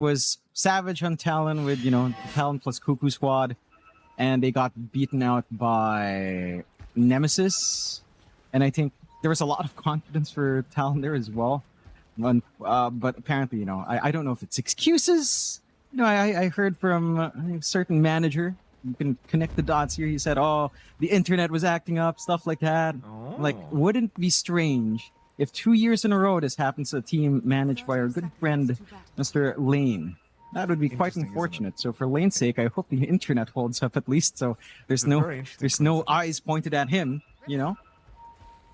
was Savage on Talon with, Talon plus Cuckoo Squad, and they got beaten out by Nemesis. And I think there was a lot of confidence for Talon there as well. But apparently, I don't know if it's excuses. I heard from a certain manager. You can connect the dots here. He said, "Oh, the internet was acting up, stuff like that." Oh. Like, wouldn't it be strange if 2 years in a row this happens to a team managed by our good friend, Mr. Lane? That would be quite unfortunate. So for Lane's sake, I hope the internet holds up at least. So there's no eyes pointed at him.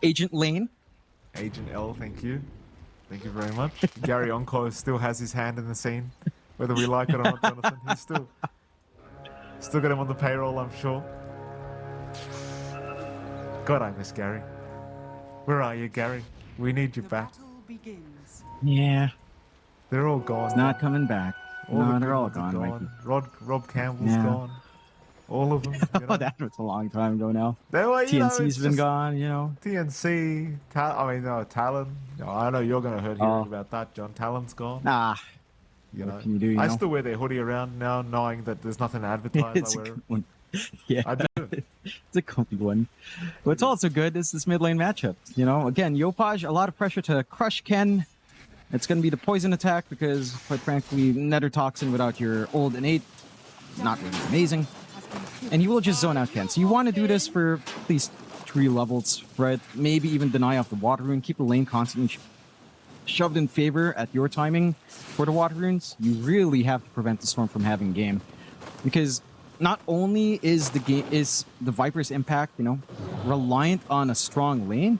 Agent Lane. Agent L, thank you. Thank you very much. Gary Onko still has his hand in the scene, whether we like it or not, Jonathan. He's still got him on the payroll, I'm sure. God, I miss Gary. Where are you, Gary? We need you back. Yeah. They're all gone. It's not coming back. No, they're all gone. Rob Campbell's gone. All of them. Oh, that was a long time ago now. TNC's been gone, TNC, Talon. No, I know you're going to hurt hearing about that, John. Talon's gone. What can you do, I still wear their hoodie around now, knowing that there's nothing to advertise. It's I wear a good one. Yeah, I do. it's a comfy one. What's also good is this mid lane matchup. Again, Yopaj, a lot of pressure to crush Ken. It's going to be the poison attack because, quite frankly, Nether Toxin without your old innate, not really amazing. And you will just zone out Ken. So you want to do this for at least 3 levels, right? Maybe even deny off the water rune. Keep the lane constantly shoved in favor at your timing for the water runes. You really have to prevent the storm from having game, because not only is the Viper's impact, reliant on a strong lane.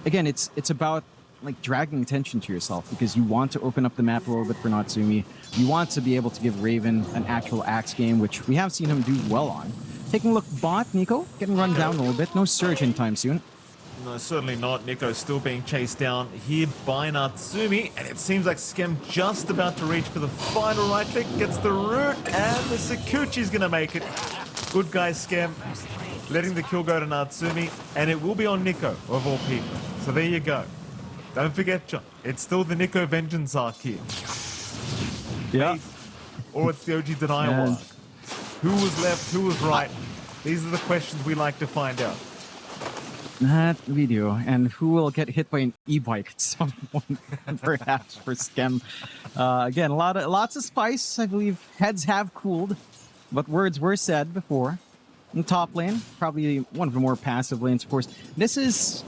Again, it's about like dragging attention to yourself, because you want to open up the map a little bit for Natsumi. You want to be able to give Raven an actual axe game, which we have seen him do well on. Taking a look bot, Nico getting run down a little bit. No surge anytime soon. No, certainly not. Nico's still being chased down here by Natsumi, and it seems like Skem just about to reach for the final right click, gets the root, and the Sakuchi's gonna make it. Good guy Skem, letting the kill go to Natsumi, and it will be on Nico, of all people. So there you go. Don't forget, John, it's still the Nico Vengeance arc here. Yeah. Or it's the OG Denial arc. Who was left, who was right? These are the questions we like to find out. That we do. And who will get hit by an e-bike at some point, perhaps, for Skem. Again, lots of spice. I believe heads have cooled, but words were said before. In top lane, probably one of the more passive lanes, of course. This is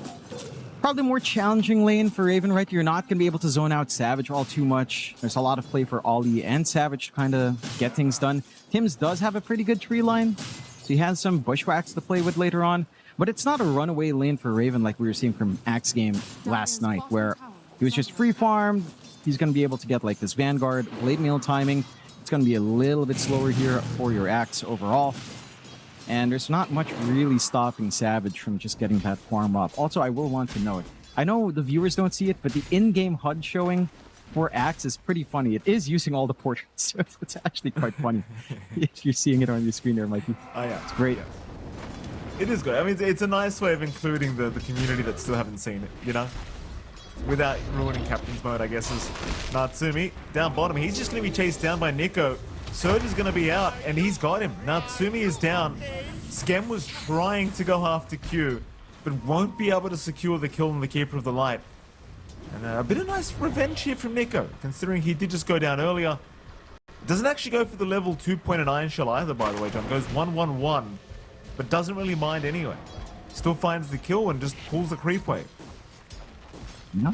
probably the more challenging lane for Raven, right? You're not going to be able to zone out Savage all too much. There's a lot of play for Ollie and Savage to kind of get things done. Tims does have a pretty good tree line, so he has some bushwhacks to play with later on. But it's not a runaway lane for Raven like we were seeing from Axe game last night, where he was just free farmed. He's going to be able to get like this Vanguard, late meal timing. It's going to be a little bit slower here for your Axe overall. And there's not much really stopping Savage from just getting that farm up. Also, I will want to note, I know the viewers don't see it, but the in-game HUD showing for Axe is pretty funny. It is using all the portraits, so it's actually quite funny. If you're seeing it on your screen there, Mikey. Oh, yeah. It's great. Yeah. It is good. I mean, it's a nice way of including the community that still haven't seen it, Without ruining Captain's Mode, I guess, is Natsumi. Down bottom, he's just going to be chased down by Nico. Surge is going to be out, and he's got him. Natsumi is down. Skem was trying to go after Q, but won't be able to secure the kill on the Keeper of the Light. And a bit of nice revenge here from Nico, considering he did just go down earlier. Doesn't actually go for the level 2.9 Iron Shell either, by the way, John. Goes 1-1-1. But doesn't really mind anyway. Still finds the kill and just pulls the creep wave. Yeah.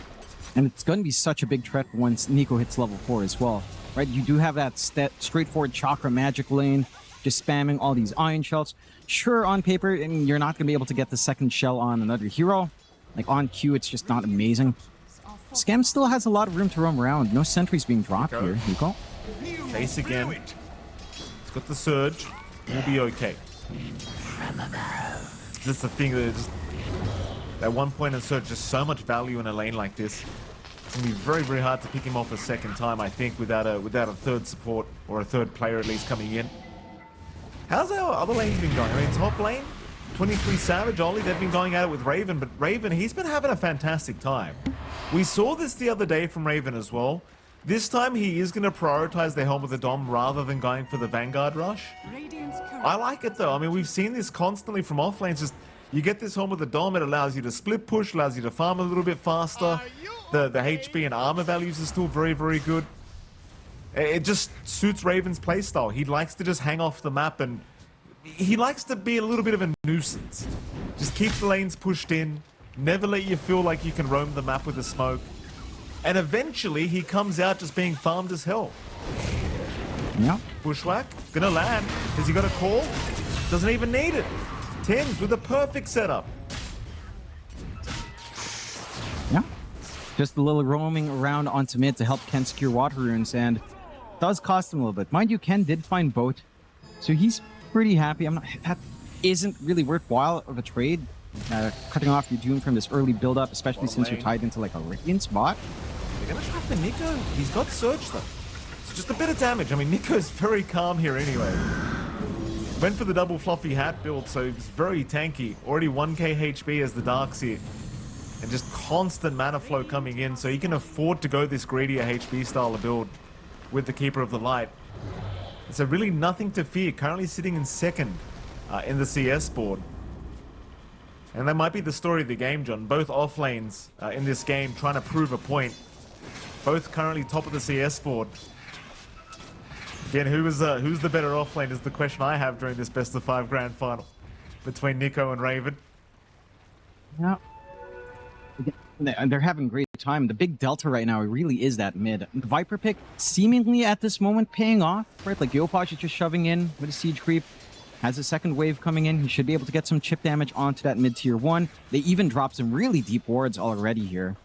And it's going to be such a big threat once Nico hits level 4 as well. Right? You do have that straightforward Chakra magic lane, just spamming all these iron shells. Sure, on paper, and you're not going to be able to get the second shell on another hero. Like on Q, it's just not amazing. Skem still has a lot of room to roam around. No sentries being dropped here, Nico. Chase again. He's got the surge. We'll be okay. That's the thing, that just at one point in surge, just so much value in a lane like this. It's gonna be very, very hard to pick him off a second time, I think, without a third support or a third player at least coming in. How's our other lanes been going? I mean, top lane, 23 Savage, Ollie, they've been going at it with Raven, but Raven, he's been having a fantastic time. We saw this the other day from Raven as well. This time he is going to prioritize the Helm of the Dom rather than going for the Vanguard rush. I like it though. I mean, we've seen this constantly from offlanes. Just you get this Helm of the Dom, it allows you to split push, allows you to farm a little bit faster. The HP and armor values are still very, very good. It just suits Raven's playstyle. He likes to just hang off the map, and he likes to be a little bit of a nuisance. Just keep the lanes pushed in, never let you feel like you can roam the map with a smoke. And eventually he comes out just being farmed as hell. Yeah. Bushwhack, gonna land. Has he got a call? Doesn't even need it. Tens with a perfect setup. Yeah. Just a little roaming around onto mid to help Ken secure water runes, and does cost him a little bit. Mind you, Ken did find boat, so he's pretty happy. That isn't really worthwhile of a trade. Cutting off your Doom from this early build-up, especially since you're tied into like a Radiant spot. They're gonna try for Nico. He's got Surge though. So just a bit of damage. I mean, Nico's very calm here anyway. Went for the double fluffy hat build, so he's very tanky. Already 1k HP as the Darkseer. And just constant mana flow coming in, so he can afford to go this greedier HP style of build with the Keeper of the Light. So really nothing to fear. Currently sitting in second in the CS board. And that might be the story of the game, John. Both offlanes in this game trying to prove a point. Both currently top of the CS board. Again, who's the better offlane is the question I have during this best of 5 grand final between Nico and Raven. Yeah. They're having a great time. The big delta right now really is that mid. The Viper pick seemingly at this moment paying off, right? Like Yopaj is just shoving in with a siege creep. Has a second wave coming in. He should be able to get some chip damage onto that mid tier 1. They even dropped some really deep wards already here.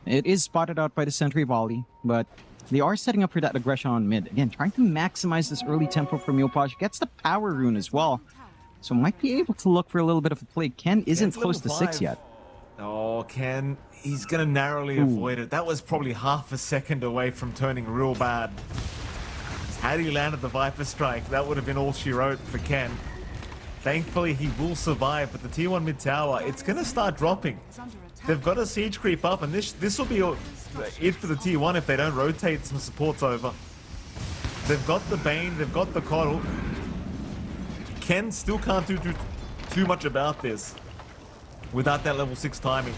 It is spotted out by the sentry volley, but they are setting up for that aggression on mid. Again, trying to maximize this early tempo from Yopaj. Gets the power rune as well, so might be able to look for a little bit of a play. Ken isn't close to 6 yet. Oh, Ken, he's going to narrowly avoid it. That was probably half a second away from turning real bad. Had he landed the Viper Strike, that would have been all she wrote for Ken. Thankfully, he will survive, but the tier 1 mid tower, it's going to start dropping. They've got a siege creep up, and this will be it for the tier 1 if they don't rotate some supports over. They've got the Bane, they've got the Coddle. Ken still can't do too much about this without that level 6 timing.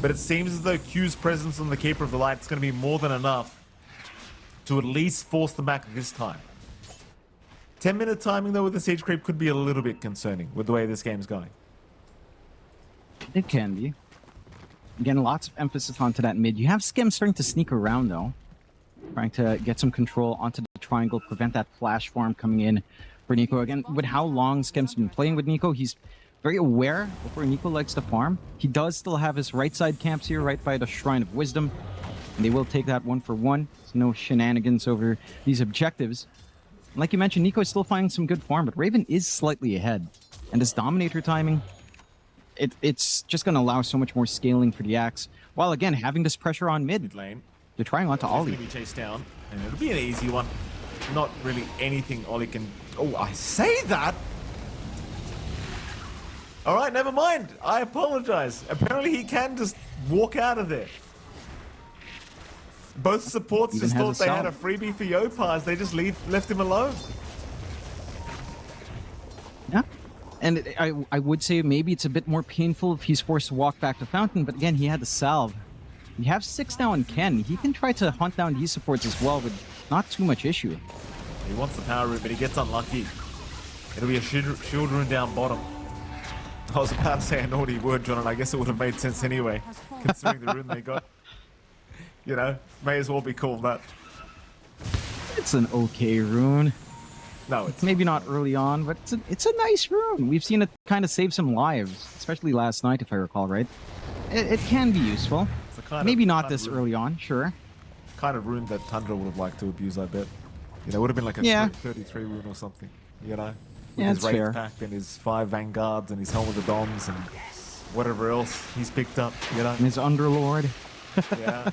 But it seems as though Q's presence on the Keeper of the Light is going to be more than enough to at least force them back this time. 10-minute timing though with the siege creep could be a little bit concerning with the way this game's going. It can be. Again, lots of emphasis onto that mid. You have Skim starting to sneak around though. Trying to get some control onto the triangle, prevent that flash farm coming in for Nico. Again, with how long Skim's been playing with Nico, he's very aware of where Nico likes to farm. He does still have his right side camps here, right by the Shrine of Wisdom. And they will take that 1 for 1. There's no shenanigans over these objectives. Like you mentioned, Nico is still finding some good farm, but Raven is slightly ahead. And this Dominator timing, it's just going to allow so much more scaling for the Axe. While again, having this pressure on mid lane. They're trying onto Ollie. He's going to be chased down, and it'll be an easy one. Not really anything Ollie can... Oh, I say that! Alright, never mind. I apologize. Apparently he can just walk out of there. Both supports just thought they had a freebie for Yopaj. They just left him alone. Yeah. And I would say maybe it's a bit more painful if he's forced to walk back to Fountain, but again, he had the salve. You have 6 now on Ken. He can try to hunt down these supports as well with not too much issue. He wants the power rune, but he gets unlucky. It'll be a shield rune down bottom. I was about to say a naughty word, John, and I guess it would have made sense anyway, considering the rune they got. You know, may as well be called that. It's an okay rune. No, it's maybe not early on, but it's a nice rune. We've seen it kind of save some lives, especially last night, if I recall right. It can be useful. Maybe not this early on, sure. Kind of rune that Tundra would have liked to abuse, I bet. You know, it would have been like a 33 rune or something, you know? With his Wraith pack and his 5 Vanguards and his Helm of the Doms and whatever else he's picked up, you know? And his Underlord. Yeah.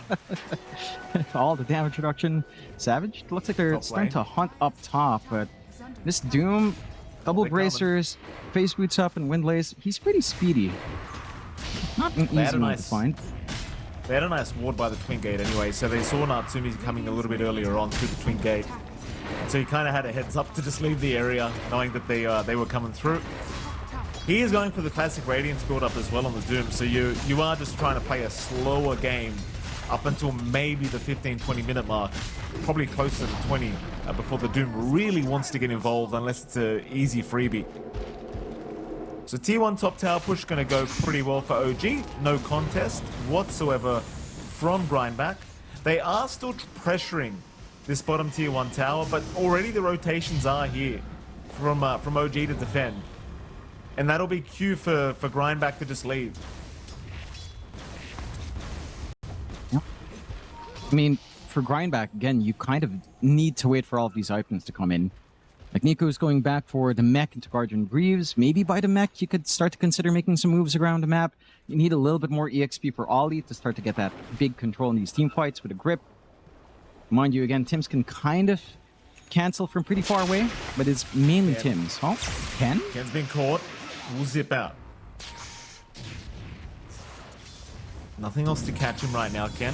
All the damage reduction. Savage, looks like they're starting to hunt up top, but this Doom, double bracers, face boots up and windlays, he's pretty speedy. Not an easy one to find. They had a nice ward by the twin gate anyway, so they saw Natsumi coming a little bit earlier on through the twin gate. So he kind of had a heads up to just leave the area, knowing that they were coming through. He is going for the classic Radiance build-up as well on the Doom, so you are just trying to play a slower game up until maybe the 15-20 minute mark, probably closer to 20, before the Doom really wants to get involved, unless it's an easy freebie. So T1 top tower push going to go pretty well for OG, no contest whatsoever from Grindback. They are still pressuring this bottom tier 1 tower, but already the rotations are here from OG to defend. And that'll be cue for Grindback to just leave. Yep. I mean, for Grindback, again, you kind of need to wait for all of these items to come in. Like Nico's going back for the mech into Guardian Greaves. Maybe by the mech, you could start to consider making some moves around the map. You need a little bit more EXP for Ollie to start to get that big control in these team fights with a grip. Mind you, again, Tim's can kind of cancel from pretty far away, but it's mainly Tim's. Oh, Ken? Ken's been caught. We'll zip out. Nothing else to catch him right now, Ken.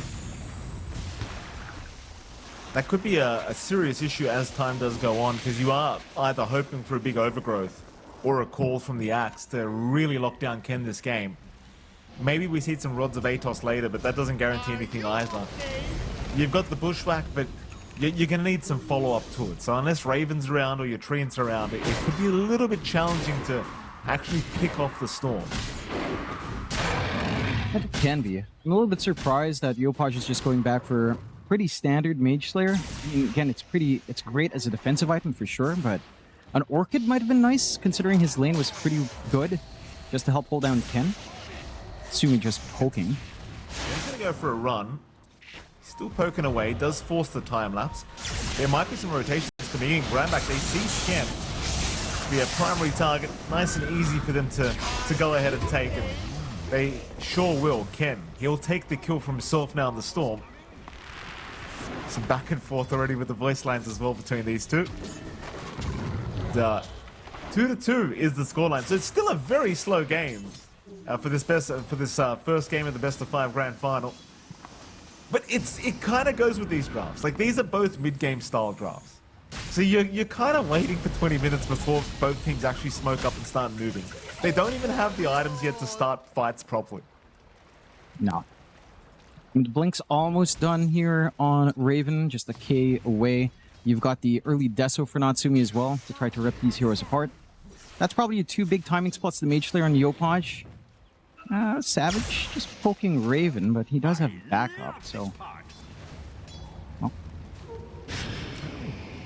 That could be a serious issue as time does go on, because you are either hoping for a big overgrowth or a call from the Axe to really lock down Ken this game. Maybe we see some Rods of Atos later, but that doesn't guarantee anything either. You've got the Bushwhack, but you're going to need some follow-up to it. So unless Raven's around or your Treant's around, it could be a little bit challenging to actually pick off the Storm. It can be. I'm a little bit surprised that Yopaj is just going back for pretty standard Mage Slayer. I mean, again, it's great as a defensive item for sure, but an Orchid might have been nice considering his lane was pretty good just to help hold down Ken. Assuming just poking. He's going to go for a run. Still poking away, does force the time lapse. There might be some rotations coming in. Grindback, they see Skem to be a primary target. Nice and easy for them to go ahead and take it. They sure will. Ken, he'll take the kill from himself now in the Storm. Some back and forth already with the voice lines as well between these two. 2-2 is the scoreline. So it's still a very slow game for this first game of the best of 5 grand final. But it kind of goes with these drafts. Like, these are both mid-game style drafts. So you're kind of waiting for 20 minutes before both teams actually smoke up and start moving. They don't even have the items yet to start fights properly. No. I mean, the Blink's almost done here on Raven, just a K away. You've got the early Deso for Natsumi as well to try to rip these heroes apart. That's probably your two big timings plus the Mage Slayer on Yopaj. Savage just poking Raven, but he does have backup, so... Oh.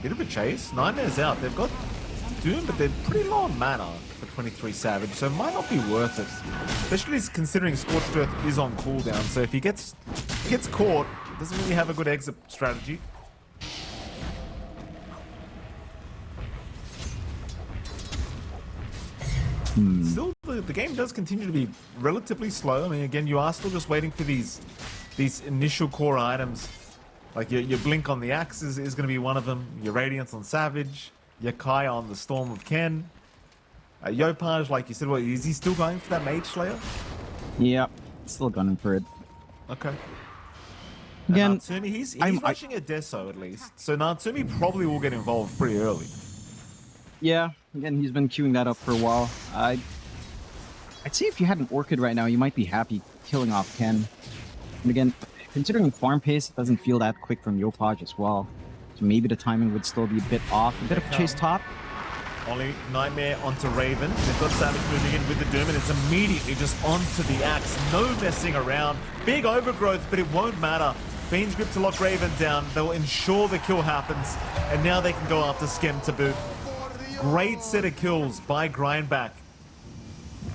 Bit of a chase. Nightmare's out. They've got Doom, but they're pretty low on mana for 23 Savage, so it might not be worth it. Especially considering Scorched Earth is on cooldown, so if he gets caught, doesn't really have a good exit strategy. Still, the game does continue to be relatively slow. I mean, again, you are still just waiting for these initial core items. Like your Blink on the Axe is going to be one of them. Your Radiance on Savage. Your Kai on the Storm of Ken. Yopaj, like you said, what, is he still going for that Mage Slayer? Yeah, still gunning for it. Okay. Again, Natsumi, he's rushing a Deso at least. So Natsumi probably will get involved pretty early. Yeah, again, he's been queuing that up for a while. I'd say if you had an Orchid right now, you might be happy killing off Ken. And again, considering farm pace, it doesn't feel that quick from Yopaj as well. So maybe the timing would still be a bit off. A bit of a chase top. Only Nightmare onto Raven. They've got Savage moving in with the Doom, and it's immediately just onto the Axe. No messing around. Big overgrowth, but it won't matter. Fiend's Grip to lock Raven down. They'll ensure the kill happens, and now they can go after Skem to boot. Great set of kills by Grindback.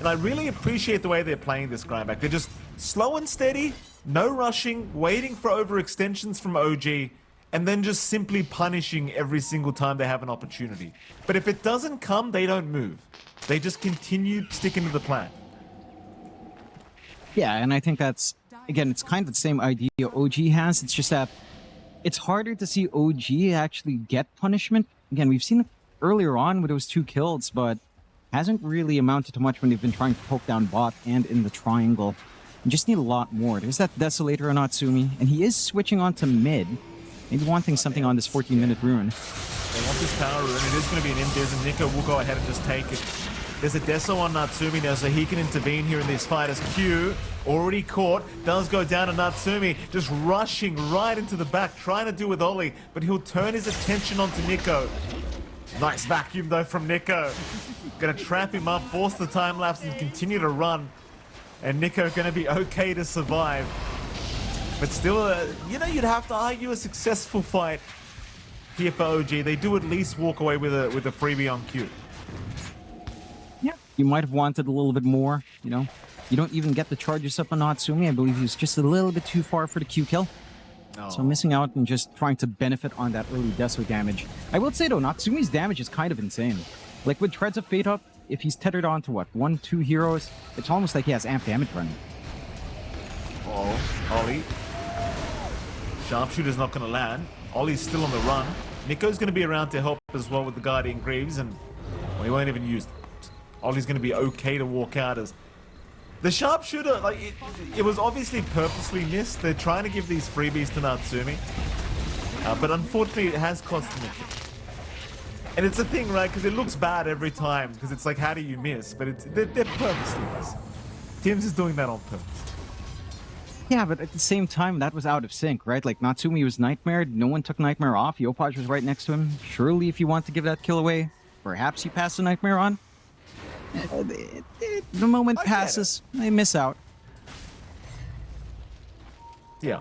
And I really appreciate the way they're playing this Grindback. They're just slow and steady, no rushing, waiting for overextensions from OG, and then just simply punishing every single time they have an opportunity. But if it doesn't come, they don't move. They just continue sticking to the plan. Yeah, and I think that's, again, it's kind of the same idea OG has. It's just that it's harder to see OG actually get punishment. Again, we've seen it earlier on with those 2 kills, but hasn't really amounted to much when they've been trying to poke down bot and in the triangle. You just need a lot more. There's that Desolator on Natsumi, and he is switching on to mid. Maybe wanting something on this 14-minute rune. They want this power rune. It is going to be an Invis, and Nico will go ahead and just take it. There's a Deso on Natsumi now, so he can intervene here in this fight as Q, already caught, does go down to Natsumi, just rushing right into the back, trying to do with Ollie, but he'll turn his attention onto Nico. Nice vacuum, though, from Nico. Gonna trap him up, force the time lapse, and continue to run. And Nico gonna be okay to survive. But still, you know, you'd have to argue a successful fight here for OG. They do at least walk away with a freebie on Q. Yeah, you might have wanted a little bit more, you know. You don't even get the charges up on Natsumi. I believe he was just a little bit too far for the Q kill. Oh. So missing out and just trying to benefit on that early Deso damage. I will say though, Natsumi's damage is kind of insane. Like with Treads of Fate up, if he's tethered on to what, 1-2 heroes, it's almost like he has amp damage running. Oh, Ollie. Sharpshooter's not going to land. Ollie's still on the run. Nico's going to be around to help as well with the Guardian Greaves, and well, he won't even use it. Ollie's going to be okay to walk out as... The Sharpshooter, like, it was obviously purposely missed. They're trying to give these freebies to Natsumi. But unfortunately, it has cost them a kill. And it's a thing, right? Because it looks bad every time. Because it's like, how do you miss? But they're purposely missing. Tims is doing that on purpose. Yeah, but at the same time, that was out of sync, right? Like, Natsumi was Nightmared, no one took Nightmare off, Yopaj was right next to him. Surely, if you want to give that kill away, perhaps you pass the Nightmare on. The moment passes, they miss out. Yeah.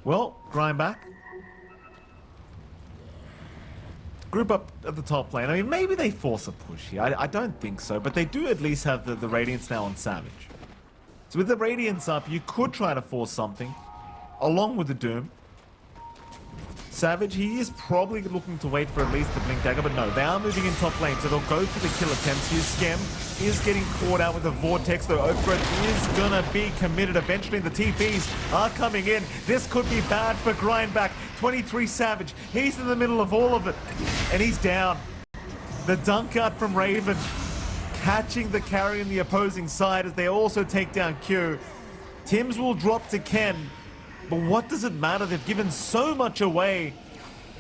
Well, grind back. Group up at the top lane. I mean, maybe they force a push here. I don't think so, but they do at least have the Radiance now on Savage. So with the Radiance up, you could try to force something along with the Doom. Savage, he is probably looking to wait for at least the Blink Dagger, but no, they are moving in top lane, so they'll go for the kill attempts here. Skem is getting caught out with the Vortex, though Overgrowth is gonna be committed eventually, and the TPs are coming in. This could be bad for Grindback. 23 Savage, he's in the middle of all of it, and he's down. The dunk out from Raven, catching the carry on the opposing side as they also take down Q. Tims will drop to Ken. But what does it matter? They've given so much away.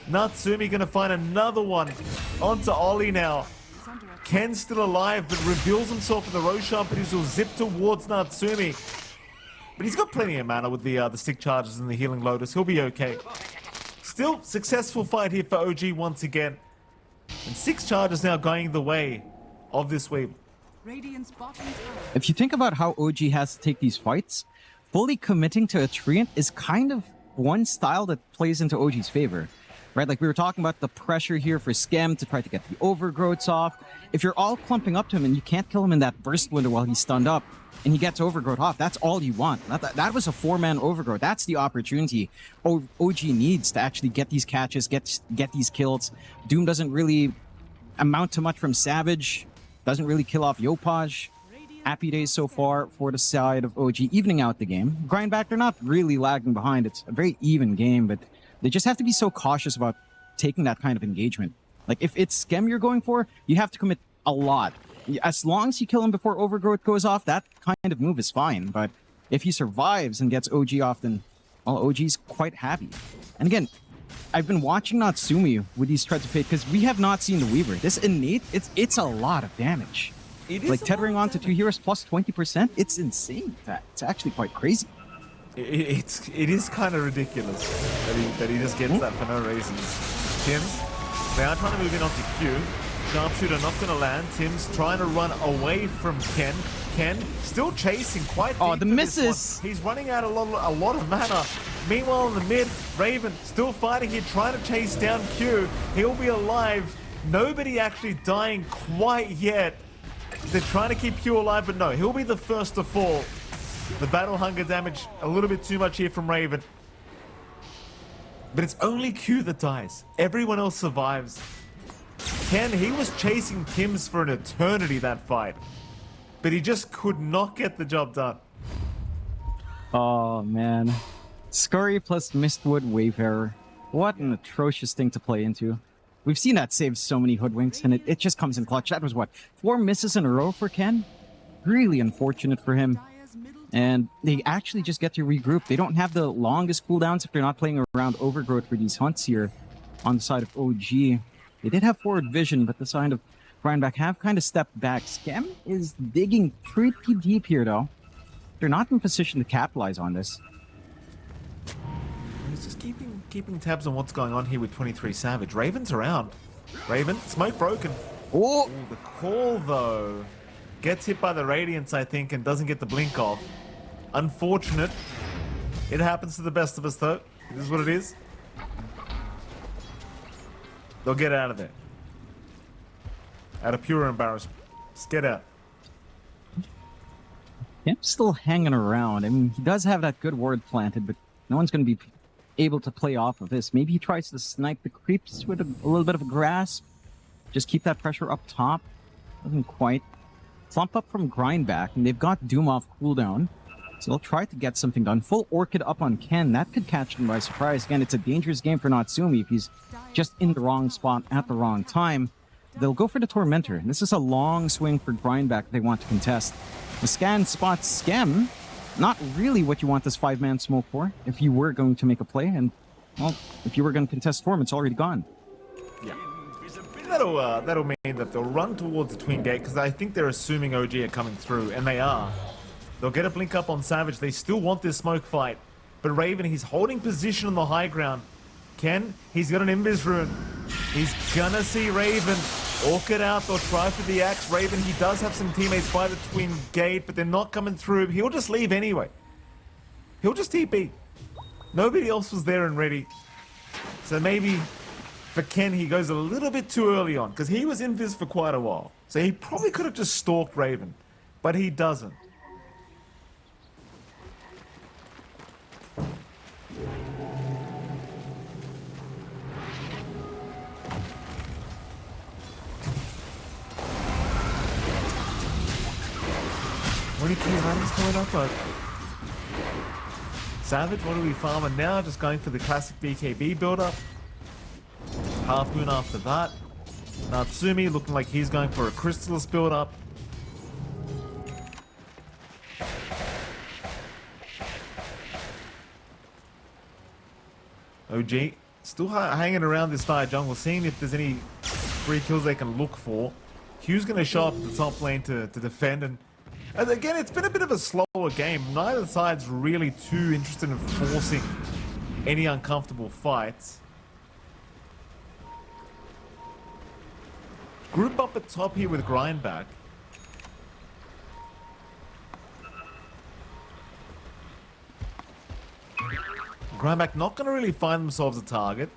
Natsumi gonna find another one onto Ollie now. Ken's still alive, but reveals himself in the Roshan, but he'll zip towards Natsumi. But he's got plenty of mana with the stick charges and the healing Lotus. He'll be okay. Still, successful fight here for OG once again. And 6 charges now going the way of this wave. If you think about how OG has to take these fights, fully committing to a Treant is kind of one style that plays into OG's favor, right? Like we were talking about the pressure here for Skem to try to get the overgrowths off. If you're all clumping up to him and you can't kill him in that burst window while he's stunned up and he gets overgrowth off, that's all you want. That was a 4-man overgrowth. That's the opportunity OG needs to actually get these catches, get these kills. Doom doesn't really amount to much from Savage, doesn't really kill off Yopaj. Happy days so far for the side of OG, evening out the game. Grindback, they're not really lagging behind. It's a very even game, but they just have to be so cautious about taking that kind of engagement. Like, if it's Skem you're going for, you have to commit a lot. As long as you kill him before Overgrowth goes off, that kind of move is fine. But if he survives and gets OG off, then, well, OG's quite happy. And again, I've been watching Natsumi with these Treads of Fate because we have not seen the Weaver. This innate, it's a lot of damage. Like tethering on to 2 heroes plus 20%, it's insane. It's actually quite crazy. It is kind of ridiculous that he just gets that for no reasons. Tims, they are trying to move in onto Q. Sharpshooter not going to land. Tims trying to run away from Ken. Ken still chasing quite deep. Oh, the misses! He's running out a lot of mana. Meanwhile, in the mid, Raven still fighting here, trying to chase down Q. He'll be alive. Nobody actually dying quite yet. They're trying to keep Q alive, but no, he'll be the first to fall. The battle hunger damage, a little bit too much here from Raven. But it's only Q that dies. Everyone else survives. Ken, he was chasing Tims for an eternity, that fight. But he just could not get the job done. Oh, man. Scurry plus Mistwood Wayfarer. What an atrocious thing to play into. We've seen that save so many hoodwinks, and it just comes in clutch. That was what, 4 misses in a row for Ken? Really unfortunate for him. And they actually just get to regroup. They don't have the longest cooldowns if they're not playing around Overgrowth for these hunts here on the side of OG. They did have forward vision, but the side of Grindback have kind of stepped back. Scam is digging pretty deep here, though. They're not in position to capitalize on this. He's just keeping tabs on what's going on here with 23 Savage. Raven's around. Raven, smoke broken. Oh! Ooh, the call, though. Gets hit by the Radiance, I think, and doesn't get the blink off. Unfortunate. It happens to the best of us, though. This is what it is. They'll get out of there. Out of pure embarrassment. Just get out. Yeah, still hanging around. I mean, he does have that good ward planted, but no one's going to be able to play off of this. Maybe he tries to snipe the creeps with a little bit of a grasp. Just keep that pressure up top. Doesn't quite. Slump up from Grindback, and they've got Doom off cooldown. So they'll try to get something done. Full Orchid up on Ken. That could catch him by surprise. Again, it's a dangerous game for Natsumi if he's just in the wrong spot at the wrong time. They'll go for the Tormentor. This is a long swing for Grindback if they want to contest. The scan spots Scam. Not really what you want this 5-man smoke for if you were going to make a play. And, well, if you were going to contest Storm, it's already gone. Yeah. That'll mean that they'll run towards the Twin Gate because I think they're assuming OG are coming through, and they are. They'll get a blink up on Savage. They still want this smoke fight. But Raven, he's holding position on the high ground. Ken, he's got an Invis rune. He's gonna see Raven. Orchid out, they'll try for the axe. Raven, he does have some teammates by the Twin Gate, but they're not coming through. He'll just leave anyway. He'll just TP. Nobody else was there and ready. So maybe for Ken, he goes a little bit too early on, because he was Invis for quite a while. So he probably could have just stalked Raven, but he doesn't. What are two items coming up? Savage, what are we farming now? Just going for the classic BKB build-up. Harpoon after that. Natsumi looking like he's going for a Crystallis build-up. OG still hanging around this dire jungle, seeing if there's any free kills they can look for. Hugh's going to show up at the top lane to defend, and again, it's been a bit of a slower game. Neither side's really too interested in forcing any uncomfortable fights. Group up at top here with Grindback. Grindback not going to really find themselves a target.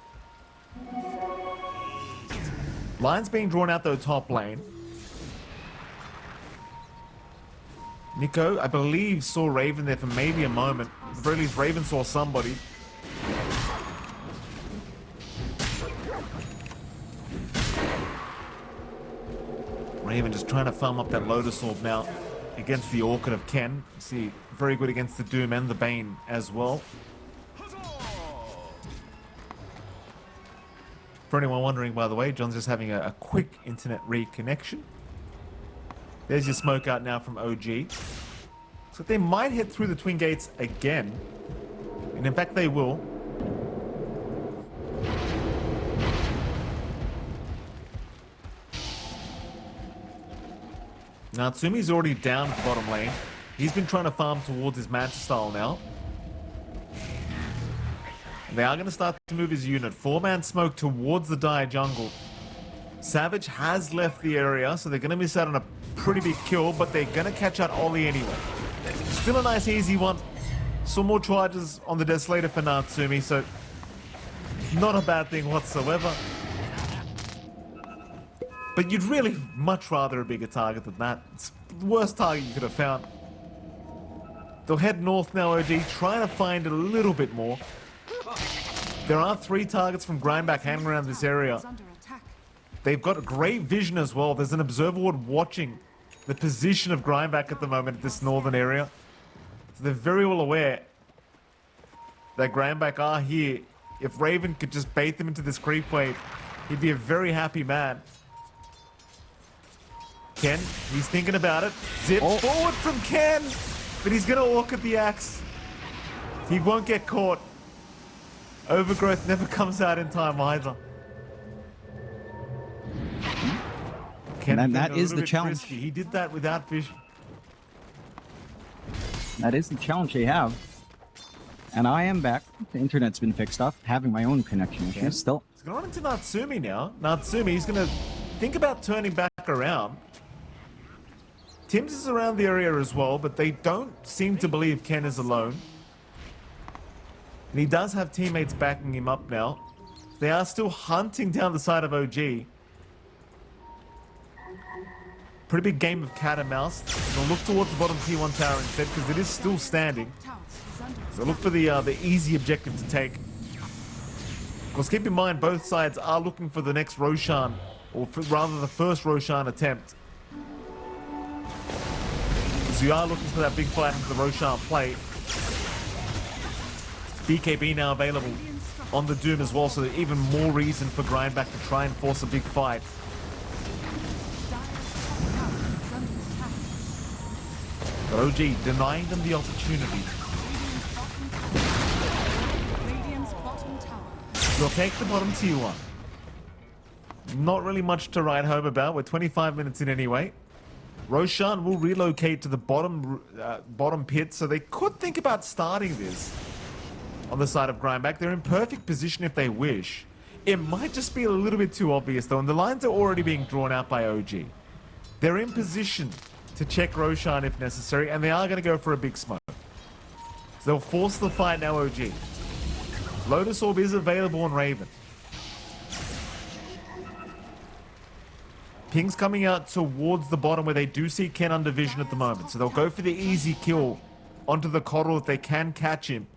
Lines being drawn out though top lane. Nico, I believe, saw Raven there for maybe a moment. At the very least, Raven saw somebody. Raven just trying to farm up that Lotus Orb now against the Orchid of Ken. See, very good against the Doom and the Bane as well. For anyone wondering, by the way, John's just having a quick internet reconnection. There's your smoke out now from OG. So they might head through the Twin Gates again. And in fact, they will. Natsumi's already down at the bottom lane. He's been trying to farm towards his Manta style now. And they are going to start to move his unit. 4-man smoke towards the dire jungle. Savage has left the area, so they're going to miss out on a pretty big kill, but they're going to catch out Ollie anyway. Still a nice easy one. Some more charges on the Desolator for Natsumi, so not a bad thing whatsoever. But you'd really much rather a bigger target than that. It's the worst target you could have found. They'll head north now, OG, trying to find a little bit more. There are 3 targets from Grindback hanging around this area. They've got great vision as well. There's an observer ward watching the position of Grindback at the moment at this northern area. So they're very well aware that Grindback are here. If Raven could just bait them into this creep wave, He'd be a very happy man. Ken, he's thinking about it. Zip forward from Ken, but he's gonna walk at the axe. He won't get caught. Overgrowth never comes out in time either. Ken, And that is the challenge. Frisky. He did that without vision. That is the challenge they have. And I am back. The internet's been fixed up. Having my own connection issues still. He's going on into Natsumi now. Natsumi, he's going to think about turning back around. Tim's is around the area as well, but they don't seem to believe Ken is alone. And he does have teammates backing him up now. They are still hunting down the side of OG. Pretty big game of cat and mouse. They'll look towards the bottom T1 tower instead because it is still standing. So look for the easy objective to take. Of course, keep in mind both sides are looking for the next Roshan, or rather the first Roshan attempt. So you are looking for that big fight into the Roshan play. BKB now available on the Doom as well, so there's even more reason for Grindback to try and force a big fight. But OG denying them the opportunity. They'll take the bottom T1. Not really much to write home about. We're 25 minutes in anyway. Roshan will relocate to the bottom pit, so they could think about starting this on the side of Grindback. They're in perfect position if they wish. It might just be a little bit too obvious though, and the lines are already being drawn out by OG. They're in position to check Roshan if necessary, and they are going to go for a big smoke. So they'll force the fight now, OG. Lotus Orb is available on Raven. Ping's coming out towards the bottom where they do see Ken under vision at the moment. So they'll go for the easy kill onto the Coddle if they can catch him.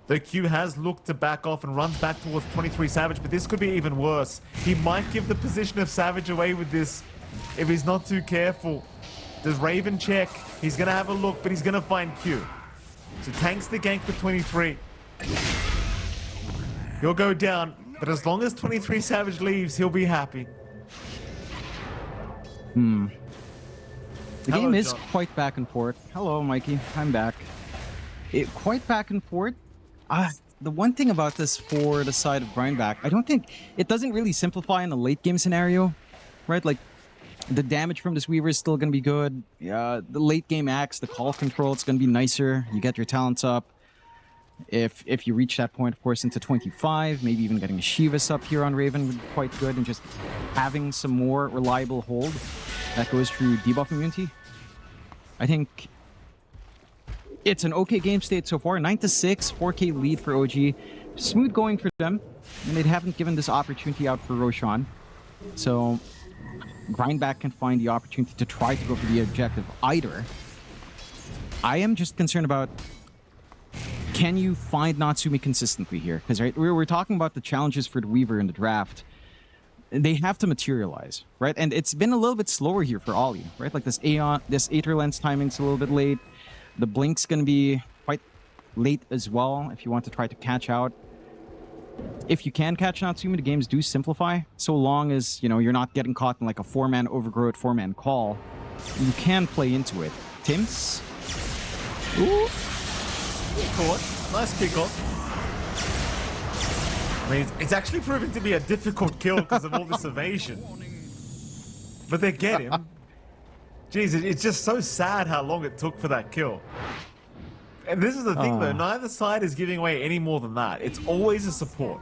The Q has looked to back off and runs back towards 23 Savage, but this could be even worse. He might give the position of Savage away with this if he's not too careful. Does Raven check? He's going to have a look, but he's going to find Q. So tanks the gank for 23. He'll go down, but as long as 23 Savage leaves, he'll be happy. The Hello, game is John. quite back and forth. Hello, Mikey. I'm back. Quite back and forth. The one thing about this for the side of Grindback, I don't think it doesn't really simplify in a late game scenario, right? Like the damage from this Weaver is still going to be good. The late game axe, the call control, it's going to be nicer. You get your talents up. If you reach that point, of course, into 25, maybe even getting a Shivas up here on Raven would be quite good, and just having some more reliable hold that goes through debuff immunity. I think it's an okay game state so far. 9-6, 4K lead for OG. Smooth going for them, and they haven't given this opportunity out for Roshan. So Grindback can find the opportunity to try to go for the objective either. I am just concerned about, can you find Natsumi consistently here? Because right, we're talking about the challenges for the Weaver in the draft. They have to materialize, right? And it's been a little bit slower here for Ollie, right? Like this Aether Lens timing's a little bit late. The Blink's going to be quite late as well if you want to try to catch out. If you can catch Natsumi, the games do simplify. So long as, you know, you're not getting caught in like a 4-man overgrowth, 4-man call, you can play into it. Tims? Ooh. Caught. Nice pick off. I mean, it's actually proving to be a difficult kill because of all this evasion. But they get him. Jeez, it's just so sad how long it took for that kill. And this is the thing though, neither side is giving away any more than that. It's always a support.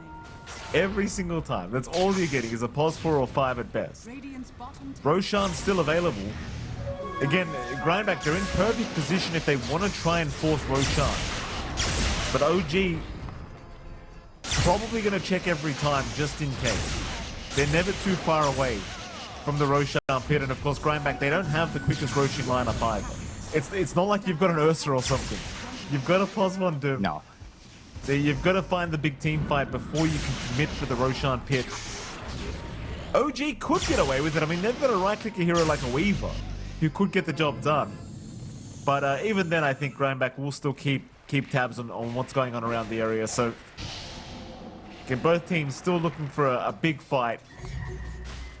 Every single time. That's all you're getting is a pos 4 or 5 at best. Roshan's still available. Again, Grindback, they're in perfect position if they want to try and force Roshan. But OG probably going to check every time just in case. They're never too far away from the Roshan pit, and of course Grindback, they don't have the quickest Roshan lineup either. It's not like you've got an Ursa or something. You've got a pos 1 Doom. No. So you've got to find the big team fight before you can commit for the Roshan pit. OG could get away with it. I mean, they've got a right-clicker hero like a Weaver who could get the job done. But even then, I think Grindback will still keep tabs on what's going on around the area. So Again, both teams still looking for a big fight,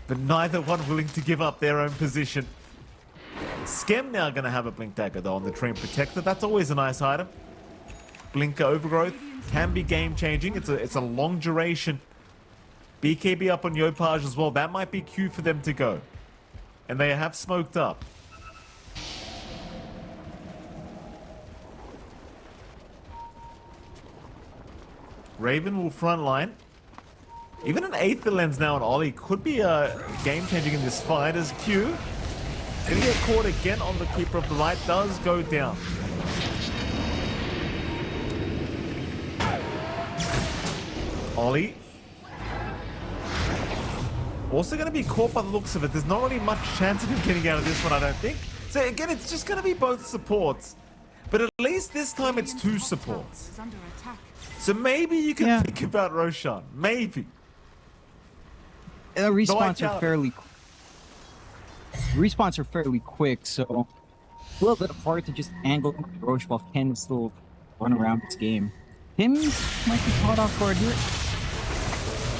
but neither one willing to give up their own position. Skem now going to have a Blink Dagger, though, on the Treant Protector. That's always a nice item. Blink Overgrowth can be game-changing. It's a long duration. BKB up on Yopaj as well. That might be Q for them to go. And they have smoked up. Raven will frontline. Even an Aether Lens now on Ollie could be game-changing in this fight as Q gonna get caught again on the Keeper of the Light. Does go down. Ollie. Also going to be caught by the looks of it. There's not really much chance of him getting out of this one, I don't think. So again, it's just going to be both supports. But at least this time it's two supports. So maybe you can think about Roshan. Maybe. Respawns are fairly quick, so a little bit hard to just angle Roche while Ken is still running around this game. Tim might be caught off guard here.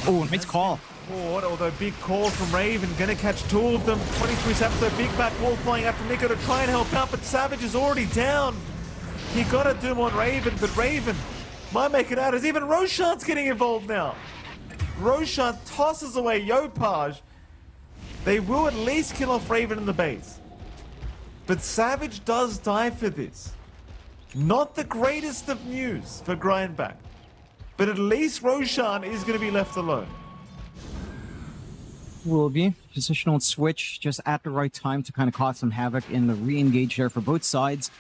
Oh, nice call. Forward, although big call from Raven, gonna catch two of them. 23 seconds, so big back wall flying after Nico to try and help out, but Savage is already down. He got a Doom on Raven, but Raven might make it out as even Roshan's getting involved now. Roshan tosses away Yopaj. They will at least kill off Raven in the base. But Savage does die for this. Not the greatest of news for Grindback. But at least Roshan is going to be left alone. Will be. Positional switch just at the right time to kind of cause some havoc in the re-engage there for both sides.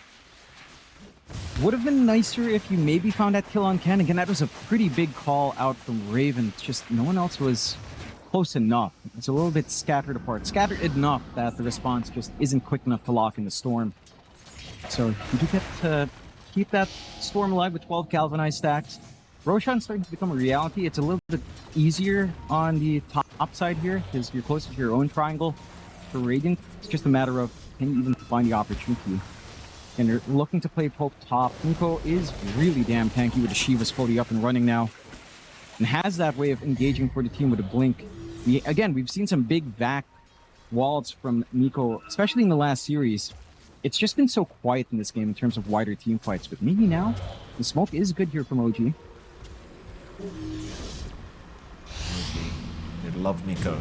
Would have been nicer if you maybe found that kill on Ken. Again, that was a pretty big call out from Raven. It's just no one else was close enough. It's a little bit scattered apart. Scattered enough that the response just isn't quick enough to lock in the Storm. So you do get to keep that Storm alive with 12 Galvanized stacks. Roshan's starting to become a reality. It's a little bit easier on the top side here because you're closer to your own triangle. For Radiant, it's just a matter of can you even find the opportunity. And you're looking to play Pope top. Nico is really damn tanky with the Shiva's fully up and running now. And has that way of engaging for the team with a blink. Again, we've seen some big back walls from Nico, especially in the last series. It's just been so quiet in this game in terms of wider team fights. But maybe now, the smoke is good here from OG. They love Nico.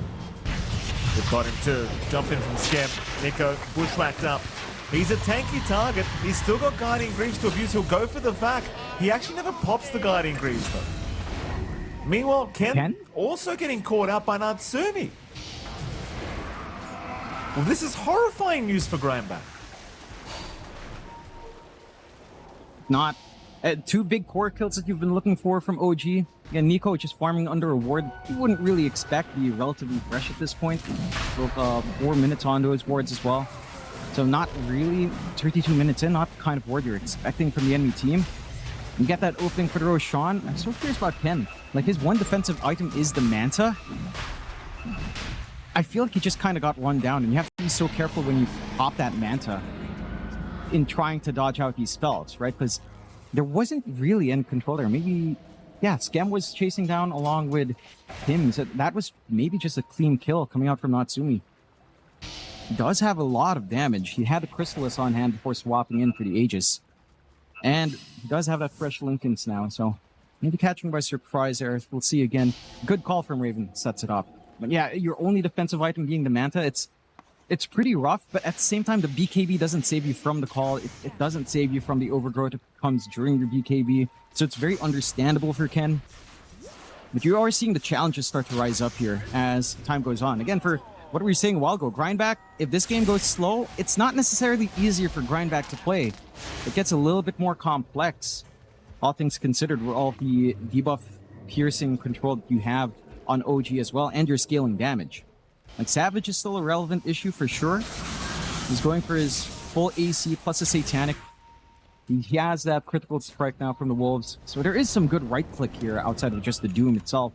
They've got him to jump in from Skem. Nico bushwhacked up. He's a tanky target. He's still got Guardian Greaves to abuse. He'll go for the vac. He actually never pops the Guardian Greaves though. Meanwhile, Ken also getting caught out by Natsumi. Well, this is horrifying news for Grindback. Not two big core kills that you've been looking for from OG. Again, Nico just farming under a ward. You wouldn't really expect to be relatively fresh at this point. Broke 4 minutes on those wards as well. So not really 32 minutes in, not the kind of ward you're expecting from the enemy team. You get that opening for the Roshan. I'm so curious about Ken. Like, his one defensive item is the Manta. I feel like he just kind of got run down, and you have to be so careful when you pop that Manta in trying to dodge out these spells, right? Because there wasn't really any control there. Maybe, yeah, Skem was chasing down along with him. So that was maybe just a clean kill coming out from Natsumi. He does have a lot of damage. He had the Chrysalis on hand before swapping in for the Aegis. And he does have that fresh Linken's now, so maybe catching by surprise there. We'll see again. Good call from Raven, sets it up. But yeah, your only defensive item being the Manta, it's pretty rough, but at the same time, the BKB doesn't save you from the call. It doesn't save you from the overgrowth that comes during your BKB. So it's very understandable for Ken. But you are seeing the challenges start to rise up here as time goes on. Again, for what were we saying a while ago? Grindback, if this game goes slow, it's not necessarily easier for Grindback to play. It gets a little bit more complex, all things considered, with all the debuff piercing control that you have on OG as well, and your scaling damage. Like, Savage is still a relevant issue for sure. He's going for his full AC plus a Satanic. He has that critical strike now from the Wolves. So there is some good right click here outside of just the Doom itself.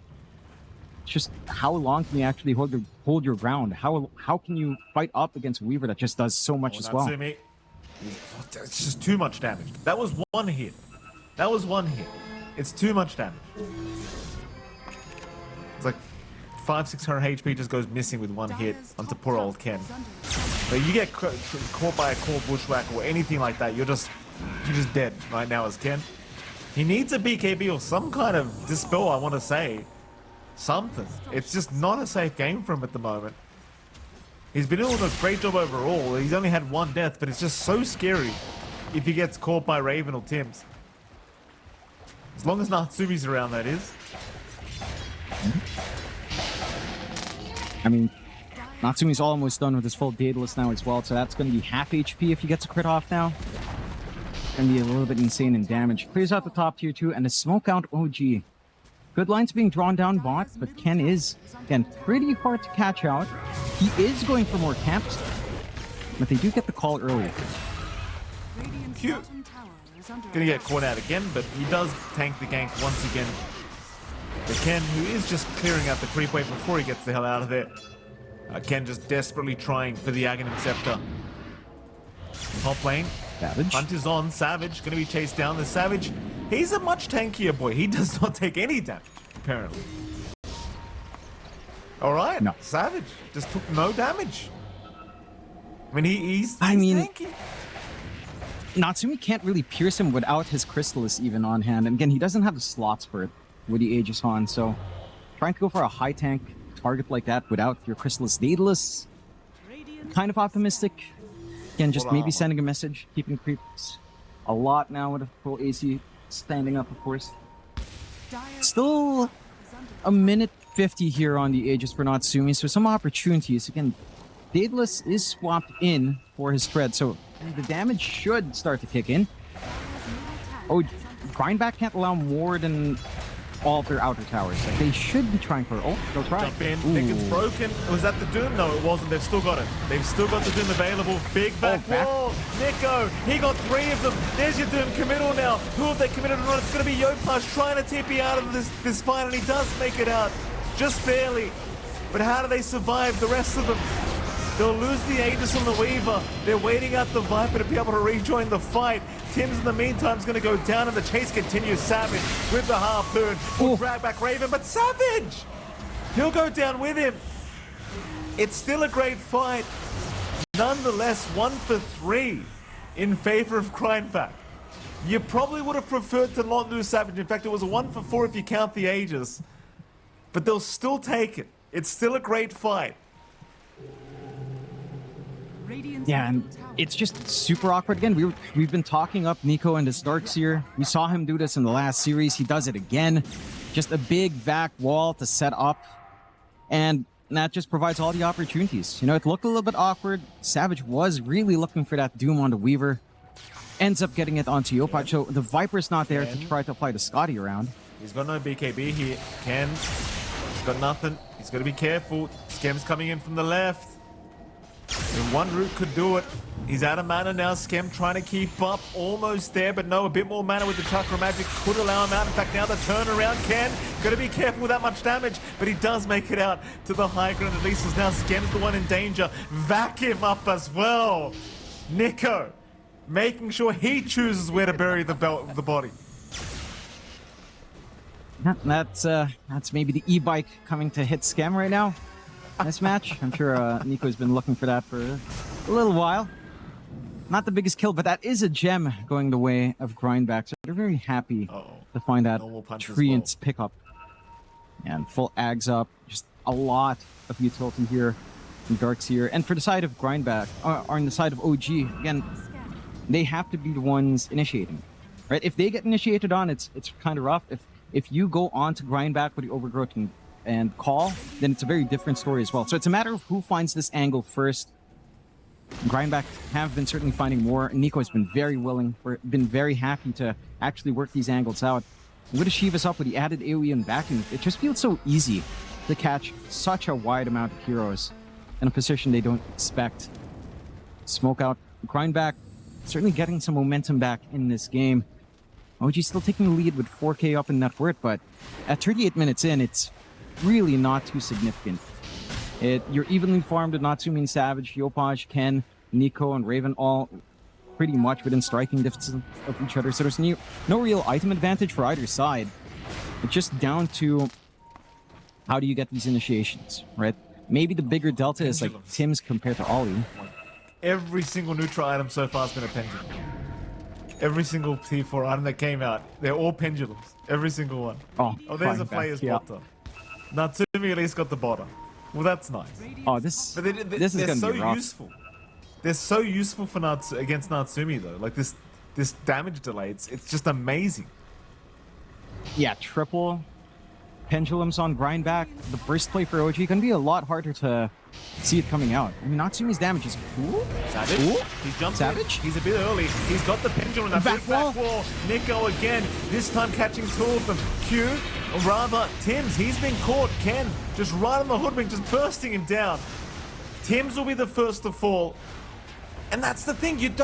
It's just how long can you actually hold your ground? How can you fight up against a Weaver that just does so much as well? Natsumi. It's just too much damage. That was one hit. That was one hit. It's too much damage. It's like 500-600 HP just goes missing with one hit onto poor old Ken. But you get caught by a core bushwhack or anything like that, you're just dead right now as Ken. He needs a BKB or some kind of dispel, I want to say. Something. It's just not a safe game for him at the moment. He's been doing a great job overall. He's only had one death, but it's just so scary if he gets caught by Raven or Tims. As long as Natsumi's around, that is. I mean, Natsumi's almost done with his full Daedalus now as well, so that's going to be half HP if he gets a crit off now. Going to be a little bit insane in damage. Clears out the top tier 2 and a smoke out OG. Good lines being drawn down bot, but Ken is, again, pretty hard to catch out. He is going for more camps, but they do get the call early. Cute. Gonna get caught out again, but he does tank the gank once again. But Ken, who is just clearing out the creep wave before he gets the hell out of there. Ken just desperately trying for the Aghanim Scepter. Top lane. Savage. Hunt is on. Savage gonna be chased down. The Savage, he's a much tankier boy. He does not take any damage, apparently. Alright, no. Savage just took no damage. I mean, he's tanky. Natsumi can't really pierce him without his Chrysalis even on hand. And again, he doesn't have the slots for it with the Aegis on, so trying to go for a high tank target like that without your Chrysalis Daedalus, kind of optimistic. Again, just maybe sending a message, keeping creeps a lot now with a full AC standing up, of course. Still a minute 50 here on the Aegis for Natsumi, so some opportunities. Again, Daedalus is swapped in for his spread, so the damage should start to kick in. Oh, Grindback can't allow more than all of their outer towers. Like, they should be trying for... Oh, they'll try. Jump in. Think it's broken. Was that the Doom? No, it wasn't. They've still got it. They've still got the Doom available. Big back wall. Nico, he got 3 of them. There's your Doom committal now. Who have they committed on? It's going to be Yopaj trying to TP out of this fight, and he does make it out. Just barely. But how do they survive the rest of them? They'll lose the Aegis on the Weaver. They're waiting out the Viper to be able to rejoin the fight. Tims in the meantime is going to go down and the chase continues. Savage with the harpoon will drag back Raven, but Savage! He'll go down with him. It's still a great fight. Nonetheless, 1 for 3 in favor of Grindback. You probably would have preferred to not lose Savage. In fact, it was a 1 for 4 if you count the Aegis. But they'll still take it. It's still a great fight. Yeah, and it's just super awkward. Again, we've been talking up Nico and his Darkseer. We saw him do this in the last series. He does it again. Just a big vac wall to set up. And that just provides all the opportunities. You know, it looked a little bit awkward. Savage was really looking for that Doom on the Weaver. Ends up getting it onto Yopaj. So the Viper's not there to try to apply the Scotty around. He's got no BKB here. Ken, he's got nothing. He's got to be careful. Skem's coming in from the left. And one route could do it. He's out of mana now. Skem trying to keep up. Almost there, but no, a bit more mana with the Chakra Magic could allow him out. In fact, now the turnaround can. Got to be careful with that much damage, but he does make it out to the high ground. At least as now Skem's the one in danger. Vac him up as well. Nico, making sure he chooses where to bury the body. That's maybe the e-bike coming to hit Skem right now. This match. I'm sure Nico's been looking for that for a little while. Not the biggest kill, but that is a gem going the way of Grindback. So they're very happy to find that Treant's pickup. And full Ags up. Just a lot of utility here from Darkseer. And for the side of Grindback, or on the side of OG, again, they have to be the ones initiating. Right? If they get initiated on, it's kind of rough. If you go on to Grindback with the Overgrowth and call, then it's a very different story as well. So it's a matter of who finds this angle first. Grindback have been certainly finding more. Nico has been very willing, been very happy to actually work these angles out. And with Shivas up with the added AoE and backing, it just feels so easy to catch such a wide amount of heroes in a position they don't expect. Smoke out. Grindback certainly getting some momentum back in this game. OG still taking the lead with 4K up in net worth, but at 38 minutes in, it's really not too significant. You're evenly farmed with Natsumi and Savage, Yopaj, Ken, Nico, and Raven all pretty much within striking distance of each other. So there's no real item advantage for either side. It's just down to how do you get these initiations, right? Maybe the bigger delta is like Pendulums. Tim's compared to Ollie. Every single neutral item so far has been a pendulum. Every single T4 item that came out, they're all pendulums. Every single one. Oh, There's a fine, Flayer's yeah. bottom. Natsumi at least got the bottom. Well, that's nice. Oh, this But this is they're gonna so be rough. useful. They're so useful for against Natsumi though. Like this damage delay, it's just amazing. Yeah, triple pendulums on grindback. The burst play for OG can be a lot harder to see it coming out. I mean, Natsumi's damage is cool. Savage. Ooh. He jumps Savage. in. He's a bit early. He's got the pendulum. That Back big back wall. Nico again. This time catching two of them. Q, or rather Tim's. He's been caught. Ken just right on the hoodwink, just bursting him down. Tim's will be the first to fall. And that's the thing. It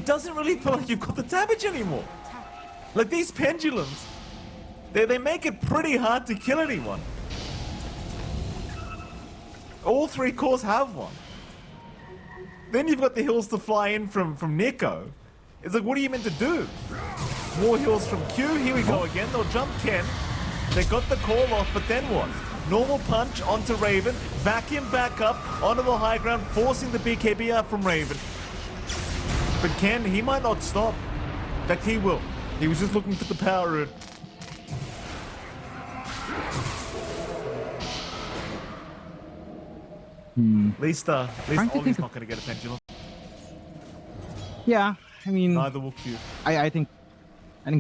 doesn't really feel like you've got the damage anymore. Like these pendulums, they make it pretty hard to kill anyone. All three cores have one. Then you've got the hills to fly in from Nico. It's like, what are you meant to do? More hills from Q. Here we go again. They'll jump Ken. They got the call off, but then what? Normal punch onto Raven. Vacuum back up onto the high ground, forcing the BKB out from Raven. But Ken, he might not stop. In fact, he will. He was just looking for the power root. At least Trying to Ollie's think not going to get a pendulum. Yeah, I mean, Neither will Q. I think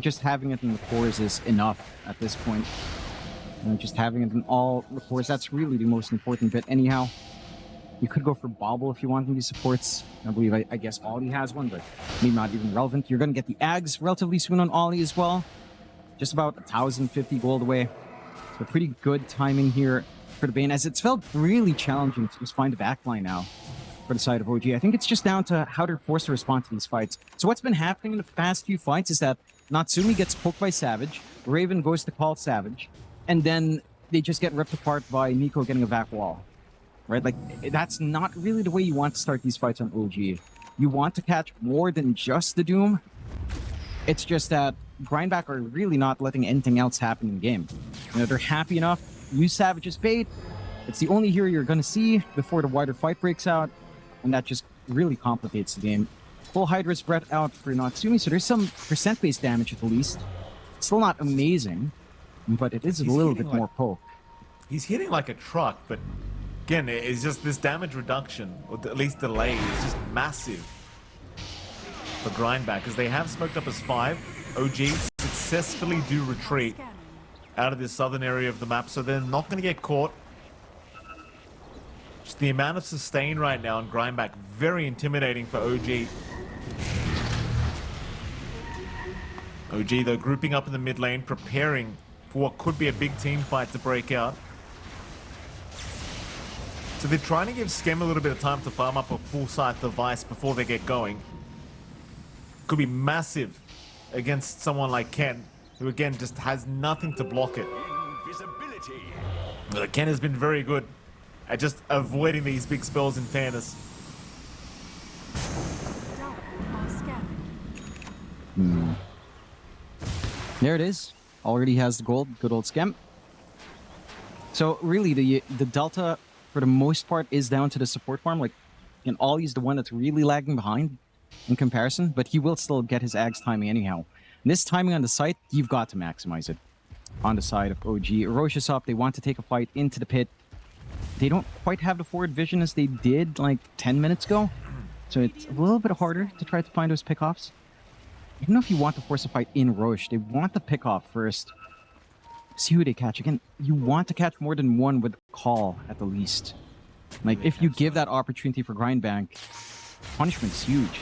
just having it in the cores is enough at this point. Just having it in all the cores, that's really the most important bit. Anyhow, you could go for Bobble if you want these supports. I believe, I guess Ollie has one, but maybe not even relevant. You're going to get the Ags relatively soon on Ollie as well. Just about 1,050 gold away. So pretty good timing here for the Bane, as it's felt really challenging to just find a backline now for the side of OG. I think it's just down to how they're forced to respond to these fights. So what's been happening in the past few fights is that Natsumi gets poked by Savage, Raven goes to call Savage, and then they just get ripped apart by Nico getting a back wall. Right? Like, that's not really the way you want to start these fights on OG. You want to catch more than just the Doom. It's just that Grindback are really not letting anything else happen in the game. They're happy enough. Use Savage as bait. It's the only hero you're going to see before the wider fight breaks out, and that just really complicates the game. Full Hydra's Breath out for Natsumi, so there's some percent-based damage at the least. Still not amazing, but it is a little bit more poke. He's hitting like a truck, but again, it's just this damage reduction, or at least delay, is just massive for Grindback, because they have smoked up as 5. OG successfully do retreat out of this southern area of the map, so they're not going to get caught. Just the amount of sustain right now on Grindback, very intimidating for OG. OG, though, grouping up in the mid lane, preparing for what could be a big team fight to break out. So they're trying to give Skem a little bit of time to farm up a full site device before they get going. Could be massive against someone like Ken, who again just has nothing to block it. Ken has been very good at just avoiding these big spells, in fairness. There it is. Already has the gold. Good old Skem. So really, the delta for the most part is down to the support farm. Like, and Ollie's the one that's really lagging behind in comparison, but he will still get his Ags timing anyhow. And this timing on the site, you've got to maximize it. On the side of OG, Roche is up. They want to take a fight into the pit. They don't quite have the forward vision as they did like 10 minutes ago, so it's a little bit harder to try to find those pickoffs. Even if you want to force a fight in Roche, they want the pickoff first. See who they catch. Again, you want to catch more than one with call at the least. Like, if you give that opportunity for Grindbank, punishment's huge.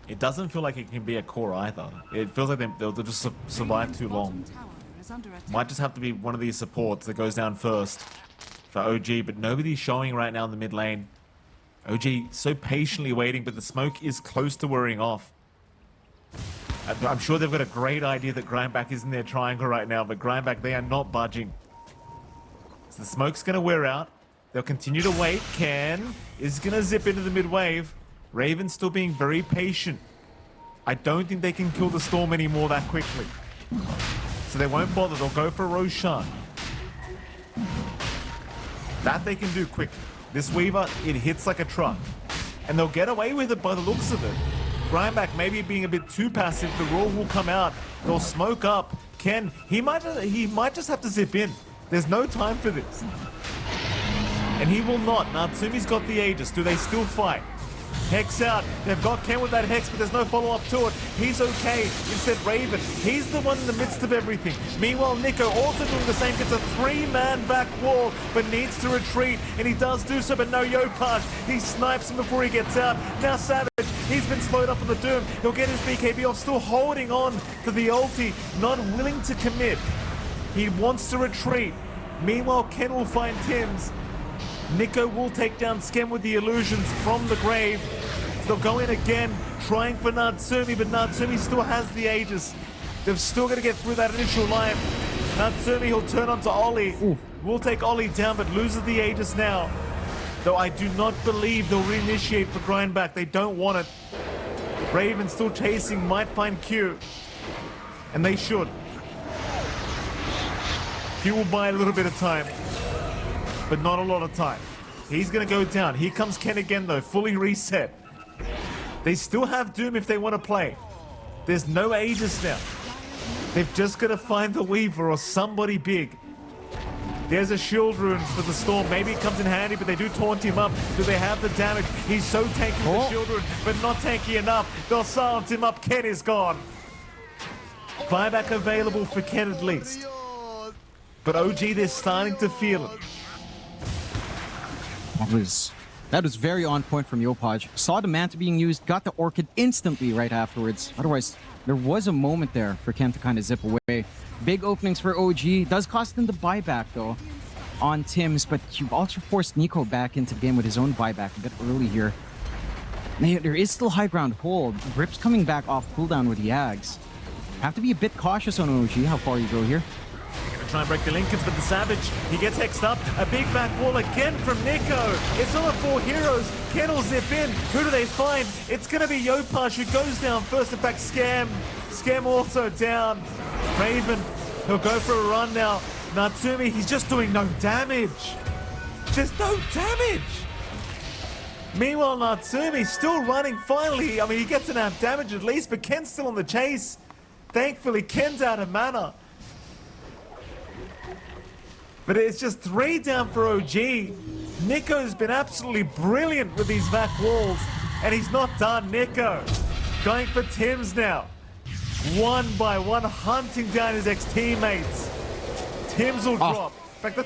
It doesn't feel like it can be a core either. It feels like they'll just survive too long. Might just have to be one of these supports that goes down first for OG, but nobody's showing right now in the mid lane. OG so patiently waiting, but the smoke is close to wearing off. I'm sure they've got a great idea that Grindback is in their triangle right now, but Grindback, they are not budging. So the smoke's going to wear out. They'll continue to wait. Ken is going to zip into the mid wave. Raven's still being very patient. I don't think they can kill the Storm anymore that quickly. So they won't bother. They'll go for Roshan. That they can do quick. This Weaver, it hits like a truck. And they'll get away with it by the looks of it. Grindback maybe being a bit too passive. The Roar will come out. They'll smoke up. Ken, he might just have to zip in. There's no time for this. And he will not. Natsumi's got the Aegis. Do they still fight? Hex out. They've got Ken with that Hex, but there's no follow-up to it. He's okay. Instead, Raven, he's the one in the midst of everything. Meanwhile, Nico also doing the same. Gets a 3-man back wall, but needs to retreat. And he does do so, but no Yopaj. He snipes him before he gets out. Now Savage, he's been slowed up on the Doom. He'll get his BKB off, still holding on to the ulti. Not willing to commit. He wants to retreat. Meanwhile, Ken will find Tim's. Nico will take down Skem with the illusions from the grave. They'll go in again, trying for Natsumi, but Natsumi still has the Aegis. They've still got to get through that initial life. Natsumi, he'll turn onto Ollie. Will take Ollie down, but loses the Aegis now. Though I do not believe they'll reinitiate for Grindback. They don't want it. Raven still chasing, might find Q. And they should. Q will buy a little bit of time, but not a lot of time. He's gonna go down. Here comes Ken again though, fully reset. They still have Doom if they want to play. There's no Aegis now. They've just got to find the Weaver or somebody big. There's a shield rune for the Storm. Maybe it comes in handy, but they do taunt him up. Do they have the damage? He's so tanky with the shield rune, but not tanky enough. They'll silence him up. Ken is gone. Buyback available for Ken at least. But OG, they're starting to feel it. That was very on point from Yopaj. Saw the Manta being used, got the Orchid instantly right afterwards. Otherwise, there was a moment there for Ken to kind of zip away. Big openings for OG. Does cost him the buyback though on Tim's, but you've also forced Nico back into the game with his own buyback a bit early here. There is still high ground hold. Grip's coming back off cooldown with Yags. Have to be a bit cautious on OG how far you go here. Try and break the Lincolns, but the Savage, he gets hexed up. A big back wall again from Nico. It's all 4 heroes. Ken will zip in. Who do they find? It's going to be Yopaj who goes down first. In fact, Skem also down. Raven, he'll go for a run now. Natsumi, he's just doing no damage. There's no damage. Meanwhile, Natsumi still running finally. I mean, he gets enough damage at least, but Ken's still on the chase. Thankfully, Ken's out of mana. But it's just 3 down for OG. Nico's been absolutely brilliant with these back walls, and he's not done. Nico going for Tim's now. 1 by 1, hunting down his ex-teammates. Tim's will drop. In fact, the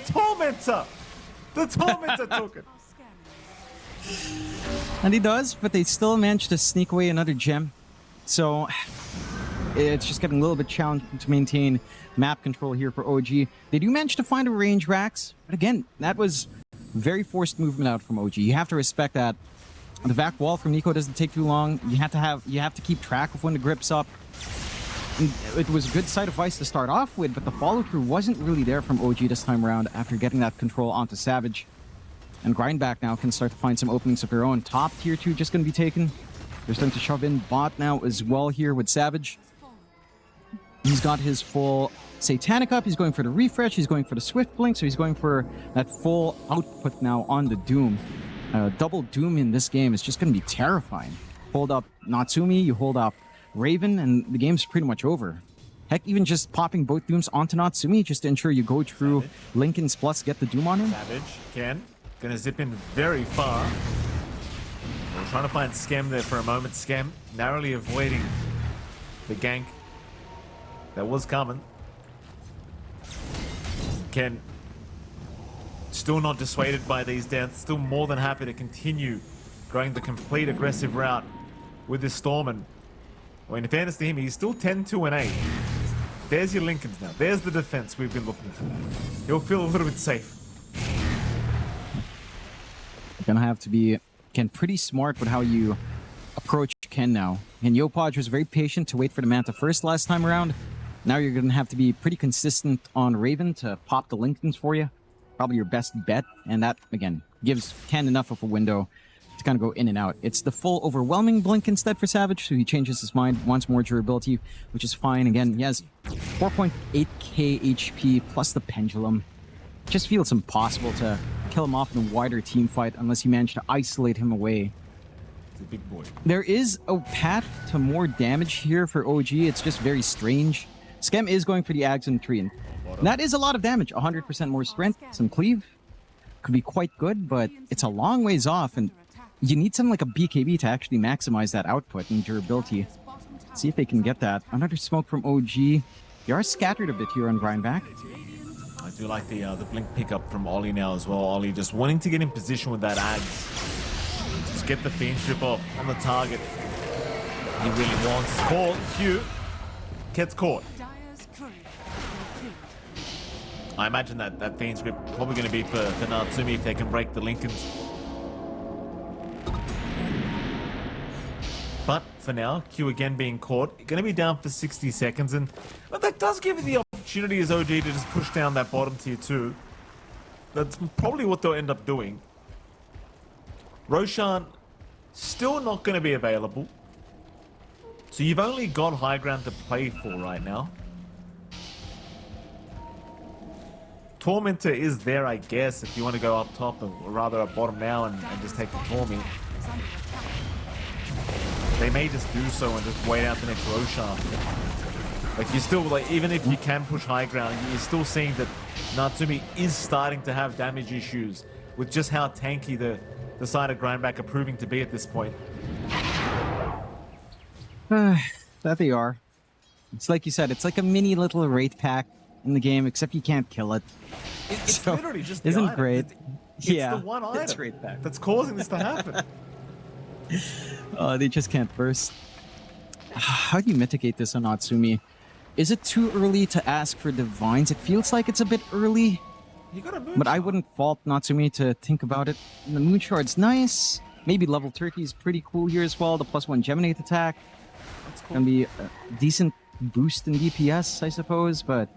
Tormentor took it. And he does, but they still managed to sneak away another gem. So it's just getting a little bit challenging to maintain map control here for OG. They do manage to find a range Rax, but again, that was very forced movement out from OG. You have to respect that. The vac wall from Nico doesn't take too long. You have to keep track of when the grip's up. And it was a good side of Vice to start off with, but the follow-through wasn't really there from OG this time around after getting that control onto Savage. And Grindback now can start to find some openings of their own. Top tier 2 just going to be taken. They're starting to shove in bot now as well here with Savage. He's got his full Satanic up. He's going for the refresh. He's going for the Swift Blink. So he's going for that full output now on the Doom. Double Doom in this game is just going to be terrifying. Hold up Natsumi, you hold up Raven, and the game's pretty much over. Heck, even just popping both Dooms onto Natsumi just to ensure you go through Lincoln's plus, get the Doom on him. Savage, Ken, gonna zip in very far. We're trying to find Skem there for a moment. Skem narrowly avoiding the gank that was coming. Ken still not dissuaded by these deaths, still more than happy to continue going the complete aggressive route with this Storm. Well, in fairness to him, he's still 10-2-8. There's your Lincolns now. There's the defense we've been looking for. He'll feel a little bit safe. You're gonna have to be, Ken, pretty smart with how you approach Ken now. And Yopaj was very patient to wait for the Manta first last time around. Now you're gonna have to be pretty consistent on Raven to pop the Lincolns for you. Probably your best bet. And that, again, gives Ken enough of a window to kind of go in and out. It's the full overwhelming blink instead for Savage, so he changes his mind, wants more durability, which is fine. Again, he has 4.8k HP plus the pendulum. Just feels impossible to kill him off in a wider team fight unless you manage to isolate him away. He's a big boy. There is a path to more damage here for OG. It's just very strange. Skem is going for the Ags and tree, and that is a lot of damage. 100% more strength, some cleave. Could be quite good, but it's a long ways off, and you need something like a BKB to actually maximize that output and durability. See if they can get that. Another smoke from OG. They are scattered a bit here on Grindback. I do like the blink pickup from Ollie now as well. Ollie just wanting to get in position with that Ags. Just get the Fiend Strip off on the target. He really wants. It's caught. Q gets caught. I imagine that Fiend Strip probably going to be for Natsumi if they can break the Lincolns. But for now, Q again being caught. Going to be down for 60 seconds. But that does give you the opportunity as OG to just push down that bottom tier 2. That's probably what they'll end up doing. Roshan still not going to be available. So you've only got high ground to play for right now. Tormentor is there, I guess, if you want to go up top or rather up bottom now and just take the Torment. They may just do so and just wait out the next Roshan. Like, you still, like, even if you can push high ground, you're still seeing that Natsumi is starting to have damage issues with just how tanky the side of Grindback are proving to be at this point. That they are. It's like you said, it's like a mini little Wraith pack in the game, except you can't kill it. It's So, literally just the isn't item. great. It's Yeah, the one item it's Wraith pack. that's causing this to happen. They just can't burst. How do you mitigate this on Natsumi? Is it too early to ask for divines? It feels like it's a bit early, You got a moonshot. but I wouldn't fault Natsumi to think about it. The Moonshard's nice. Maybe level Turkey is pretty cool here as well. The +1 Geminate attack. That's cool. Gonna be a decent boost in DPS, I suppose, but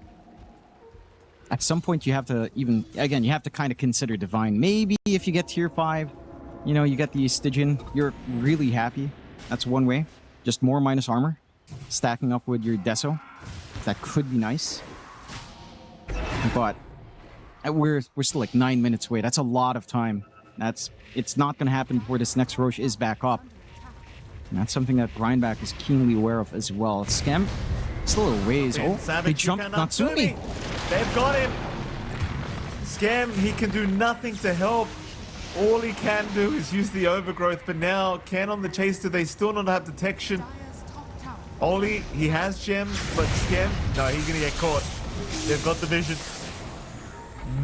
at some point you have to you have to kind of consider divine. Maybe if you get tier 5, you know, you get the Stygian, you're really happy. That's one way. Just more minus armor, stacking up with your Deso. That could be nice. But we're still like 9 minutes away. That's a lot of time. It's not going to happen before this next Roche is back up. And that's something that Grindback is keenly aware of as well. Scam, still a ways. Oh, they jumped Natsumi. They've got him. Scam, he can do nothing to help. All he can do is use the overgrowth, but now Ken on the chase, do they still not have detection? Oli, he has gems, but Scam, no, he's gonna get caught. They've got the vision.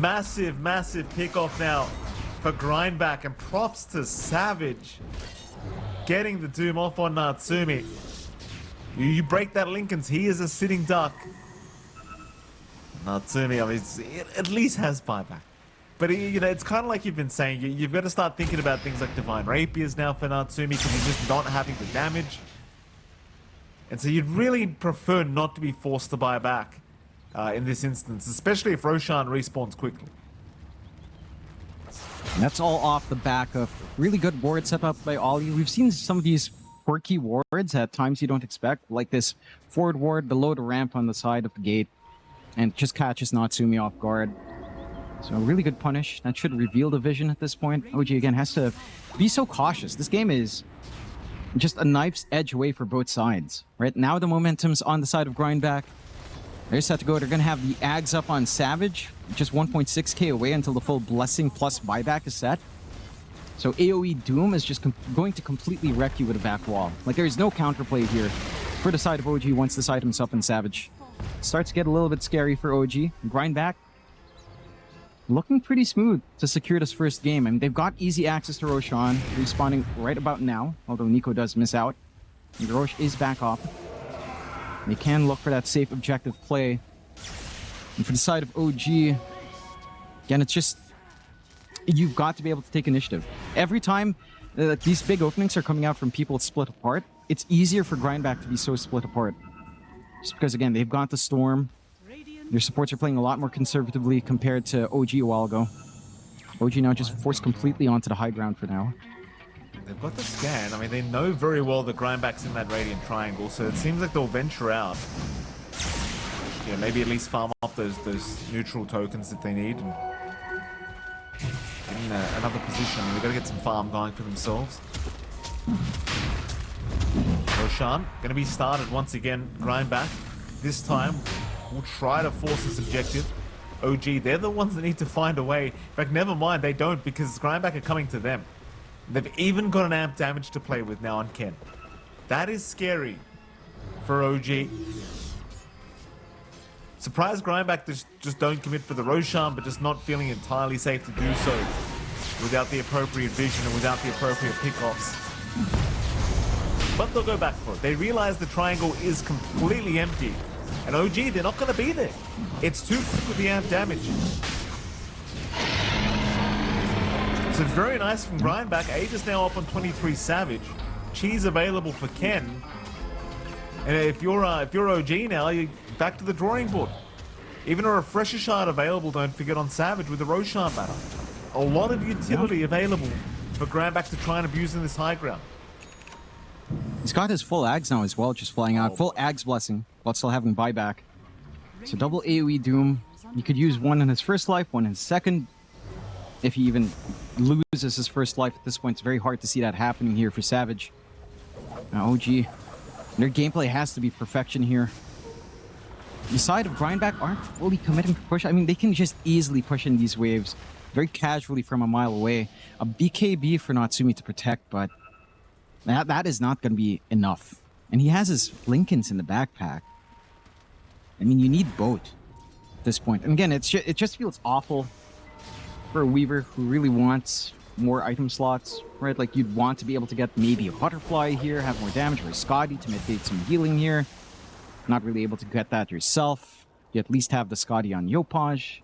Massive, massive pick-off now for Grindback, and props to Savage. Getting the Doom off on Natsumi. You break that Lincoln's, he is a sitting duck. Natsumi, I mean, it at least has buyback. But, you know, it's kind of like you've been saying, you've got to start thinking about things like Divine Rapiers now for Natsumi because he's just not having the damage. And so you'd really prefer not to be forced to buy back in this instance, especially if Roshan respawns quickly. And that's all off the back of really good ward setup by Ollie. We've seen some of these quirky wards at times you don't expect, like this forward ward below the ramp on the side of the gate, and just catches Natsumi off guard. So a really good punish. That should reveal the vision at this point. OG again has to be so cautious. This game is just a knife's edge away for both sides. Right now the momentum's on the side of Grindback. They're set to go. They're going to have the Ags up on Savage, just 1.6k away until the full Blessing plus buyback is set. So AoE Doom is just going to completely wreck you with a back wall. Like, there's no counterplay here for the side of OG once this item's up in Savage. Starts to get a little bit scary for OG. Grindback looking pretty smooth to secure this first game. I mean, they've got easy access to Roshan, respawning right about now, although Nico does miss out. And Roche is back up. They can look for that safe objective play. And for the side of OG, again, it's just, you've got to be able to take initiative. Every time these big openings are coming out from people split apart, it's easier for Grindback to be so split apart. Just because, again, they've got the Storm. Their supports are playing a lot more conservatively compared to OG a while ago. OG now just forced completely onto the high ground for now. They've got the scan. I mean, they know very well the Grindback's in that Radiant Triangle, so it seems like they'll venture out. You know, maybe at least farm up those neutral tokens that they need and in another position. They've got to get some farm going for themselves. Roshan going to be started once again. Grind back. This time, we'll try to force this objective. OG, they're the ones that need to find a way. In fact, never mind, they don't, because Grindback are coming to them. They've even got an amp damage to play with now on Ken. That is scary for OG. Surprised Grindback just don't commit for the Roshan, but just not feeling entirely safe to do so without the appropriate vision and without the appropriate pickoffs. But they'll go back for it. They realize the triangle is completely empty. And OG, they're not going to be there. It's too quick with the amp damage. So very nice from Grindback. Age is now up on 23 Savage. Cheese available for Ken. And if you're OG now, you're back to the drawing board. Even a refresher shard available, don't forget, on Savage with the Roshan banner. A lot of utility available for Grindback to try and abuse in this high ground. He's got his full Ags now as well, just flying out. Full Ags Blessing, while still having buyback. So double AoE Doom. You could use one in his first life, one in his second. If he even loses his first life at this point, it's very hard to see that happening here for Savage. Now OG, their gameplay has to be perfection here. The side of Grindback aren't fully committing to push. I mean, they can just easily push in these waves very casually from a mile away. A BKB for Natsumi to protect, but that is not going to be enough. And he has his Lincolns in the backpack. I mean, you need both at this point. And again, it just feels awful for a Weaver who really wants more item slots, right? Like, you'd want to be able to get maybe a Butterfly here, have more damage, or a Scotty to mitigate some healing here. Not really able to get that yourself. You at least have the Scotty on Yopaj.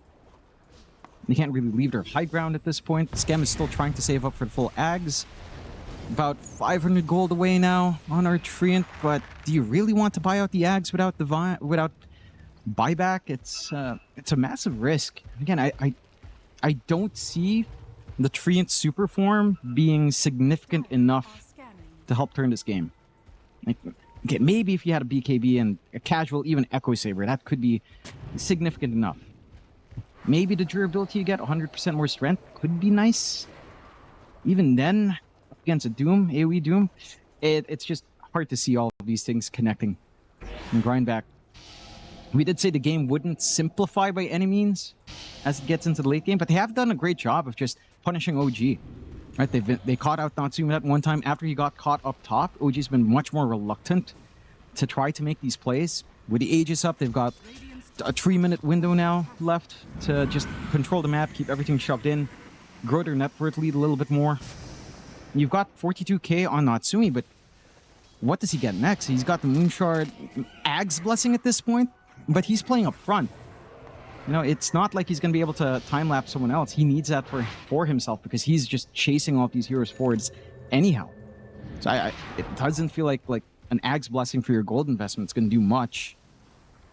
They can't really leave their high ground at this point. Skem is still trying to save up for the full Ags. About 500 gold away now on our Treant, but do you really want to buy out the Ags without buyback? It's a massive risk. Again, I don't see the Treant super form being significant enough to help turn this game. Like, okay, maybe if you had a BKB and a casual, even Echo Saber, that could be significant enough. Maybe the durability you get, 100% more strength, could be nice. Even then, against a Doom, AoE Doom, it's just hard to see all of these things connecting and Grindback. We did say the game wouldn't simplify by any means as it gets into the late game, but they have done a great job of just punishing OG. Right? They caught out Natsumi that one time after he got caught up top. OG's been much more reluctant to try to make these plays. With the Aegis up, they've got a 3-minute window now left to just control the map, keep everything shoved in, grow their net worth lead a little bit more. You've got 42k on Natsumi, but what does he get next? He's got the Moonshard Ags Blessing at this point, but he's playing up front. You know, it's not like he's going to be able to time-lapse someone else. He needs that for himself because he's just chasing all of these heroes forwards anyhow. So it doesn't feel like an Ags Blessing for your gold investment is going to do much.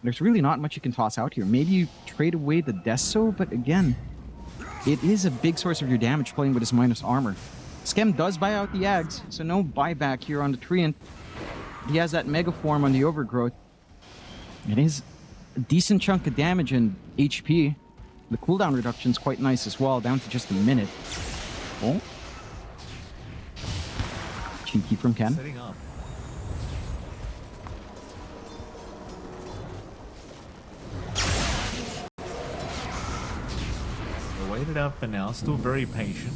There's really not much you can toss out here. Maybe you trade away the Deso, but again, it is a big source of your damage playing with his minus armor. Skem does buy out the Ags, so no buyback here on the Treant. He has that Mega Form on the Overgrowth. It is a decent chunk of damage and HP. The cooldown reduction is quite nice as well, down to just a minute. Oh. Cheeky from Ken. Setting up. We'll wait it out for now, still very patient.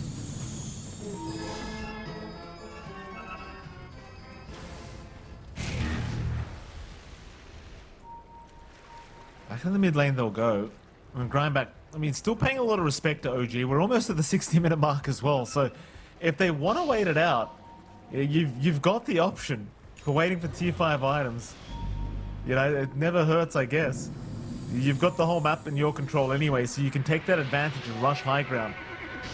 Back in the mid lane they'll go. And Grindback, I mean, still paying a lot of respect to OG. We're almost at the 60-minute mark as well. So if they want to wait it out, you've got the option for waiting for tier 5 items. You know, it never hurts, I guess. You've got the whole map in your control anyway, so you can take that advantage and rush high ground.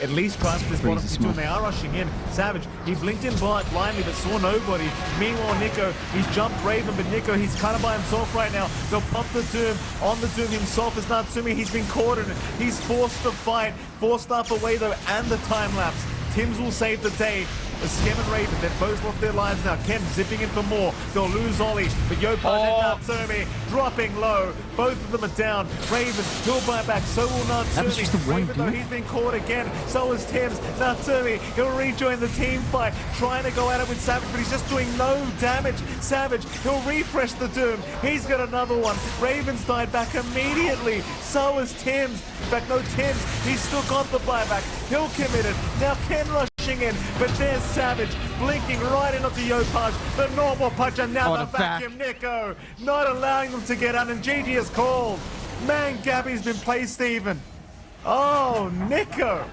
At least try for this bottom T2, and they are rushing in. Savage, he blinked in blindly but saw nobody. Meanwhile, Nico, he's jumped Raven, but Nico, he's kind of by himself right now. They'll pump the Doom on the Doom himself as Natsumi. He's been caught in it. He's forced to fight. 4-staff away though, and the time lapse. Tims will save the day. Skem and Raven, they've both lost their lives now. Ken zipping in for more. They'll lose Ollie, but Yopaj and Natsumi dropping low. Both of them are down. Raven, he'll buy back. So will Natsumi. That was just the one Raven, though, he's been caught again. So is Tims. Natsumi, he'll rejoin the team fight. Trying to go at it with Savage, but he's just doing no damage. Savage, he'll refresh the Doom. He's got another one. Raven's died back immediately. So is Tims. In fact, no, Tims, he's still got the buyback. He'll commit it. Now Ken rushing in, but there's Savage blinking right into Yopaj. The normal punch, and now the vacuum Nico, not allowing them to get out, and GG is called. Man, Gabby's been placed even. Oh, Nico.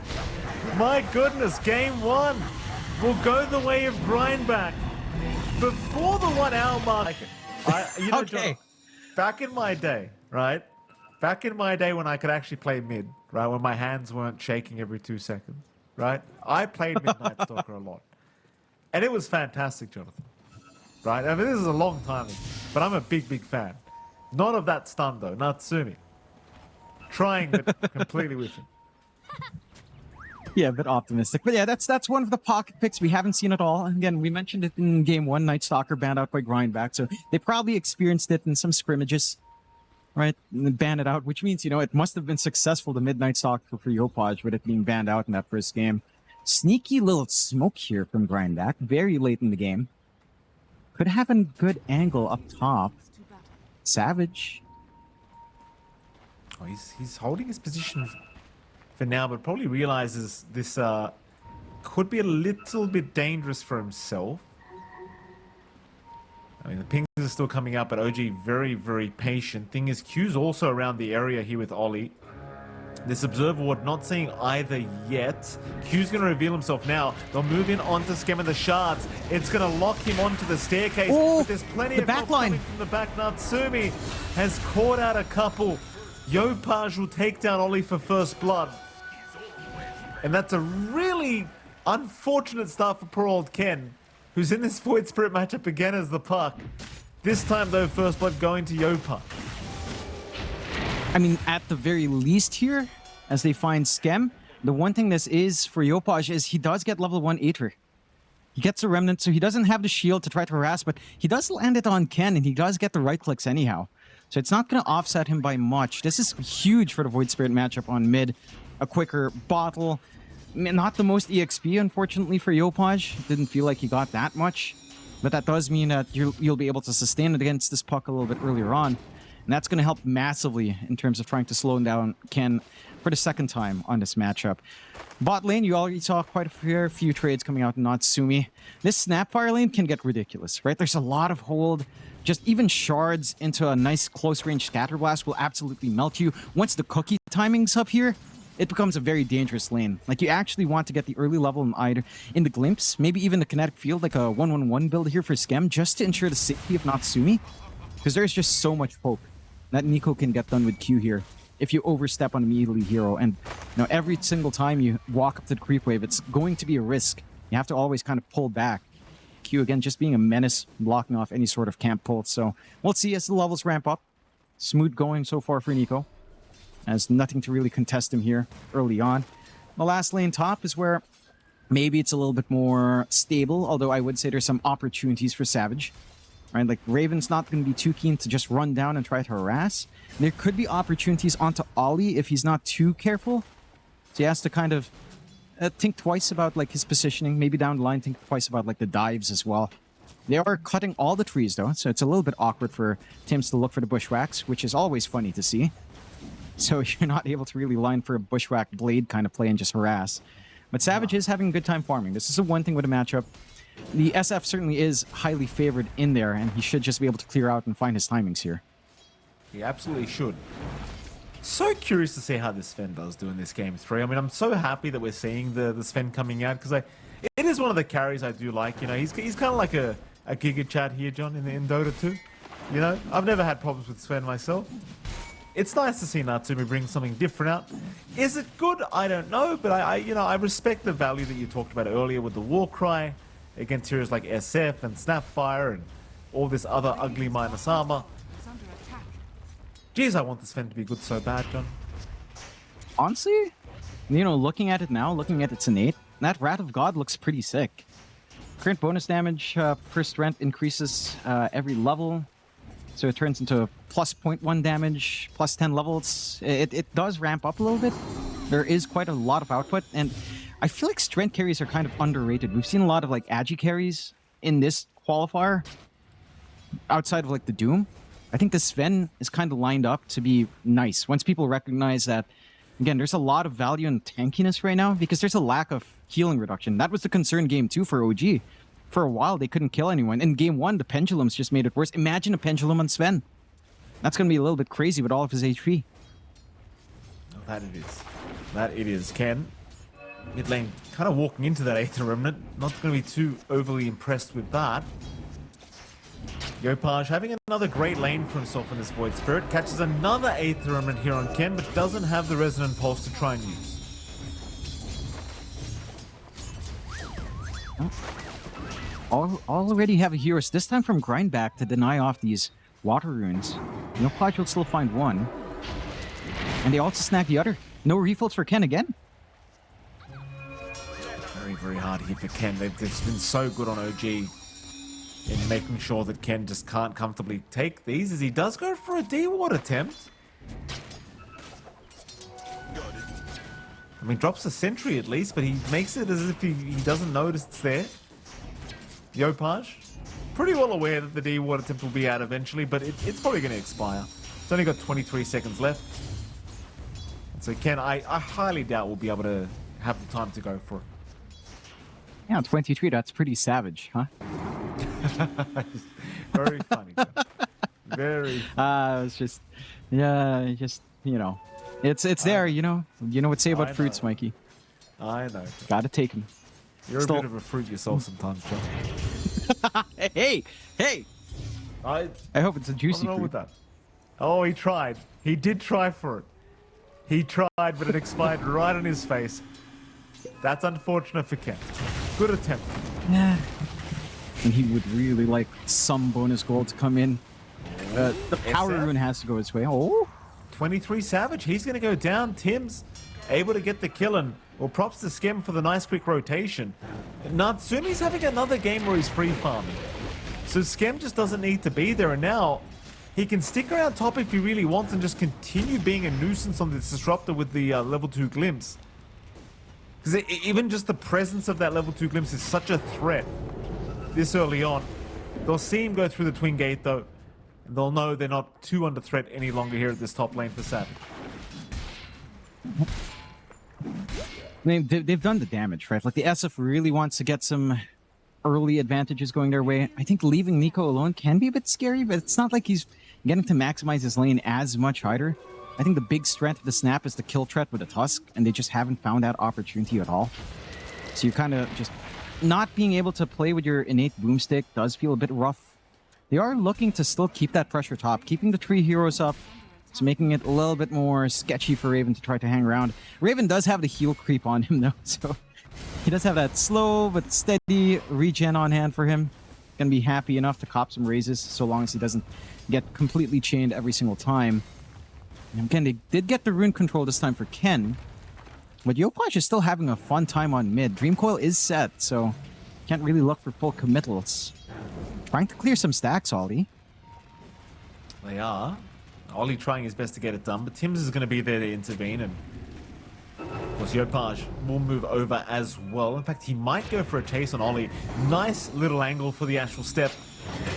My goodness, game one will go the way of Grindback. Before the 1 hour mark, you know, Okay. John, back in my day, right? Back in my day when I could actually play mid, right? When my hands weren't shaking every 2 seconds, right? I played Midnight Stalker a lot. And it was fantastic, Jonathan. Right? I mean, this is a long time ago, but I'm a big, big fan. Not of that stun, though. Natsumi. Trying, but completely with him. Yeah, a bit optimistic. But yeah, that's one of the pocket picks we haven't seen at all. Again, we mentioned it in game one, Night Stalker banned out by Grindback, so they probably experienced it in some scrimmages, right? And then ban it out, which means, you know, it must have been successful, the Midnight Stalker for Yopaj, with it being banned out in that first game. Sneaky little smoke here from Grindback, very late in the game. Could have a good angle up top. Savage. Oh, he's holding his position for now, but probably realizes this could be a little bit dangerous for himself. I mean, the pings are still coming up, but OG very, very patient. Thing is, Q's also around the area here with Ollie. This Observer Ward not seeing either yet. Q's going to reveal himself now. They'll move in onto Skem and the Shards. It's going to lock him onto the staircase. Oh, but there's plenty of help backline coming from the back. Natsumi has caught out a couple. Yopaj will take down Ollie for first blood. And that's a really unfortunate start for poor old Ken, who's in this Void Spirit matchup again as the puck. This time, though, first blood going to Yopaj. I mean, at the very least here, as they find Skem, the one thing this is for Yopaj is he does get level 1 Aether. He gets a Remnant, so he doesn't have the shield to try to harass, but he does land it on Ken, and he does get the right clicks anyhow. So it's not going to offset him by much. This is huge for the Void Spirit matchup on mid. A quicker bottle. Not the most EXP, unfortunately, for Yopaj. Didn't feel like he got that much. But that does mean that you'll be able to sustain it against this puck a little bit earlier on. And that's going to help massively in terms of trying to slow down Ken for the second time on this matchup. Bot lane, you already saw quite a fair few trades coming out in Natsumi. This Snapfire lane can get ridiculous, right? There's a lot of hold. Just even shards into a nice close-range scatter blast will absolutely melt you. Once the cookie timing's up here, it becomes a very dangerous lane. Like, you actually want to get the early level in either in the glimpse, maybe even the kinetic field, like a 1-1-1 build here for Skem, just to ensure the safety of Natsumi. Because there's just so much hope that Nico can get done with Q here if you overstep on a melee hero. And you know, every single time you walk up to the creep wave, it's going to be a risk. You have to always kind of pull back. Q, again, just being a menace, blocking off any sort of camp pulse. So we'll see as the levels ramp up. Smooth going so far for Nico. Has nothing to really contest him here early on. The last lane top is where maybe it's a little bit more stable, although I would say there's some opportunities for Savage. Right? Like, Raven's not going to be too keen to just run down and try to harass. There could be opportunities onto Ollie if he's not too careful. So he has to kind of think twice about like his positioning. Maybe down the line, think twice about like the dives as well. They are cutting all the trees though, so it's a little bit awkward for Tims to look for the bushwhacks, which is always funny to see. So you're not able to really line for a bushwhack blade kind of play and just harass. But Savage is having a good time farming. This is the one thing with a matchup. The SF certainly is highly favored in there, and he should just be able to clear out and find his timings here. He absolutely should. So curious to see how this Sven does do in this game 3. I mean, I'm so happy that we're seeing the Sven coming out, because it is one of the carries I do like. You know, he's kind of like a Giga Chat here, John, in Dota 2. You know, I've never had problems with Sven myself. It's nice to see Natsumi bring something different out. Is it good? I don't know, but I respect the value that you talked about earlier with the Warcry against heroes like SF and Snapfire and all this other ugly minus armor. Jeez, I want this Sven to be good so bad, John. Honestly, you know, looking at it now, looking at its innate, that Wrath of God looks pretty sick. Current bonus damage per strength increases every level. So it turns into plus 0.1 damage, plus 10 levels. It does ramp up a little bit. There is quite a lot of output. And I feel like strength carries are kind of underrated. We've seen a lot of like agi carries in this qualifier outside of like the Doom. I think the Sven is kind of lined up to be nice. Once people recognize that, again, there's a lot of value in tankiness right now because there's a lack of healing reduction. That was the concern game 2 for OG. For a while, they couldn't kill anyone. In game 1, the pendulums just made it worse. Imagine a pendulum on Sven. That's going to be a little bit crazy with all of his HP. Oh, that it is. That it is. Ken, mid lane, kind of walking into that Aether Remnant. Not going to be too overly impressed with that. Yopaj having another great lane for himself in this Void Spirit. Catches another Aether Remnant here on Ken, but doesn't have the Resonant Pulse to try and use. Already have a Heroes, this time from Grindback to deny off these water runes. Yopaj will still find one. And they also snag the other. No refills for Ken again. Very, very hard here for Ken. They've been so good on OG in making sure that Ken just can't comfortably take these, as he does go for a D-Ward attempt. I mean, drops a sentry at least, but he makes it as if he doesn't notice it's there. Yopaj, pretty well aware that the D-Ward attempt will be out eventually, but it's probably going to expire. It's only got 23 seconds left. And so Ken, I highly doubt we'll be able to have the time to go for it. Yeah, 23, that's pretty savage, huh? Very funny. Very funny. It's just, yeah, just, you know. It's there, you know. You know what to say about fruits, Mikey. I know. Gotta take them. You're a bit of a fruit yourself sometimes, John. hey! I hope it's a juicy What's wrong fruit. with that? Oh, he tried. He did try for it. He tried, but it expired right on his face. That's unfortunate for Ken. Good attempt. Yeah. And he would really like some bonus gold to come in. The power SF? rune has to go his way. Oh! 23 Savage. He's going to go down. Tim's able to get the kill, and well, props to Skem for the nice quick rotation. Natsumi's having another game where he's free farming. So Skem just doesn't need to be there, and now he can stick around top if he really wants and just continue being a nuisance on this Disruptor with the level 2 glimpse. Because even just the presence of that level 2 glimpse is such a threat this early on. They'll see him go through the Twin Gate though, and they'll know they're not too under threat any longer here at this top lane for Savage. I mean, they've done the damage, right? Like, the SF really wants to get some early advantages going their way. I think leaving Nico alone can be a bit scary, but it's not like he's getting to maximize his lane as much either. I think the big strength of the Snap is the kill threat with the Tusk, and they just haven't found that opportunity at all. So you're kind of just not being able to play with your innate boomstick does feel a bit rough. They are looking to still keep that pressure top, keeping the 3 heroes up. It's making it a little bit more sketchy for Raven to try to hang around. Raven does have the heal creep on him, though, so he does have that slow but steady regen on hand for him. Gonna be happy enough to cop some raises, so long as he doesn't get completely chained every single time. And again, they did get the rune control this time for Ken, but Yopaj is still having a fun time on mid. Dream Coil is set, so can't really look for full committals. Trying to clear some stacks, Ollie. They are. Ollie trying his best to get it done, but Tim's is going to be there to intervene, and of course Yopaj will move over as well. In fact, he might go for a chase on Ollie. Nice little angle for the actual step.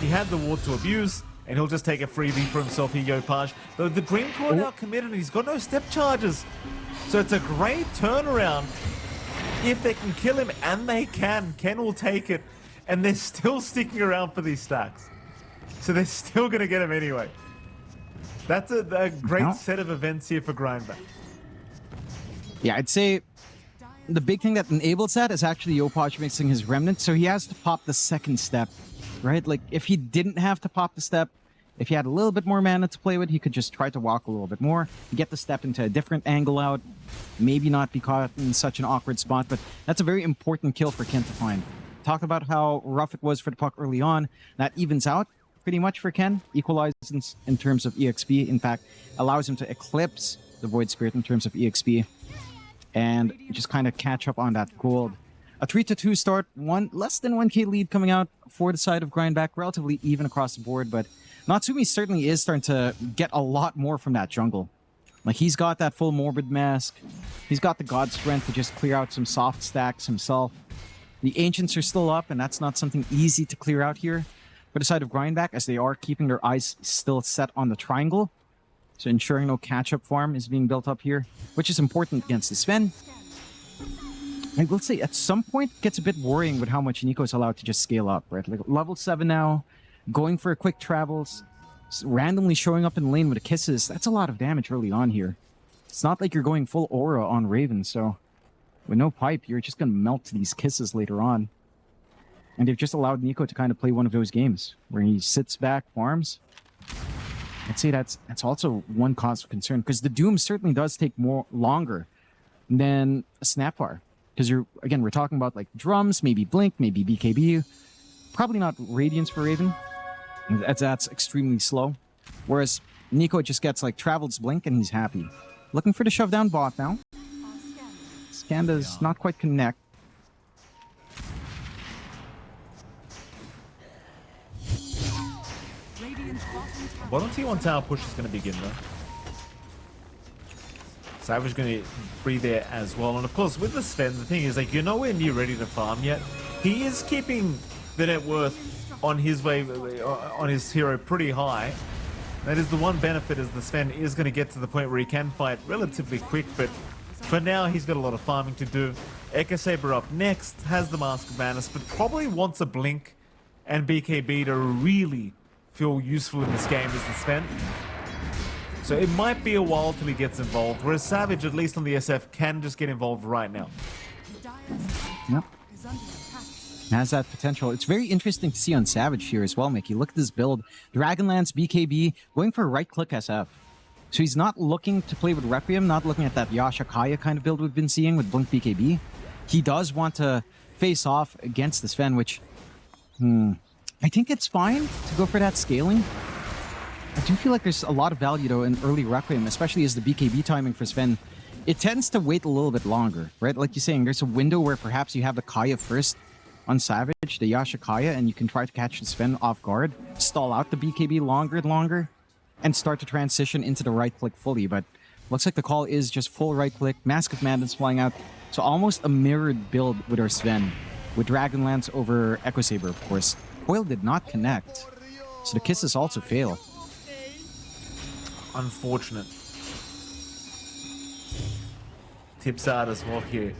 He had the ward to abuse, and he'll just take a freebie for himself here, Yopaj. Though the Dream Core now committed, and he's got no step charges. So it's a great turnaround. If they can kill him, and they can, Ken will take it. And they're still sticking around for these stacks. So they're still going to get him anyway. That's a great set of events here for Grindback. Yeah, I'd say the big thing that enables that is actually Yopaj mixing his Remnant, so he has to pop the second step, right? Like, if he didn't have to pop the step, if he had a little bit more mana to play with, he could just try to walk a little bit more, get the step into a different angle out, maybe not be caught in such an awkward spot, but that's a very important kill for Ken to find. Talk about how rough it was for the puck early on. That evens out pretty much for Ken, equalizes in terms of EXP. In fact, allows him to eclipse the Void Spirit in terms of EXP and just kind of catch up on that gold. A 3-2 start, less than 1k lead coming out for the side of Grindback, relatively even across the board, but Natsumi certainly is starting to get a lot more from that jungle. Like, he's got that full Morbid Mask, he's got the God Strength to just clear out some soft stacks himself. The Ancients are still up, and that's not something easy to clear out here for the side of Grindback, as they are keeping their eyes still set on the triangle. So ensuring no catch-up farm is being built up here, which is important against the Sven. And let's say at some point it gets a bit worrying with how much Nico is allowed to just scale up, right? Like level 7 now, going for quick travels, randomly showing up in lane with the kisses. That's a lot of damage early on here. It's not like you're going full aura on Raven, so with no pipe, you're just going to melt these kisses later on. And they've just allowed Nico to kind of play one of those games where he sits back, farms. I'd say that's also one cause of concern, because the Doom certainly does take longer than a Snapfire. Because we're talking about like drums, maybe Blink, maybe BKB. Probably not Radiance for Raven. That's extremely slow. Whereas Nico just gets like Travel's Blink and he's happy. Looking for the shove down bot now. Scan does not quite connect. Bottom T1 tower push is going to begin though. Savage going to breathe there as well. And of course, with the Sven, the thing is, like, you're nowhere near ready to farm yet. He is keeping the net worth on his hero pretty high. That is the one benefit, is the Sven is going to get to the point where he can fight relatively quick, but for now, he's got a lot of farming to do. Echo Saber up next, has the Mask of Madness, but probably wants a Blink and BKB to really feel useful in this game as the Sven. So it might be a while till he gets involved, whereas Savage, at least on the SF, can just get involved right now. Yep. Has that potential. It's very interesting to see on Savage here as well, Mickey. Look at this build. Dragonlance, BKB, going for a right-click SF. So he's not looking to play with Requiem, not looking at that Yasha Kaya kind of build we've been seeing with Blink BKB. He does want to face off against the Sven, which... I think it's fine to go for that scaling. I do feel like there's a lot of value, though, in early Requiem, especially as the BKB timing for Sven. It tends to wait a little bit longer, right? Like you're saying, there's a window where perhaps you have the Kaya first on Savage, the Yasha Kaya, and you can try to catch the Sven off guard, stall out the BKB longer and longer, and start to transition into the right-click fully. But looks like the call is just full right-click, Mask of Madness flying out. So almost a mirrored build with our Sven, with Dragonlance over Echo Saber, of course. Coil did not connect, so the kisses also fail. Unfortunate. Tips out as well here.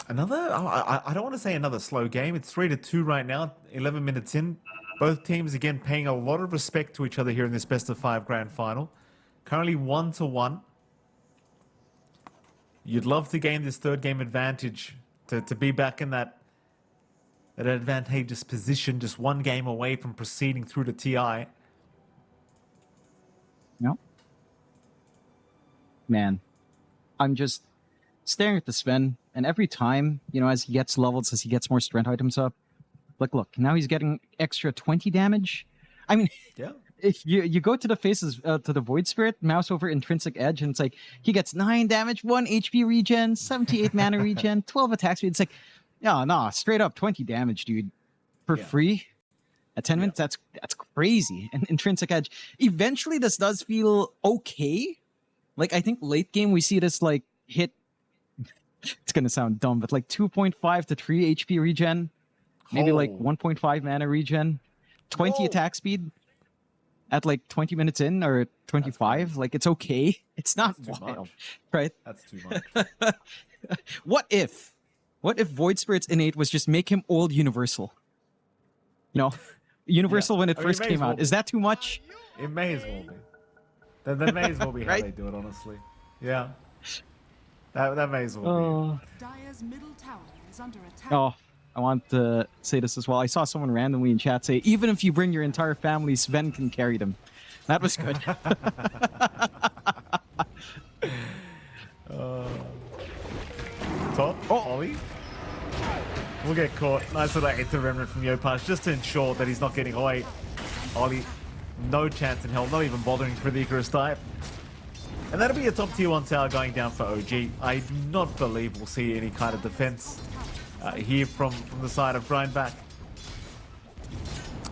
Another, I don't want to say another slow game. It's 3-2 right now, 11 minutes in. Both teams, again, paying a lot of respect to each other here in this best-of-5 grand final. Currently 1-1. You'd love to gain this third game advantage, to be back in that advantageous position, just one game away from proceeding through to TI. Yep. Man, I'm just staring at the Sven, and every time, you know, as he gets levels, as he gets more strength items up, like, look, now he's getting extra 20 damage. I mean, yeah. If you go to the faces, to the Void Spirit, mouse over Intrinsic Edge, and it's like, he gets 9 damage, 1 HP regen, 78 mana regen, 12 attack speed. It's like, no, straight up 20 damage, dude, for free at 10 minutes. That's crazy. And Intrinsic Edge, eventually this does feel okay. Like, I think late game we see this like hit, it's gonna sound dumb, but like 2.5 to 3 HP regen, maybe like 1.5 mana regen, 20 attack speed at like 20 minutes in, or 25. Like, it's okay. It's not wild, right? That's too much. What if Void Spirit's innate was just make him old Universal? You know, Universal when it first came out. Is that too much? It may as well be. That may as well be how right? they do it, honestly. Yeah. That may as well be. Dire's middle tower is under attack. Oh, I want to say this as well. I saw someone randomly in chat say, even if you bring your entire family, Sven can carry them. That was good. Top, Ollie. We'll get caught. Nice little hit to Remnant from Yopaj just to ensure that he's not getting away. Ollie, no chance in hell, not even bothering for the Icarus type. And that'll be a top tier 1 tower going down for OG. I do not believe we'll see any kind of defense here from the side of Grindback.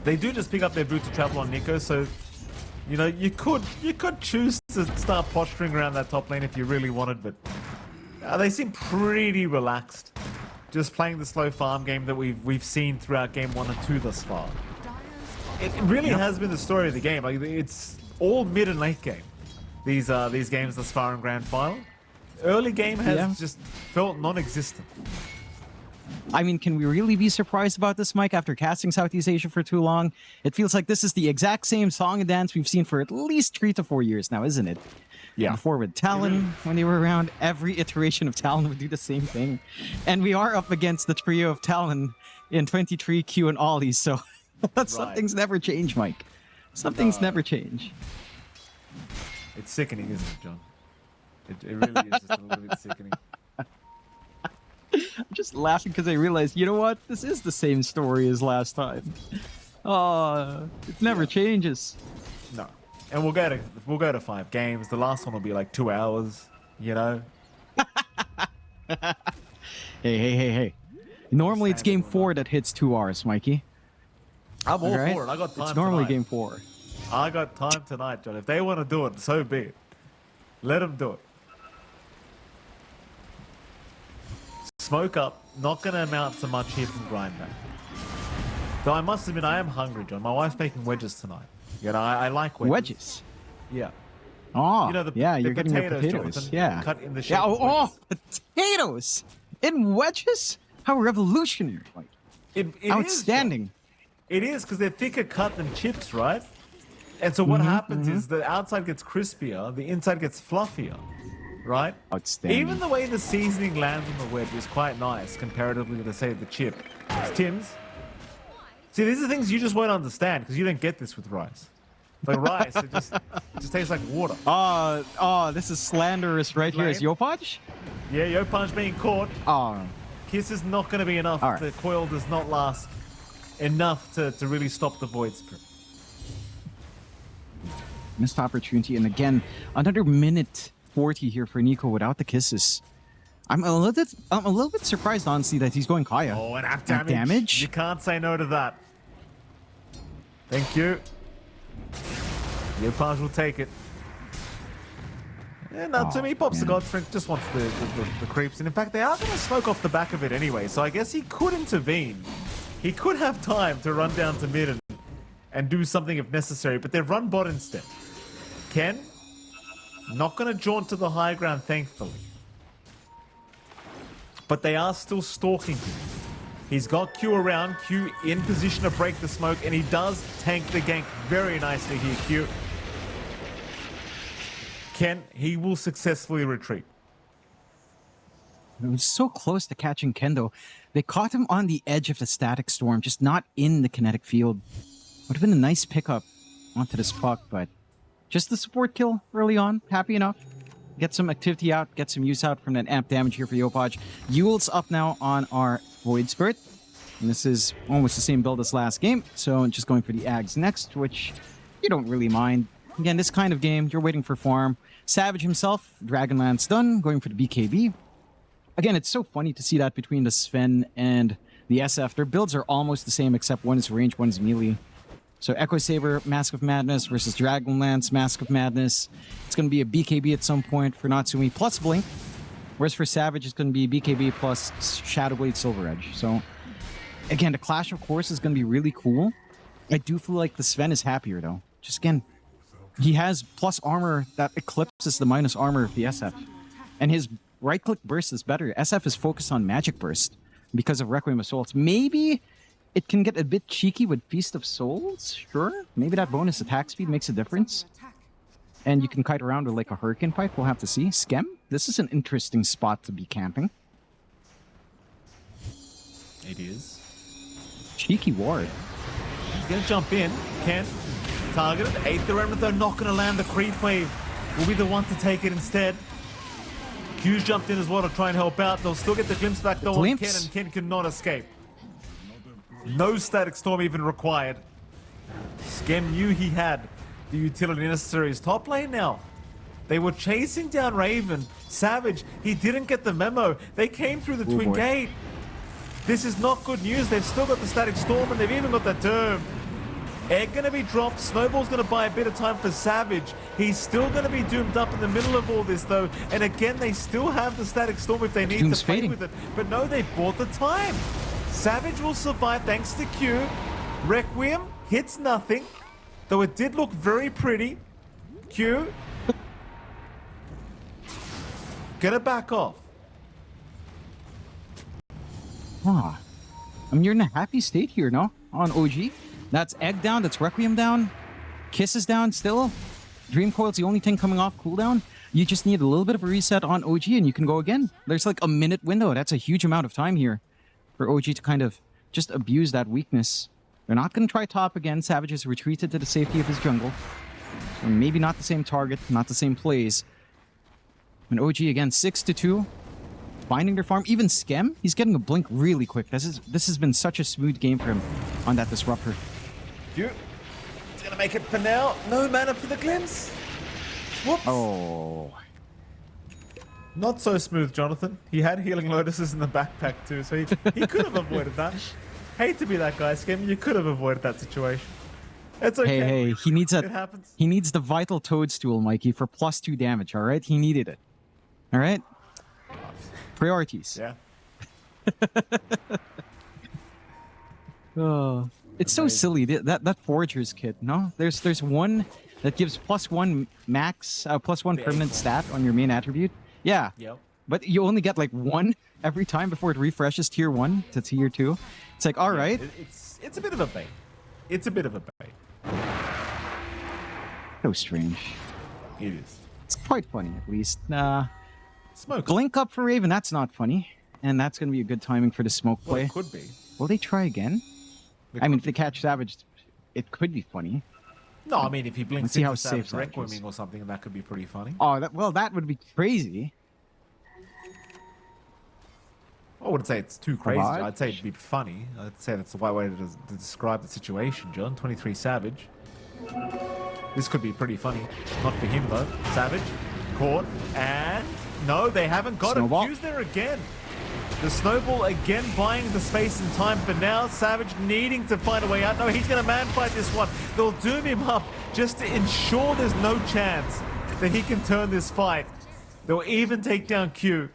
They do just pick up their boots of travel on Nico, so you know you could choose to start posturing around that top lane if you really wanted, but they seem pretty relaxed, just playing the slow farm game that we've seen throughout game 1 and 2 thus far. It really has been the story of the game. Like, it's all mid and late game. These games thus far in Grand Final. Early game has just felt non-existent. I mean, can we really be surprised about this, Mike, after casting Southeast Asia for too long? It feels like this is the exact same song and dance we've seen for at least 3 to 4 years now, isn't it? Yeah. Before with Talon, when they were around, every iteration of Talon would do the same thing. And we are up against the trio of Talon in 23, Q, and Ollie, so some things never change, Mike. Some things never change. It's sickening, isn't it, John? It really is just a little bit sickening. I'm just laughing because I realized, you know what? This is the same story as last time. Oh, it never changes. No. And we'll go to 5 games. The last one will be like 2 hours, you know? Hey. Normally it's game 4 that hits 2 hours, Mikey. I'm all for it. I got time It's normally tonight. game 4. I got time tonight, John. If they want to do it, so be it. Let them do it. Smoke up. Not going to amount to much here from Grindback. Though I must admit, I am hungry, John. My wife's making wedges tonight. You know, I like wedges. Wedges? Yeah. Oh, You know, you're getting your potatoes, potatoes. Jonathan, Yeah. cut in the shape Yeah. of Oh, wedges. potatoes in wedges? How revolutionary! Mike. It Outstanding. It is, because they're thicker cut than chips, right? And so what happens is the outside gets crispier, the inside gets fluffier, right? Outstanding. Even the way the seasoning lands on the wedge is quite nice comparatively to, say, the chip. Tim's. See, these are things you just won't understand because you don't get this with rice. Like rice, it just tastes like water. This is slanderous right here. Is Yopaj? Yeah, Yo Punch being caught. Oh, Kiss is not going to be enough. All right. The coil does not last enough to really stop the Void Spirit. missed opportunity, and again, another minute 40 here for Nico without the kisses. I'm a little bit surprised, honestly, that he's going Kaya. Oh, and app App damage? You can't say no to that. Thank you. Yo Punch will take it. And to me, Pops the man. Godfrink just wants the creeps. And in fact, they are going to smoke off the back of it anyway. So I guess he could intervene. He could have time to run down to mid and do something if necessary. But they've run bot instead. Ken, not going to jaunt to the high ground, thankfully. But they are still stalking him. He's got Q around. Q in position to break the smoke. And he does tank the gank very nicely here, Q. Ken, he will successfully retreat. It was so close to catching Kendo. They caught him on the edge of the static storm, just not in the kinetic field. Would have been a nice pickup onto this puck, but just the support kill early on. Happy enough. Get some activity out, get some use out from that amp damage here for Yopaj. Yule's up now on our Void Spirit. And this is almost the same build as last game, so just going for the Ags next, which you don't really mind. Again, this kind of game, you're waiting for farm. Savage himself, Dragonlance done, going for the BKB. Again, it's so funny to see that between the Sven and the SF. Their builds are almost the same, except one is range, one is melee. So Echo Saber, Mask of Madness versus Dragonlance, Mask of Madness. It's going to be a BKB at some point for Natsumi plus Blink. Whereas for Savage, it's going to be BKB plus Shadowblade Silver Edge. So, again, the Clash, of course, is going to be really cool. I do feel like the Sven is happier, though. Just, again, he has plus armor that eclipses the minus armor of the SF. And his right-click burst is better. SF is focused on Magic Burst because of Requiem of Souls. Maybe it can get a bit cheeky with Feast of Souls, sure. Maybe that bonus attack speed makes a difference. And you can kite around with like a Hurricane Pipe, we'll have to see. Skem, this is an interesting spot to be camping. It is. Cheeky ward. He's going to jump in. Ken, targeted. 8th Remnant, though, not going to land the creep wave. Will be the one to take it instead. Q's jumped in as well to try and help out. They'll still get the glimpse back though on Ken, and Ken cannot escape. No static storm even required. Skem knew he had the utility necessary. His top lane now. They were chasing down Raven. Savage, he didn't get the memo. They came through the twin boy. gate. This is not good news. They've still got the static storm and they've even got the Derm. Egg gonna be dropped. Snowball's gonna buy a bit of time for Savage. He's still gonna be doomed up in the middle of all this though. And again, they still have the static storm if they need Doom's to play fading. with it. But no, they bought the time. Savage will survive thanks to Q. Requiem hits nothing, though it did look very pretty. Q. Gonna back off. Ah, I mean, you're in a happy state here, no? On OG. That's Egg down, that's Requiem down. Kiss is down still. Dream Coil's the only thing coming off cooldown. You just need a little bit of a reset on OG and you can go again. There's like a minute window. That's a huge amount of time here for OG to kind of just abuse that weakness. They're not going to try top again. Savage has retreated to the safety of his jungle. So maybe not the same target, not the same plays. And OG again, 6-2. Finding their farm. Even Skem, he's getting a blink really quick. This has been such a smooth game for him on that Disruptor. Q. He's gonna make it for now. No mana for the glimpse. Whoops. Oh. Not so smooth, Jonathan. He had healing lotuses in the backpack too, so he could have avoided that. Hate to be that guy, Skim. You could have avoided that situation. It's okay. Hey, he needs It happens. He needs the Vital Toadstool, Mikey, for +2 damage, all right? He needed it. All right? Priorities. Yeah. Oh, it's so silly. That Forager's kit, no? There's one that gives +1 max, +1 permanent stat on your main attribute. Yeah. Yep. But you only get like one every time before it refreshes tier 1 to tier 2. It's like, all right. It's a bit of a bait. It's a bit of a bait. So strange. It is. It's quite funny, at least. Smoke. Blink up for Raven, that's not funny. And that's going to be a good timing for the smoke Well, play. it could be. Will they try again? I mean, if they catch Savage, it could be funny. No, I mean, if he blinks Let's see into how Savage safe Savage is. Requieming or something, that could be pretty funny. Oh, that would be crazy. I wouldn't say it's too crazy. Barrage? I'd say it'd be funny. I'd say that's the right way to describe the situation, John. 23 Savage. This could be pretty funny. Not for him, though. Savage. Caught. And... No, they haven't got Snowball. him. Q's there again. The Snowball again buying the space and time for now. Savage needing to find a way out. No, he's going to man fight this one. They'll doom him up just to ensure there's no chance that he can turn this fight. They'll even take down Q.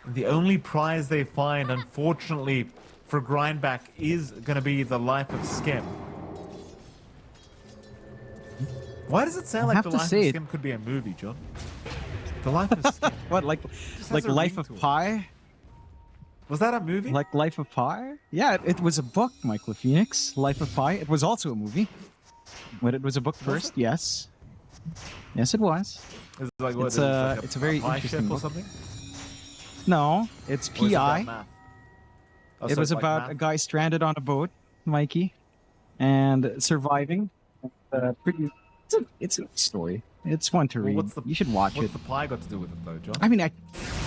The only prize they find, unfortunately, for Grindback is going to be the life of Skem. Why does it sound like have the to life of say it. Skem could be a movie, John? The life of Skem. What, like has a Life ring of to it. Pi? Was that a movie? Like Life of Pi? Yeah, it was a book, Michael Phoenix. Life of Pi. It was also a movie. But it was a book first, yes. Yes, it was. Is it like, what, it's is it a- like it's a very pie interesting chef or book. something? No, it's Or is it about PI. math? Oh, It so was it's like about math? a guy stranded on a boat, Mikey, and surviving. It's a story. It's one to read. You should watch What's it. the pie got to do with it, though, John? I mean,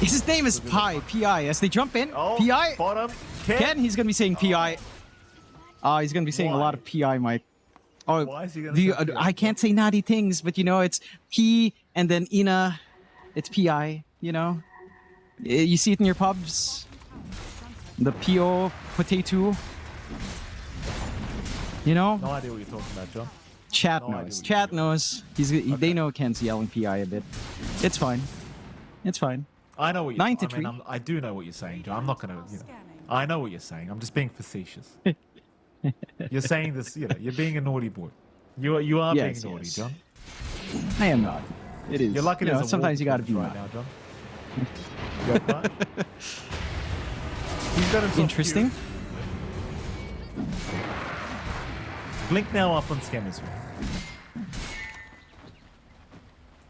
his name is Pi, P-I. As they jump in, Oh, P-I. bottom. Ken, he's gonna be saying P-I. He's gonna be saying a lot of P-I, Mike. Oh, Why is he gonna do you, say P.I.? I can't say naughty things, but you know, it's P and then Ina. It's P-I, you know? You see it in your pubs? The P-O potato. You know? No idea what you're talking about, John. Chat No idea knows. what Chat you're knows. They know Ken's yelling PI a bit. It's fine. It's fine. I know what you're 9 to I mean, 3. I do know what you're saying, John. I'm not gonna, I know what you're saying. I'm just being facetious. You're saying this, you're being a naughty boy. You are Yes, being naughty, yes. John. I am not. It is. You're lucky you know, there's a sometimes wolf you gotta be right naughty. now, John. You okay? He's got himself Interesting. cute. Blink now up on Skem as well.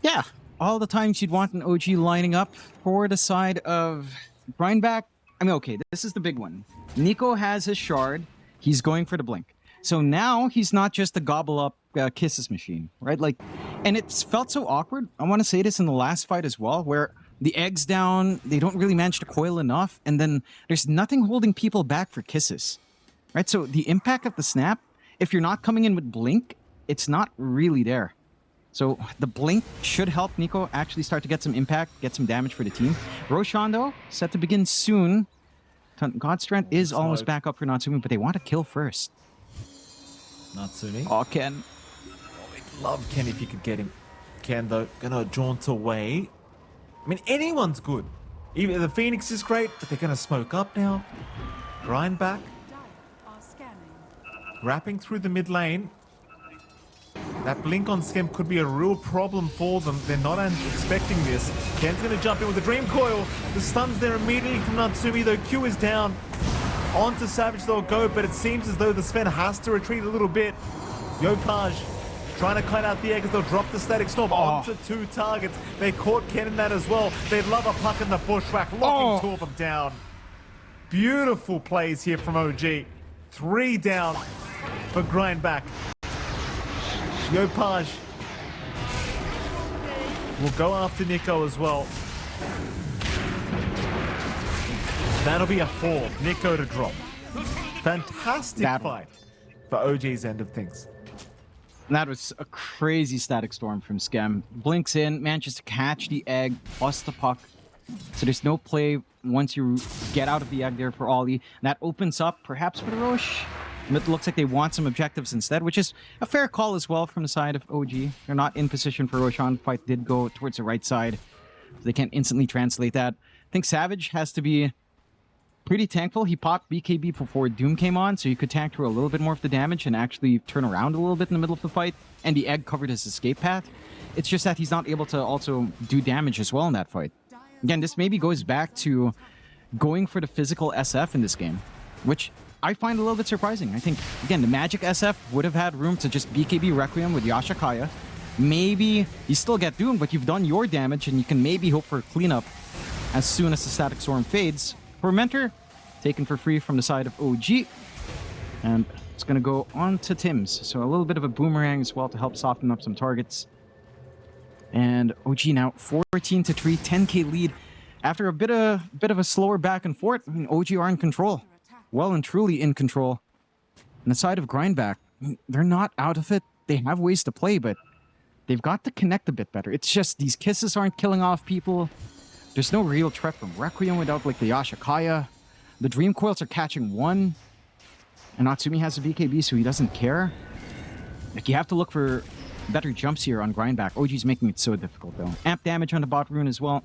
Yeah. All the times you'd want an OG lining up for the side of Grindback. I mean, okay, this is the big one. Nico has his shard. He's going for the blink. So now he's not just a gobble up kisses machine, right? Like, and it's felt so awkward. I want to say this in the last fight as well, where the egg's down, they don't really manage to coil enough, and then there's nothing holding people back for kisses, right? So the impact of the snap, if you're not coming in with blink, it's not really there. So the blink should help Nico actually start to get some impact, get some damage for the team. Roshan, though, set to begin soon. God's Strength is almost back up for Natsumi, but they want to kill first. Natsumi. Oh, Ken. I'd love Ken if you could get him. Ken, though, gonna jaunt away. I mean, anyone's good. Even the Phoenix is great, but they're gonna smoke up now. Grind back. Dire are scanning. Wrapping through the mid lane. That blink on Skem could be a real problem for them. They're not expecting this. Ken's going to jump in with the Dream Coil. The stun's there immediately from Natsumi, though Q is down. On to Savage they'll go, but it seems as though the Sven has to retreat a little bit. Yopaj trying to cut out the egg as they'll drop the Static Storm onto 2 targets. They caught Ken in that as well. They'd love a puck in the bushwhack, locking 2 of them down. Beautiful plays here from OG. 3 down for Grindback. Yopaj will go after Nico as well. That'll be a 4. Nico to drop. Fantastic fight for OG's end of things. That was a crazy Static Storm from Skem. Blinks in, manages to catch the egg, plus the puck. So there's no play once you get out of the egg there for Ollie. That opens up perhaps for the Roche. It looks like they want some objectives instead, which is a fair call as well from the side of OG. They're not in position for Roshan. The fight did go towards the right side, so they can't instantly translate that. I think Savage has to be pretty thankful. He popped BKB before Doom came on, so you could tank through a little bit more of the damage and actually turn around a little bit in the middle of the fight. And the egg covered his escape path. It's just that he's not able to also do damage as well in that fight. Again, this maybe goes back to going for the physical SF in this game, which I find a little bit surprising. I think, again, the Magic SF would have had room to just BKB Requiem with Yashakaya. Maybe you still get Doom, but you've done your damage, and you can maybe hope for a cleanup as soon as the Static Storm fades. For Mentor, taken for free from the side of OG. And it's going to go on to Tim's. So a little bit of a boomerang as well to help soften up some targets. And OG now 14-3, 10k lead. After a bit of a slower back and forth, I mean, OG are in control. Well and truly in control. On the side of Grindback, they're not out of it. They have ways to play, but they've got to connect a bit better. It's just these kisses aren't killing off people. There's no real threat from Requiem without like the Yashakaya. The Dream Coils are catching 1. And Natsumi has a BKB, so he doesn't care. Like, you have to look for better jumps here on Grindback. OG's making it so difficult, though. Amp damage on the bot rune as well.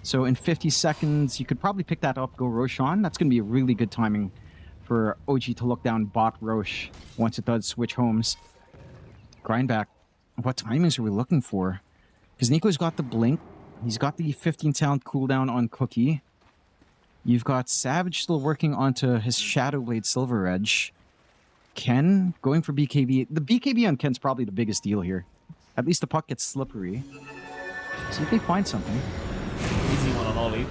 So in 50 seconds, you could probably pick that up, go Roshan. That's going to be a really good timing for OG to look down bot Roche once it does switch homes. Grindback, what timings are we looking for? Because Nico's got the blink. He's got the 15-sound cooldown on Cookie. You've got Savage still working onto his Shadow Blade Silver Edge. Ken going for BKB. The BKB on Ken's probably the biggest deal here. At least the puck gets slippery. See if they find something. Easy one on Ollie.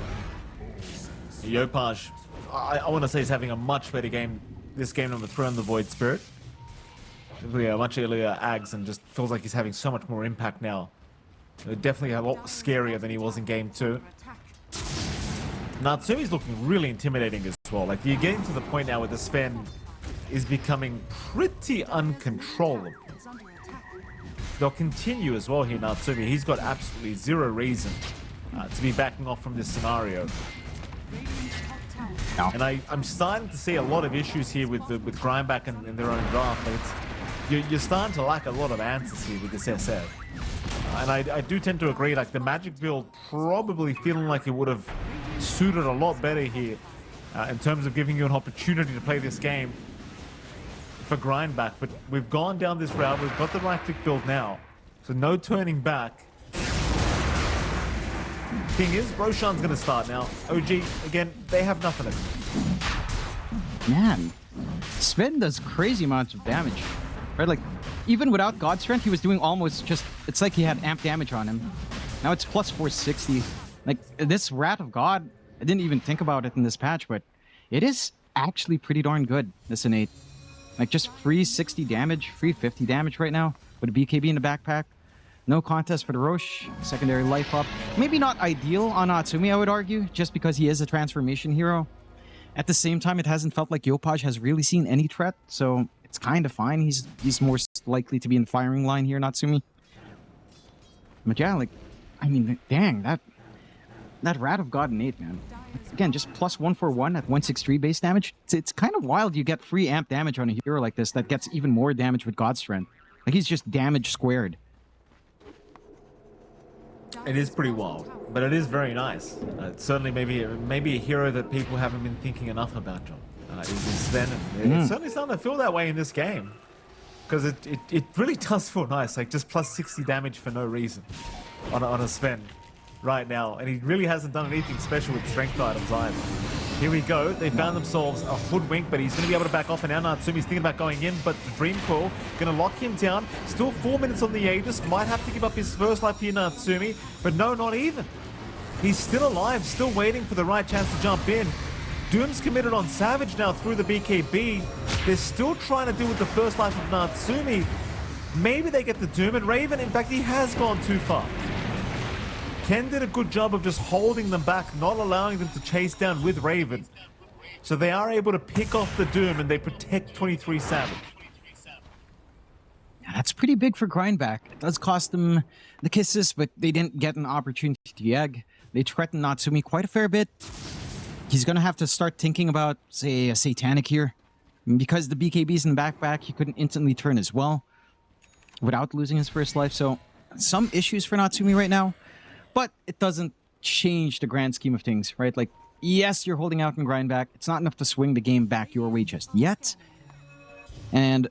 Yopaj, I want to say, is having a much better game. This game number 3 on the Void Spirit. Yeah, much earlier Ags, and just feels like he's having so much more impact now. Definitely a lot scarier than he was in game 2. Natsumi's looking really intimidating as well. Like, you're getting to the point now where the Sven is becoming pretty uncontrollable. They'll continue as well here, Natsumi. He's got absolutely zero reason to be backing off from this scenario. No. And I'm starting to see a lot of issues here with Grindback and their own draft. Like, you're starting to lack a lot of answers here with this SF. And I do tend to agree, like, the Magic build probably feeling like it would have suited a lot better here in terms of giving you an opportunity to play this game for Grindback. But we've gone down this route. We've got the Magic build now. So no turning back. Thing is, Roshan's going to start now. OG, again, they have nothing to do. Man, Sven does crazy amounts of damage. Right, like, even without God Strength, he was doing almost just... It's like he had amp damage on him. Now it's plus 460. Like, this Wrath of God, I didn't even think about it in this patch, but it is actually pretty darn good, this innate. Like, just free 60 damage, free 50 damage right now, with a BKB in the backpack. No contest for the Roche. Secondary life up. Maybe not ideal on Natsumi, I would argue, just because he is a transformation hero. At the same time, it hasn't felt like Yopaj has really seen any threat, so it's kind of fine. He's more likely to be in firing line here, Natsumi. But yeah, like, I mean, dang, that Rat of God innate, man. Again, just plus 141 at 163 base damage. It's kind of wild you get free amp damage on a hero like this that gets even more damage with God Strength. Like, he's just damage squared. It is pretty wild, but it is very nice. Certainly, maybe a hero that people haven't been thinking enough about, John. Is Sven. It's certainly starting to feel that way in this game, because it really does feel nice. Like just plus 60 damage for no reason on a Sven right now, and he really hasn't done anything special with strength items either. Here we go. They found themselves a hoodwink, but he's going to be able to back off, and now Natsumi's thinking about going in, but the Dream Coil going to lock him down. Still 4 minutes on the Aegis. Might have to give up his first life here, Natsumi, but no, not even. He's still alive, still waiting for the right chance to jump in. Doom's committed on Savage now through the BKB. They're still trying to deal with the first life of Natsumi. Maybe they get the Doom, and Raven, in fact, he has gone too far. Ken did a good job of just holding them back, not allowing them to chase down with Raven. So they are able to pick off the Doom, and they protect 23 Savage. Yeah, that's pretty big for Grindback. It does cost them the kisses, but they didn't get an opportunity to egg. They threatened Natsumi quite a fair bit. He's going to have to start thinking about, say, a Satanic here. Because the BKB's in the backpack, he couldn't instantly turn as well without losing his first life. So some issues for Natsumi right now. But it doesn't change the grand scheme of things, right? Like, yes, you're holding out in Grindback. It's not enough to swing the game back your way just yet. And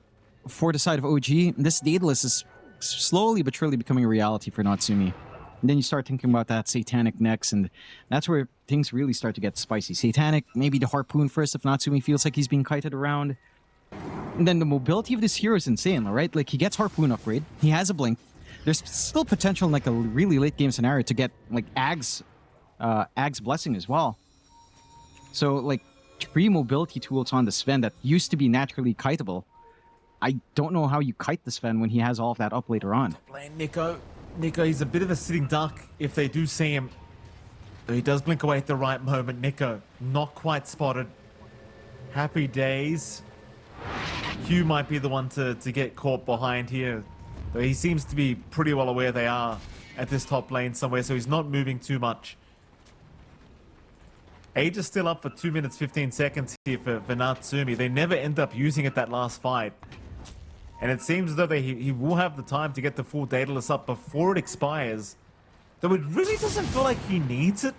for the side of OG, this Daedalus is slowly but surely becoming a reality for Natsumi. And then you start thinking about that Satanic next, and that's where things really start to get spicy. Satanic, maybe the Harpoon first if Natsumi feels like he's being kited around. And then the mobility of this hero is insane, right? Like, he gets Harpoon upgrade, he has a Blink. There's still potential in like a really late game scenario to get like Ag's Blessing as well. So like 3 mobility tools on the Sven that used to be naturally kiteable. I don't know how you kite the Sven when he has all of that up later on. Lane Nico, he's a bit of a sitting duck if they do see him. Though he does blink away at the right moment. Nico, not quite spotted. Happy days. Hugh might be the one to get caught behind here. Though he seems to be pretty well aware they are at this top lane somewhere, so he's not moving too much. Age is still up for 2 minutes 15 seconds here for Natsumi. They never end up using it that last fight. And it seems as though he will have the time to get the full Daedalus up before it expires. Though it really doesn't feel like he needs it.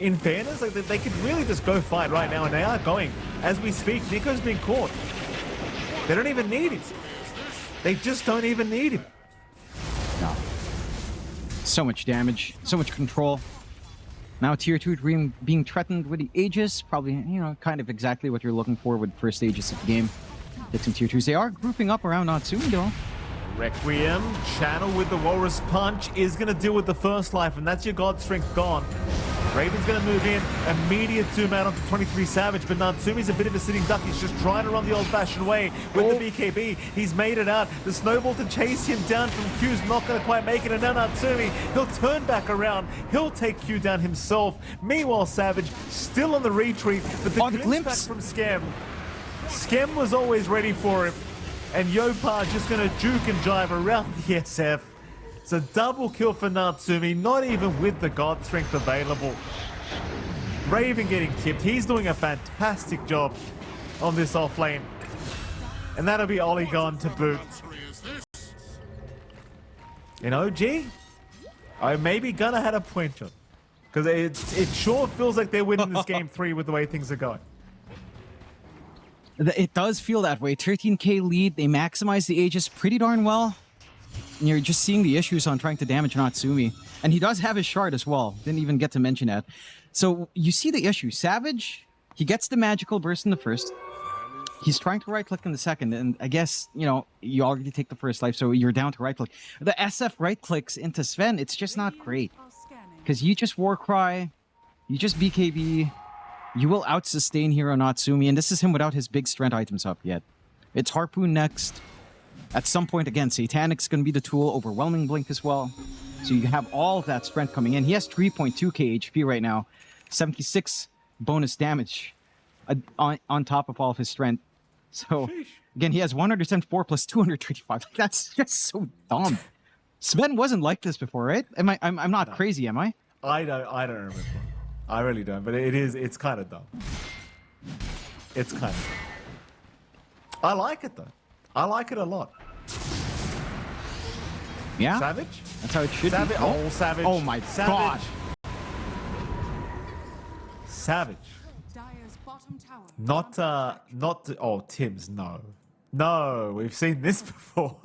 In fairness, like they could really just go fight right now, and they are going. As we speak, Nico's been caught. They don't even need him. They just don't even need him. No. So much damage, so much control. Now tier 2 Dream being threatened with the Aegis, probably, you know, kind of exactly what you're looking for with first Aegis of the game. Get some tier 2s. They are grouping up around Natsumi though. Requiem, Channel with the Walrus Punch is going to deal with the first life, and that's your God Strength gone. Raven's going to move in, immediate zoom out onto 23 Savage, but Natsumi's a bit of a sitting duck. He's just trying to run the old-fashioned way with the BKB. He's made it out. The snowball to chase him down from Q's not going to quite make it, and now Natsumi, he'll turn back around. He'll take Q down himself. Meanwhile, Savage still on the retreat, but the glimpse back from Skem. Skem was always ready for him, and Yopar's just going to juke and drive around the SF. It's a double kill for Natsumi, not even with the God Strength available. Raven getting tipped. He's doing a fantastic job on this off lane. And that'll be Ollie gone to boot. In OG, I maybe gonna had a point, John. Because it sure feels like they're winning this game 3 with the way things are going. It does feel that way. 13k lead. They maximize the Aegis pretty darn well. And you're just seeing the issues on trying to damage Natsumi. And he does have his shard as well. Didn't even get to mention that. So you see the issue. Savage, he gets the magical burst in the first. He's trying to right-click in the second. And I guess, you know, you already take the first life, so you're down to right-click. The SF right-clicks into Sven, it's just not great. Because you just Warcry, you just BKB, you will out-sustain here on Natsumi. And this is him without his big strength items up yet. It's Harpoon next. At some point, again, Satanic's going to be the tool, Overwhelming Blink as well. So you have all of that strength coming in. He has 3.2k HP right now, 76 bonus damage on top of all of his strength. So, again, he has 174 plus 235. That's just so dumb. Sven wasn't like this before, right? Am I? I'm not No. crazy, am I? I don't remember. I really don't, but it's kind of dumb. It's kind of dumb. I like it though. I like it a lot. Yeah. Savage? That's how it should Savage. be. Oh, Savage. Oh my Savage. God. Savage. Dire's bottom tower. Not. Oh, Tim's. No, we've seen this before.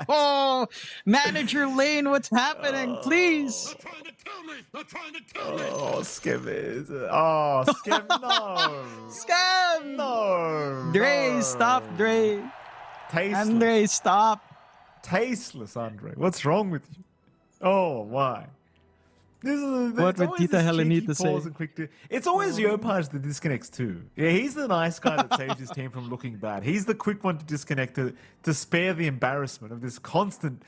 Oh, Manager Lane, what's happening? Please. They're trying to kill me! They're trying to kill me! Oh, Skim is. Oh, Skim. No. Scam. No. Dre, no. stop, Dre. Tasteless. Andre, stop. Tasteless, Andre. What's wrong with you? Oh, why? This is What would Tita Helenita say? It's always Yopaj that disconnects too. Yeah, he's the nice guy that saves his team from looking bad. He's the quick one to disconnect to spare the embarrassment of this constant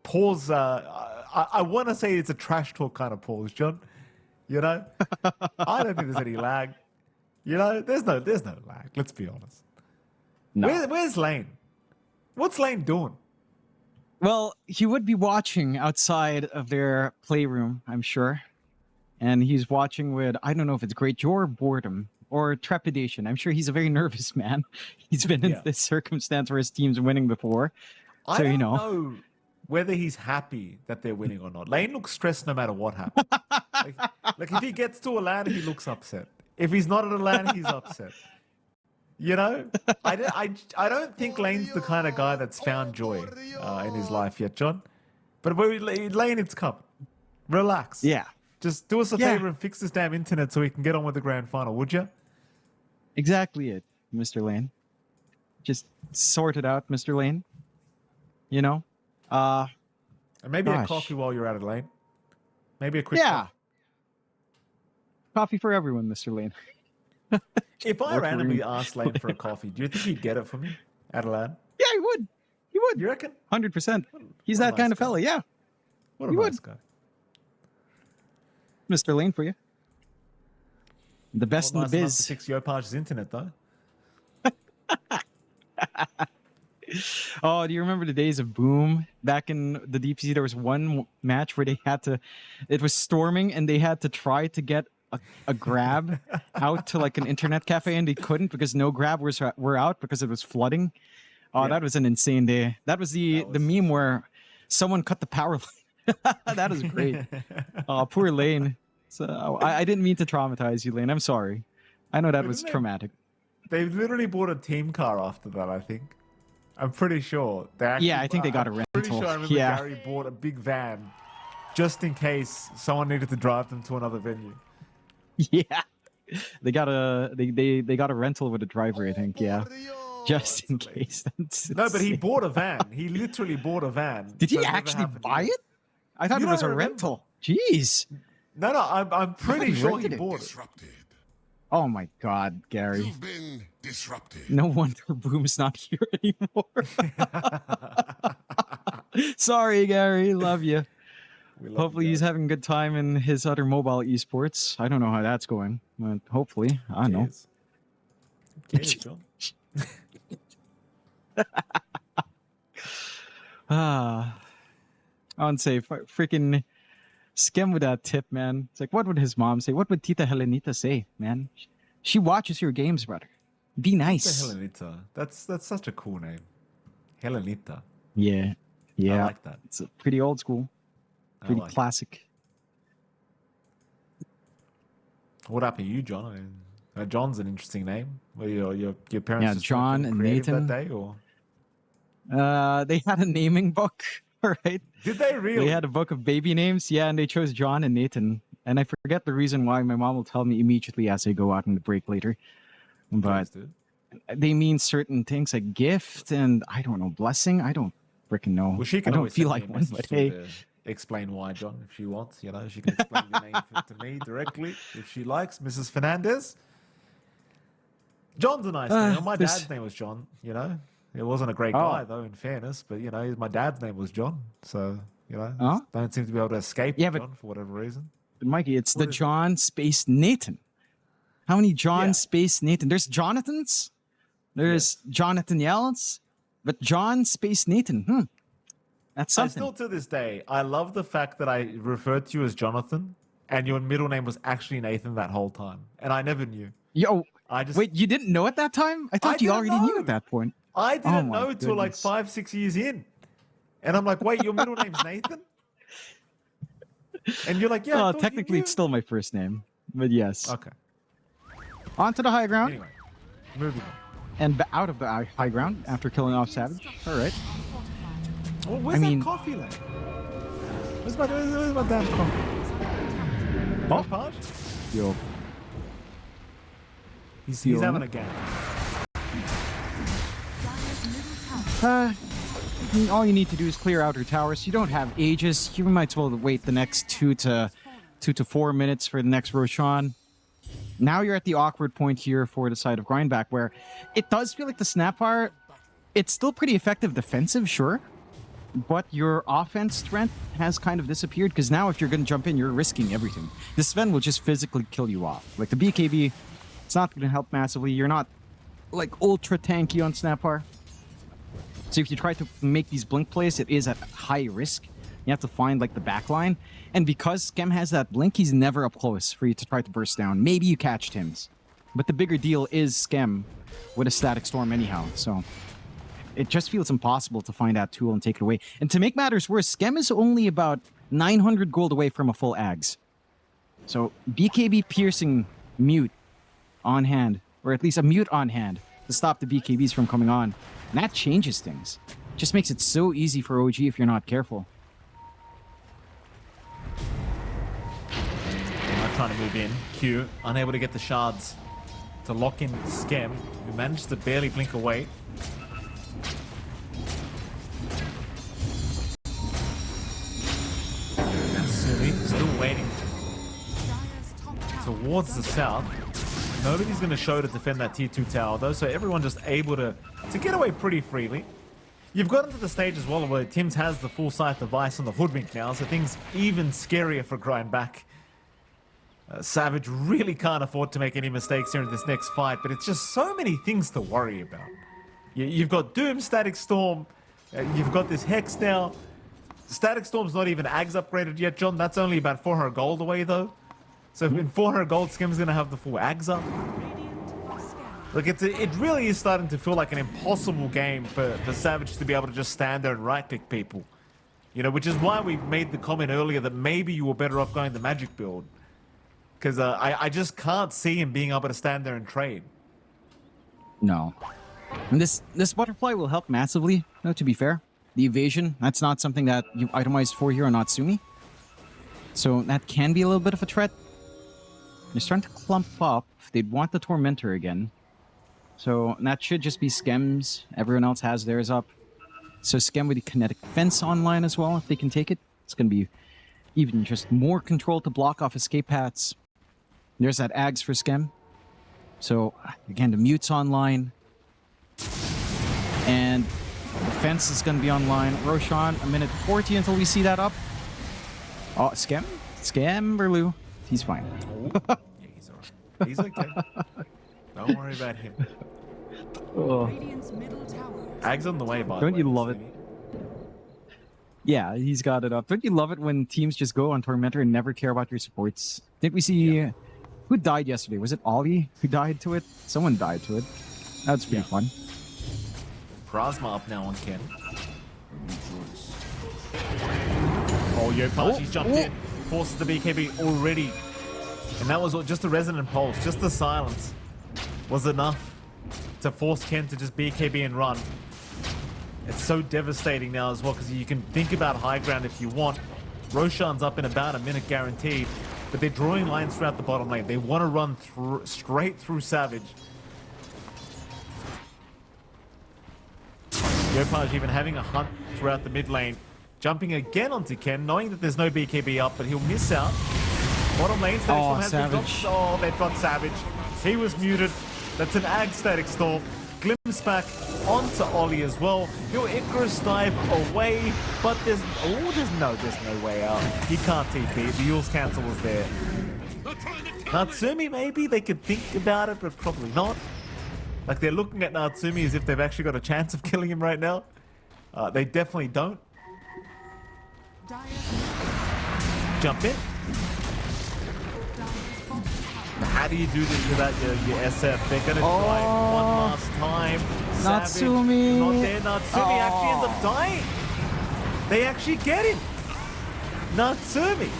pause. I want to say it's a trash talk kind of pause, John. You know, I don't think there's any lag. You know, there's no lag. Let's be honest. No. Where's Lane? What's Lane doing? Well, he would be watching outside of their playroom, I'm sure. And he's watching with, I don't know if it's great joy or boredom or trepidation. I'm sure he's a very nervous man. He's been in Yeah. this circumstance where his team's winning before. I So, don't you know. know whether he's happy that they're winning or not. Lane looks stressed no matter what happens. like if he gets to a LAN, he looks upset. If he's not at a LAN, he's upset. You know, I don't think Lane's the kind of guy that's found joy in his life yet, John. But Lane, it's coming. Relax. Yeah, Just do us a Yeah. favor and fix this damn internet so we can get on with the grand final, would you? exactly it, Mr. Lane. Just sort it out, Mr. Lane. You know? And maybe a Gosh. coffee while you're at it, Lane. Maybe a quick Yeah. coffee. Coffee for everyone, Mr. Lane. If I Referee. randomly asked Lane for a coffee, do you think he'd get it for me at a LAN? Yeah, he would. He would. You reckon? 100%. He's what a that kind nice of fella, yeah. What a He nice would. guy. Mr. Lane for you. The best Well, in nice the enough to biz. fix Yopaj's internet, though. Oh, do you remember the days of Boom? Back in the DPC, there was one match where they had to, it was storming and they had to try to get a grab out to like an internet cafe and they couldn't because no grab were out because it was flooding. Oh, Yeah. that was an insane day. That was the That was- meme where someone cut the power line. That is great. Oh, poor Lane. So I didn't mean to traumatize you, Lane. I'm sorry. I know that was Isn't it- traumatic. They literally bought a team car after that, I think. I'm pretty sure. They actually, Yeah, I think they got a I'm pretty rental. sure I remember Yeah. Gary bought a big van just in case someone needed to drive them to another venue. Yeah, they got a rental with a driver, I think. Yeah, just in case. That's No, but he insane. bought a van. He literally bought a van. Did he So it never actually happened buy again. it? I thought You it was a don't remember? rental. Jeez. No, I'm pretty Someone sure he rented it. bought it. Disrupted. Oh my God, Gary. You've been disrupted. No wonder Boom's not here anymore. Sorry, Gary. Love you. We love Hopefully you he's guys. having a good time in his other mobile esports. I don't know how that's going, but hopefully. I don't know. Cheers. Cheers, John. Ah, unsafe. Freaking skim with that tip, man. It's like, what would his mom say? What would Tita Helenita say, man? She watches your games, brother. Be nice. Helenita. That's such a cool name. Helenita. Yeah, I yeah. like that. It's pretty old school, I pretty like it. classic. What happened to you, John? I mean, John's an interesting name. Were your parents Yeah, just John feeling and creative Nathan. that day, or They had a naming book, all right? did they really? They had a book of baby names, yeah, and they chose John and Nathan. And I forget the reason why. My mom will tell me immediately as I go out on the break later. But Please, dude. they mean certain things like gift and I don't know, blessing. I don't freaking know. Well, she I can don't always feel send like me a one, message but to hey, to explain why, John, if she wants. You know, she can explain your name to me directly if she likes, Mrs. Fernandez. John's a nice name. My this- dad's name was John. You know, it wasn't a great Oh. guy though, in fairness. But you know, my dad's name was John, so you know, Oh. don't seem to be able to escape Yeah, but- John for whatever reason. Mikey, it's the What is it? John space Nathan. How many John Yeah. space Nathan? There's Jonathans. There's Jonathan Yells, but John space Nathan. That's I something. still to this day, I love the fact that I referred to you as Jonathan, and your middle name was actually Nathan that whole time, and I never knew. Yo, I just wait, you didn't know at that time? I thought you didn't already knew know. at that point. I Oh didn't my know till like goodness. 5-6 years in, and I'm like, wait, your middle name's Nathan, and you're like, yeah, I thought you Technically, knew. it's still my first name, but yes. Okay. On to the high ground Anyway, moving on. and out of the high ground after killing off Savage. All right. Well, where's I mean- that coffee lad? Where's my damn coffee? Oh. Part? Yo, He's Yo. having a game. all you need to do is clear out her towers. You don't have Aegis. You might as well wait the next 2 to 4 minutes for the next Roshan. Now you're at the awkward point here for the side of Grindback, where it does feel like the Snapfire, it's still pretty effective defensive, sure, but your offense strength has kind of disappeared, because now if you're going to jump in, you're risking everything. The Sven will just physically kill you off. Like the BKB, it's not going to help massively. You're not like ultra tanky on Snapfire. So if you try to make these blink plays, it is at high risk. You have to find like the back line. And because Skem has that blink, he's never up close for you to try to burst down. Maybe you catch Tim's. But the bigger deal is Skem with a static storm anyhow. So it just feels impossible to find that tool and take it away. And to make matters worse, Skem is only about 900 gold away from a full Ags. So BKB piercing mute on hand, or at least a mute on hand to stop the BKBs from coming on. And that changes things. Just makes it so easy for OG if you're not careful. I'm trying to move in. Q, unable to get the shards to lock in Skem, who managed to barely blink away. Natsumi still waiting towards the south. Nobody's going to show to defend that tier 2 tower though, so everyone just able to get away pretty freely. You've gotten to the stage as well where Tim's has the full sight device on the Hoodwink now, so things even scarier for Grindback. Savage really can't afford to make any mistakes here in this next fight, but it's just so many things to worry about. You've got Doom, Static Storm, you've got this Hex now. Static Storm's not even Ags upgraded yet, John. That's only about 400 gold away though. So in 400 gold, Skim's going to have the full Ags up. Look, it really is starting to feel like an impossible game for Savage to be able to just stand there and right-click people. You know, which is why we made the comment earlier that maybe you were better off going the Magic build. Because I just can't see him being able to stand there and trade. No. And this butterfly will help massively, no, to be fair. The evasion, that's not something that you itemized for here on Natsumi. So that can be a little bit of a threat. They're starting to clump up. They'd want the Tormentor again. So that should just be Skem's. Everyone else has theirs up. So Skem with the kinetic fence online as well, if they can take it. It's going to be even just more control to block off escape paths. There's that Ags for Skem. So again, the mute's online. And the fence is going to be online. Roshan, a minute 40 until we see that up. Oh, Skem? Skemberloo. He's fine. Yeah, he's alright. He's okay. Don't worry about him. Oh. Radiant's middle tower. Ags on the way, by the Don't way. you love it? Yeah, he's got it up. Don't you love it when teams just go on Tormentor and never care about your supports? Did we see... Who died yesterday? Was it Ollie who died to it? Someone died to it. That's pretty fun. Prasma up now on Ken. Oh, Yopachi's jumped in. Forces the BKB already. And that was just a resonant pulse. Just the silence was enough to force Ken to just BKB and run. It's so devastating now as well because you can think about high ground if you want. Roshan's up in about a minute guaranteed, but they're drawing lines throughout the bottom lane. They want to run straight through Savage. Yopaj even having a hunt throughout the mid lane. Jumping again onto Ken, knowing that there's no BKB up, but he'll miss out. Bottom lane, Static Storm has been dropped. Oh, they've got Savage. He was muted. That's an Ag Static Storm. Glimpse back onto Ollie as well. He'll Icarus dive away, but there's no way out. He can't TP. The Yule's cancel was there. Natsumi, maybe they could think about it, but probably not. Like they're looking at Natsumi as if they've actually got a chance of killing him right now. They definitely don't. Dire's Jump in. bottom tower. How do you do this without your SF? They're gonna try one last time. Savage, Natsumi. not there. Natsumi actually ends up dying. They actually get him. Natsumi.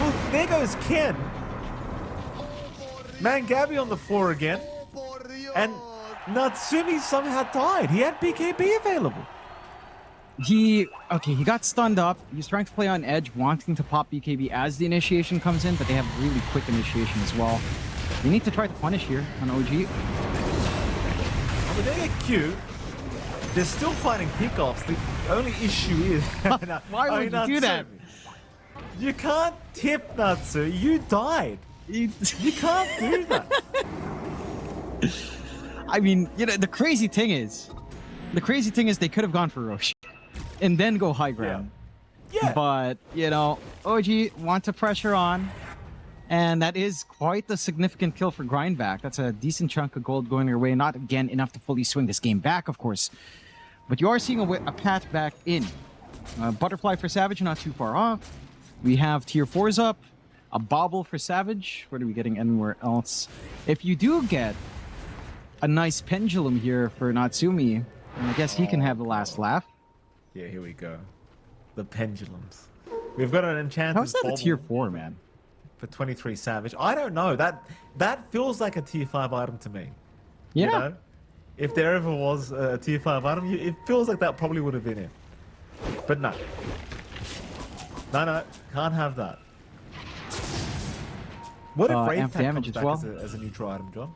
Look, there goes Ken. Mangabi on the floor again. And Natsumi somehow died. He had BKB available. He got stunned up. He's trying to play on edge, wanting to pop BKB as the initiation comes in, but they have really quick initiation as well. They need to try to punish here on OG. Oh, but they get Q. They're still fighting pickoffs. The only issue is... Why would you do that? You can't tip Natsu. You died. You can't do that. I mean, the crazy thing is they could have gone for Roche and then go high ground. Yeah. But, OG want to pressure on. And that is quite a significant kill for Grindback. That's a decent chunk of gold going your way. Not, again, enough to fully swing this game back, of course. But you are seeing a path back in. Butterfly for Savage, not too far off. We have tier 4s up. A bobble for Savage. What are we getting anywhere else? If you do get a nice pendulum here for Natsumi, I guess he can have the last laugh. Yeah, here we go. The pendulums. We've got an enchanted How's that a bobble tier 4, man? for 23 Savage. I don't know. That feels like a tier 5 item to me. Yeah. You know? If there ever was a tier 5 item, it feels like that probably would have been it. But no. No, can't have that. What if Wraith amp Pack damage comes as back well? as a neutral item, John?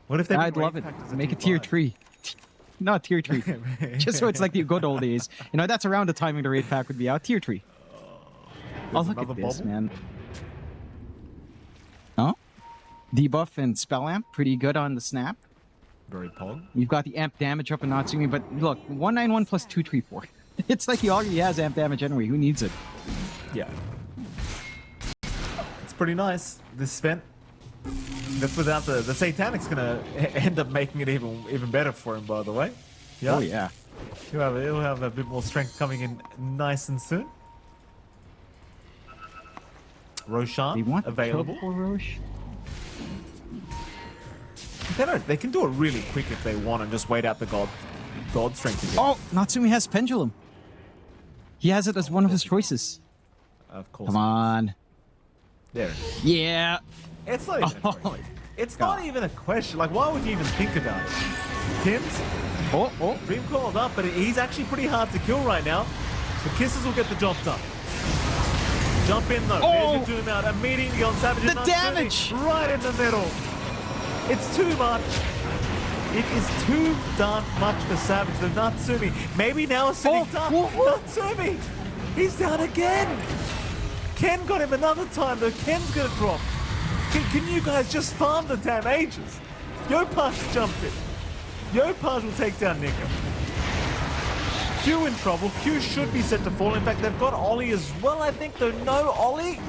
What if they I'd love it. Make it tier 3. Not tier 3. Just so it's like the good old days. That's around the timing the raid pack would be out. Tier 3. Oh, look at this, man. Oh? Debuff and Spell Amp. Pretty good on the snap. Very pog. You've got the amp damage up in Natsumi, but look, 191 plus 234. It's like he already has amp damage anyway. Who needs it? Yeah. It's pretty nice. This spent. That's without the Satanic's gonna end up making it even better for him, by the way. Yeah. Oh yeah. He'll have a bit more strength coming in nice and soon. Roshan They want available. for Roche? They can do it really quick if they want and just wait out the god strength again. Oh, Natsumi has Pendulum. He has it as one of his choices. Of course. Come on. There it is. Yeah. It's not even a question. It's not even a question. Like, why would you even think about it? Tims, Oh. Dream called up, but he's actually pretty hard to kill right now. The kisses will get the job done. Jump in though. Oh. There's your doom out. Immediately on Savage. The and Natsumi, damage! right in the middle. It's too much. It is too darn much for Savage. The Natsumi. Maybe now a sitting down. Natsumi. He's down again. Ken got him another time though. Ken's gonna drop. Can you guys just farm the damn ages? Yopaj jumped in. Yopaj will take down Nika. Q in trouble. Q should be set to fall. In fact, they've got Ollie as well, I think, though. No Ollie.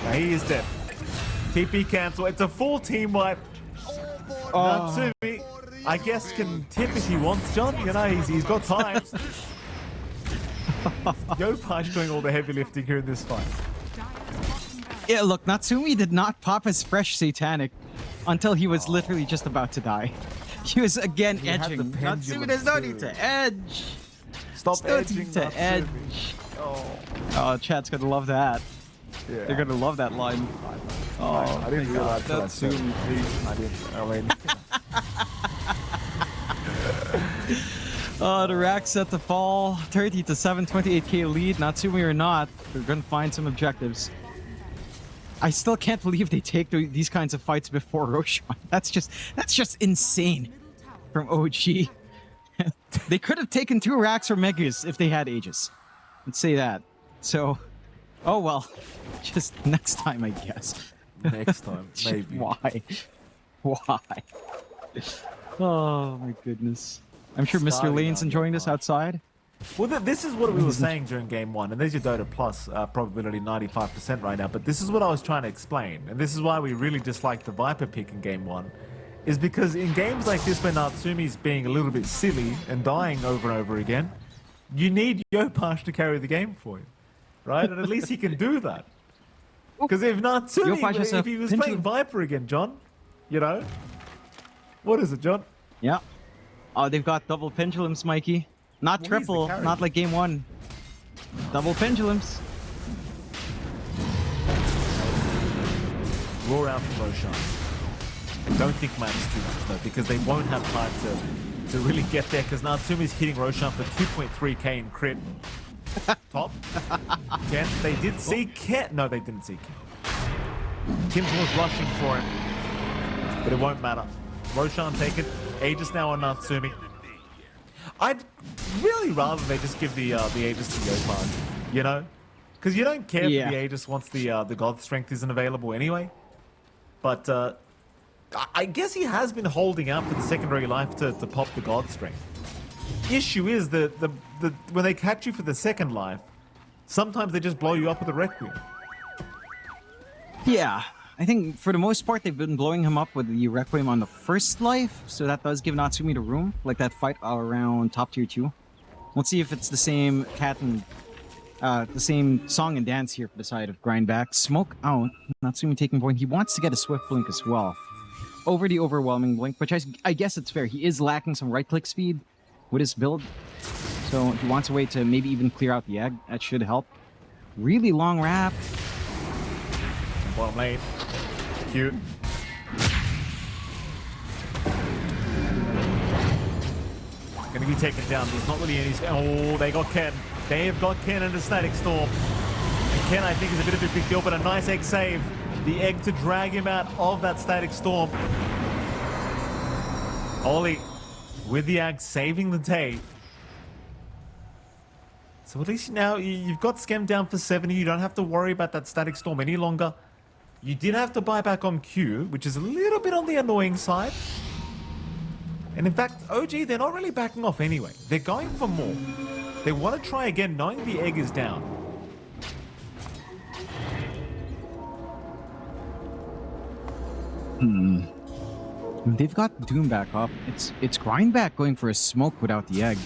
No, he is dead. TP cancel. It's a full team wipe. Natsumi, I guess, can tip if he wants, John. He's got time. Yopaj doing all the heavy lifting here in this fight. Yeah, look, Natsumi did not pop his fresh Satanic until he was literally just about to die. He was again He had the edging. pendulum Natsumi, there's no too. need to edge. Stop There's no edging, need to Natsumi. edge. Oh, Oh, chat's gonna love that. yeah. They're gonna love that line. Oh, I didn't my realize God, till I said it. Natsumi, please. I didn't. I mean, The rack set to fall. 30 to 7, 28k lead. Natsumi or not, they're gonna find some objectives. I still can't believe they take these kinds of fights before Roshan. That's just insane from OG. They could have taken 2 racks or megas if they had Aegis. Let's say that. So, oh well. Just next time, I guess. next time, maybe. Why? Why? Oh my goodness. I'm sure Mr. Starting Lane's on enjoying your this mark. outside. Well, this is what we were saying during game 1, and there's your Dota Plus probability 95% right now, but this is what I was trying to explain, and this is why we really disliked the Viper pick in game 1, is because in games like this where Natsumi's being a little bit silly and dying over and over again, You need Yopash to carry the game for you, right? And at least he can do that. Because if not, Yopash has if a he was pinch playing of- Viper again, John, you know? What is it, John? Yeah. Oh, they've got double pendulums, Mikey. Not Well, he's the triple, carry. not like game one. Double pendulums. Roar out from Roshan. I don't think matters too much, though, because they won't have time to really get there, because Natsumi's hitting Roshan for 2.3k in crit. Top. Ken, they did see Ken. No, they didn't see Ken. Tim's was rushing for him, but it won't matter. Roshan taken. Aegis now on Natsumi. I'd really rather they just give the Aegis to Yopaj, you know? Because you don't care Yeah. if the Aegis once the God Strength isn't available anyway. But I guess he has been holding out for the secondary life to pop the God Strength. Issue is that when they catch you for the second life, sometimes they just blow you up with a Requiem. Yeah. I think for the most part they've been blowing him up with the Requiem on the first life, so that does give Natsumi the room, like that fight around top tier 2. Let's see if it's the same cat and the same song and dance here for the side of Grindback. Smoke out. Natsumi taking point. He wants to get a Swift Blink as well. Over the Overwhelming Blink, which I guess it's fair. He is lacking some right-click speed with his build. So he wants a way to maybe even clear out the egg. That should help. Really long wrap. Bottom lane. Cute. Gonna be taken down. There's not really any... Oh, they got Ken. They have got Ken in a Static Storm. And Ken, I think, is a bit of a big deal, but a nice egg save. The egg to drag him out of that Static Storm. Ollie with the egg saving the day. So at least now you've got Skem down for 70. You don't have to worry about that Static Storm any longer. You did have to buy back on Q, which is a little bit on the annoying side. And in fact, OG, they're not really backing off anyway. They're going for more. They want to try again, knowing the egg is down. They've got Doom back up. It's Grindback going for a smoke without the egg.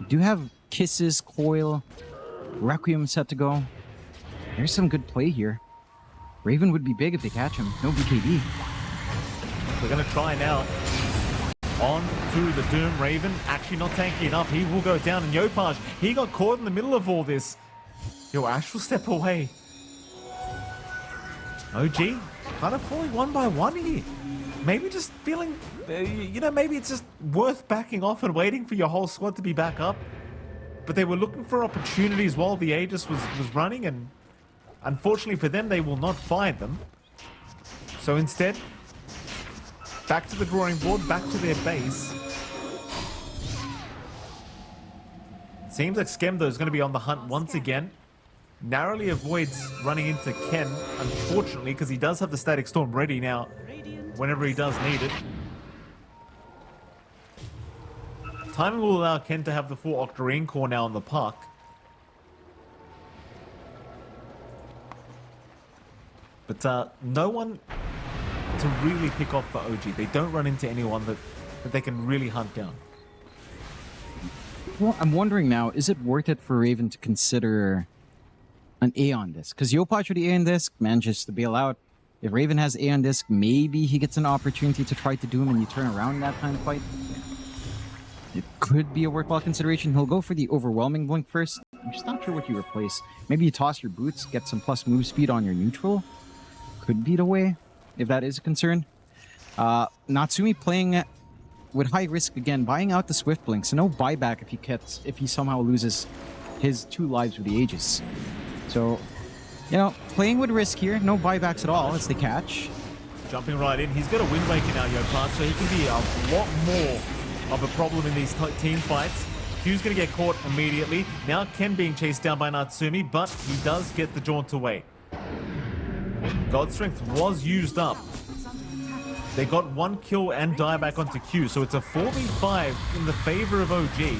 We do have Kisses, Coil, Requiem set to go. There's some good play here. Raven would be big if they catch him. No BKB. They're going to try now. On to the Doom. Raven actually not tanky enough. He will go down. And Yopaj, he got caught in the middle of all this. Yo, Ash will step away. OG kind of falling one by one here. Maybe just feeling, you know, maybe it's just worth backing off and waiting for your whole squad to be back up. But they were looking for opportunities while the Aegis was running, and unfortunately for them, they will not find them. So instead, back to the drawing board, back to their base. Seems like Skemdo is going to be on the hunt once again. Narrowly avoids running into Ken, unfortunately, because he does have the Static Storm ready now whenever he does need it. Timing will allow Ken to have the full Octarine core now on the park. But no one to really pick off for OG. They don't run into anyone that they can really hunt down. Well, I'm wondering now, is it worth it for Raven to consider an Aeon Disc? Because Yopaj with the Aeon Disc manages to bail out. If Raven has Aeon Disc, maybe he gets an opportunity to try to Doom and you turn around in that kind of fight. It could be a worthwhile consideration. He'll go for the Overwhelming Blink first. I'm just not sure what you replace. Maybe you toss your boots, get some plus move speed on your neutral. Could be the way, if that is a concern. Natsumi playing with high risk again, buying out the Swift Blink, so no buyback if he somehow loses his 2 lives with the Aegis. So, you know, playing with risk here, no buybacks at all as they catch. Jumping right in. He's got a Wind Waker now, Yopaj, so he can be a lot more of a problem in these team fights. Q's going to get caught immediately. Now Ken being chased down by Natsumi, but he does get the jaunt away. God Strength was used up. They got 1 kill and die back onto Q, so it's a 4v5 in the favor of OG.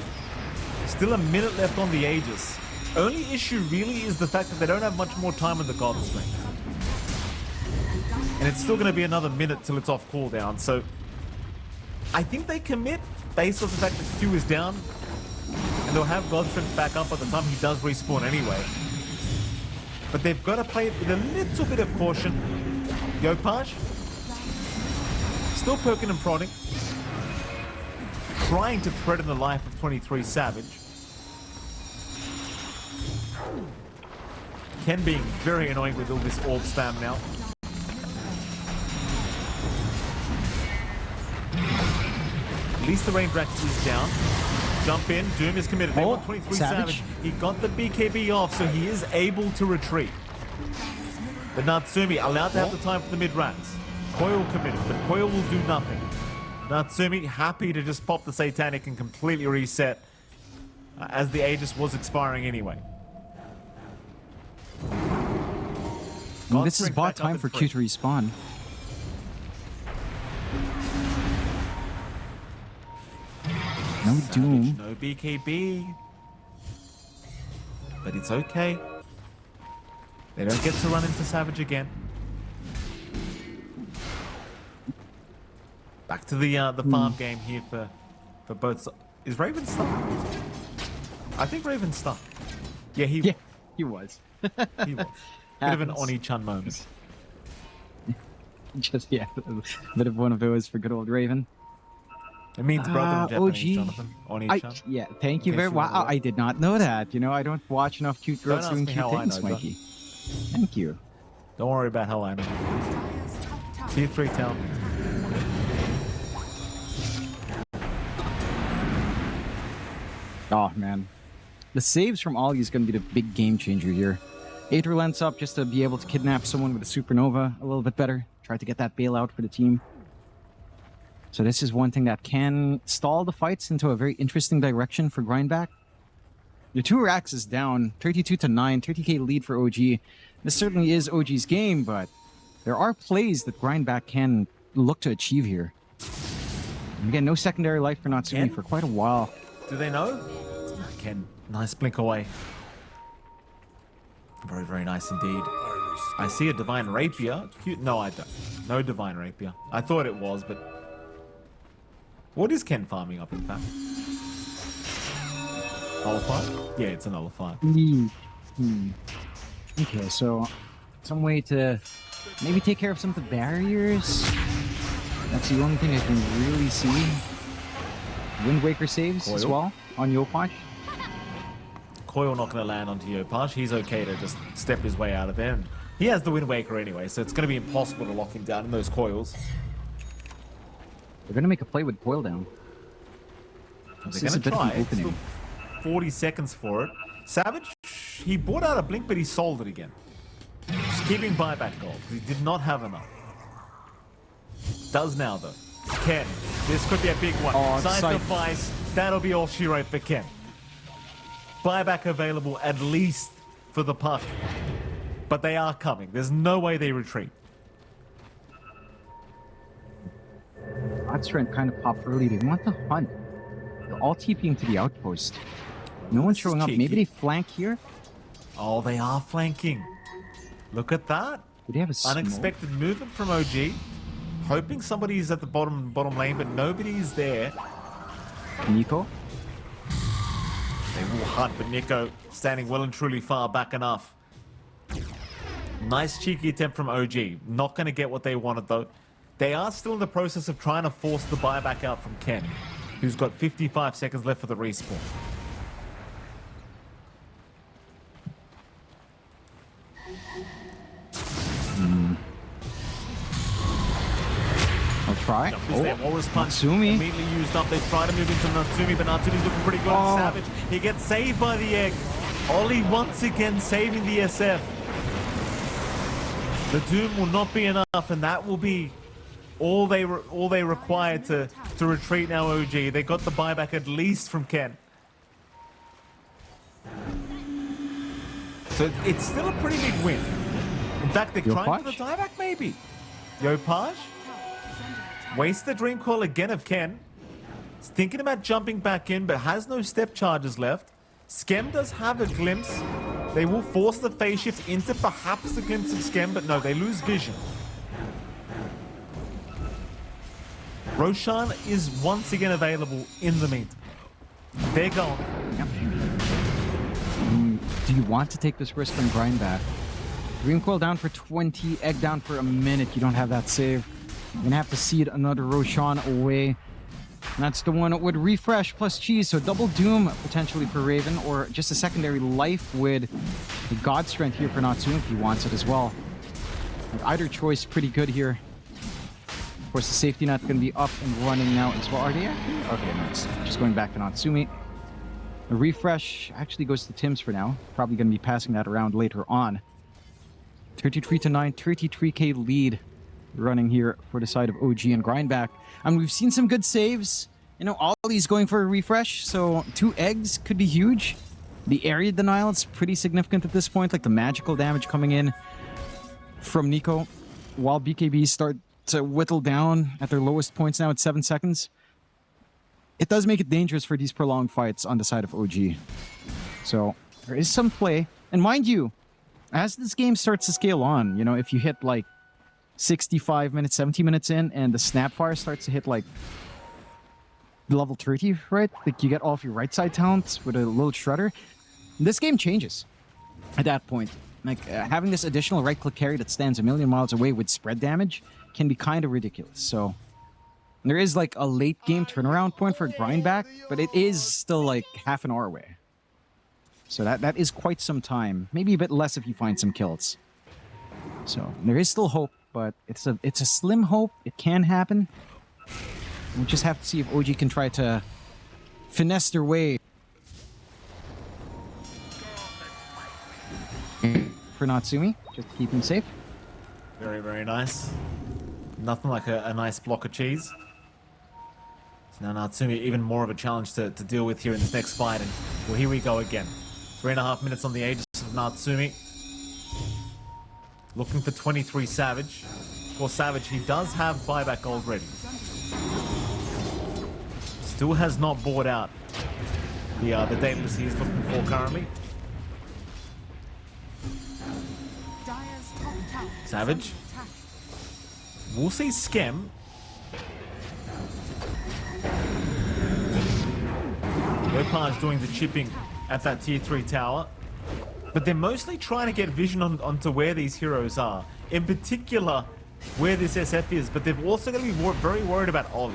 Still a minute left on the Aegis. Only issue really is the fact that they don't have much more time on the God Strength. And it's still going to be another minute till it's off cooldown, so I think they commit based off the fact that Q is down. And they'll have Godstrength back up by the time he does respawn anyway. But they've got to play it with a little bit of caution. Yopaj, still poking and prodding. Trying to threaten the life of 23 Savage. Ken being very annoying with all this orb spam now. At least the range bracket is down. Jump in. Doom is committed. They want 23 Savage. He got the BKB off, so he is able to retreat. But Natsumi allowed to have the time for the mid-rats. Coil committed, but Coil will do nothing. Natsumi happy to just pop the Satanic and completely reset as the Aegis was expiring anyway. This is bot time for Q to respawn. No Doom. No BKB. But it's okay. They don't get to run into Savage again. Back to the farm game here for both sides. Is Raven stuck? I think Raven's stuck. Yeah, he was. He was. Bit of an Oni-chan moment. Just, yeah, a bit of one of those for good old Raven. It means brother in Japanese, OG. Jonathan. Oni-chan. Yeah, thank you very much. Wow, I did not know that. You know, I don't watch enough cute girls Don't ask doing me cute how I things, know, Mikey. Thank you. Don't worry about how I know. Dire's top tower Tier 3 town. Oh, man. The saves from Ollie is going to be the big game changer here. Aether lens up just to be able to kidnap someone with a supernova a little bit better. Try to get that bailout for the team. So this is one thing that can stall the fights into a very interesting direction for Grindback. Your 2 racks is down, 32-9, 30k lead for OG. This certainly is OG's game, but there are plays that Grindback can look to achieve here. And again, no secondary life for Natsumi Ken? for quite a while. Do they know? Ken, nice blink away. Very, very nice indeed. I see a Divine Rapier. Cute. No, I don't. No Divine Rapier. I thought it was, but... What is Ken farming up, in fact? Nullify? Yeah, it's a Nullify. Okay, so some way to maybe take care of some of the barriers. That's the only thing I can really see. Wind Waker saves as Coil. well on Yopaj. Coil not going to land onto Yopaj. He's okay to just step his way out of there. And he has the Wind Waker anyway, so it's going to be impossible to lock him down in those coils. They're going to make a play with Coil down. This They're is a going to bit of an try. It's opening. still 40 seconds for it. Savage, he bought out a blink, but he sold it again. Just keeping buyback gold, because he did not have enough. Does now, though. Ken, this could be a big one. Oh, Sacrifice, that'll be all she wrote for Ken. Buyback available at least for the puck. But they are coming. There's no way they retreat. God's Strength kind of popped early. They want the hunt. They're all TPing to the outpost. No one's showing up. Maybe they flank here? Oh, they are flanking. Look at that. Do they have a smoke? Unexpected movement from OG. Hoping somebody's at the bottom lane, but nobody's there. Nico? They will hunt, but Nico standing well and truly far back enough. Nice cheeky attempt from OG. Not going to get what they wanted, though. They are still in the process of trying to force the buyback out from Ken, who's got 55 seconds left for the respawn. I'll try. Is there Walrus Punch Natsumi. immediately used up. They try to move into Natsumi, but Natsumi's looking pretty good. Oh. Savage, he gets saved by the egg. Ollie once again saving the SF. The Doom will not be enough, and that will be all they require to retreat now. OG, they got the buyback at least from Ken. So it's still a pretty big win. In fact, they're trying for the buyback, maybe. Yopaj? Waste the Dream Call again of Ken. He's thinking about jumping back in, but has no step charges left. Skem does have a glimpse. They will force the phase shift into perhaps the glimpse of Skem, but no, they lose vision. Roshan is once again available in the meantime. They're gone. Yep. Do you want to take this risk on grind back? Dream Coil down for 20, Egg down for a minute. You don't have that save. You're gonna have to seed another Roshan away. And that's the one with refresh plus cheese, so double doom potentially for Raven, or just a secondary life with the God Strength here for Natsume if he wants it as well. Like, either choice pretty good here. Of course, the safety net's gonna be up and running now as well. Are they active? Okay, nice. Just going back to Natsumi. The refresh actually goes to Tim's for now. Probably gonna be passing that around later on. 33-9, 33k lead running here for the side of OG and Grindback. I mean, we've seen some good saves. You know, Ollie's going for a refresh, so 2 eggs could be huge. The area denial is pretty significant at this point, like the magical damage coming in from Nico, while BKBs start to whittle down at their lowest points now at 7 seconds. It does make it dangerous for these prolonged fights on the side of OG. So there is some play. And mind you, as this game starts to scale on, you know, if you hit like 65 minutes, 70 minutes in, and the Snapfire starts to hit like level 30, right? Like you get all of your right side talents with a little shredder. This game changes at that point. Like having this additional right click carry that stands a million miles away with spread damage can be kind of ridiculous. So there is like a late game turnaround point for Grindback, but it is still like half an hour away. So that is quite some time. Maybe a bit less if you find some kills. So there is still hope, but it's a slim hope. It can happen. We'll just have to see if OG can try to finesse their way for Natsumi, just to keep him safe. Very, very nice. Nothing like a nice block of cheese. So now Natsumi even more of a challenge to deal with here in this next fight. And well, here we go again. 3.5 minutes on the Aegis of Natsumi. Looking for 23 Savage. Of course, Savage, he does have buyback gold ready. Still has not bought out the Daedalus he is looking for currently. Dire's top tower is Savage. under attack. We'll see Skem. Opage doing the chipping at that tier 3 tower. But they're mostly trying to get vision onto where these heroes are. In particular, where this SF is. But they've also got to be very worried about Ollie.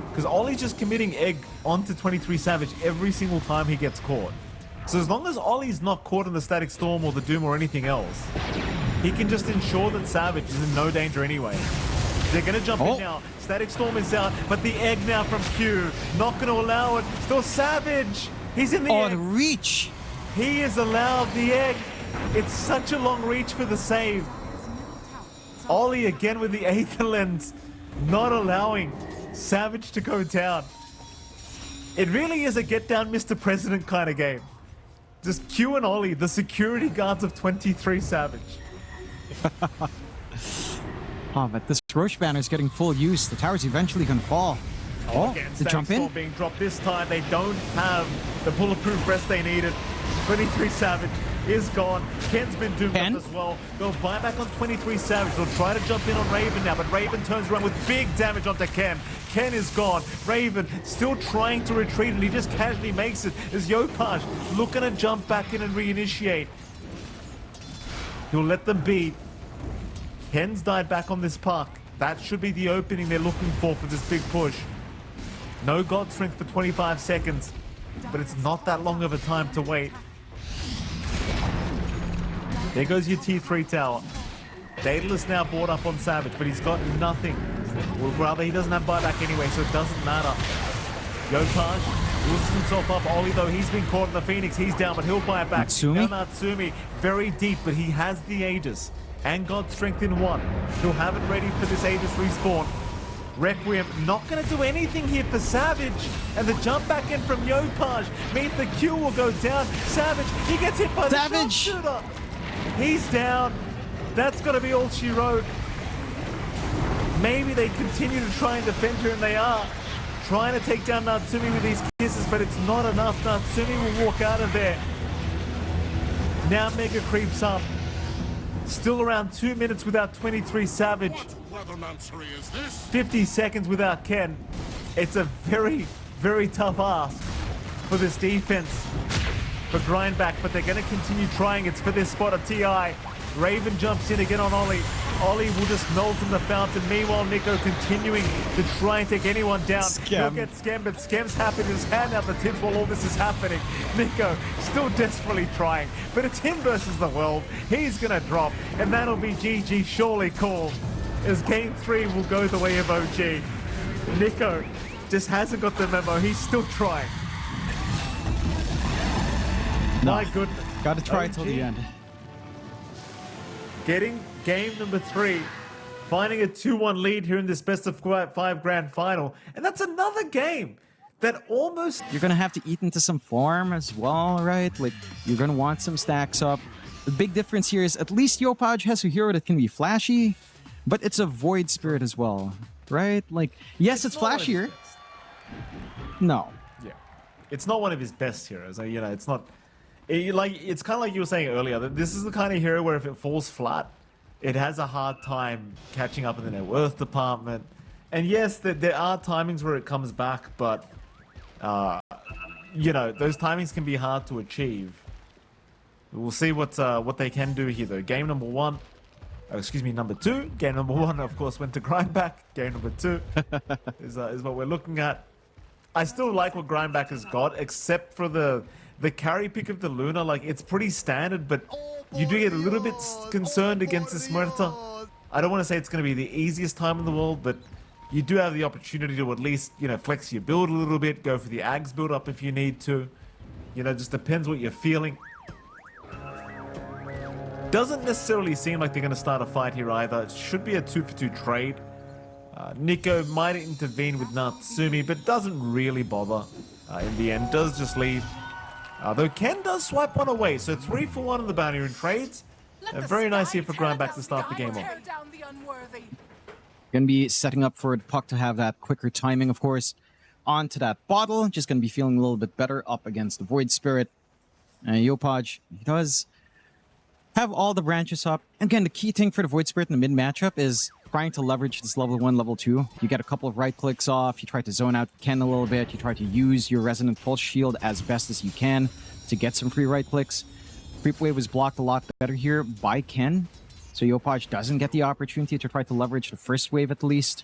Because Ollie's just committing egg onto 23 Savage every single time he gets caught. So as long as Ollie's not caught in the Static Storm or the Doom or anything else, he can just ensure that Savage is in no danger anyway. They're going to jump in now. Static Storm is out, but the egg now from Q. Not going to allow it. Still Savage. He's in the egg. Oh, the reach! He is allowed the egg. It's such a long reach for the save. Ollie again with the Aether Lens, not allowing Savage to go down. It really is a get down Mr. President kind of game. Just Q and Ollie, the security guards of 23 Savage. Oh, but this Roche banner is getting full use. The tower's eventually going to fall. Oh, Again, the jump in. being dropped this time. They don't have the bulletproof vest they needed. 23 Savage is gone. Ken's been doomed up as well. They'll buy back on 23 Savage. They'll try to jump in on Raven now, but Raven turns around with big damage onto Ken. Ken is gone. Raven still trying to retreat, and he just casually makes it as Yopaj looking to jump back in and reinitiate. He'll let them be. Ken's died back on this park. That should be the opening they're looking for this big push. No God Strength for 25 seconds, but it's not that long of a time to wait. There goes your T3 tower. Daedalus now brought up on Savage, but he's got nothing. Well, rather, he doesn't have buyback anyway, so it doesn't matter. Yopaj loses himself up. Ollie, though, he's been caught in the Phoenix. He's down, but he'll buy it back. Natsumi? Now Natsumi, very deep, but he has the Aegis and God Strength in one. He'll have it ready for this Aegis respawn. Requiem not going to do anything here for Savage. And the jump back in from Yopaj means the Q will go down. Savage, he gets hit by the sharpshooter. He's down. That's got to be all she wrote. Maybe they continue to try and defend her, and they are. Trying to take down Natsumi with these kisses, but it's not enough. Natsumi will walk out of there. Now Mega creeps up. Still around 2 minutes without 23 Savage. What weathermancery is this? 50 seconds without Ken. It's a very, very tough ask for this defense for Grindback, but they're going to continue trying. It's for this spot of TI. Raven jumps in again on Ollie. Ollie will just melt in the fountain. Meanwhile, Nico continuing to try and take anyone down. He'll get Skem, but Skem's happy to just hand out the tips while all this is happening. Nico still desperately trying, but it's him versus the world. He's going to drop, and that'll be GG surely called, as game 3 will go the way of OG. Nico just hasn't got the memo. He's still trying. No. My goodness. Got to try OG till the end. Getting game number 3, finding a 2-1 lead here in this best of 5 grand final, and that's another game that almost... You're gonna have to eat into some form as well, right? Like, you're gonna want some stacks up. The big difference here is at least Yopaj has a hero that can be flashy, but it's a Void Spirit as well, right? Like, yes, it's not one of his flashier. best. No. Yeah, it's not one of his best heroes. You know, it's not. It's kind of like you were saying earlier. That this is the kind of hero where if it falls flat, it has a hard time catching up in the net worth department. And yes, there are timings where it comes back, but you know, those timings can be hard to achieve. We'll see what they can do here, though. Game number 1. Excuse me, number 2. Game number 1, of course, went to Grindback. Game number 2 is what we're looking at. I still like what Grindback has got, except for the carry pick of the Luna. Like, it's pretty standard, but you do get a little bit concerned against this Muerta. I don't want to say it's going to be the easiest time in the world, but you do have the opportunity to at least, you know, flex your build a little bit, go for the Ags build up if you need to. You know, just depends what you're feeling. Doesn't necessarily seem like they're going to start a fight here either. It should be a 2-for-2 trade. Nico might intervene with Natsumi, but doesn't really bother in the end. Does just leave. Though Ken does swipe one away, so 3 for 1 on the bounty rune trades. Very nice here for Grindback to start the game off. Gonna be setting up for Puck to have that quicker timing, of course. Onto that bottle. Just gonna be feeling a little bit better up against the Void Spirit. Yopaj, he does have all the branches up. Again, the key thing for the Void Spirit in the mid matchup is trying to leverage this level 1, level 2. You get a couple of right clicks off, you try to zone out Ken a little bit, you try to use your Resonant Pulse Shield as best as you can to get some free right clicks. Creep Wave was blocked a lot better here by Ken, so Yopaj doesn't get the opportunity to try to leverage the first wave at least.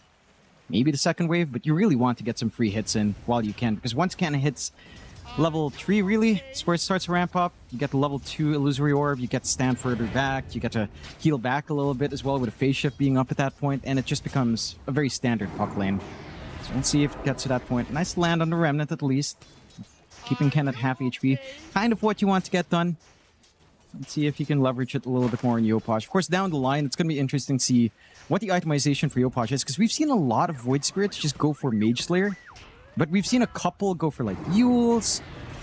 Maybe the second wave, but you really want to get some free hits in while you can, because once Ken hits level 3, really, is where it starts to ramp up. You get the level 2 Illusory Orb, you get to stand further back, you get to heal back a little bit as well with a phase shift being up at that point, and it just becomes a very standard Puck lane. So let's see if it gets to that point. Nice land on the Remnant at least. Keeping Ken at half HP. Kind of what you want to get done. Let's see if you can leverage it a little bit more in Yopaj. Of course, down the line, it's going to be interesting to see what the itemization for Yopaj is, because we've seen a lot of Void Spirits just go for Mage Slayer. But we've seen a couple go for like Yules,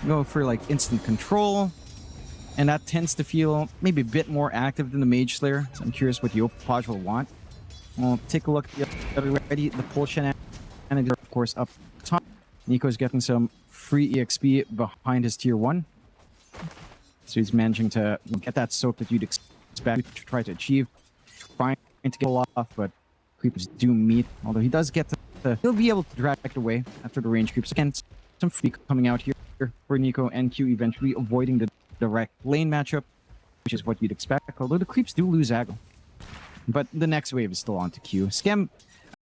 go for like instant control, and that tends to feel maybe a bit more active than the Mage Slayer. So I'm curious what Yopaj will want. We'll take a look at the already. The pull shenanigans, and of course up top. Nico's getting some free EXP behind his tier 1. So he's managing to get that soak that you'd expect to try to achieve. Trying to get off, but creepers do meet. Although he does get to he'll be able to drag it away after the range creeps. Again, some free coming out here for Nico and Q, eventually avoiding the direct lane matchup, which is what you'd expect, although the creeps do lose aggro. But the next wave is still on to Q. Skem,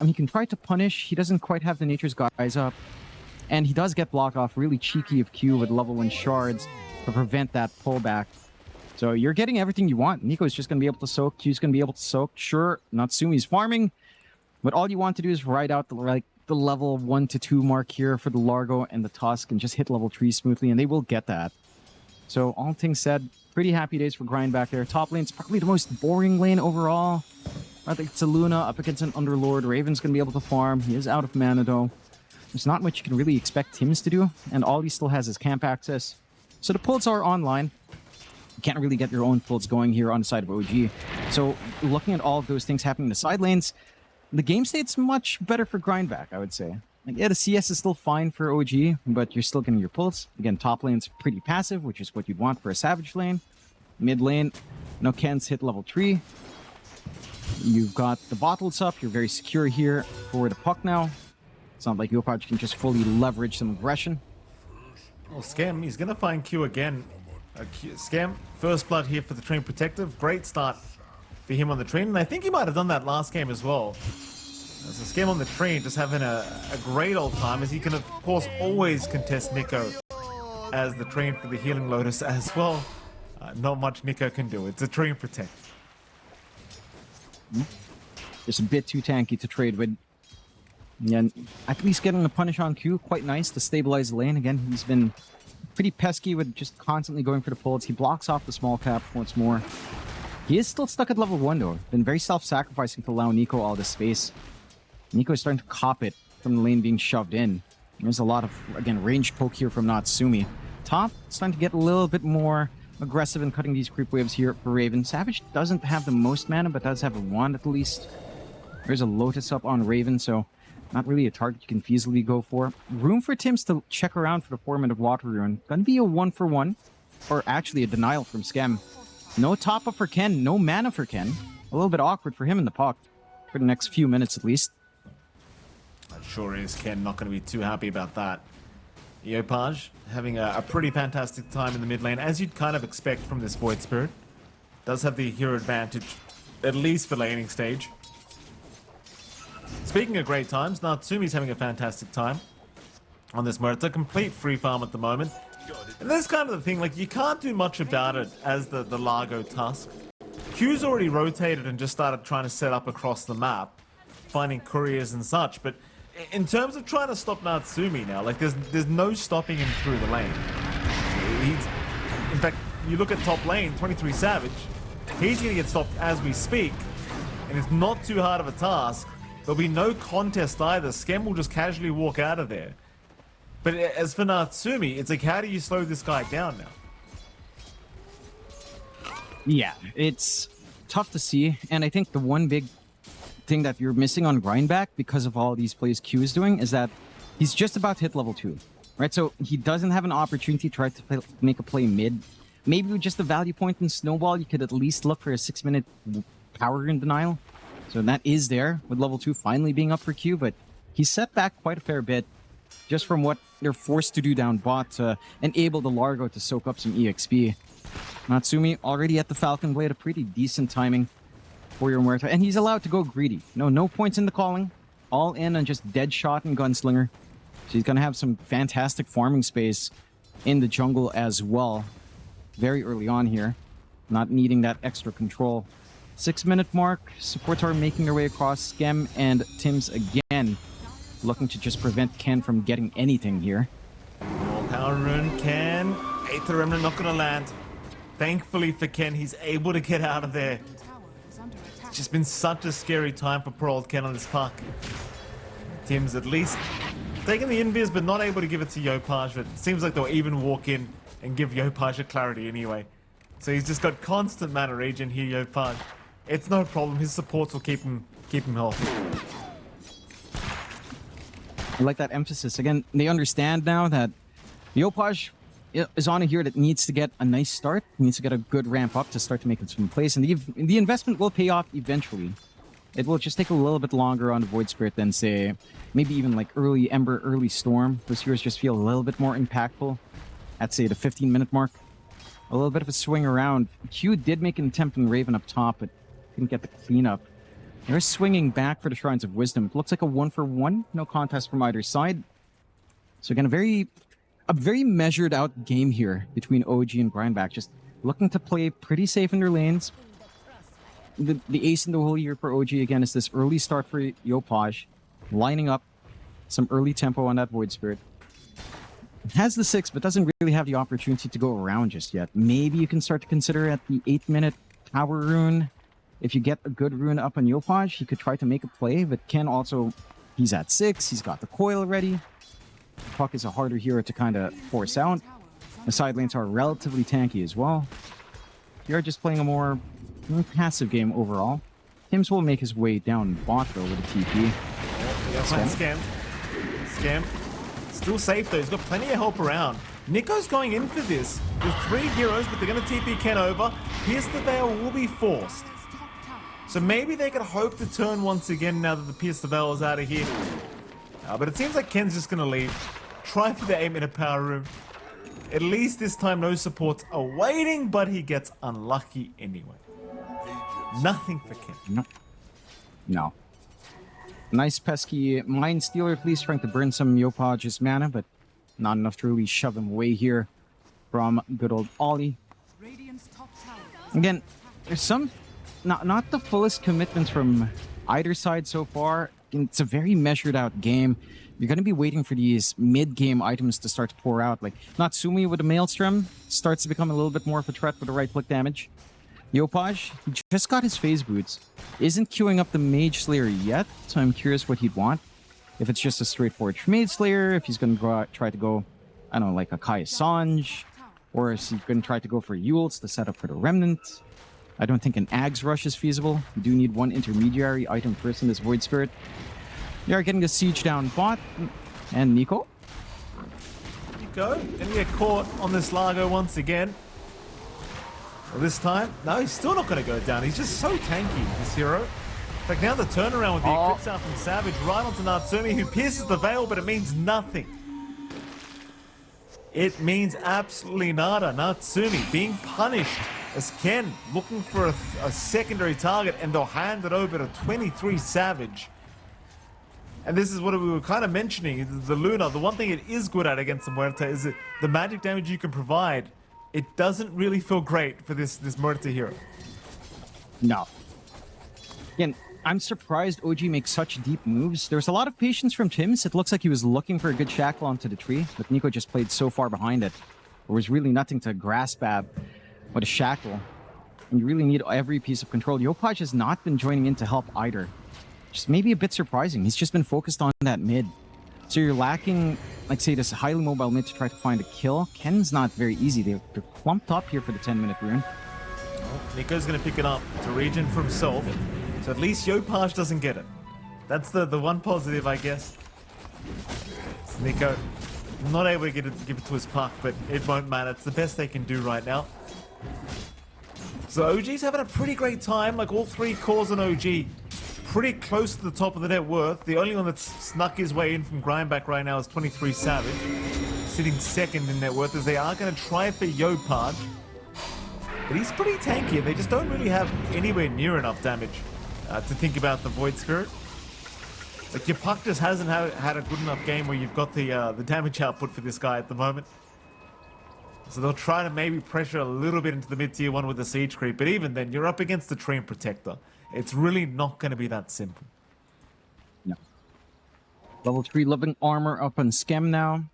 he can try to punish. He doesn't quite have the Nature's Guys up. And he does get blocked off really cheeky of Q with level 1 shards to prevent that pullback. So you're getting everything you want. Nico's just going to be able to soak. Q's going to be able to soak. Sure, Natsumi's farming. But all you want to do is ride out the level 1 to 2 mark here for the Largo and the Tusk and just hit level 3 smoothly, and they will get that. So all things said, pretty happy days for Grindback there. Top lane's probably the most boring lane overall. I think it's a Luna up against an Underlord. Raven's going to be able to farm. He is out of mana though. There's not much you can really expect Tims to do, and all he still has is camp access. So the pulls are online. You can't really get your own pulls going here on the side of OG. So looking at all of those things happening in the side lanes, the game state's much better for Grindback, I would say. Like, yeah, the CS is still fine for OG, but you're still getting your pulls. Again, top lane's pretty passive, which is what you'd want for a Savage lane. Mid lane, no Ken's hit level 3. You've got the bottles up. You're very secure here for the Puck now. It's not like Yopaj can just fully leverage some aggression. Oh, Scam, he's going to find Q again. Scam, first blood here for the Train Protective. Great start for him on the train, and I think he might have done that last game as well. So Scam on the train just having a great old time, as he can, of course, always contest Nico as the train for the Healing Lotus as well. Not much Nico can do. It's a Train Protect. Just a bit too tanky to trade with. And at least getting the punish on Q, quite nice to stabilize the lane. Again, he's been pretty pesky with just constantly going for the pulls. He blocks off the small cap once more. He is still stuck at level 1 though. Been very self-sacrificing to allow Nico all this space. Nico is starting to cop it from the lane being shoved in. There's a lot of, again, range poke here from Natsumi. Top, starting to get a little bit more aggressive in cutting these creep waves here for Raven. Savage doesn't have the most mana, but does have a wand at least. There's a Lotus up on Raven, so not really a target you can feasibly go for. Room for Tims to check around for the 4-minute Water Rune. Gonna be a 1-for-1, or actually a denial from Skem. No top up for Ken, no mana for Ken. A little bit awkward for him in the puck, for the next few minutes at least. That sure is. Ken not going to be too happy about that. Yopaj having a pretty fantastic time in the mid lane, as you'd kind of expect from this Void Spirit. Does have the hero advantage, at least for laning stage. Speaking of great times, Natsumi's having a fantastic time on this mode. It's a complete free farm at the moment. And that's kind of the thing, like, you can't do much about it as the Largo Tusk. Q's already rotated and just started trying to set up across the map, finding couriers and such, but in terms of trying to stop Natsumi now, like, there's no stopping him through the lane. In fact, you look at top lane, 23 Savage, he's going to get stopped as we speak, and it's not too hard of a task. There'll be no contest either. Skem will just casually walk out of there. But as for Natsumi, it's like, how do you slow this guy down now? Yeah, it's tough to see, and I think the one big thing that you're missing on Grindback because of all these plays Q is doing is that he's just about to hit level 2, right? So he doesn't have an opportunity to try to make a play mid. Maybe with just a value point in Snowball, you could at least look for a 6-minute power in denial. So that is there with level 2 finally being up for Q, but he's set back quite a fair bit just from what they're forced to do down bot to enable the Largo to soak up some EXP. Natsumi already at the Falcon Blade, a pretty decent timing for your Muerta, and he's allowed to go greedy. No points in the calling, all in on just dead shot and gunslinger. So he's gonna have some fantastic farming space in the jungle as well, very early on here, not needing that extra control. 6-minute mark, supports are making their way across. Skem and Tims again, looking to just prevent Ken from getting anything here. Power Rune, Ken, Aether Remnant not gonna land. Thankfully for Ken, he's able to get out of there. It's just been such a scary time for poor old Ken on this puck. Tim's at least taking the invis, but not able to give it to Yopaj, but it seems like they'll even walk in and give Yopaj a clarity anyway. So he's just got constant mana regen here, Yopaj. It's no problem, his supports will keep him healthy. I like that emphasis. Again, they understand now that Yopaj is on a hero that needs to get a nice start, needs to get a good ramp up to start to make it some place, and the investment will pay off eventually. It will just take a little bit longer on the Void Spirit than, say, maybe even like early Ember, early Storm. Those heroes just feel a little bit more impactful at, say, the 15-minute mark. A little bit of a swing around. Q did make an attempt on Raven up top, but couldn't get the cleanup. They're swinging back for the Shrines of Wisdom. It looks like a 1-for-1, no contest from either side. So again, a very measured out game here between OG and Grindback, just looking to play pretty safe in their lanes. The ace in the hole here for OG again is this early start for Yopaj, lining up some early tempo on that Void Spirit. Has the 6, but doesn't really have the opportunity to go around just yet. Maybe you can start to consider at the 8-minute Power Rune. If you get a good rune up on Yopaj, he could try to make a play, but Ken also, he's at 6, he's got the coil ready. Puck is a harder hero to kind of force out. The side lanes are relatively tanky as well. You're just playing a more passive game overall. Tims will make his way down bot though with a TP. Scam. Still safe though, he's got plenty of help around. Nico's going in for this. There's 3 heroes, but they're going to TP Ken over. Pierce the Veil will be forced. So maybe they could hope to turn once again now that the Pierce the Veil is out of here. But it seems like Ken's just going to leave. Try for the 8-minute Power Room. At least this time no supports are waiting, but he gets unlucky anyway. Nothing for Ken. No. No. Nice pesky Mind Stealer, please, trying to burn some Yopaj's mana, but not enough to really shove him away here from good old Ollie. Radiant's top tower. Again, there's some, not the fullest commitments from either side so far. It's a very measured out game. You're going to be waiting for these mid-game items to start to pour out. Like Natsumi with the Maelstrom starts to become a little bit more of a threat with the right-click damage. Yopaj, he just got his phase boots. Isn't queuing up the Mage Slayer yet, so I'm curious what he'd want. If it's just a straightforward Mage Slayer, if he's going to try to go, I don't know, like a Kai Sange, or is he going to try to go for Yules to set up for the Remnant. I don't think an Ags Rush is feasible. You do need one intermediary item first in this Void Spirit. They are getting the siege down bot. And Nico? Nico, gonna get caught on this Largo once again. Well, this time, no, he's still not gonna go down. He's just so tanky, this hero. In fact, now the turnaround with the Eclipse out from Savage right onto Natsumi, who pierces the veil, but it means nothing. It means absolutely nada. Natsumi being punished as Ken looking for a secondary target, and they'll hand it over to 23 Savage. And this is what we were kind of mentioning, the Luna. The one thing it is good at against the Muerta is that the magic damage you can provide, it doesn't really feel great for this Muerta hero. No. Again, I'm surprised OG makes such deep moves. There was a lot of patience from Tims. It looks like he was looking for a good shackle onto the tree, but Nico just played so far behind it. There was really nothing to grasp at but a shackle. And you really need every piece of control. Yopaj has not been joining in to help either. Just maybe a bit surprising. He's just been focused on that mid. So you're lacking, like say, this highly mobile mid to try to find a kill. Ken's not very easy. They're clumped up here for the 10-minute rune. Well, Nico's going to pick it up to regen for himself. So at least Yopaj doesn't get it. That's the one positive, I guess. So Nico not able to give it to his puck, but it won't matter. It's the best they can do right now. So OG's having a pretty great time. Like all three cores on OG. Pretty close to the top of the net worth. The only one that's snuck his way in from Grindback right now is 23 Savage, sitting second in net worth, as they are going to try for Yopaj. But he's pretty tanky, and they just don't really have anywhere near enough damage to think about the Void Spirit. Like your puck just hasn't had a good enough game where you've got the damage output for this guy at the moment. So they'll try to maybe pressure a little bit into the mid-tier one with the Siege Creep, but even then, you're up against the Treant Protector. It's really not going to be that simple. No. Level 3 Living Armor up on Skem now.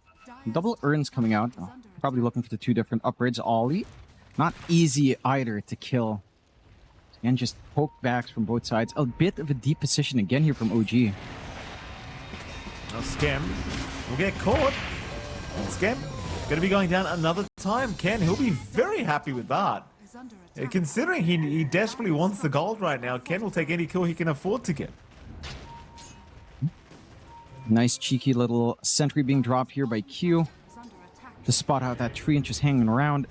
Double Urns coming out. Oh, probably looking for the two different upgrades. Ollie. Not easy either to kill. Again, just poke backs from both sides. A bit of a deep position again here from OG. Now Skem will get caught. And Skem going to be going down another time. Ken, he'll be very happy with that. Considering he desperately wants the gold right now, Ken will take any kill he can afford to get. Nice cheeky little sentry being dropped here by Q to spot out that tree and just hanging around.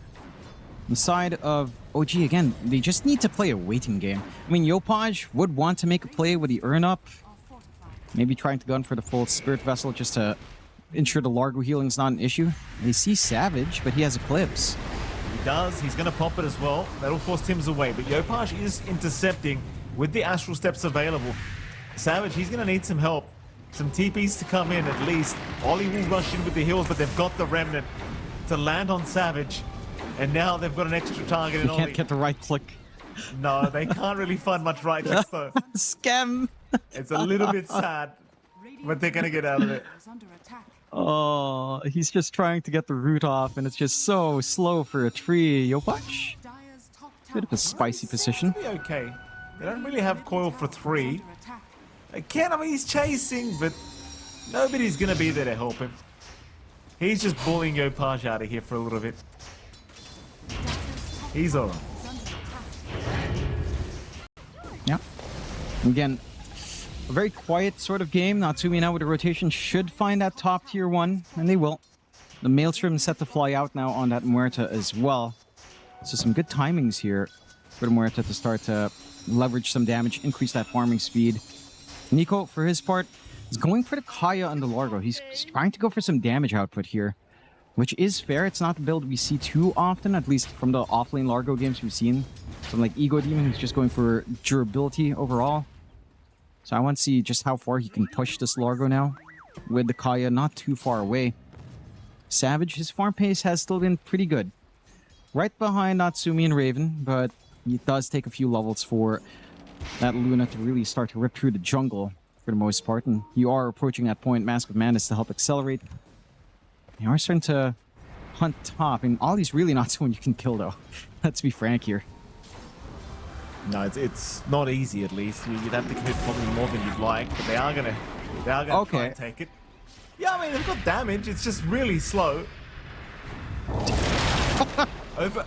The side of OG, again, they just need to play a waiting game. I mean, Yopaj would want to make a play with the Urn up. Maybe trying to gun for the full Spirit Vessel just to ensure the Largo healing is not an issue. They see Savage, but he has Eclipse. He does. He's going to pop it as well. That'll force Tims away. But Yopaj is intercepting with the Astral Steps available. Savage, he's going to need some help. Some TPs to come in at least. Ollie will rush in with the heals, but they've got the Remnant to land on Savage. And now they've got an extra target in You Ollie. can't get the right click. No, they can't really find much right clicks though. Scam! It's a little bit sad, but they're going to get out of it. Oh, he's just trying to get the root off, and it's just so slow for a tree. Yopaj? Bit of a spicy position. Be okay. They don't really have coil for 3. Again, I mean, he's chasing, but nobody's going to be there to help him. He's just bullying Yopaj out of here for a little bit. He's alright. Yeah. Again, a very quiet sort of game. Natsumi now with the rotation should find that top tier one, and they will. The Maelstrom is set to fly out now on that Muerta as well. So some good timings here for the Muerta to start to leverage some damage, increase that farming speed. Nico, for his part, is going for the Kaya on the Largo. He's trying to go for some damage output here. which is fair. It's not the build we see too often, at least from the offlane Largo games we've seen. From like Ego Demon, who's just going for durability overall. So I want to see just how far he can push this Largo now, with the Kaya not too far away. Savage, his farm pace has still been pretty good. Right behind Natsumi and Raven, but it does take a few levels for that Luna to really start to rip through the jungle for the most part. And you are approaching that point. Mask of Madness to help accelerate. You are starting to hunt top, and Ollie's really not someone you can kill though. Let's be frank here. No, it's not easy. At least you'd have to commit probably more than you'd like, but they are gonna try and take it. Yeah, I mean they've got damage. It's just really slow.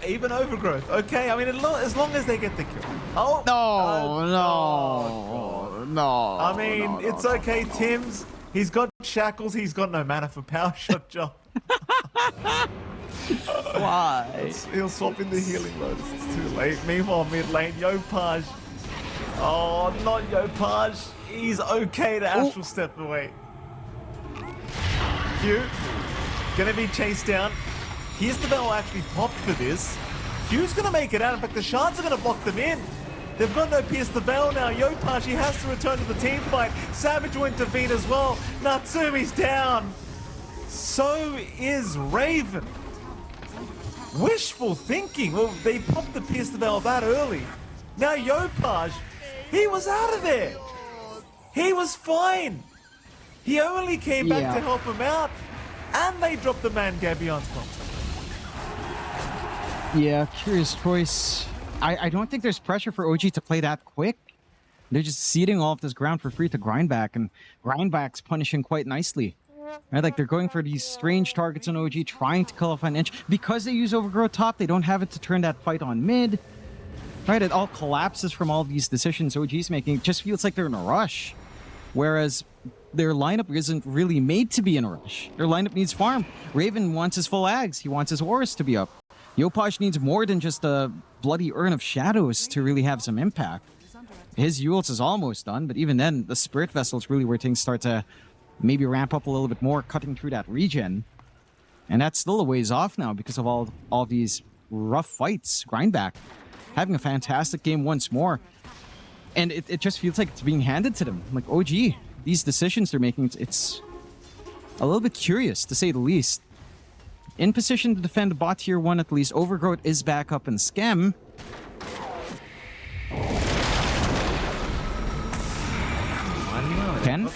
Even Overgrowth. Okay, I mean as long as they get the kill. Oh no. I mean it's okay, Tim's. He's got shackles. He's got no mana for power shot, John. Why? He'll swap in the healing loads. It's too late. Meanwhile, mid lane, Yopaj. Oh, not Yopaj. He's okay to astral step away. Q, gonna be chased down. Here's the Bell actually popped for this. Q's gonna make it out. In fact, the shards are gonna block them in. They've got no Pierce the Veil now. Yopaj, he has to return to the team fight. Savage will intervene as well. Natsumi's down. So is Raven. Wishful thinking. Well, they popped the Pierce the Veil that early. Now Yopaj, he was out of there. He was fine. He only came back to help him out. And they dropped the man Gabion's pump. Yeah, curious choice. I don't think there's pressure for OG to play that quick. They're just ceding all of this ground for free to Grindback, and Grindback's punishing quite nicely. Right, like they're going for these strange targets on OG, trying to kill off an inch. Because they use Overgrowth top, they don't have it to turn that fight on mid. Right, it all collapses from all these decisions OG's making. It just feels like they're in a rush. Whereas their lineup isn't really made to be in a rush. Their lineup needs farm. Raven wants his full ags. He wants his auras to be up. Yopaj needs more than just a bloody Urn of Shadows to really have some impact. His Yules is almost done, but even then, the Spirit Vessel is really where things start to maybe ramp up a little bit more, cutting through that regen. And that's still a ways off now because of all these rough fights. Grindback having a fantastic game once more. And it just feels like it's being handed to them. Like, OG, these decisions they're making, it's a little bit curious, to say the least. In position to defend bot tier 1 at least. Overgrowth is back up in Scam. Ken?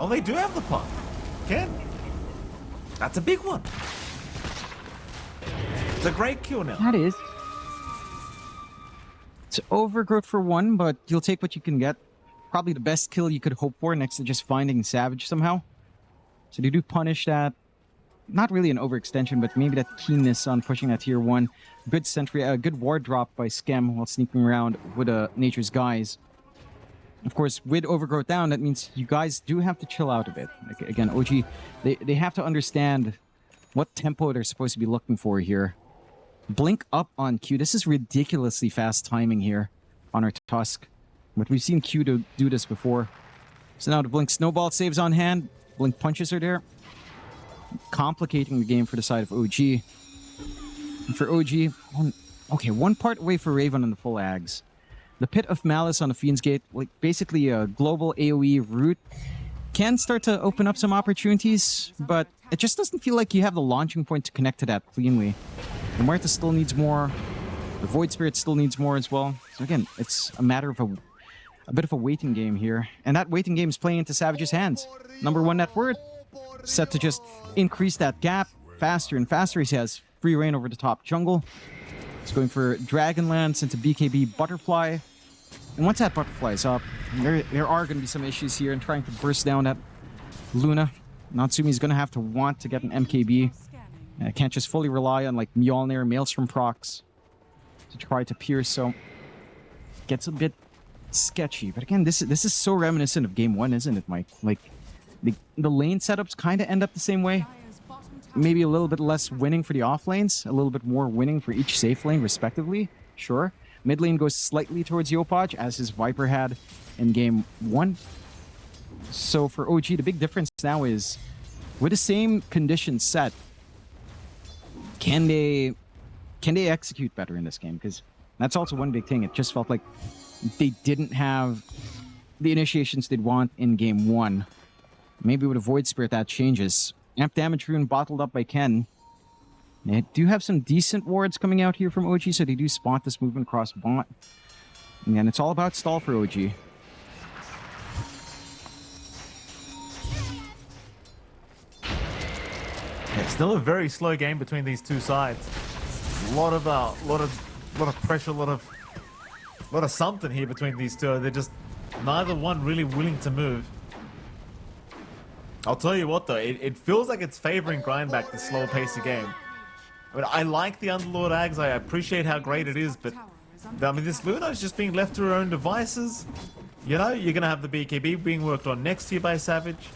Oh, they do have the puck. Ken. That's a big one. It's a great kill now. That is. It's Overgrowth for 1, but you'll take what you can get. Probably the best kill you could hope for next to just finding Savage somehow. So they do punish that. Not really an overextension, but maybe that keenness on pushing that tier 1. Good sentry, good ward drop by Scam while sneaking around with Nature's Guise. Of course, with Overgrowth down, that means you guys do have to chill out a bit. Like, again, OG, they have to understand what tempo they're supposed to be looking for here. Blink up on Q. This is ridiculously fast timing here on our Tusk. But we've seen Q do this before. So now the Blink Snowball saves on hand. Blink punches are there. Complicating the game for the side of OG. And for OG, one part away for Raven on the full Ags. The Pit of Malice on the Fiend's Gate, like basically a global AoE route, can start to open up some opportunities, but it just doesn't feel like you have the launching point to connect to that cleanly. The Martha still needs more. The Void Spirit still needs more as well. So again, it's a matter of a bit of a waiting game here. And that waiting game is playing into Savage's hands. Number 1 net worth, set to just increase that gap faster and faster. He has free reign over the top jungle. He's going for Dragonlance into BKB Butterfly. And once that Butterfly is up, there are going to be some issues here in trying to burst down that Luna. Natsumi's going to have to want to get an MKB. Can't just fully rely on like Mjolnir, Maelstrom procs to try to pierce, so gets a bit sketchy. But again, this is so reminiscent of game 1, isn't it, Mike? Like, the lane setups kind of end up the same way. Maybe a little bit less winning for the off lanes, a little bit more winning for each safe lane, respectively. Sure. Mid lane goes slightly towards Yopaj, as his Viper had in game 1. So for OG, the big difference now is with the same conditions set, can they execute better in this game? Because that's also one big thing. It just felt like they didn't have the initiations they'd want in game 1. Maybe with a Void Spirit that changes. Amp damage rune bottled up by Ken. They do have some decent wards coming out here from OG, so they do spot this movement across bot. And it's all about stall for OG. Yeah, still a very slow game between these two sides. A lot of pressure, a lot of something here between these two. They're just neither one really willing to move. I'll tell you what though, it feels like it's favoring Grindback, the slower pace of game. I mean, I like the Underlord Ags, I appreciate how great it is, but I mean, this Luna is just being left to her own devices. You know, you're gonna have the BKB being worked on next year by Savage.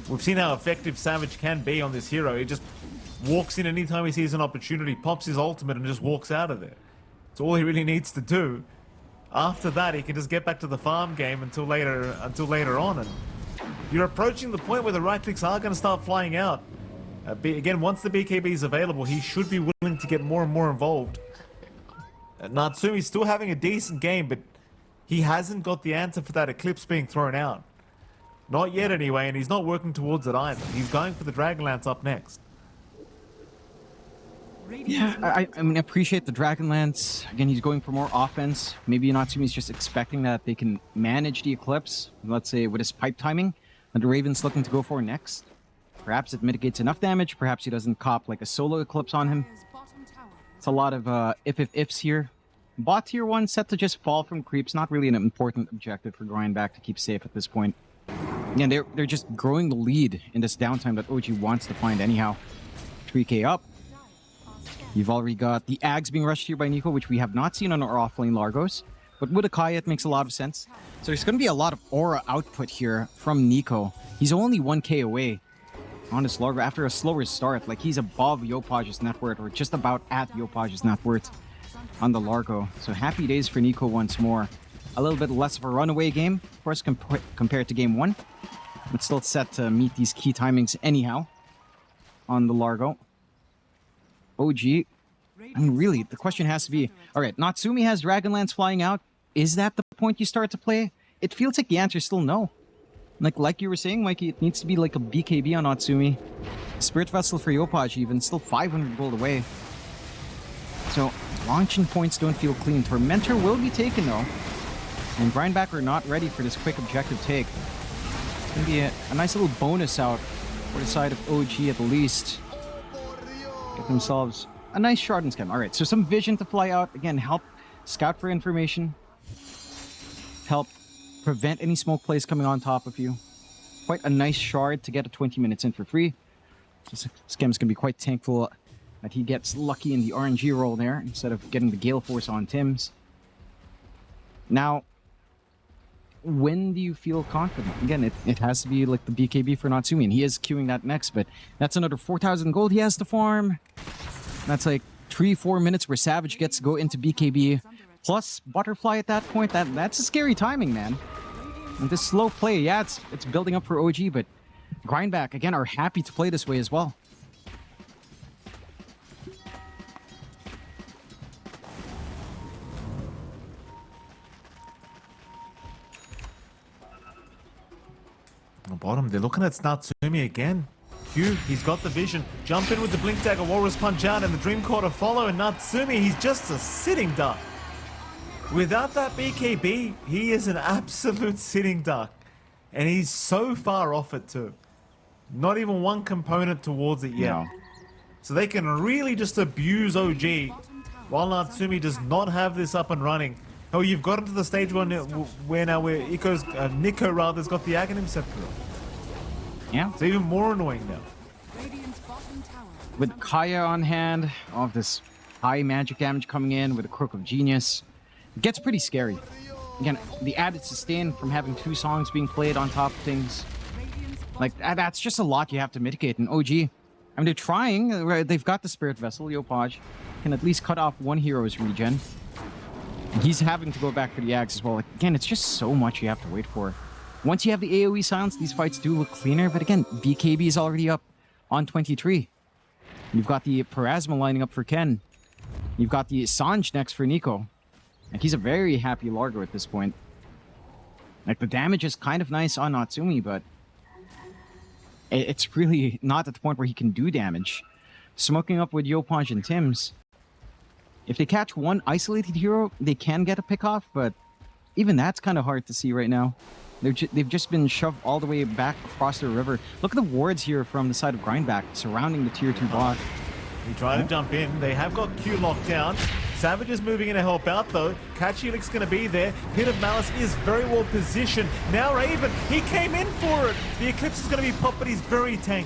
We've seen how effective Savage can be on this hero. He just walks in anytime he sees an opportunity, pops his ultimate and just walks out of there. It's all he really needs to do. After that, he can just get back to the farm game until later on. And you're approaching the point where the right clicks are going to start flying out. Again, once the BKB is available, he should be willing to get more and more involved. Natsumi's still having a decent game, but he hasn't got the answer for that Eclipse being thrown out. Not yet anyway, and he's not working towards it either. He's going for the Dragonlance up next. Yeah, I mean, I appreciate the Dragonlance. Again, he's going for more offense. Maybe Natsumi's just expecting that they can manage the Eclipse, let's say with his pipe timing, that the Raven's looking to go for next. Perhaps it mitigates enough damage. Perhaps he doesn't cop like a solo Eclipse on him. It's a lot of ifs here. Bot tier 1 set to just fall from creeps. Not really an important objective for Grindback to keep safe at this point. Again, they're just growing the lead in this downtime that OG wants to find anyhow. 3k up. You've already got the Ags being rushed here by Nico, which we have not seen on our offlane Largos. But with Akaya, it makes a lot of sense. So there's going to be a lot of aura output here from Nico. He's only 1k away on his Largo after a slower start. Like, he's above Yopaj's net worth, or just about at Yopaj's net worth on the Largo. So happy days for Nico once more. A little bit less of a runaway game, of course, compared to game 1. But still set to meet these key timings anyhow on the Largo. OG, I mean, really, the question has to be, all right, Natsumi has Dragonlance flying out. Is that the point you start to play? It feels like the answer is still no. Like you were saying, Mikey, it needs to be like a BKB on Natsumi. Spirit Vessel for Yopaj even, still 500 gold away. So, launching points don't feel clean. Tormentor will be taken though. And Grindback are not ready for this quick objective take. It's going to be a nice little bonus out for the side of OG at least. Get themselves a nice shard and scam. Alright, so some vision to fly out. Again, help scout for information. Help prevent any smoke plays coming on top of you. Quite a nice shard to get a 20 minutes in for free. So Scam's going to be quite thankful that he gets lucky in the RNG roll there instead of getting the Gale Force on Tim's. Now, when do you feel confident? Again, it has to be like the BKB for Natsumi, and he is queuing that next, but that's another 4,000 gold he has to farm. That's like 3-4 minutes where Savage gets to go into BKB, plus Butterfly at that point. That's a scary timing, man. And this slow play, yeah, it's building up for OG, but Grindback, again, are happy to play this way as well. On the bottom, they're looking at Natsumi again. Q, he's got the vision. Jump in with the Blink Dagger, Walrus Punch out, and the Dream Quarter follow, and Natsumi, he's just a sitting duck. Without that BKB, he is an absolute sitting duck. And he's so far off it too. Not even one component towards it yet. No. So they can really just abuse OG, while Natsumi does not have this up and running. Oh, you've gotten to the stage where Nico rather's got the Aghanim Scepter. Yeah. It's even more annoying now. With Kaya on hand, all of this high magic damage coming in with a Crook of Genius, it gets pretty scary. Again, the added sustain from having 2 songs being played on top of things. Like, that's just a lot you have to mitigate. And OG, I mean, they're trying. Right? They've got the Spirit Vessel. Yopaj can at least cut off one hero's regen. And he's having to go back for the Axe as well. Like, again, it's just so much you have to wait for. Once you have the AoE silence, these fights do look cleaner. But again, BKB is already up on 23. You've got the Parasma lining up for Ken. You've got the Sanj next for Nico. And he's a very happy Largo at this point. Like, the damage is kind of nice on Natsumi, but it's really not at the point where he can do damage. Smoking up with Yopaj and Tims. If they catch one isolated hero, they can get a pick off, but even that's kind of hard to see right now. They've just been shoved all the way back across the river. Look at the wards here from the side of Grindback surrounding the tier 2 bot. He tried to jump in. They have got Q locked down. Savage is moving in to help out though. Catch Helix going to be there. Pit of Malice is very well positioned. Now Raven, he came in for it. The Eclipse is going to be popped, but he's very tanky.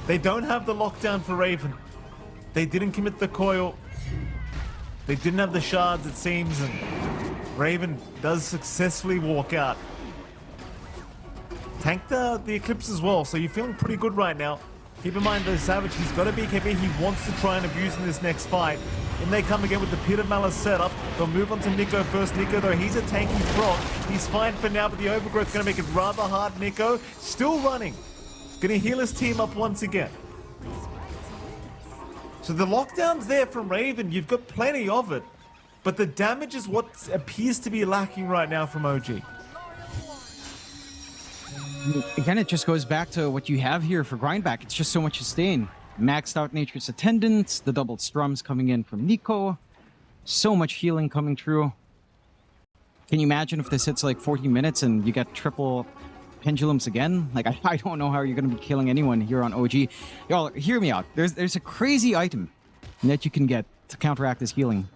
They don't have the lockdown for Raven. They didn't commit the coil. They didn't have the shards, it seems, and Raven does successfully walk out. Tanked the Eclipse as well, so you're feeling pretty good right now. Keep in mind though, Savage, he's got a BKB he wants to try and abuse in this next fight. And they come again with the Pit of Malice setup. They'll move on to Nico first. Nico though, he's a tanky frog. He's fine for now, but the Overgrowth's going to make it rather hard. Nico still running. Going to heal his team up once again. So the lockdown's there from Raven. You've got plenty of it. But the damage is what appears to be lacking right now from OG. Again, it just goes back to what you have here for Grindback. It's just so much sustain. Maxed out Nature's Attendants, the doubled strums coming in from Nico. So much healing coming through. Can you imagine if this hits like 40 minutes and you get triple pendulums again? Like, I don't know how you're going to be killing anyone here on OG. Y'all, hear me out. There's a crazy item that you can get to counteract this healing.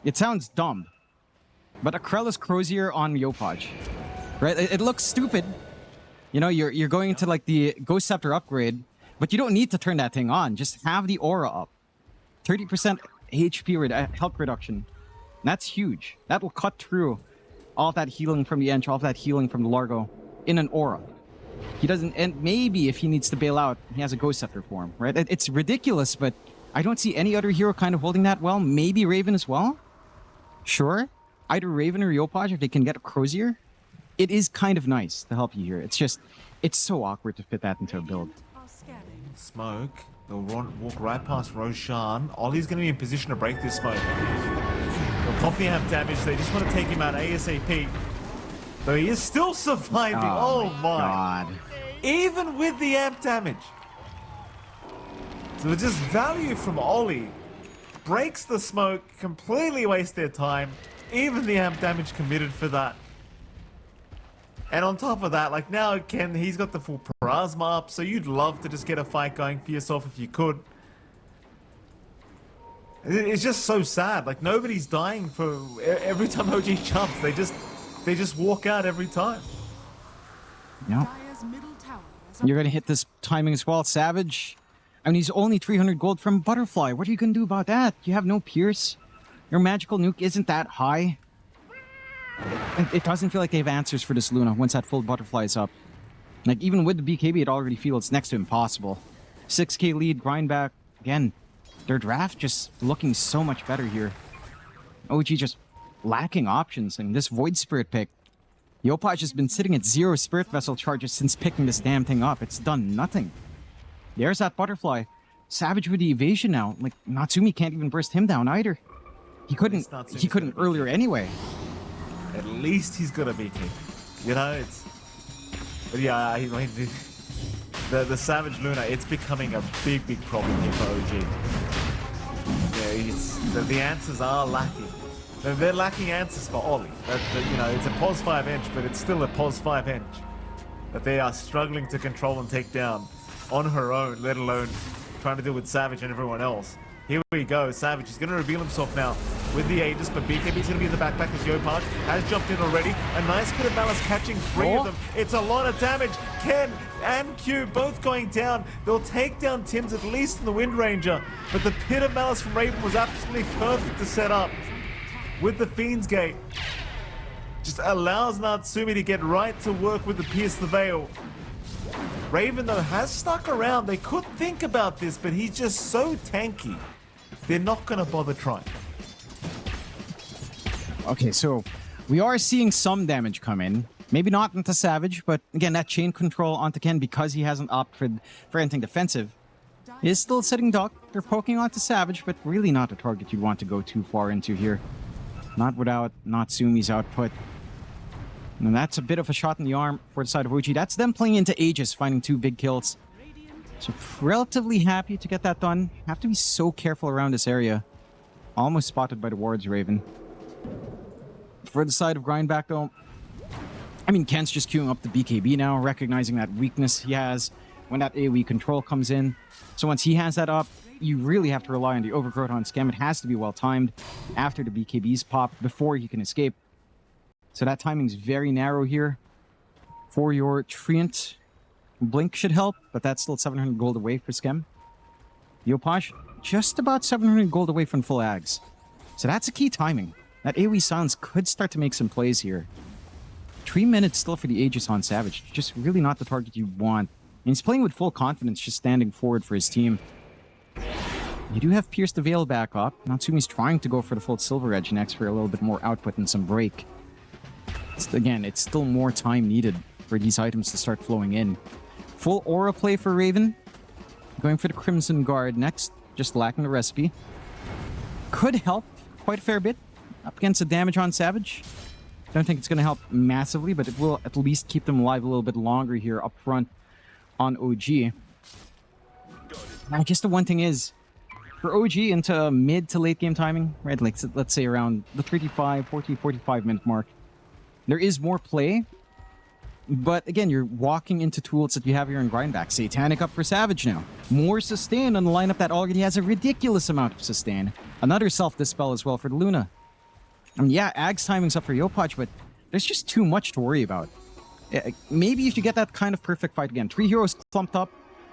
It sounds dumb, but a Krellis Crozier on Yopaj. Right? It looks stupid. You know, you're going into like the Ghost Scepter upgrade, but you don't need to turn that thing on. Just have the aura up. 30% HP health reduction. That's huge. That will cut through all of that healing from the Ench, all of that healing from the Largo in an aura. He doesn't, and maybe if he needs to bail out, he has a Ghost Scepter form, right? It's ridiculous, but I don't see any other hero kind of holding that well. Maybe Raven as well? Sure. Either Raven or Yopaj if they can get a Crozier. It is kind of nice to help you here. It's just, it's so awkward to fit that into a build. Smoke. They'll walk right past Roshan. Ollie's going to be in position to break this smoke. They'll pop the amp damage. They just want to take him out ASAP. Though he is still surviving. Oh my God. Even with the amp damage. So it's just value from Ollie. Breaks the smoke. Completely waste their time. Even the amp damage committed for that. And on top of that, like now Ken, he's got the full Parasma up, so you'd love to just get a fight going for yourself if you could. It's just so sad. Like nobody's dying for every time OG jumps. They just walk out every time. Yep. You're gonna hit this timing as well, Savage. I mean, he's only 300 gold from Butterfly. What are you gonna do about that? You have no Pierce. Your magical nuke isn't that high. It doesn't feel like they have answers for this Luna once that full Butterfly is up. Like, even with the BKB, it already feels next to impossible. 6k lead, Grindback. Again, their draft just looking so much better here. OG just lacking options. And this Void Spirit pick, Yopaj has been sitting at 0 Spirit Vessel charges since picking this damn thing up. It's done nothing. There's that Butterfly. Savage with the evasion now. Like, Natsumi can't even burst him down either. He couldn't earlier anyway. At least he's got a BK. You know, it's... But yeah, I mean, the Savage Luna, it's becoming a big, big problem here for OG. Yeah, the answers are lacking. They're lacking answers for Ollie. You know, it's a POS 5 inch, but it's still a POS 5 inch that they are struggling to control and take down on her own, let alone trying to deal with Savage and everyone else. Here we go, Savage is going to reveal himself now with the Aegis, but BKB's going to be in the backpack as Yopaj has jumped in already. A nice Pit of Malice catching 3 of them. It's a lot of damage. Ken and Q both going down. They'll take down Tims at least in the Wind Ranger, but the Pit of Malice from Raven was absolutely perfect to set up with the Fiend's Gate. Just allows Natsumi to get right to work with the Pierce the Veil. Raven, though, has stuck around. They could think about this, but he's just so tanky. They're not going to bother trying. Okay, so we are seeing some damage come in. Maybe not into Savage, but again, that chain control onto Ken, because he hasn't opted for anything defensive, is still sitting duck. They're poking onto Savage, but really not a target you'd want to go too far into here. Not without Natsumi's output. And that's a bit of a shot in the arm for the side of OG. That's them playing into Aegis, finding 2 big kills. So relatively happy to get that done. Have to be so careful around this area. Almost spotted by the wards, Raven. For the side of Grindback, though, I mean, Ken's just queuing up the BKB now, recognizing that weakness he has when that AoE control comes in. So once he has that up, you really have to rely on the overgrowth on Scam. It has to be well timed after the BKBs pop before he can escape. So that timing's very narrow here. For your Treant, Blink should help, but that's still 700 gold away for Scam. Yopaj, just about 700 gold away from full Ags. So that's a key timing. That AoE silence could start to make some plays here. 3 minutes still for the Aegis on Savage. Just really not the target you want. And he's playing with full confidence, just standing forward for his team. You do have Pierce the Veil back up. Natsumi's trying to go for the full Silver Edge next for a little bit more output and some break. Again, it's still more time needed for these items to start flowing in. Full aura play for Raven. Going for the Crimson Guard next. Just lacking the recipe. Could help quite a fair bit up against the damage on Savage. Don't think it's going to help massively, but it will at least keep them alive a little bit longer here up front on OG. I guess the one thing is, for OG into mid to late game timing, right, like let's say around the 35, 40, 45 minute mark, there is more play. But again, you're walking into tools that you have here in Grindback. Satanic up for Savage now. More sustain on the lineup that already has a ridiculous amount of sustain. Another self-dispel as well for the Luna. I mean, yeah, Ag's timing's up for Yopaj, but there's just too much to worry about. Maybe if you get that kind of perfect fight again. 3 heroes clumped up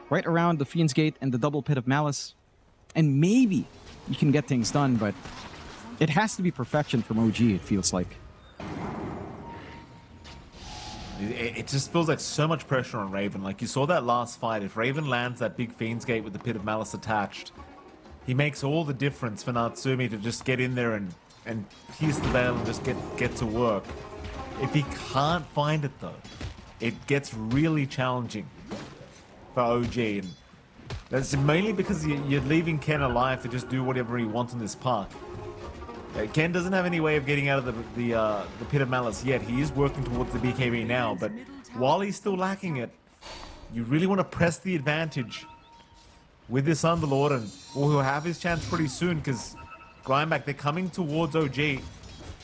right around the Fiend's Gate and the double Pit of Malice. And maybe you can get things done, but it has to be perfection from OG, it feels like. It just feels like so much pressure on Raven. Like, you saw that last fight. If Raven lands that big Fiend's Gate with the Pit of Malice attached, he makes all the difference for Natsumi to just get in there and pierce the veil and just get to work. If he can't find it, though, it gets really challenging for OG. And that's mainly because you're leaving Ken alive to just do whatever he wants in this park. Ken doesn't have any way of getting out of the Pit of Malice yet. He is working towards the BKB now, but while he's still lacking it, you really want to press the advantage with this Underlord, and he'll have his chance pretty soon, because Grindback, they're coming towards OG.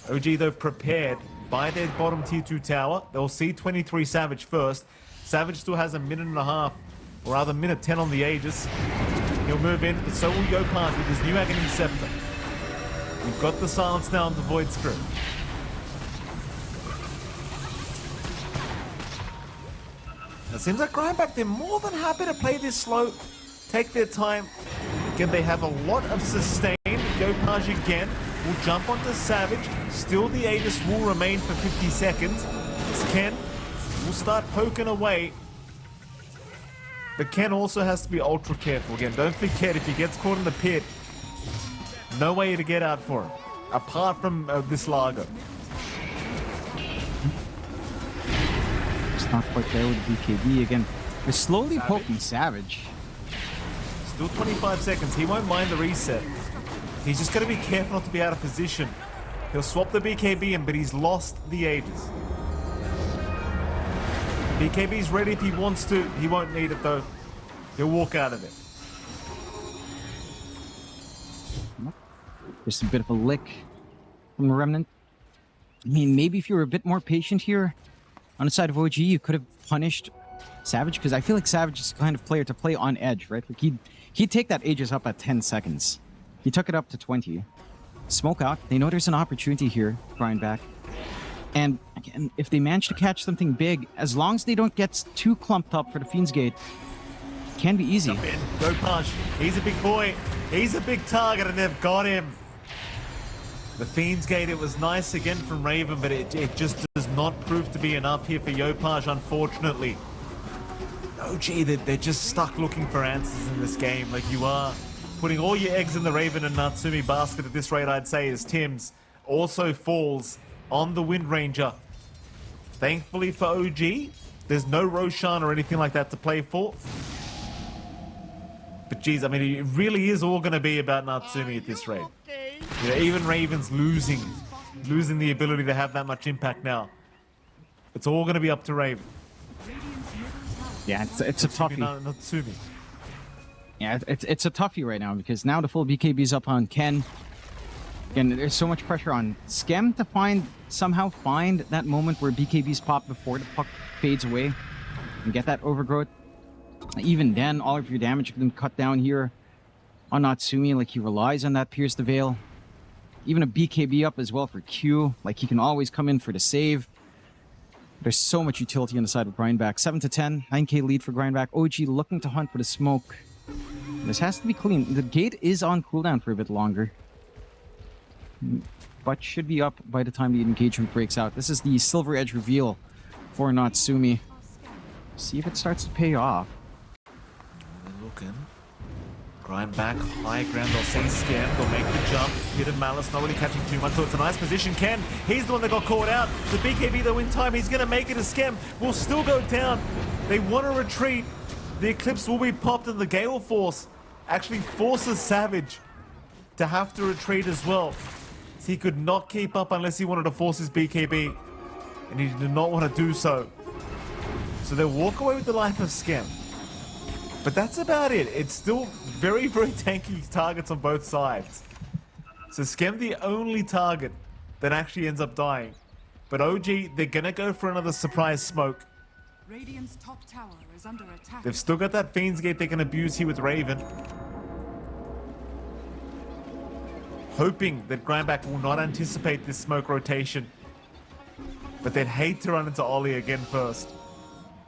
OG, though, prepared by their bottom tier 2 tower. They'll see 23 Savage first. Savage still has a minute and a half, or rather minute 10 on the Aegis. He'll move in, but so will Yopaj with his new Aghanim Scepter. We've got the silence now on the Void Script. It seems like Grindback, they're more than happy to play this slow, take their time. Again, they have a lot of sustain. Yopaj again will jump onto Savage. Still, the Aegis will remain for 50 seconds. Ken will start poking away. But Ken also has to be ultra careful. Again, don't forget, if he gets caught in the pit, no way to get out for him, apart from this Largo. It's not quite there with the BKB again. They're slowly poking Savage. Still 25 seconds. He won't mind the reset. He's just got to be careful not to be out of position. He'll swap the BKB in, but he's lost the Aegis. BKB's ready if he wants to. He won't need it, though. He'll walk out of it. Just a bit of a lick from the Remnant. I mean, maybe if you were a bit more patient here on the side of OG, you could have punished Savage, because I feel like Savage is the kind of player to play on edge, right? Like he'd take that Aegis up at 10 seconds. He took it up to 20. Smoke out. They know there's an opportunity here, Grindback. And again, if they manage to catch something big, as long as they don't get too clumped up for the Fiend's Gate, it can be easy. Jump in. Go punch. He's a big boy. He's a big target, and they've got him. The Fiend's Gate, it was nice again from Raven, but it just does not prove to be enough here for Yopaj, unfortunately. OG, they're just stuck looking for answers in this game. Like, you are putting all your eggs in the Raven and Natsumi basket at this rate, I'd say, as Tim's also falls on the Wind Ranger. Thankfully for OG, there's no Roshan or anything like that to play for. But geez, I mean, it really is all going to be about Natsumi at this rate. You know, even Raven's losing the ability to have that much impact now. It's all going to be up to Raven. Yeah, it's a toughie. Natsumi. Yeah, it's a toughie right now because now the full BKB's up on Ken. Again, there's so much pressure on Skem to somehow find that moment where BKB's pop before the puck fades away and get that overgrowth. Even then, all of your damage can cut down here on Natsumi. Like, he relies on that Pierce the Veil. Even a BKB up as well for Q. Like, he can always come in for the save. There's so much utility on the side of Grindback. 7-10, 9k lead for Grindback. OG looking to hunt for the smoke. This has to be clean. The gate is on cooldown for a bit longer, but should be up by the time the engagement breaks out. This is the Silver Edge reveal for Natsumi. See if it starts to pay off. They're looking. Grind back, high ground, they'll see Skem, they'll make the jump. Hit of Malice, not really catching too much, so it's a nice position. Ken, he's the one that got caught out. The BKB though in time, he's gonna make it as Skem will still go down. They want to retreat. The Eclipse will be popped and the Gale Force actually forces Savage to have to retreat as well. So he could not keep up unless he wanted to force his BKB, and he did not want to do so. So they walk away with the life of Skem. But that's about it. It's still very, very tanky targets on both sides. So Skem the only target that actually ends up dying. But OG, they're gonna go for another surprise smoke. Radiant's top tower is under attack. They've still got that Fiend's Gate they can abuse here with Raven. Hoping that Grindback will not anticipate this smoke rotation. But they'd hate to run into Ollie again first.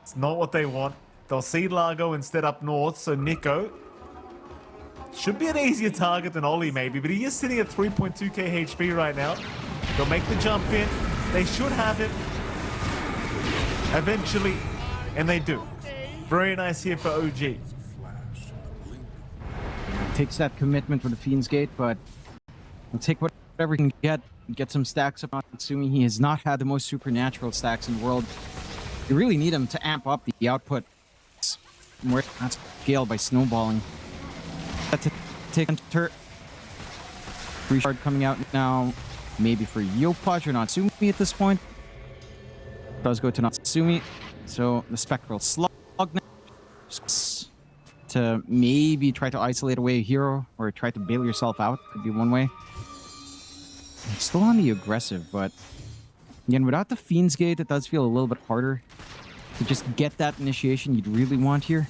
It's not what they want. They'll see Largo instead up north, so Nico should be an easier target than Ollie maybe, but he is sitting at 3.2k HP right now. They'll make the jump in. They should have him eventually, and they do. Very nice here for OG. Takes that commitment for the Fiend's Gate, but we'll take whatever he can get some stacks up on Natsumi. He has not had the most supernatural stacks in the world. You really need him to amp up the output. More that's scaled by snowballing. That's a take enter. Free shard coming out now. Maybe for Yopaj or Natsumi at this point. Does go to Natsumi. So the Spectral Slug to maybe try to isolate away a hero or try to bail yourself out. Could be one way. It's still on the aggressive, but again, without the Fiend's Gate, it does feel a little bit harder to just get that initiation you'd really want here.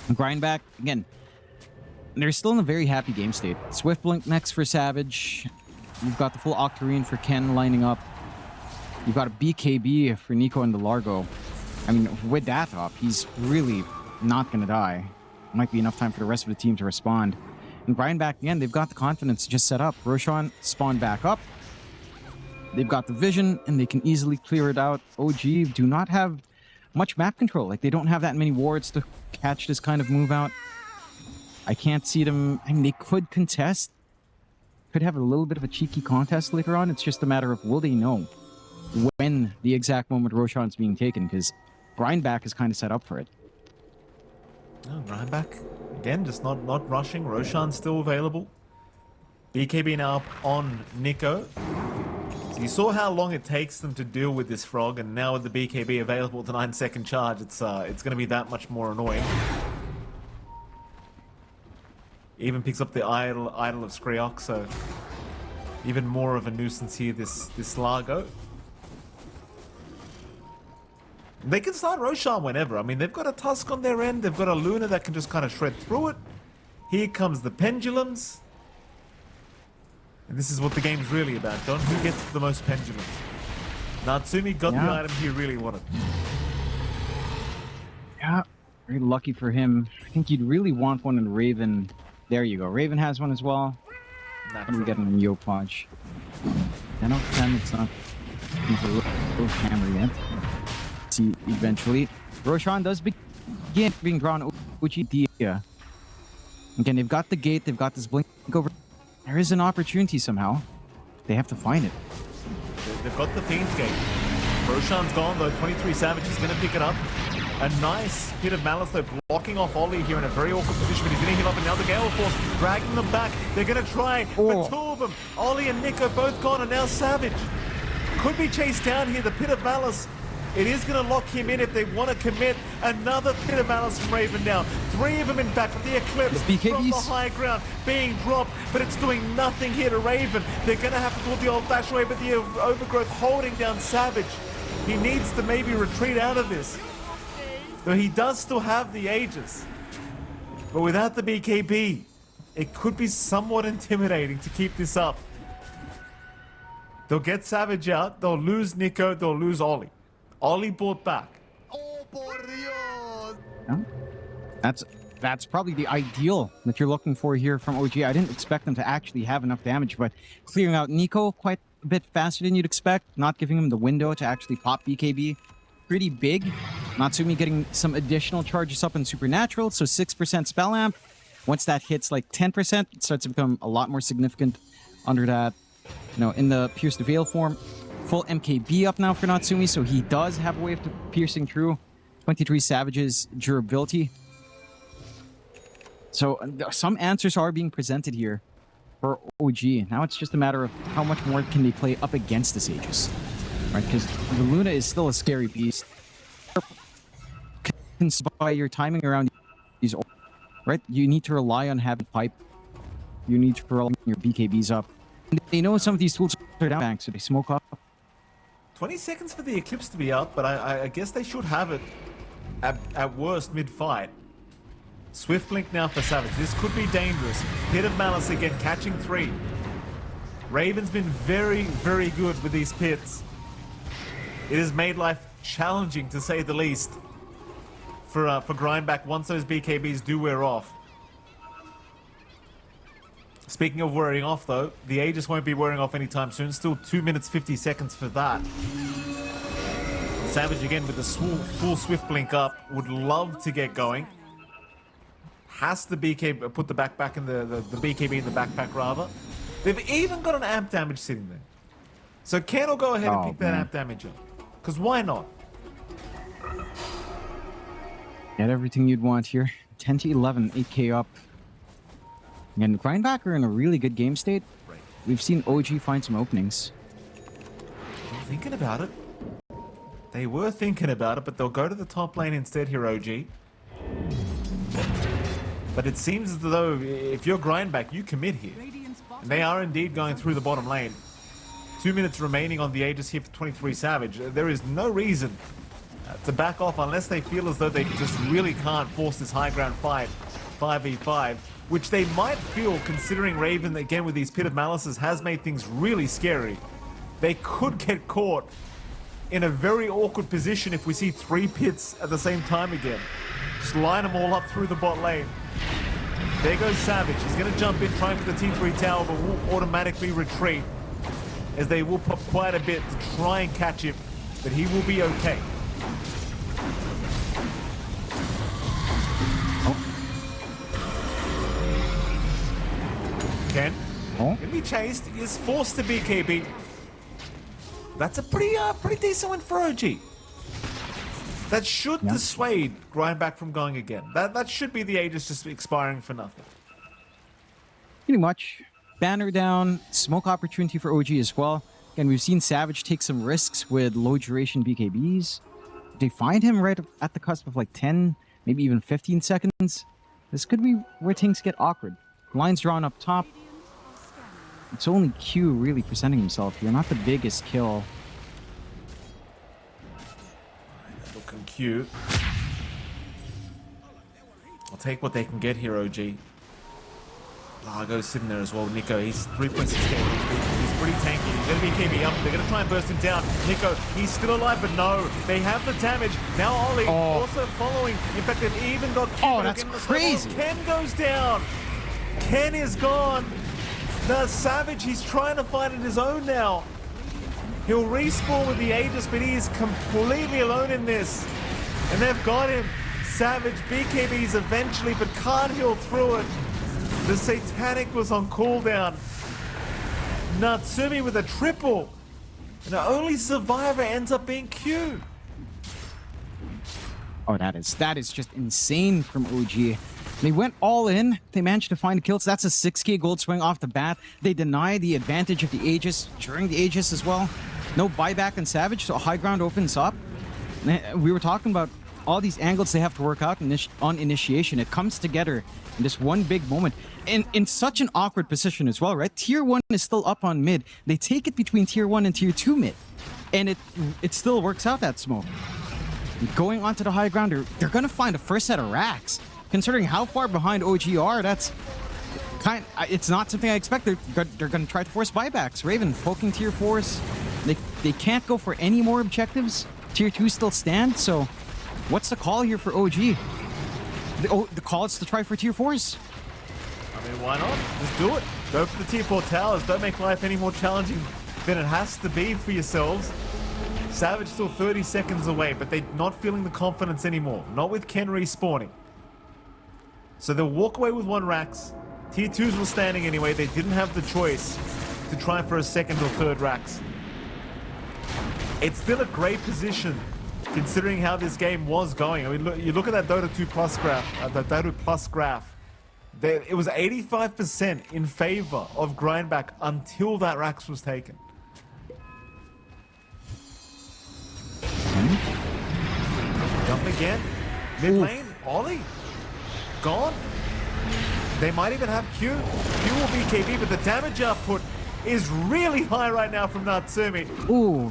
Grindback, again, they're still in a very happy game state. Swift Blink next for Savage. You've got the full Octarine for Ken lining up. You've got a BKB for Nico and the Largo. I mean, with that up, he's really not going to die. Might be enough time for the rest of the team to respond. And Grindback, again, they've got the confidence to just set up. Roshan spawn back up. They've got the vision, and they can easily clear it out. OG do not have much map control. Like, they don't have that many wards to catch this kind of move out. I can't see them. I mean, they could contest. Could have a little bit of a cheeky contest later on. It's just a matter of will they know when the exact moment Roshan's being taken, because Grindback is kind of set up for it. Oh, Grindback, again, just not rushing. Roshan's still available. BKB now up on Nico. So you saw how long it takes them to deal with this frog, and now with the BKB available with the 9-second charge, it's going to be that much more annoying. Even picks up the idol of Skreok, so even more of a nuisance here, this Largo. They can start Roshan whenever. I mean, they've got a Tusk on their end, they've got a Luna that can just kind of shred through it. Here comes the Pendulums. And this is what the game's really about, John. Who gets the most pendulums? Natsumi got the item he really wanted. Yeah, very lucky for him. I think you'd really want one in Raven. There you go. Raven has one as well. What are we getting in Yopaj? 10 out of 10. It's not a little hammer yet. See, eventually. Roshan does begin being drawn. Uchidia. Again, they've got the gate. They've got this blink over. There is an opportunity somehow. They have to find it. They've got the Fiend's Gate. Roshan's gone though. 23 Savage is going to pick it up. A nice hit of Malice though, blocking off Ollie here in a very awkward position, but he's going to heal up, and now the Gale Force dragging them back. They're going to try, but two of them, Ollie and Nico, both gone, and now Savage could be chased down here. The Pit of Malice, it is going to lock him in if they want to commit. Another Pit of Malice from Raven now. Three of them in back with the Eclipse from the high ground being dropped, but it's doing nothing here to Raven. They're going to have to do it the old-fashioned way, but the Overgrowth holding down Savage. He needs to maybe retreat out of this. Though he does still have the Aegis. But without the BKB, it could be somewhat intimidating to keep this up. They'll get Savage out, they'll lose Nico, they'll lose Ollie. Ollie brought back. That's probably the ideal that you're looking for here from OG. I didn't expect them to actually have enough damage, but clearing out Nico quite a bit faster than you'd expect, not giving him the window to actually pop BKB. Pretty big. Natsumi getting some additional charges up in Supernatural, so 6% spell amp. Once that hits like 10%, it starts to become a lot more significant under that. You know, in the Pierce the Veil form, full MKB up now for Natsumi, so he does have a way of piercing through 23 Savage's durability. So some answers are being presented here for OG. Now it's just a matter of how much more can they play up against this Aegis. Right, because the Luna is still a scary beast. By your timing around these, right? You need to rely on having pipe. You need to rely on your BKBs up. And they know some of these tools are down bank, so they smoke up. 20 seconds for the Eclipse to be up, but I guess they should have it at worst mid-fight. Swift Blink now for Savage. This could be dangerous. Pit of Malice again, catching 3. Raven's been very, very good with these pits. It has made life challenging, to say the least, for Grindback once those BKBs do wear off. Speaking of wearing off, though, the Aegis won't be wearing off anytime soon. Still 2 minutes 50 seconds for that. Savage again with the full Swift Blink up. Would love to get going. Has to put the backpack in the BKB in the backpack rather. They've even got an amp damage sitting there. So Ken will go ahead and pick that amp damage up. Because why not? Get everything you'd want here. 10 to 11, 8k up. And Grindback are in a really good game state. Right. We've seen OG find some openings. They're thinking about it. They were thinking about it, but they'll go to the top lane instead here, OG. But it seems as though if you're Grindback, you commit here. And they are indeed going through the bottom lane. 2 minutes remaining on the Aegis here for 23 Savage. There is no reason to back off unless they feel as though they just really can't force this high ground fight 5v5, which they might feel considering Raven, again with these Pit of Malices, has made things really scary. They could get caught in a very awkward position if we see 3 pits at the same time again. Just line them all up through the bot lane. There goes Savage. He's going to jump in, trying for the T3 tower, but will automatically retreat, as they will pop quite a bit to try and catch him, but he will be okay. Ken, gonna be chased, is forced to BKB. That's a pretty decent win for OG. That should dissuade Grindback from going again. That should be the Aegis just expiring for nothing. Pretty much. Banner down, smoke opportunity for OG as well. Again, we've seen Savage take some risks with low duration BKBs. They find him right at the cusp of like 10, maybe even 15 seconds. This could be where things get awkward. Lines drawn up top. It's only Q really presenting himself here, not the biggest kill. Looking cute. I'll take what they can get here, OG. Largo's sitting there as well. Nico, he's 3.6k. He's pretty tanky. He's going to be keeping up. They're going to try and burst him down. Nico, he's still alive, but no. They have the damage. Now Ollie also following. In fact, they've even got Ken. Oh, that's crazy. Ken goes down. Ken is gone. The Savage, he's trying to find it his own now. He'll respawn with the Aegis, but he is completely alone in this. And they've got him. Savage BKBs eventually, but can't heal through it. The Satanic was on cooldown. Natsumi with a triple. And the only survivor ends up being Q. Oh, that is just insane from OG. They went all in. They managed to find kills. That's a 6k gold swing off the bat. They deny the advantage of the Aegis during the Aegis as well. No buyback on Savage, so high ground opens up. We were talking about all these angles they have to work out on initiation. It comes together in this one big moment. And in such an awkward position as well, right? Tier 1 is still up on mid. They take it between Tier 1 and Tier 2 mid. And it still works out, that smoke. Going onto the high ground, they're going to find a first set of racks. Considering how far behind OG are, that's it's not something I expect. They're going to try to force buybacks. Raven poking Tier 4s. They can't go for any more objectives. Tier 2 still stand, so what's the call here for OG? The call is to try for Tier 4s. I mean, why not? Just do it. Go for the Tier 4 towers. Don't make life any more challenging than it has to be for yourselves. Savage still 30 seconds away, but they're not feeling the confidence anymore. Not with Ken respawning. So they'll walk away with 1 racks. Tier 2s were standing anyway. They didn't have the choice to try for a 2nd or 3rd racks. It's still a great position considering how this game was going. I mean, you look at that Dota 2 Plus graph, the Dota Plus graph. It was 85% in favor of Grindback until that racks was taken. Jump again. Mid lane. Ollie. Gone. They might even have Q. Q will be KB, but the damage output is really high right now from Natsumi. Ooh.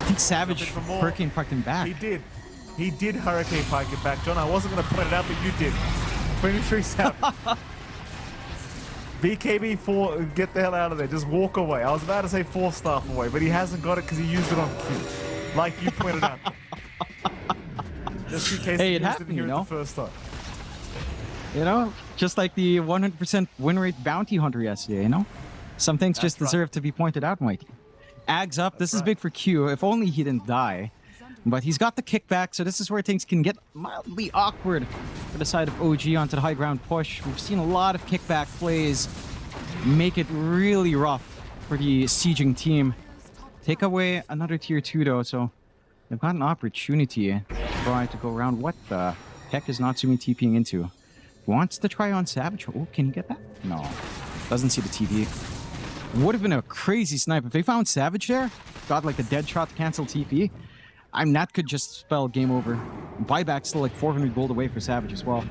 I think Savage Hurricane Parked him back. He did. He did Hurricane Pike it back, John. I wasn't going to point it out, but you did. 23 Savage. BKB 4, get the hell out of there. Just walk away. I was about to say 4 staff away, but he hasn't got it because he used it on Q. Like you pointed out. Just in case hey, he it happened, didn't hear you know? it the first time. You know, just like the 100% win rate bounty hunter yesterday, you know? Some things just deserve to be pointed out, Mikey. Ags up. This is big for Q. If only he didn't die. But he's got the kickback, so this is where things can get mildly awkward for the side of OG onto the high ground push. We've seen a lot of kickback plays make it really rough for the sieging team. Take away another tier 2 though, so they've got an opportunity to try to go around. What the heck is Natsumi TPing into? Wants to try on Savage. Oh, can he get that? No. Doesn't see the TP. Would have been a crazy snipe if they found Savage there. Got like a dead shot to cancel TP. That could just spell game over. Buyback's still like 400 gold away for Savage as well.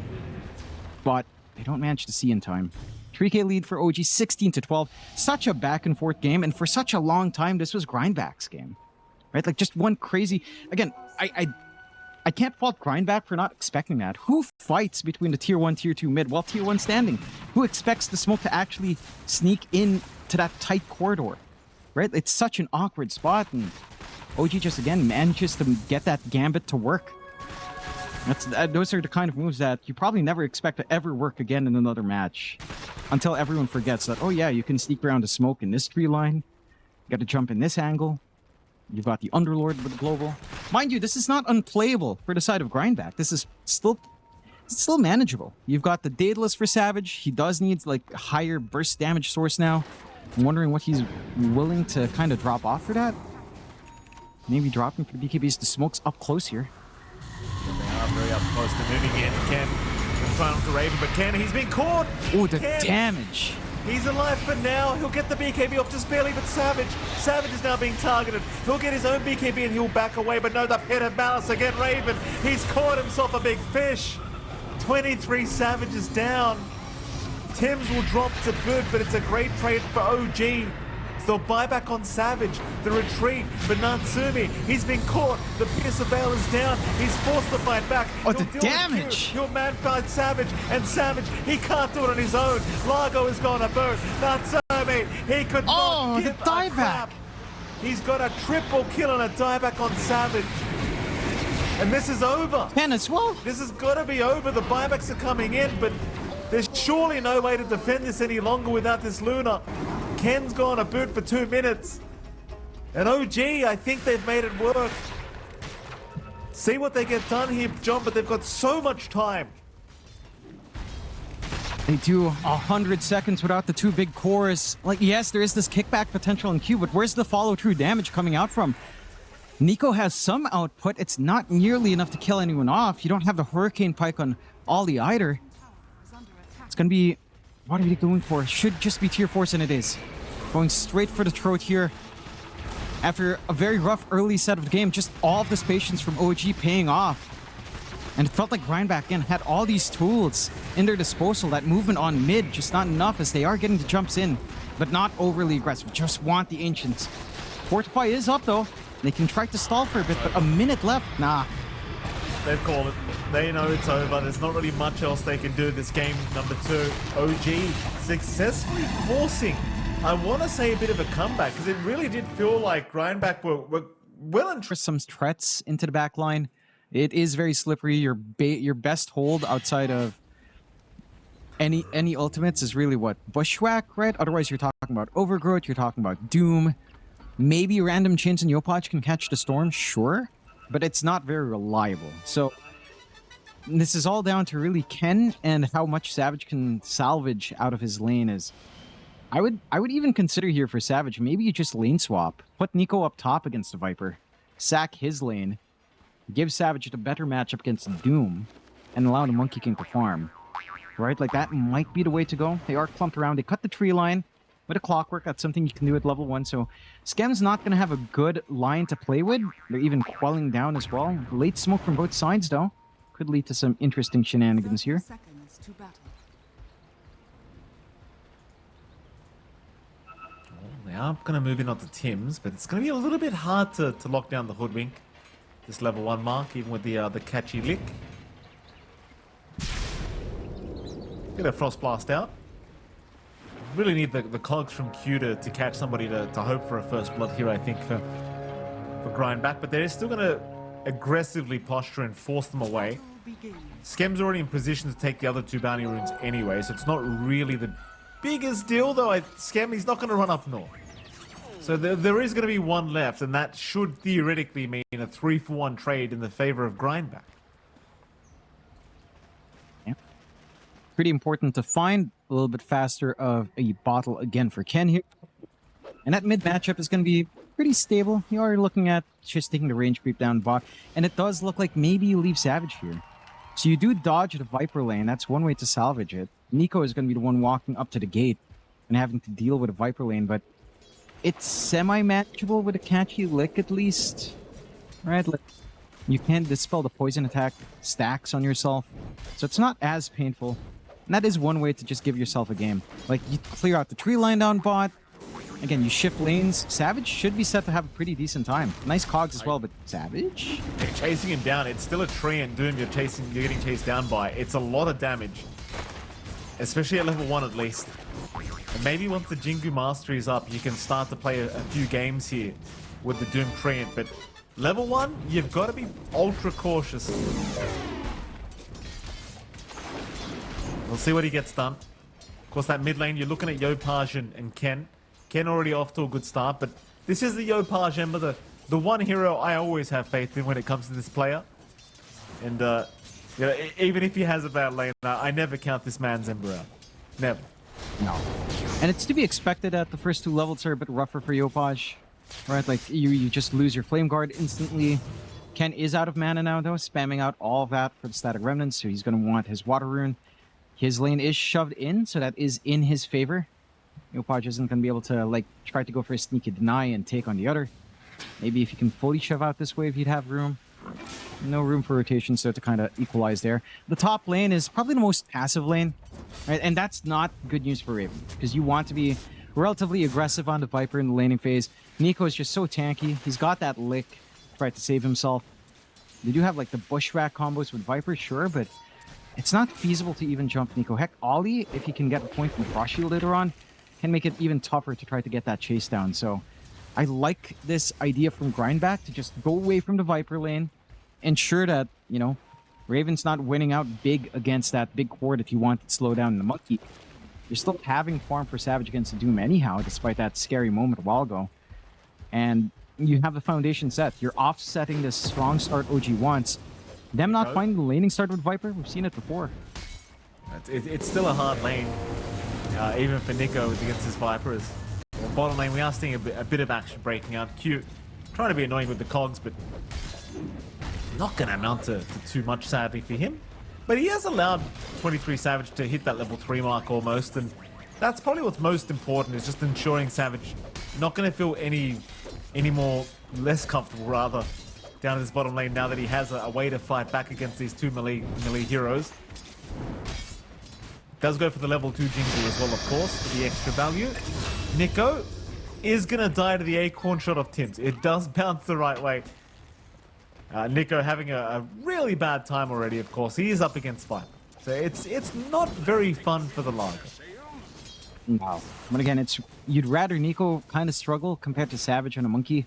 But they don't manage to see in time. 3k lead for OG, 16-12. Such a back and forth game, and for such a long time, this was Grindback's game. Right? Like just one crazy... Again, I can't fault Grindback for not expecting that. Who fights between the tier 1, tier 2 mid while tier 1 standing? Who expects the smoke to actually sneak in to that tight corridor? Right? It's such an awkward spot, and OG just again manages to get that gambit to work. Those are the kind of moves that you probably never expect to ever work again in another match. Until everyone forgets that, oh yeah, you can sneak around the smoke in this tree line. You gotta jump in this angle. You've got the Underlord with the global. Mind you, this is not unplayable for the side of Grindback. This is still manageable. You've got the Daedalus for Savage. He does need like a higher burst damage source now. I'm wondering what he's willing to kind of drop off for that. Maybe dropping for the BKBs. The smoke's up close here. They are very up close. They're moving in. Ken trying to Raven, but Ken, he's been caught. Oh, the Ken, damage. He's alive for now. He'll get the BKB off just barely, but Savage is now being targeted. He'll get his own BKB and he'll back away, but no, the Pit of Malice again. Raven, he's caught himself a big fish. 23 Savages down. Tim's will drop to boot, but it's a great trade for OG. So buyback on Savage, the retreat, but Natsumi, he's been caught. The Pierce of Veil is down. He's forced to fight back. Oh, the damage! He'll man-fight Savage, and Savage, he can't do it on his own. Largo is gonna boot. Natsumi, he could not give the dieback. crap. He's got a triple kill and a dieback on Savage. And this is over. Ken as well. This has got to be over. The buybacks are coming in, but there's surely no way to defend this any longer without this Luna. Ken's gone a boot for 2 minutes. And OG, I think they've made it work. See what they get done here, John, but they've got so much time. They do 100 seconds without the two big cores. Like, yes, there is this kickback potential in Q, but where's the follow-through damage coming out from? Nico has some output. It's not nearly enough to kill anyone off. You don't have the Hurricane Pike on Ollie either. It's going to be... What are you going for? Should just be tier force, and it is. Going straight for the throat here. After a very rough early set of the game, just all of this patience from OG paying off. And it felt like Grindback again had all these tools in their disposal. That movement on mid, just not enough as they are getting the jumps in, but not overly aggressive. Just want the Ancients. Fortify is up though. They can try to stall for a bit, but a minute left. Nah. They've called it. They know it's over. There's not really much else they can do this game. Number 2, OG successfully forcing, I want to say, a bit of a comeback, because it really did feel like Grindback were well and For some threats into the back line. It is very slippery. Your best hold outside of any ultimates is really what? Bushwhack, right? Otherwise, you're talking about Overgrowth, you're talking about Doom. Maybe random chains and Yopaj can catch the storm, sure. But it's not very reliable. So this is all down to really Ken and how much Savage can salvage out of his lane. Is I would even consider here for Savage, maybe you just lane swap. Put Nico up top against the Viper. Sack his lane. Give Savage a better matchup against Doom, and allow the Monkey King to farm. Right? Like, that might be the way to go. They are clumped around. They cut the tree line with a Clockwork. That's something you can do at level 1. So Skem's not going to have a good line to play with. They're even quelling down as well. Late smoke from both sides, though. Could lead to some interesting shenanigans here. Seconds to battle. They are going to move in onto Tim's, but it's going to be a little bit hard to lock down the Hoodwink. This level 1 mark, even with the catchy lick. Get a Frost Blast out. Really need the cogs from Q to catch somebody to hope for a first blood here, I think, for Grindback. But they're still going to aggressively posture and force them away. Skem's already in position to take the other 2 bounty runes anyway, so it's not really the biggest deal, though. Skem, he's not going to run up north. So there is going to be 1 left, and that should theoretically mean a 3-for-1 trade in the favor of Grindback. Yeah. Pretty important to find a little bit faster of a bottle again for Ken here. And that mid matchup is going to be pretty stable. You are looking at just taking the range creep down bot, and it does look like maybe you leave Savage here. So you do dodge the Viper lane. That's one way to salvage it. Nico is going to be the one walking up to the gate and having to deal with a Viper lane, but it's semi-manageable with a catchy lick at least. Right? Like, you can dispel the poison attack stacks on yourself, so it's not as painful. And that is one way to just give yourself a game. Like, you clear out the tree line down bot. Again, you shift lanes. Savage should be set to have a pretty decent time. Nice cogs as well, but Savage? They're chasing him down. It's still a tree, and Doom you're getting chased down by. It's a lot of damage. Especially at level 1 at least. And maybe once the Jingu Mastery is up, you can start to play a few games here with the Doom Treant. But level 1, you've got to be ultra cautious. We'll see what he gets done. Of course, that mid lane, you're looking at Yopaj and Ken. Ken already off to a good start, but this is the Yopaj Ember, the one hero I always have faith in when it comes to this player. And you know, even if he has a bad lane, I never count this man's Ember out. Never. No. And it's to be expected that the first 2 levels are a bit rougher for Yopaj. Right? Like, you just lose your Flame Guard instantly. Ken is out of mana now, though, spamming out all of that for the Static Remnants, so he's going to want his Water Rune. His lane is shoved in, so that is in his favor. Yopaj isn't going to be able to, like, try to go for a sneaky deny and take on the other. Maybe if you can fully shove out this wave, he'd have room. No room for rotation, so to kind of equalize there. The top lane is probably the most passive lane, right? And that's not good news for Raven, because you want to be relatively aggressive on the Viper in the laning phase. Nico is just so tanky. He's got that lick to try to save himself. They do have, like, the Bushwhack combos with Viper, sure, but it's not feasible to even jump Nico. Heck, Ollie, if he can get a point from Frost Shield later on, can make it even tougher to try to get that chase down. So I like this idea from Grindback to just go away from the Viper lane, ensure that, you know, Raven's not winning out big against that big horde if you want to slow down the Monkey. You're still having farm for Savage against the Doom anyhow, despite that scary moment a while ago. And you have the foundation set. You're offsetting this strong start OG wants. Them not finding the laning start with Viper, we've seen it before. It's still a hard lane, even for Nico against his Vipers. Bottom lane, we are seeing a bit of action breaking out. Q trying to be annoying with the cogs, but not going to amount to too much, sadly, for him. But he has allowed 23 Savage to hit that level 3 mark almost, and that's probably what's most important, is just ensuring Savage not going to feel any more less comfortable, rather, down in this bottom lane now that he has a way to fight back against these two melee heroes. Does go for the level 2 jingle as well, of course, for the extra value. Nico is going to die to the acorn shot of Tim's. It does bounce the right way. Nico having a really bad time already, of course. He is up against Viper. So it's not very fun for the Lager. No. But again, you'd rather Nico kind of struggle compared to Savage and a Monkey.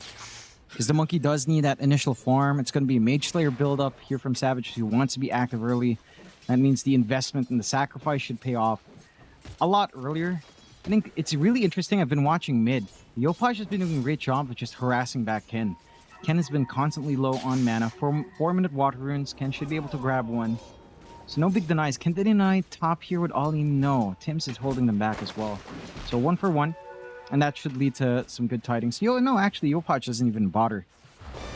Because the Monkey does need that initial farm. It's going to be a Mage Slayer build-up here from Savage, who wants to be active early. That means the investment and the sacrifice should pay off a lot earlier. I think it's really interesting. I've been watching mid. Yopaj has been doing a great job of just harassing back Ken. Ken has been constantly low on mana. 4-minute water runes. Ken should be able to grab one. So no big denies. Can they deny top here with Ollie? No. Tim's is holding them back as well. So 1 for 1. And that should lead to some good tidings. No, actually, Yopaj doesn't even bother.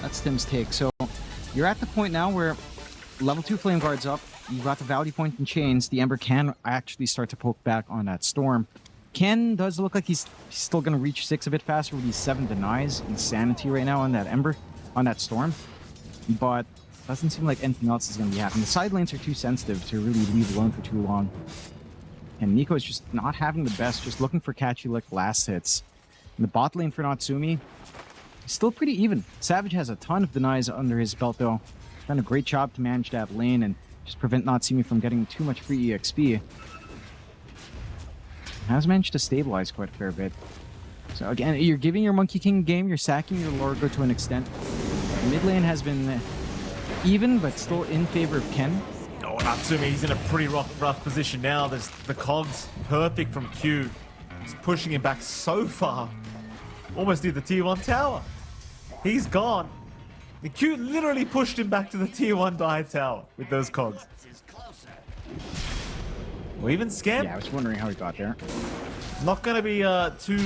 That's Tim's take. So you're at the point now where level 2 Flame Guard's up. You've got the value point in chains. The Ember can actually start to poke back on that Storm. Ken does look like he's still going to reach 6 a bit faster with these 7 denies. Insanity right now on that Ember, on that Storm. But doesn't seem like anything else is going to be happening. The side lanes are too sensitive to really leave alone for too long. And Nico is just not having the best, just looking for catchy like last hits. And the bot lane for Natsumi is still pretty even. Savage has a ton of denies under his belt though. Done a great job to manage that lane and just prevent Natsumi from getting too much free EXP. Has managed to stabilize quite a fair bit. So again, you're giving your Monkey King game, you're sacking your Lorgo to an extent. Mid lane has been even, but still in favor of Ken. Oh, Natsumi, he's in a pretty rough position now. There's the cogs perfect from Q. He's pushing him back so far. Almost near the tier 1 tower. He's gone. The Q literally pushed him back to the tier 1 die tower with those cogs. Or even Scam. Yeah, I was wondering how he got there. Not going to be too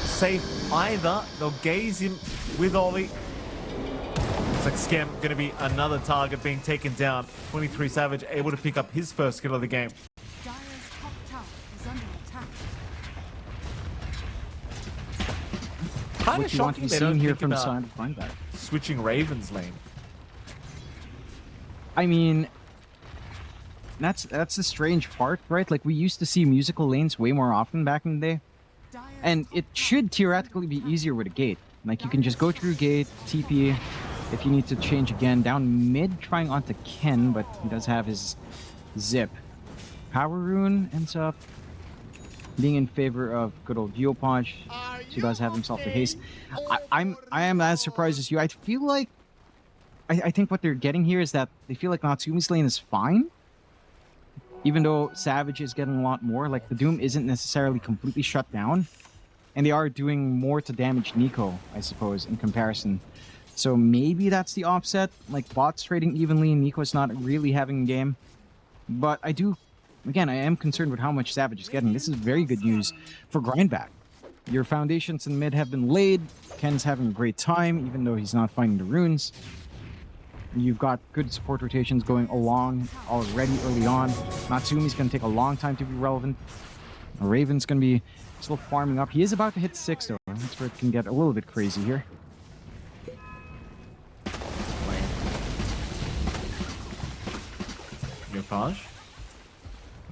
safe either. They'll gaze him with Ollie. Looks like Scam going to be another target being taken down. 23 Savage able to pick up his first kill of the game. Dire's top tower is under attack. Kind What of you want to shocking be they don't seeing here think from about side of Linebacker. switching Raven's lane. I mean, that's the strange part, right? Like, we used to see musical lanes way more often back in the day. Dire's And top it tower should theoretically be easier with a gate. Like, you can just go through gate, TP, if you need to change again. Down mid, trying onto Ken, but he does have his zip. Power Rune ends up being in favor of good old Geopaj. He does have himself the haste. I am as surprised as you. I feel like I think what they're getting here is that they feel like Natsumi's lane is fine. Even though Savage is getting a lot more, like the Doom isn't necessarily completely shut down. And they are doing more to damage Nico, I suppose, in comparison. So maybe that's the offset. Like, bots trading evenly, Nico's not really having a game. But I am concerned with how much Savage is getting. This is very good news for Grindback. Your foundations in mid have been laid. Ken's having a great time, even though he's not finding the runes. You've got good support rotations going along already early on. Natsumi's going to take a long time to be relevant. Raven's going to be still farming up. He is about to hit 6, though. That's where it can get a little bit crazy here. Yopaj.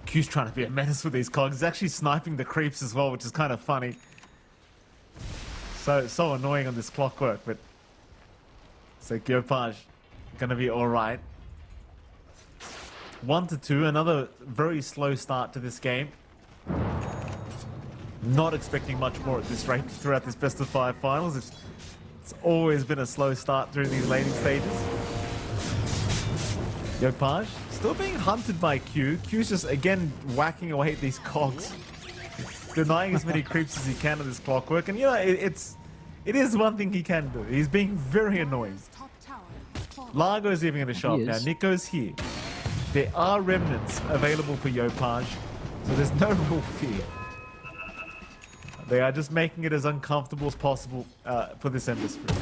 Q's trying to be a menace with these cogs. He's actually sniping the creeps as well, which is kind of funny. So annoying on this clockwork, but so Yopaj gonna be all right. 1-2, another very slow start to this game. Not expecting much more at this rate throughout this best of 5 finals. It's always been a slow start during these laning stages. Yopaj still being hunted by Q. Q's just again whacking away at these cogs, denying as many creeps as he can of this clockwork. And you know, it is one thing he can do. He's being very annoying. top tower has fallen. Largo's even going to show up He now. is. Nico's here. There are remnants available for Yopaj, so there's no real fear. They are just making it as uncomfortable as possible for this Ember Spirit.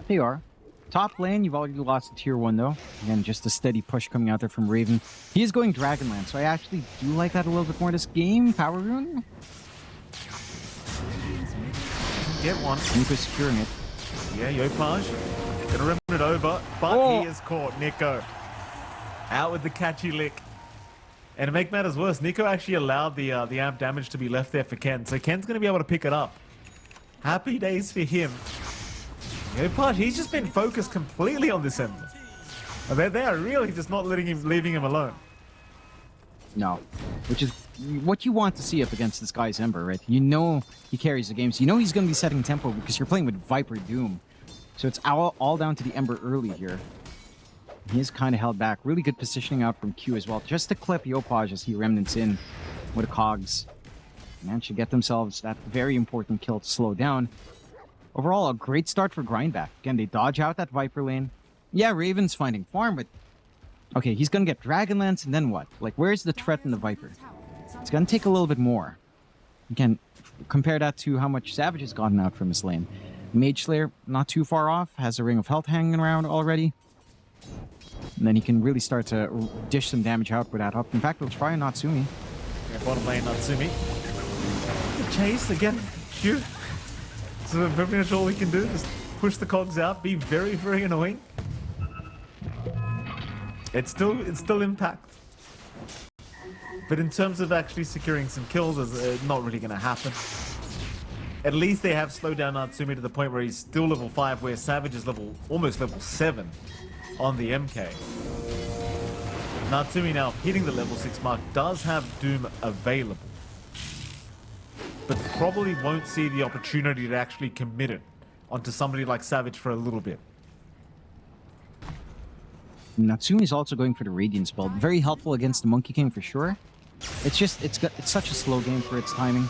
They are. Top lane, you've already lost to tier 1 though. Again, just a steady push coming out there from Raven. He is going Dragonlance, so I actually do like that a little bit more this game. Power Rune. Get one. Nico's securing it. Yeah, Yopaj. Gonna run it over, but he is caught. Nico. Out with the catchy lick. And to make matters worse, Nico actually allowed the amp damage to be left there for Ken. So Ken's gonna be able to pick it up. Happy days for him. Yopaj, he's just been focused completely on this Ember. They are really just not leaving him alone. No. Which is what you want to see up against this guy's Ember, right? You know he carries the game, so you know he's going to be setting tempo because you're playing with Viper Doom. So it's all down to the Ember early here. He is kind of held back. Really good positioning out from Q as well. Just to clip Yopaj as he remnants in with a Cogs. Managed to get themselves that very important kill to slow down. Overall, a great start for Grindback. Again, they dodge out that Viper lane. Yeah, Raven's finding farm, but... Okay, he's gonna get Dragonlance, and then what? Like, where's the threat in the Viper? It's gonna take a little bit more. Again, compare that to how much Savage has gotten out from his lane. Mage Slayer, not too far off, has a Ring of Health hanging around already. And then he can really start to dish some damage out with that up. In fact, we'll try a Natsumi. Yeah, bottom lane Natsumi. The chase again. Shoot. So pretty much all we can do is push the cogs out, be very, very annoying. It's still impact. But in terms of actually securing some kills, it's not really going to happen. At least they have slowed down Natsumi to the point where he's still level 5, where Savage is almost level 7 on the MK. Natsumi now hitting the level 6 mark does have Doom available, but probably won't see the opportunity to actually commit it onto somebody like Savage for a little bit. Natsumi is also going for the Radiance build. Very helpful against the Monkey King for sure. It's just, it's such a slow game for its timing.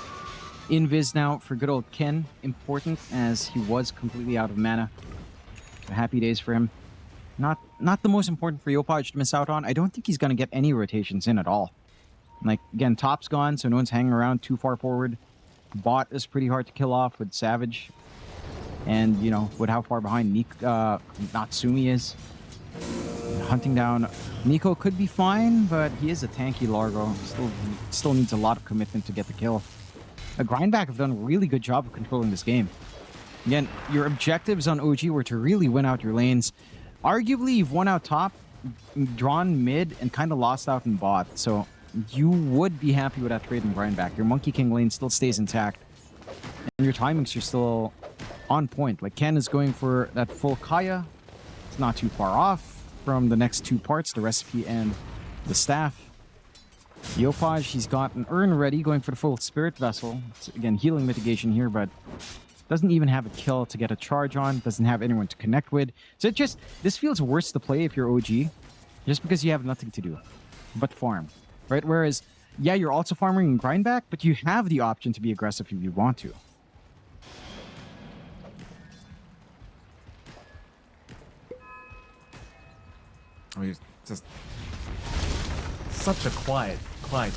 Invis now for good old Ken, important as he was completely out of mana. So happy days for him. Not the most important for Yopaj to miss out on. I don't think he's going to get any rotations in at all. Like, again, top's gone, so no one's hanging around too far forward. Bot is pretty hard to kill off with Savage. And, you know, with how far behind Natsumi is. Hunting down Nico could be fine, but he is a tanky Largo. Still needs a lot of commitment to get the kill. Grindback have done a really good job of controlling this game. Again, your objectives on OG were to really win out your lanes. Arguably, you've won out top, drawn mid, and kind of lost out in bot. So you would be happy with that trade in Grindback. Your Monkey King lane still stays intact. And your timings are still on point. Like, Ken is going for that full Kaya. It's not too far off from the next two parts, the recipe and the staff. Yopaj, he's got an urn ready, going for the full Spirit Vessel. It's, again, healing mitigation here, but doesn't even have a kill to get a charge on, doesn't have anyone to connect with. So this feels worse to play if you're OG, just because you have nothing to do but farm, right? Whereas, yeah, you're also farming in Grindback, but you have the option to be aggressive if you want to. I mean, it's just such a quiet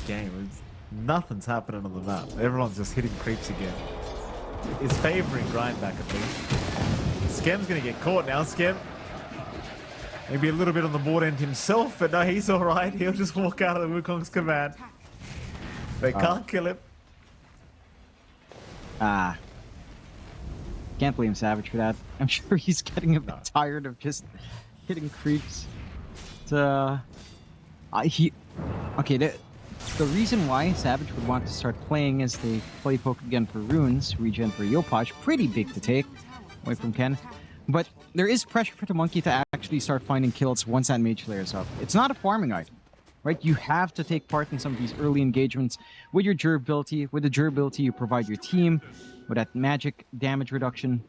game. Nothing's happening on the map. Everyone's just hitting creeps again. It's favoring Grindback, I think. Skem's gonna get caught now. Skem, maybe a little bit on the board end himself, but no, he's all right. He'll just walk out of the Wukong's command. They can't kill him. Can't blame Savage for that. I'm sure he's getting a bit tired of just hitting creeps. The reason why Savage would want to start playing is they play poke again for runes, regen for Yopaj, pretty big to take away from Ken. But there is pressure for the Monkey to actually start finding kills once that Mage Slayer is up. It's not a farming item, right? You have to take part in some of these early engagements with your durability. With the durability, you provide your team with that magic damage reduction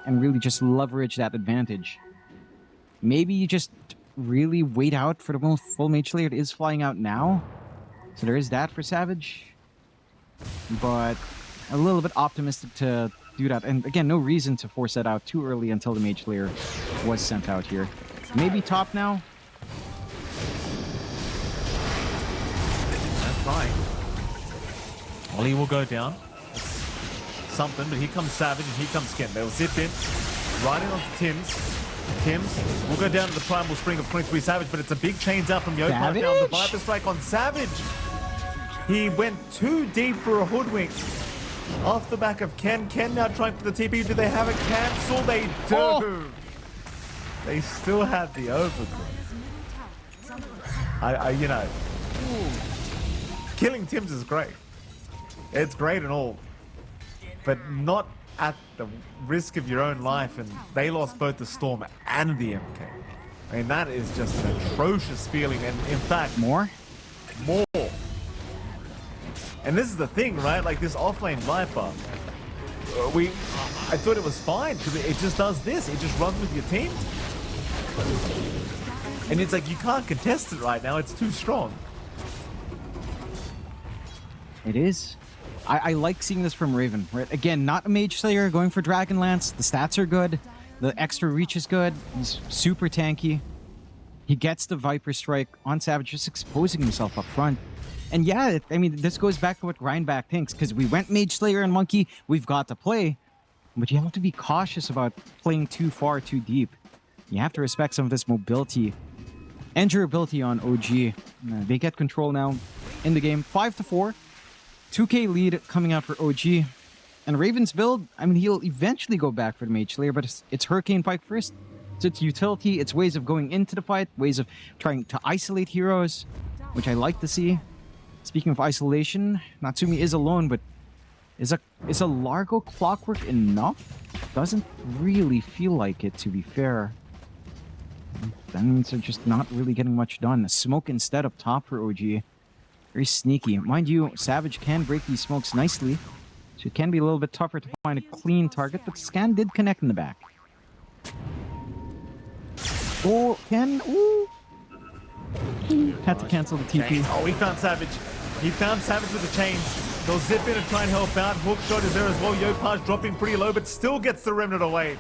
and really just leverage that advantage. Maybe you just really wait out for the full Mage Slayer. It is flying out now. So there is that for Savage. But a little bit optimistic to do that. And again, no reason to force that out too early until the Mage Slayer was sent out here. Maybe top now. trying. Ollie will go down. That's something, but here comes Savage and here comes Skin. They'll zip in, right in onto Tim's. Tim's will go down to the primal spring of 23 Savage, but it's a big change out from Yopaj down the Savage? Viper Strike on Savage. He went too deep for a hoodwink. Off the back of Ken. Ken now trying for the TP. Do they have a cancel? They do. Oh. They still had the overgrowth. You know, killing Tim's is great. It's great and all, but not at the risk of your own life. And they lost both the Storm and the MK. I mean, that is just an atrocious feeling. And in fact, More? And this is the thing, right? Like this offlane Viper, I thought it was fine because it just does this. It just runs with your team. And it's like, you can't contest it right now. It's too strong. It is. I like seeing this from Raven. Right? Again, not a Mage Slayer going for Dragonlance. The stats are good. The extra reach is good. He's super tanky. He gets the Viper Strike on Savage, just exposing himself up front. And yeah, I mean, this goes back to what Grindback thinks, because we went Mage Slayer and Monkey, we've got to play. But you have to be cautious about playing too far, too deep. You have to respect some of this mobility and durability on OG. They get control now in the game. 5-4. 2k lead coming out for OG. And Raven's build, I mean, he'll eventually go back for the Mage Slayer, but it's Hurricane Pike first. So it's utility, it's ways of going into the fight, ways of trying to isolate heroes, which I like to see. Speaking of isolation, Natsumi is alone, but is a Largo Clockwork enough? Doesn't really feel like it, to be fair. That means they're just not really getting much done. Smoke instead up top for OG. Very sneaky. Mind you, Savage can break these smokes nicely, so it can be a little bit tougher to find a clean target, but Scan did connect in the back. Oh, Ken, ooh. Had to cancel the TP. Oh, he found Savage. He found Savage with the chains. They'll zip in and try and help out. Hook shot is there as well. Yopaj dropping pretty low, but still gets the remnant away.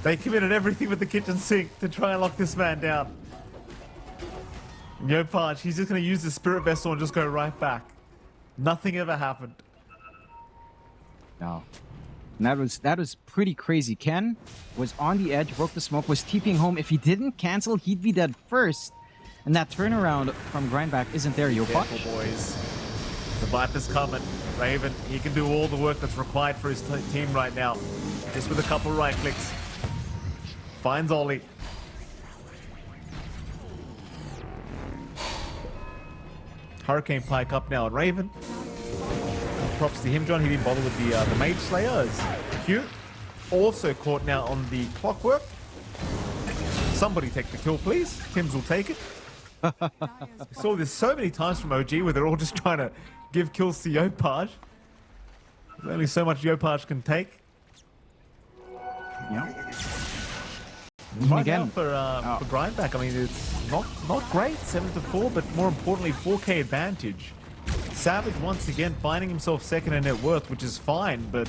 They committed everything with the kitchen sink to try and lock this man down. Yopaj, he's just going to use the Spirit Vessel and just go right back. Nothing ever happened. No. And that was pretty crazy. Ken was on the edge, broke the smoke, was TPing home. If he didn't cancel, he'd be dead first. And that turnaround from Grindback isn't there, Yopaj. Careful, boys. The Viper's coming. Raven, he can do all the work that's required for his team right now. Just with a couple right clicks. Finds Ollie. Hurricane Pike up now on Raven. Props to him, John. He didn't bother with the Mage Slayer. It's cute. Also caught now on the Clockwork. Somebody take the kill, please. Tim's will take it. Saw this so many times from OG where they're all just trying to give kills to Yopaj. There's only so much Yopaj can take. Yeah. Right Again, now for Grindback, I mean, it's not great, 7-4, but more importantly, 4k advantage. Savage once again finding himself second in net worth, which is fine, but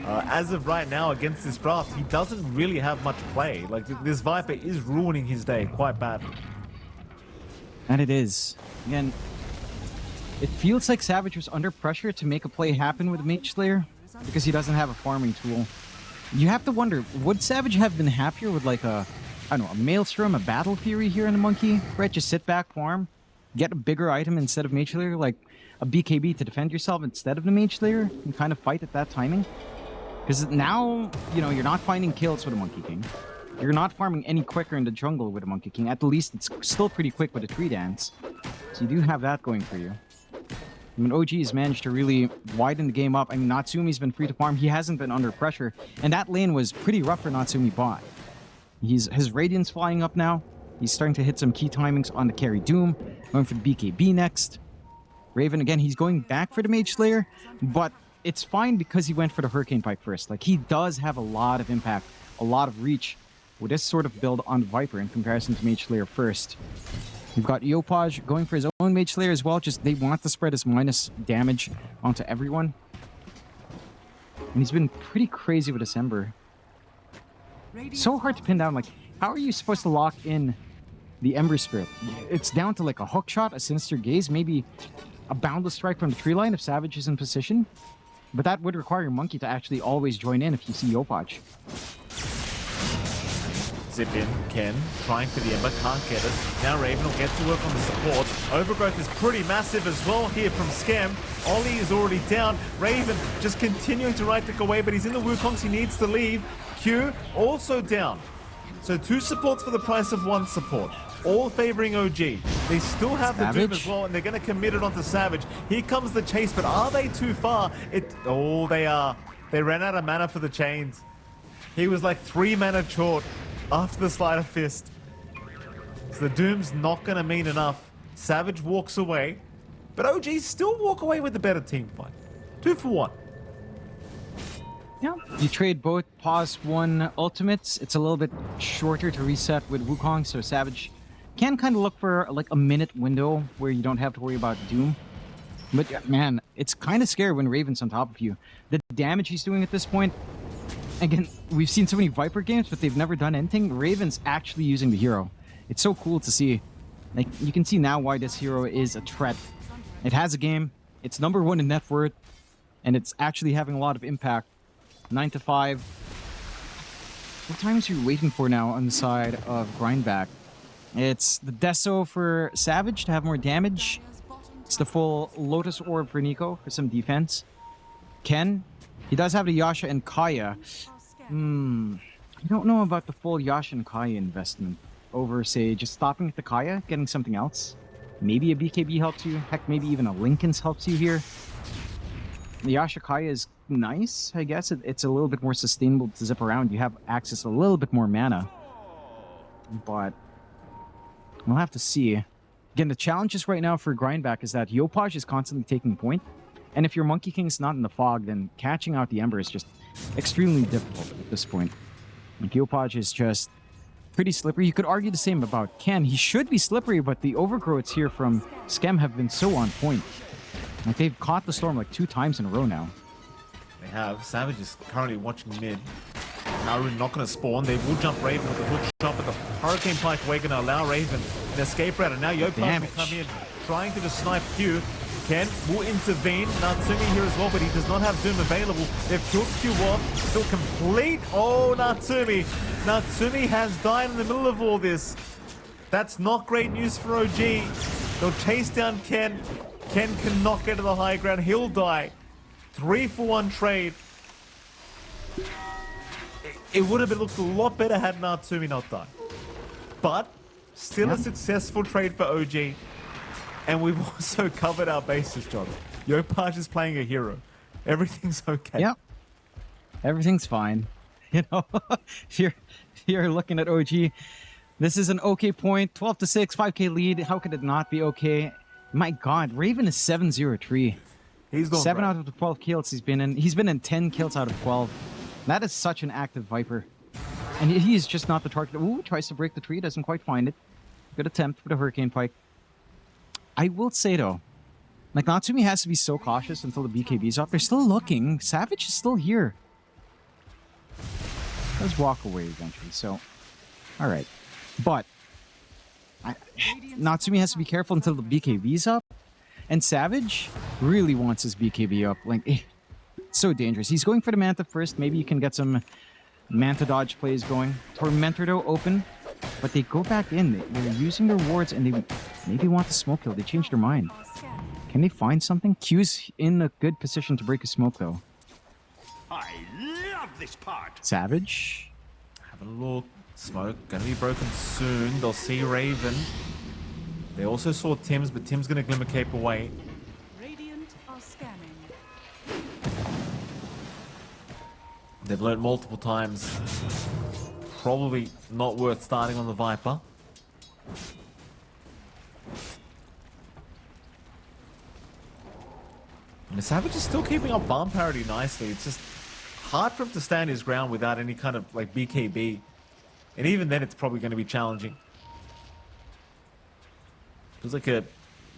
as of right now against this draft, he doesn't really have much play. Like, this Viper is ruining his day quite badly. And it is. Again, it feels like Savage was under pressure to make a play happen with Mage Slayer because he doesn't have a farming tool. You have to wonder, would Savage have been happier with like a, I don't know, a Maelstrom, a Battle Fury here in the Monkey? Right, just sit back, farm, get a bigger item instead of Mage Slayer, like a BKB to defend yourself instead of the Mage Slayer and kind of fight at that timing? Because now, you know, you're not finding kills with a Monkey King. You're not farming any quicker in the jungle with a Monkey King. At the least, it's still pretty quick with a Tree Dance. So you do have that going for you. I mean, OG has managed to really widen the game up. I mean, Natsumi's been free to farm. He hasn't been under pressure. And that lane was pretty rough for Natsumi bot. His Radiant's flying up now. He's starting to hit some key timings on the carry Doom. Going for the BKB next. Raven, again, he's going back for the Mage Slayer. But it's fine because he went for the Hurricane Pike first. Like, he does have a lot of impact, a lot of reach with this sort of build on Viper in comparison to Mage Slayer first. We've got Yopaj going for his own Mage Slayer as well. Just they want to spread his minus damage onto everyone. And he's been pretty crazy with his Ember. So hard to pin down. Like, how are you supposed to lock in the Ember Spirit. It's down to like a hook shot, a Sinister Gaze, maybe a Boundless Strike from the tree line if Savage is in position. But that would require your Monkey to actually always join in if you see Yopaj. Zip in, Ken, trying for the Ember, can't get it. Now Raven will get to work on the support. Overgrowth is pretty massive as well here from Scam. Ollie is already down. Raven just continuing to right-click away, but he's in the Wukongs, he needs to leave. Q also down. So 2 supports for the price of 1 support. All favoring OG. They still have the Doom as well, and they're going to commit it onto Savage. Here comes the chase, but are they too far? Oh, they are. They ran out of mana for the chains. He was like 3 mana short after the Sleight of Fist. So the Doom's not going to mean enough. Savage walks away, but OG still walk away with the better team fight. 2 for 1. Yeah, you trade both pause 1 ultimates. It's a little bit shorter to reset with Wukong, so Savage can kind of look for like a minute window where you don't have to worry about Doom. But yeah, man, it's kind of scary when Raven's on top of you. The damage he's doing at this point, again, we've seen so many Viper games, but they've never done anything. Raven's actually using the hero. It's so cool to see. Like, you can see now why this hero is a threat. It has a game, it's #1 in net worth, and it's actually having a lot of impact. 9 to 5. What time is you waiting for now on the side of Grindback? It's the Deso for Savage to have more damage. It's the full Lotus Orb for Nico for some defense. Ken, he does have the Yasha and Kaya. I don't know about the full Yasha and Kaya investment over, say, just stopping at the Kaya, getting something else. Maybe a BKB helps you. Heck, maybe even a Linken's helps you here. The Yasha Kaya is nice, I guess. It's a little bit more sustainable to zip around. You have access to a little bit more mana. But we'll have to see. Again, the challenges right now for Grindback is that Yopaj is constantly taking point. And if your Monkey King's not in the fog, then catching out the Ember is just extremely difficult at this point. Like, Yopaj is just pretty slippery. You could argue the same about Ken. He should be slippery, but the overgrowths here from Skem have been so on point. Like, they've caught the storm like 2 times in a row now. They have. Savage is currently watching mid. Harun not going to spawn. They will jump Raven with the hook shot, but the Hurricane Pike Way going to allow Raven an escape route. And now Yopaj will come in, trying to just snipe Q. Ken will intervene. Natsumi here as well, but he does not have Doom available. They've killed Q off. Still complete. Oh, Natsumi. Natsumi has died in the middle of all this. That's not great news for OG. They'll chase down Ken. Ken cannot get to the high ground. He'll die. 3 for 1 trade. It would have looked a lot better had Natsumi not died. But still a successful trade for OG. And we've also covered our bases, John. Yopaj is playing a hero. Everything's okay. Yep. Everything's fine. You know, if you're looking at OG, this is an okay point. 12 to 6, 5k lead. How could it not be okay? My God, Raven is 7-0-3. He's doing 7 great. out of the 12 kills he's been in. He's been in 10 kills out of 12. That is such an active Viper. And he is just not the target. Ooh, tries to break the tree, doesn't quite find it. Good attempt with a Hurricane Pike. I will say though, like, Natsumi has to be so cautious until the BKB's up. They're still looking. Savage is still here. Does walk away eventually, so alright. But Natsumi has to be careful until the BKB's up. And Savage really wants his BKB up. Like, so dangerous. He's going for the Manta first. Maybe you can get some Manta dodge plays going. Tormentor though open, but they go back in. They're using their wards and they maybe want the smoke kill. They changed their mind. Can they find something? Q's in a good position to break a smoke though. I love this part. Savage. Have a look. Smoke gonna be broken soon. They'll see Raven. They also saw Tim's, but Tim's gonna Glimmer Cape away. Radiant are scanning. They've learned multiple times. Probably not worth starting on the Viper. And the Savage is still keeping up farm parity nicely. It's just hard for him to stand his ground without any kind of like BKB. And even then it's probably going to be challenging. Feels like a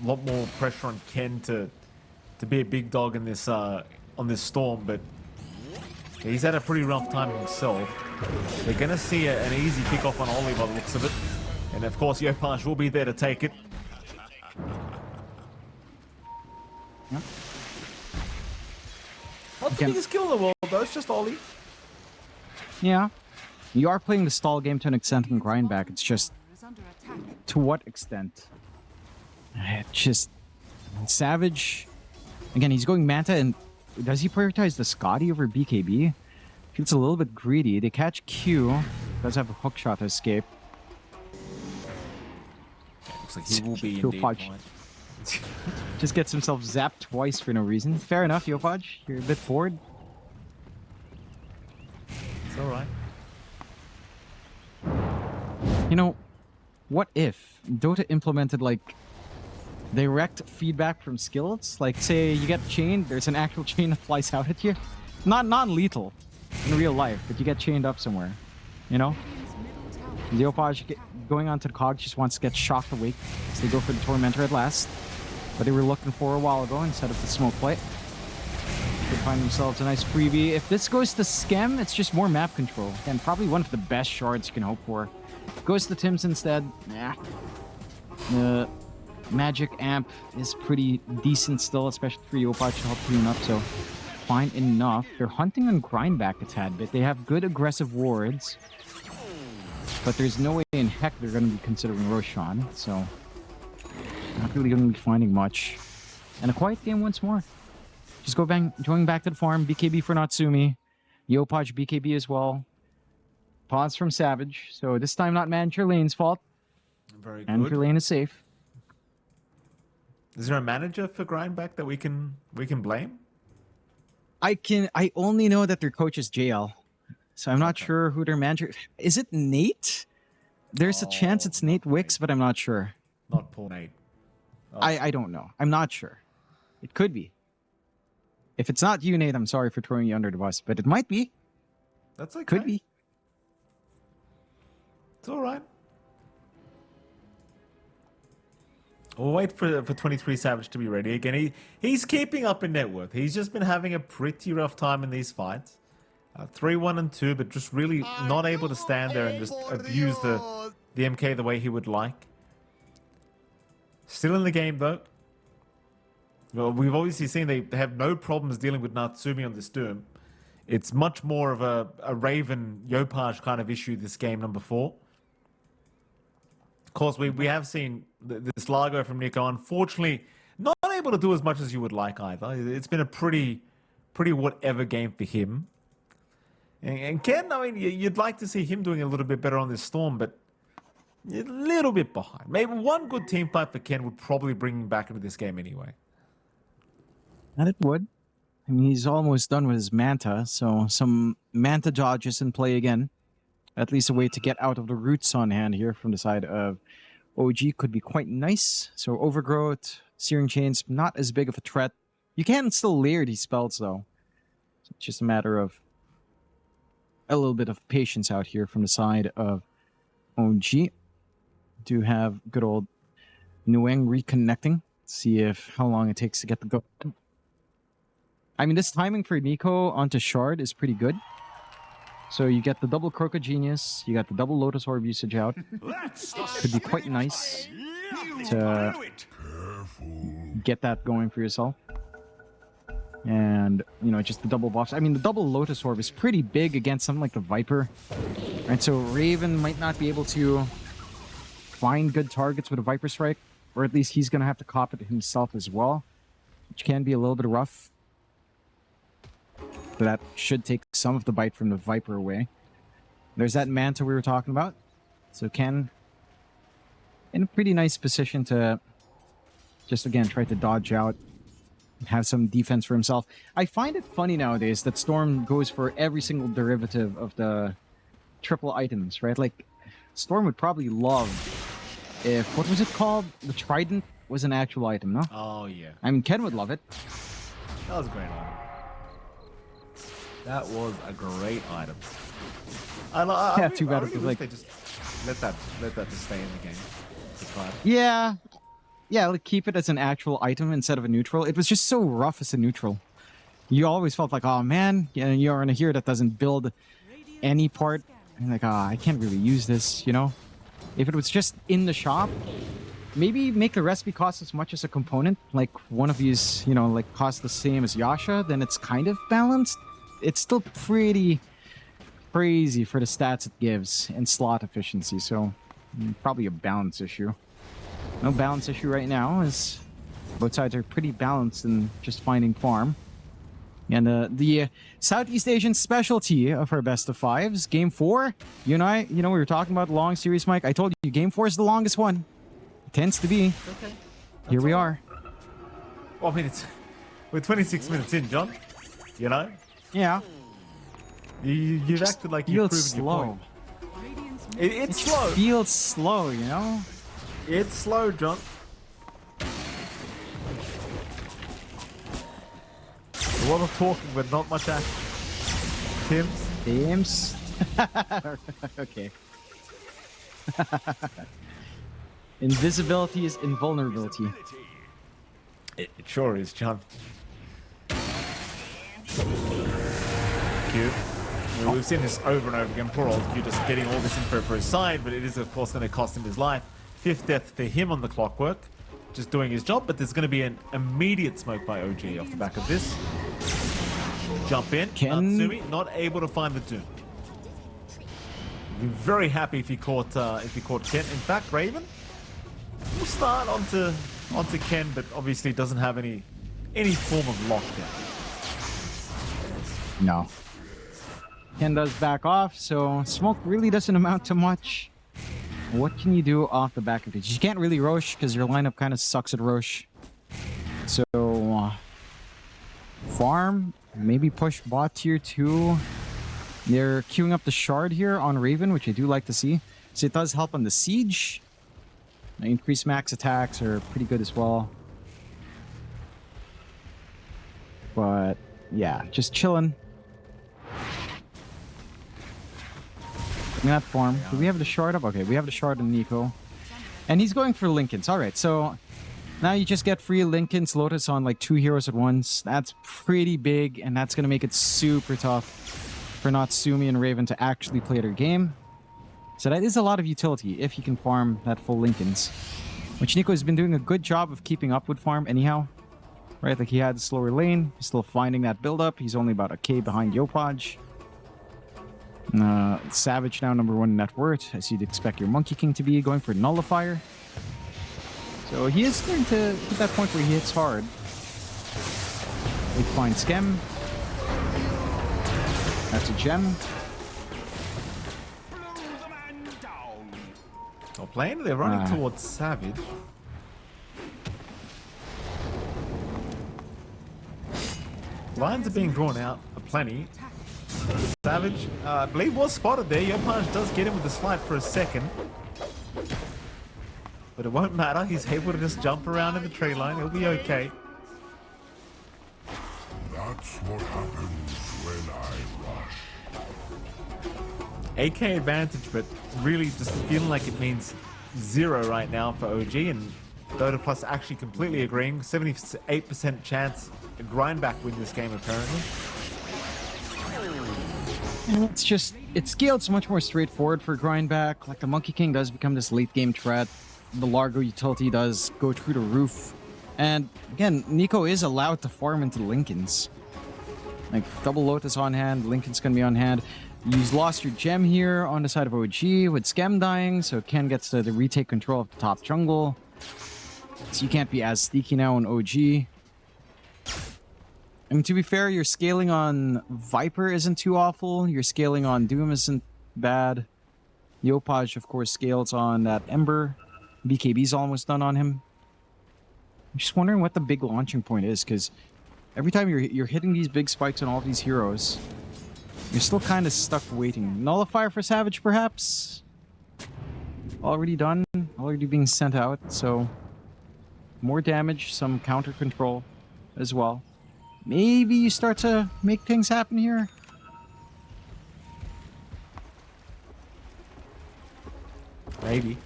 lot more pressure on Ken to be a big dog in this on this storm, but he's had a pretty rough time himself. They're going to see an easy pick off on Oli by the looks of it. And of course, Yopaj will be there to take it. Yep. Not the Again- biggest skill in the world, though. It's just Ollie. Yeah. You are playing the stall game to an extent in Grindback. It's just Is under attack. to what extent? Just Savage. Again, he's going Manta, and does he prioritize the Scotty over BKB? Feels a little bit greedy. They catch Q. Does have a hook shot to escape. Looks like he will be He'll indeed fudge. fine. Just gets himself zapped twice for no reason. Fair enough, Yopaj. You're a bit bored. It's alright. You know, what if Dota implemented like direct feedback from skills? Like, say you get chained, there's an actual chain that flies out at you. Not non-lethal in real life, but you get chained up somewhere. You know? Radiant's middle tower. Yopaj going onto the cog just wants to get shocked awake. So they go for the Tormentor at last. What they were looking for a while ago instead of the smoke plate. They find themselves a nice freebie. If this goes to Skem, it's just more map control. And probably one of the best shards you can hope for. Goes to Tim's instead. Nah. The magic amp is pretty decent still, especially for Yopaj to help clean up, so fine enough. They're hunting on Grindback a tad bit. They have good aggressive wards, but there's no way in heck they're going to be considering Roshan, so not really going to be finding much. And a quiet game once more. Just going back to the farm. BKB for Natsumi. Yopaj BKB as well. Pause from Savage. So this time not Manager Lane's fault. Very good. Manager Lane is safe. Is there a manager for Grindback that we can blame? I only know that their coach is JL. So I'm not Okay. sure who their manager is. It Nate? There's a chance it's Nate Wicks, but I'm not sure. Not Paul Nate. Oh. I don't know. I'm not sure. It could be. If it's not you, Nate, I'm sorry for throwing you under the bus, but it might be. That's okay. Could be. It's all right. We'll wait for 23 Savage to be ready again. He's keeping up in net worth. He's just been having a pretty rough time in these fights. 3-1 and 2, but just really not able to stand there and just abuse the MK the way he would like. Still in the game though. Well, we've obviously seen they have no problems dealing with Natsumi on this Doom. It's much more of a Raven Yopaj kind of issue this game, number 4. Of course, we have seen this Largo from Nico. Unfortunately, not able to do as much as you would like either. It's been a pretty whatever game for him. And Ken, I mean, you'd like to see him doing a little bit better on this Storm, but a little bit behind. Maybe one good team fight for Ken would probably bring him back into this game anyway. And it would. I mean, he's almost done with his Manta, so some Manta dodges in play again. At least a way to get out of the roots on hand here from the side of OG could be quite nice. So Overgrowth, Searing Chains, not as big of a threat. You can still layer these spells though. So it's just a matter of a little bit of patience out here from the side of OG. Do have good old Nguyen reconnecting. See if how long it takes to get the go. I mean, this timing for Nico onto Shard is pretty good. So you get the double Croca Genius, you got the double Lotus Orb usage out. Could be quite nice to get that going for yourself. And, you know, just the double buffs. I mean, the double Lotus Orb is pretty big against something like the Viper. Right, so Raven might not be able to find good targets with a Viper Strike. Or at least he's going to have to cop it himself as well. Which can be a little bit rough. But that should take some of the bite from the Viper away. There's that Manta we were talking about. So Ken in a pretty nice position to just, again, try to dodge out and have some defense for himself. I find it funny nowadays that Storm goes for every single derivative of the triple items, right? Like, Storm would probably love if, what was it called? The Trident was an actual item, no? Oh, yeah. I mean, Ken would love it. That was a great item. That was a great item. Yeah, too bad I it really was wish like- they just let that just stay in the game. The Trident. Yeah. Yeah, like keep it as an actual item instead of a neutral. It was just so rough as a neutral. You always felt like, oh man, you're in here that doesn't build any part. And like, I can't really use this, you know? If it was just in the shop, maybe make the recipe cost as much as a component. Like one of these, you know, like cost the same as Yasha, then it's kind of balanced. It's still pretty crazy for the stats it gives and slot efficiency, so probably a balance issue. No balance issue right now, as both sides are pretty balanced in just finding farm. And the Southeast Asian specialty of our best of fives, Game 4. You know, we were talking about the long series, Mike. I told you, Game 4 is the longest one. It tends to be. Okay. Here we are. Well, I mean, we're 26 minutes in, John. You know? Yeah. You've acted like you've proven slow. your point. It's slow. Feels slow, you know? It's slow, John. A lot of talking, but not much action. Teams? Okay. Invisibility is invulnerability. It sure is, John. Q. Well, we've seen this over and over again. Poor old Q just getting all this info for his side, but it is, of course, going to cost him his life. 5th death for him on the clockwork. Just doing his job, but there's going to be an immediate smoke by OG off the back of this. Jump in. Natsumi not able to find the Doom. Be very happy if he caught Ken. In fact, Raven will start onto Ken, but obviously doesn't have any form of lockdown. No. Ken does back off, so smoke really doesn't amount to much. What can you do off the back of it? You can't really Rosh because your lineup kind of sucks at Rosh. So, farm, maybe push bot tier 2. They're queuing up the shard here on Raven, which I do like to see. So it does help on the siege. Increased max attacks are pretty good as well. But, yeah, just chilling. Not farm. Do we have the shard up? Okay, we have the shard on Nico. And he's going for Lincolns. Alright, so now you just get free Lincolns, Lotus on like 2 heroes at once. That's pretty big, and that's going to make it super tough for Natsumi and Raven to actually play their game. So that is a lot of utility if you can farm that full Lincolns. Which Nico has been doing a good job of keeping up with farm anyhow. Right, like he had the slower lane. He's still finding that build-up. He's only about a K behind Yopaj. Savage now number 1 net worth, as you'd expect your Monkey King to be, going for Nullifier. So he is starting to hit that point where he hits hard. We find Skem. That's a gem. Top lane, they're running towards Savage. Lines are being drawn out aplenty. Savage, I believe, was spotted there. Yopaj does get him with the slide for a second. But it won't matter. He's able to just jump around in the tree line. He'll be okay. That's what happens when I rush. AK advantage, but really just feeling like it means 0 right now for OG. And Dota Plus actually completely agreeing. 78% chance a grind back win this game, apparently. And it's scaled so much more straightforward for Grindback. Like the Monkey King does become this late game threat. The Largo utility does go through the roof. And again, Nico is allowed to farm into Lincolns. Like double Lotus on hand, Lincoln's gonna be on hand. You've lost your gem here on the side of OG with Skem dying, so Ken gets to retake control of the top jungle. So you can't be as sneaky now on OG. I mean, to be fair, your scaling on Viper isn't too awful. Your scaling on Doom isn't bad. Yopaj, of course, scales on that Ember. BKB's almost done on him. I'm just wondering what the big launching point is, because every time you're hitting these big spikes on all these heroes, you're still kind of stuck waiting. Nullifier for Savage, perhaps? Already done. Already being sent out, so more damage, some counter control as well. Maybe you start to make things happen here. Maybe.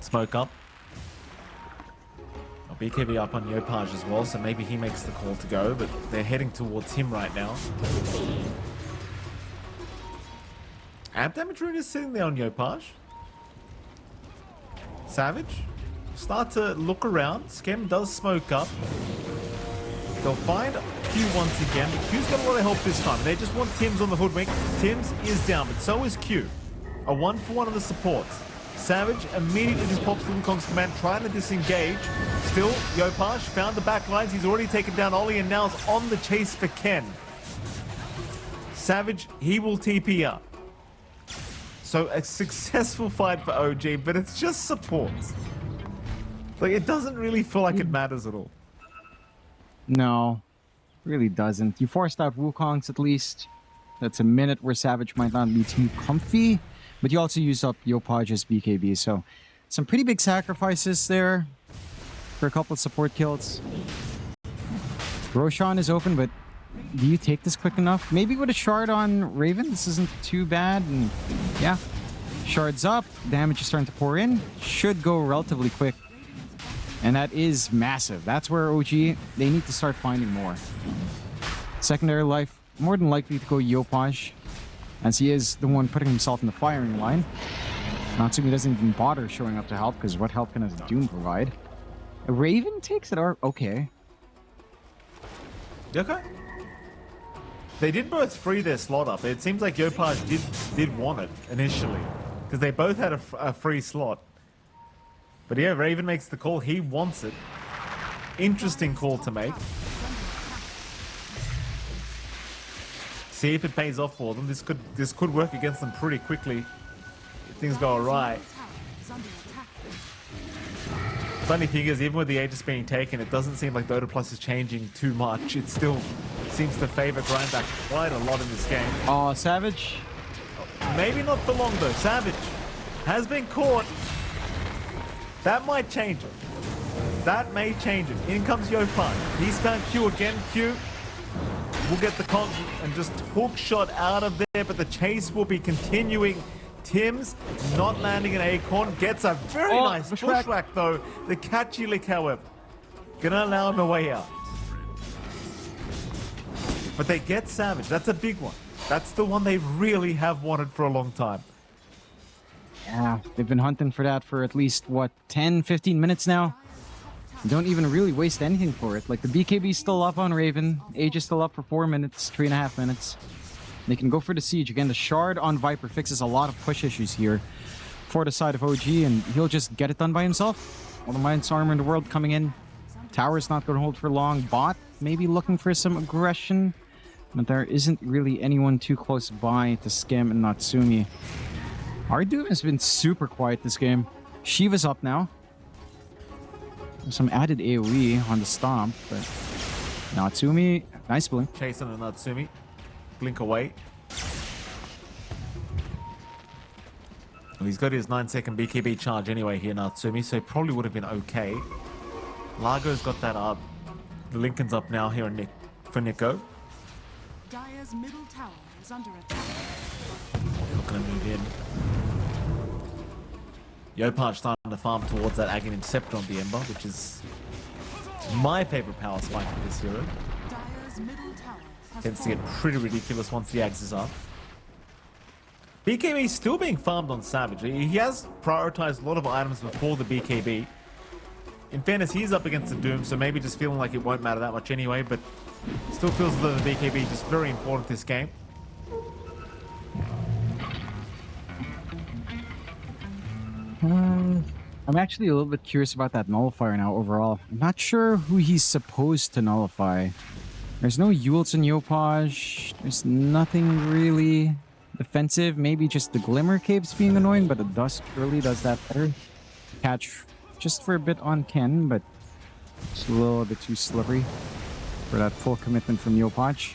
Smoke up. BKB up on Yopaj as well, so maybe he makes the call to go, but they're heading towards him right now. Amp damage rune is sitting there on Yopaj. Savage start to look around. Skem does smoke up. They'll find Q once again, but Q's got a lot of help this time. They just want Tim's on the hoodwink. Tim's is down, but so is Q. A 1-for-1 on the supports. Savage immediately just pops King Kong's command, trying to disengage. Still, Yopaj found the back lines. He's already taken down Ollie and now is on the chase for Ken. Savage, he will TP up. So a successful fight for OG, but it's just support. Like, it doesn't really feel like it matters at all. No, really doesn't. You forced out Wukong's at least. That's a minute where Savage might not be too comfy, but you also used up Yopaj's BKB, so some pretty big sacrifices there for a couple of support kills. Roshan is open, but do you take this quick enough? Maybe with a shard on Raven, this isn't too bad. And yeah, shards up, damage is starting to pour in. Should go relatively quick. And that is massive. That's where OG, they need to start finding more. Secondary life, more than likely to go Yopaj, as he is the one putting himself in the firing line. Natsumi doesn't even bother showing up to help, because what help can a Doom provide? A Raven takes it, or okay. Okay. They did both free their slot up. It seems like Yopaj did want it initially, because they both had a free slot. But yeah, Raven makes the call. He wants it. Interesting call to make. See if it pays off for them. This could work against them pretty quickly if things go awry. Funny thing is, even with the Aegis being taken, it doesn't seem like Dota Plus is changing too much. It still seems to favor Grindback quite a lot in this game. Oh, Savage. Maybe not for long though. Savage has been caught. That might change it. That may change it. In comes Yopaj. He's found Q again. Q will get the comp and just hook shot out of there, but the chase will be continuing. Tim's not landing an acorn. Gets a very nice bushwhack though. The catchy lick, however, gonna allow him a way out. But they get Savage. That's a big one. That's the one they really have wanted for a long time. Yeah, they've been hunting for that for at least, what, 10, 15 minutes now? Don't even really waste anything for it. Like, the BKB's still up on Raven. Age is still up for 4 minutes, 3.5 minutes. They can go for the siege. Again, the shard on Viper fixes a lot of push issues here for the side of OG, and he'll just get it done by himself. All the Mind's armor in the world coming in. Tower's not going to hold for long. Bot maybe looking for some aggression, but there isn't really anyone too close by to Skem and Natsumi. Our Doom has been super quiet this game. Shiva's up now. Some added AoE on the stomp, but Natsumi, nice blink. Chasing a Natsumi. Blink away. Well, he's got his 9-second BKB charge anyway here, Natsumi, so he probably would have been okay. Largo's got that up. The Lincoln's up now here for Nico. Dire's middle tower is under attack. Not going to move in. Yopaj starting to farm towards that Aghanim Scepter on the Ember, which is my favorite power spike for this hero. Dire's middle tower has Tends to get pretty ridiculous once the Axe is up. BKB is still being farmed on Savage. He has prioritized a lot of items before the BKB. In fairness, he's up against the Doom, so maybe just feeling like it won't matter that much anyway, but still feels as though the BKB is just very important this game. I'm actually a little bit curious about that nullifier now overall. I'm not sure who he's supposed to nullify. There's no Yules and Yopaj. There's nothing really defensive. Maybe just the Glimmer Caves being annoying, but the Dusk really does that better. Catch just for a bit on Ken, but it's a little bit too slippery for that full commitment from Yopaj.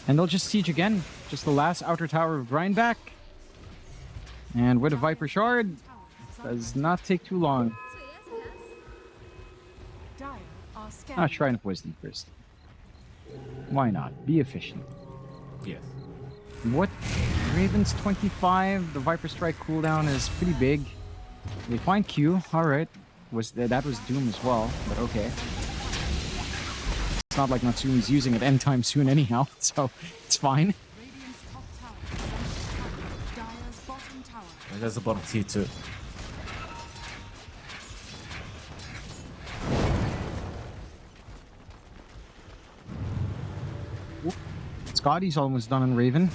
And they'll just siege again. Just the last outer tower of Grindback. And with a Viper Shard, does not take too long. Dire are scanning. Shrine of Wisdom first. Why not? Be efficient. Yes. What? Raven's 25. The Viper Strike cooldown is pretty big. They find Q. Alright. That was Doom as well, but okay. It's not like Natsumi's using it anytime soon anyhow, so it's fine. Radiant's top tower is under attack. Dire's bottom tower. There's the bottom tier too. Scotty's almost done on Raven.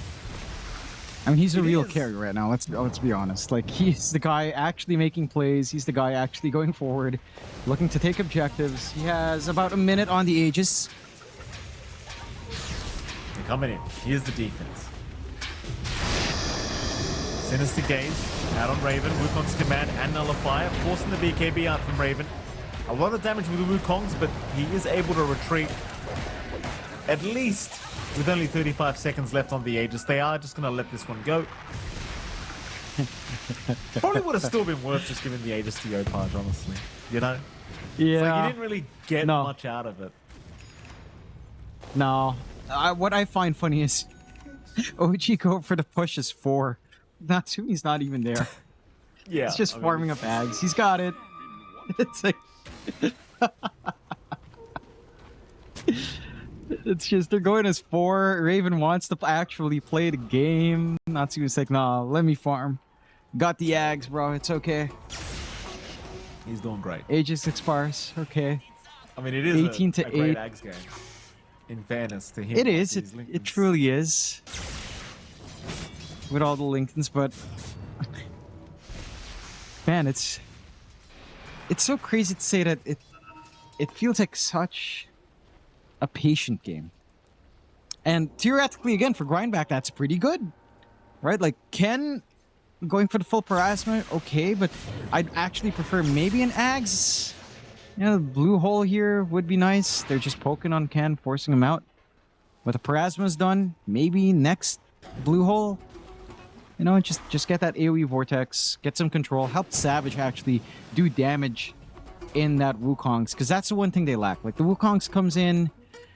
I mean, he's a It real is. carry right now. Let's be honest. Like, he's the guy actually making plays. He's the guy actually going forward, looking to take objectives. He has about a minute on the Aegis. They're coming in. Here's the defense. Sinister Gaze out on Raven. Wukong's command and Nullifier, forcing the BKB out from Raven. A lot of damage with the Wukong's, but he is able to retreat. At least with only 35 seconds left on the Aegis. They are just going to let this one go. Probably would have still been worth just giving the Aegis to Yopaj, honestly. You know? Yeah. It's like you didn't really get No. much out of it. No. What I find funny is OG go for the push is 4. Natsumi's not even there. Yeah. He's just I mean, farming up ags. He's got it. It's like... It's just, they're going as 4. Raven wants to actually play the game. Natsumi's like, nah, let me farm. Got the ags, bro. It's okay. He's doing great. Aegis expires. Okay. I mean, it is 18 to a great 8. Ags game. In fairness to him. It is. These It Lincolns. truly is. With all the Lincolns, but... Man, it's so crazy to say that it feels like such a patient game. And theoretically, again, for Grindback, that's pretty good. Right? Like, Ken going for the full harassment, okay, but I'd actually prefer maybe an Ags. You know, the blue hole here would be nice. They're just poking on Ken, forcing him out. But the Parasma's done, maybe next blue hole. You know, just get that AoE vortex, get some control, help Savage actually do damage in that Wukong's, because that's the one thing they lack. Like, the Wukong's comes in,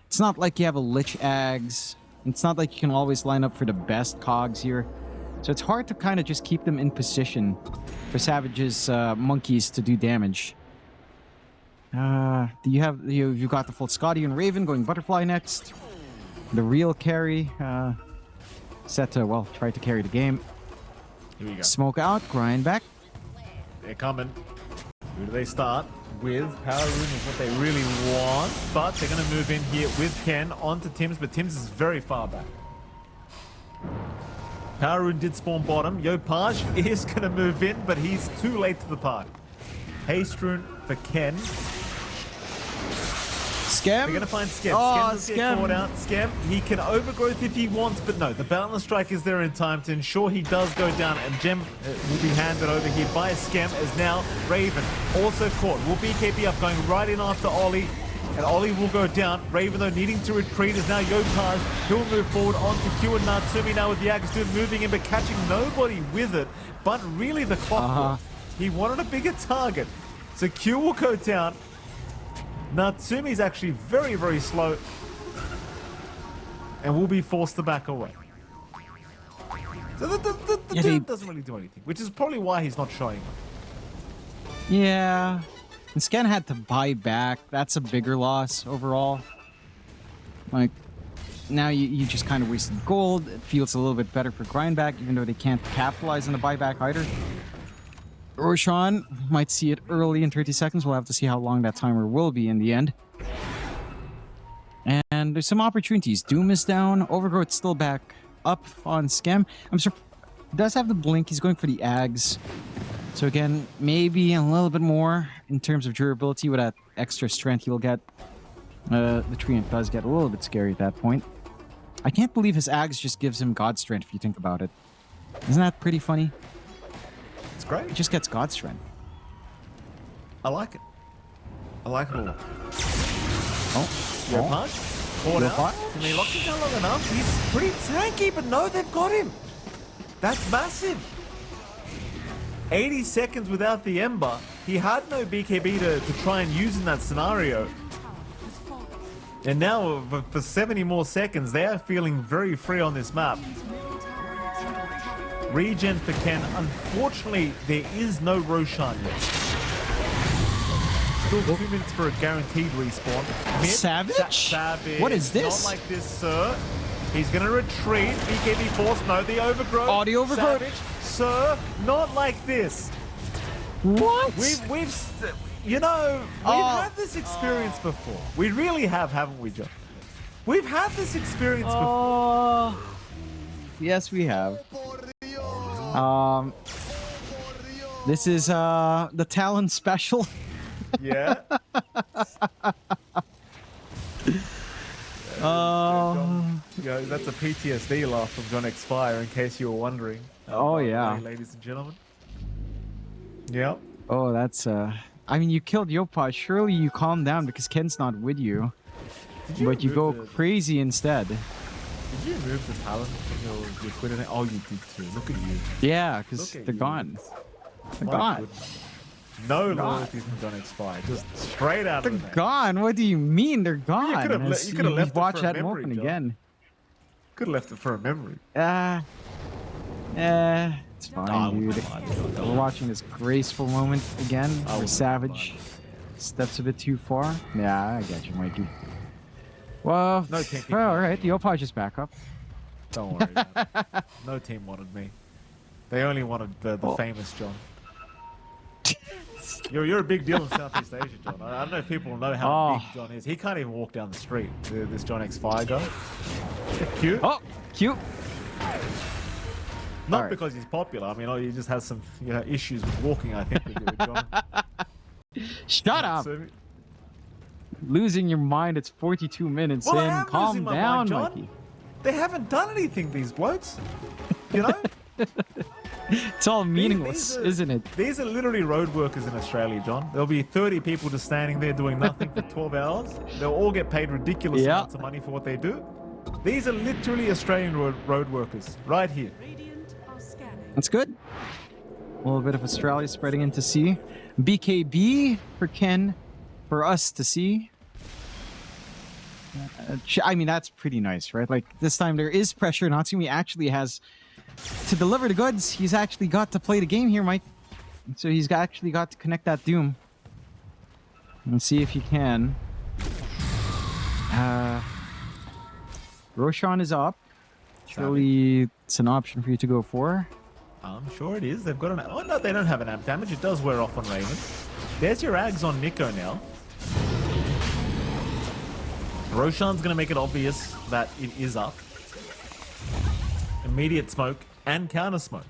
it's not like you have a Lich Ags. It's not like you can always line up for the best cogs here. So it's hard to kind of just keep them in position for Savage's monkeys to do damage. You've got the full Scotty and Raven going Butterfly next. The real carry set to, well, try to carry the game. Here we go. Smoke out, grind back. They're coming. Who do they start? With Power Rune is what they really want, but they're going to move in here with Ken onto Tim's, but Tim's is very far back. Power Rune did spawn bottom. Yopaj is going to move in, but he's too late to the party. Haste Rune for Ken. Scam. We're going to find Skem. Oh, Skem does get Skem. caught out. Skem, he can overgrowth if he wants, but no, the Boundless Strike is there in time to ensure he does go down, and Gem will be handed over here by Skem, as now Raven also caught. Will BKB up, going right in after Ollie, and Ollie will go down. Raven, though, needing to retreat is now Yopaj. He'll move forward onto Q and Natsumi now with the Agastoon moving in, but catching nobody with it, but really the clock. He wanted a bigger target. So Q will go down. Natsumi's actually very, very slow and will be forced to back away. So the Yeah, dude doesn't really do anything, which is probably why he's not showing up. Yeah. And Scan had to buy back. That's a bigger loss overall. Like, now you just kind of wasted gold. It feels a little bit better for Grindback, even though they can't capitalize on the buyback either. Roshan might see it early in 30 seconds. We'll have to see how long that timer will be in the end. And there's some opportunities. Doom is down. Overgrowth's still back up on Scam. I'm surprised. He does have the blink. He's going for the Ags. So again, maybe a little bit more in terms of durability with that extra strength he'll get. The Treant does get a little bit scary at that point. I can't believe his Ags just gives him God Strength if you think about it. Isn't that pretty funny? It's great. He just gets God Strength. I like it. I like it all. Oh. Yopaj, caught out. Yopaj? Can they lock him down long enough? He's pretty tanky, but no, they've got him. That's massive. 80 seconds without the Ember. He had no BKB to try and use in that scenario. And now, for 70 more seconds, they are feeling very free on this map. Regen for Ken. Unfortunately, there is no Roshan yet. Still 2 minutes for a guaranteed respawn. Mid, Savage? Savage. What is this? Not like this, sir. He's going to retreat. BKB force. No, the overgrowth. Oh, the overgrowth. Savage. Sir, not like this. What? We've had this experience before. We really have, haven't we, John? We've had this experience before. Oh, yes, we have. This is the Talon special. Yeah. Yeah, that's a PTSD laugh from John X Fire, in case you were wondering. Oh, by the yeah. way, ladies and gentlemen. Yeah. Oh, that's I mean, you killed Yopaj. Surely you calm down because Ken's not with you. But you go remove crazy instead. Did you remove the talent from your Twitter name? Oh, you did too. Look at you. Yeah, because Look at they're you. gone. They're My gone. goodness. No loyalty from John X Fire. Just straight out They're of the name. gone. What do you mean they're gone? You could have As you could have left it watch for a that memory, moment John. again. Could have left it for a memory. It's fine, I dude. wouldn't mind it. We're watching this graceful moment again I where wouldn't Savage mind steps a bit too far. Yeah, I get you, Mikey. Well, No team well, all right. The Opaj is back up. Don't worry about it. No team wanted me. They only wanted the Oh. famous John. You're a big deal in Southeast Asia, John. I don't know if people know how Oh. big John is. He can't even walk down the street. This John X Fire guy. Cute. Oh, cute. Not alright. because he's popular. I mean, he just has some issues with walking. I think with John. Shut up. So- Losing your mind. It's 42 minutes Well, I in. am Calm losing my down, mind, John. Mikey. They haven't done anything, these blokes. You know? It's all meaningless, are- isn't it? These are literally road workers in Australia, John. There'll be 30 people just standing there doing nothing for 12 hours. They'll all get paid ridiculous Yeah. amounts of money for what they do. These are literally Australian road workers, right here. Radiant are scanning. That's good. A little bit of Australia spreading into C. BKB for Ken, for us to see. I mean, that's pretty nice, right? Like, this time there is pressure. Natsumi actually has to deliver the goods. He's actually got to play the game here, Mike. So he's actually got to connect that Doom. And see if he can. Roshan is up. Surely it's an option for you to go for. I'm sure it is. They've got an... Oh, no, they don't have an amp damage. It does wear off on Raven. There's your Ags on Nico now. Roshan's going to make it obvious that it is up. Immediate smoke and counter smoke.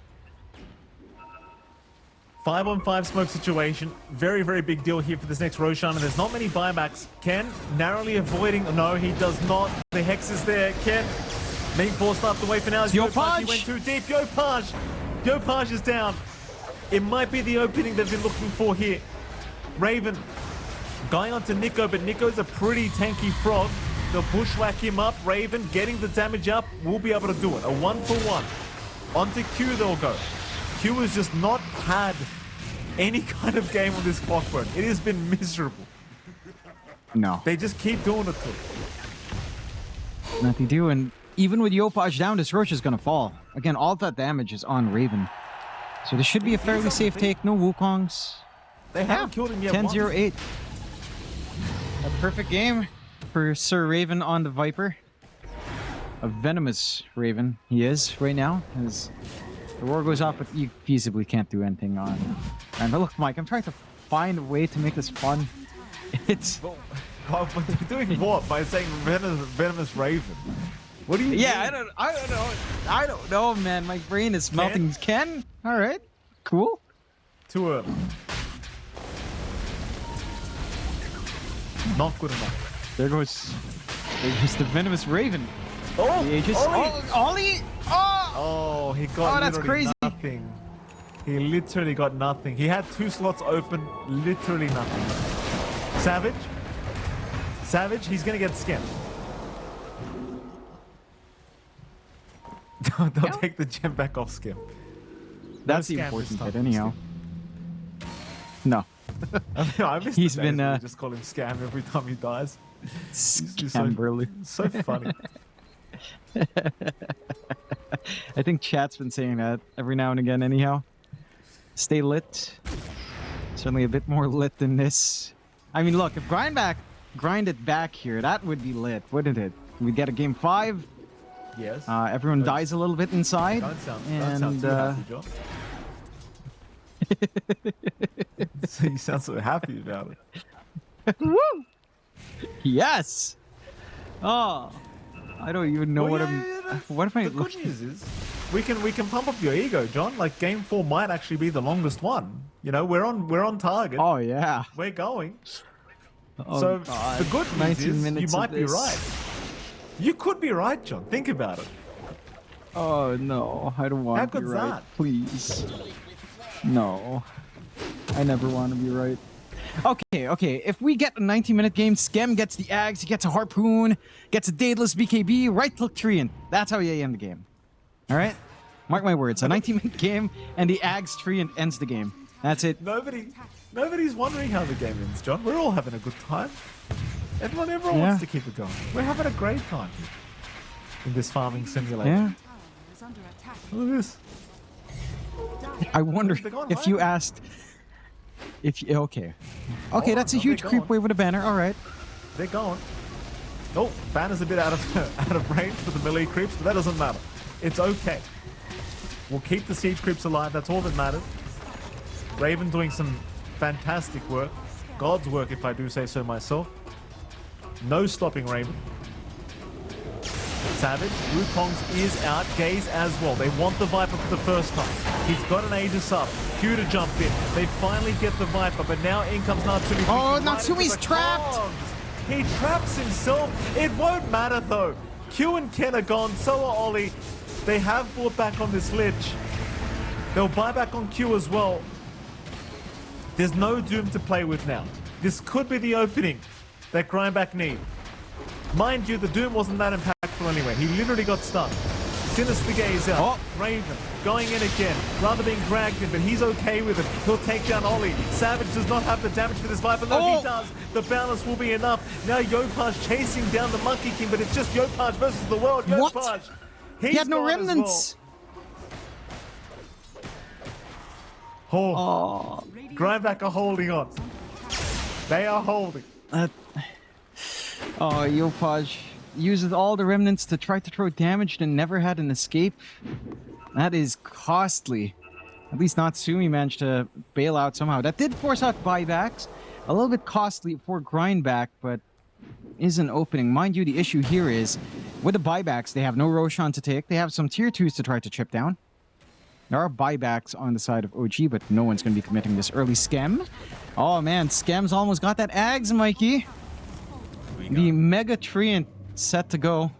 5-on-5 smoke situation. Very, very big deal here for this next Roshan. And there's not many buybacks. Ken narrowly avoiding... No, he does not. The Hex is there. Ken being forced up the way for now. Yopaj! He went too deep. Yopaj is down. It might be the opening they've been looking for here. Raven going on to Nico, but Nico's a pretty tanky frog. They'll bushwhack him up. Raven getting the damage up. Will be able to do it. A 1-for-1. Onto Q they'll go. Q has just not had any kind of game with this Clockwork. It has been miserable. No. They just keep doing it to him. Nothing to do, and even with Yopaj down, this Roche is gonna fall. Again, all that damage is on Raven. So this should be a fairly safe take. No Wukongs. They haven't killed him yet. 10-0-8. A perfect game for Sir Raven on the Viper. A venomous Raven he is right now. As the war goes off, but you feasibly can't do anything on. And look, Mike, I'm trying to find a way to make this fun. It's But they're doing what? By saying venomous Raven? What do you yeah, mean? I don't know, man. My brain is melting. Ken, all right, cool. Too early. Not good enough. There goes the venomous Raven. Oh, The Aegis. Ollie! Oh, Ollie! Oh! Oh, he got Oh, that's literally crazy. nothing. He literally got nothing. He had 2 slots open, literally nothing. Savage? Savage, he's gonna get skinned. They'll take the gem back off Skim. That's the scam important this time bit, from anyhow. No. I miss He's the been, days where we just call him Scam every time he dies. just Scamberly. So funny. I think chat's been saying that every now and again, anyhow. Stay lit. Certainly a bit more lit than this. I mean, look, if grind it back here, that would be lit, wouldn't it? We get a game 5. Yes. Everyone dies a little bit inside. Don't sound too happy, John. So you sound so happy about it. Woo! Yes! Oh, I don't even know Well, what yeah, I'm. yeah, yeah. What am I The good looking? news is, we can pump up your ego, John. Like game 4 might actually be the longest one. You know, we're on target. Oh yeah. We're going. Oh So God. the good news 19 is you minutes of might be this. right. You could be right, John. Think about it. Oh no, I don't want How to be good's right. that? Please. No. I never want to be right. Okay. If we get a 90-minute game, Skem gets the Ags, he gets a Harpoon, gets a Daedalus BKB, right click Treant. That's how you end the game. All right? Mark my words. A 90-minute game, and the Ags Treant ends the game. That's it. Nobody's wondering how the game ends, John. We're all having a good time. Everyone Yeah. wants to keep it going. We're having a great time here in this farming simulator. Yeah. Tower is under attack. Look at this. I wonder They're going if you higher. asked. If you, okay, that's a no, huge they're creep going. wave with a banner. All right. They're going. Oh, banner's a bit out of out of range for the melee creeps, but that doesn't matter. It's okay. We'll keep the siege creeps alive. That's all that matters. Raven doing some fantastic work. God's work, if I do say so myself. No stopping Raven. Savage, Wukong's is out, Gaze as well. They want the Viper for the first time. He's got an Aegis up. Q to jump in. They finally get the Viper, but now in comes Natsumi. Oh, Right into Natsumi's the trapped! cogs. He traps himself. It won't matter though. Q and Ken are gone, so are Ollie. They have brought back on this Lich. They'll buy back on Q as well. There's no Doom to play with now. This could be the opening that Grindback need. Mind you, the Doom wasn't that impactful anyway. He literally got stuck. Sinister Gaze out. Oh. Raven going in again. Rather being dragged in, but he's okay with it. He'll take down Ollie. Savage does not have the damage for this Viper. No, Oh. he does. The balance will be enough. Now Yopaj chasing down the Monkey King, but it's just Yopaj versus the world. What? Yopaj. He had no gone as remnants. well. Oh, Oh. Grindback are holding on. They are holding. Oh, Yopaj uses all the remnants to try to throw damage and never had an escape. That is costly. At least Natsumi managed to bail out somehow. That did force out buybacks. A little bit costly for Grindback, but is an opening. Mind you, the issue here is, with the buybacks, they have no Roshan to take. They have some tier 2s to try to chip down. There are buybacks on the side of OG, but no one's going to be committing this early Skem. Oh man, Skem's almost got that Ags, Mikey. The Mega Treant set to go.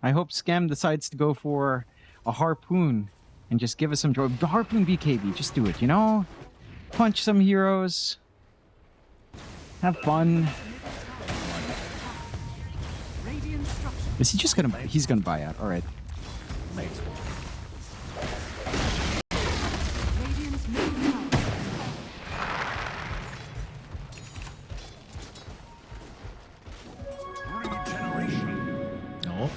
I hope Skem decides to go for a Harpoon and just give us some joy. The Harpoon BKB, just do it, you know? Punch some heroes. Have fun. Radiant structure. Is he just gonna... He's gonna buy out. Alright. Makes one. Radiant's middle tower. Regeneration. No.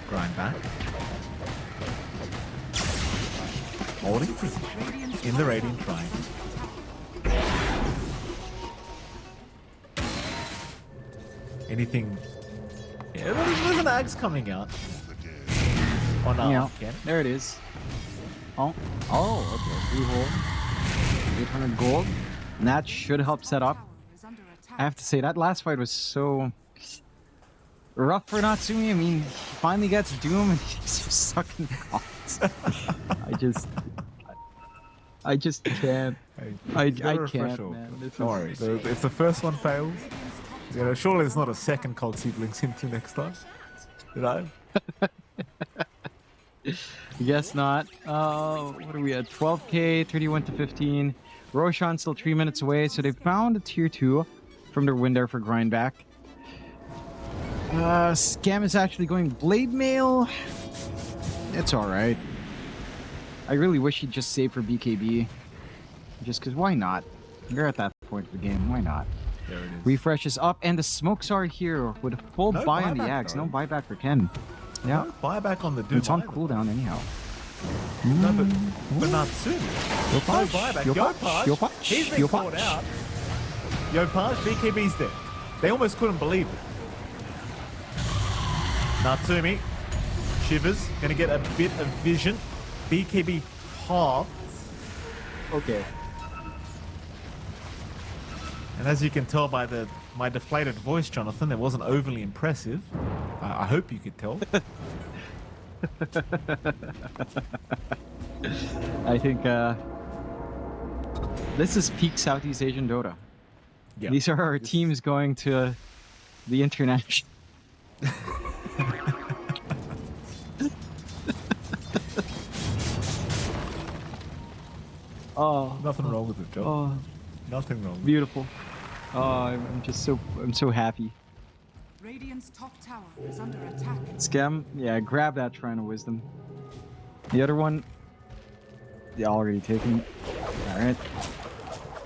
Grindback. Holding position in the Radiant Triangle. Anything? Yeah, there's an Axe coming out. On our Yeah, Ken. there it is. Oh, okay. 3 hold. 800 gold. And that should help set up. Tower is under attack. I have to say, that last fight was so rough for Natsumi. I mean, he finally gets Doom and he's just sucking balls. I just can't. I can't, man. This Don't is- worry. If the first one fails, you know, surely there's not a second cog blinks into next time. You know? Guess not. What are we at? 12k, 31 to 15. Roshan still 3 minutes away, so they found a tier 2 from their win there for Grindback. Scam is actually going Blade Mail. It's alright. I really wish he'd just save for BKB. Just because, why not? You're at that point of the game, why not? There it is. Refresh is up, and the smokes are here with a full No buy on the buyback, Axe. No though. buyback for Ken. Yeah, No buyback on the Doom. it's on either. cooldown anyhow. No, but Natsumi. No buyback. Yopaj. He's been caught out. Yopaj, BKB's there. They almost couldn't believe it. Natsumi. Shivers. Gonna get a bit of vision. BKB paths. Okay. And as you can tell by the my deflated voice, Jonathan. It wasn't overly impressive. I hope you could tell. I think this is peak Southeast Asian Dota. Yeah. These are our teams going to the international. Oh, Nothing wrong with it, John. oh, Nothing wrong with it. beautiful. Oh, I'm so happy. Radiant's top tower is under attack. Scam, yeah, grab that Shrine of Wisdom. The other one, yeah, already taken. All right.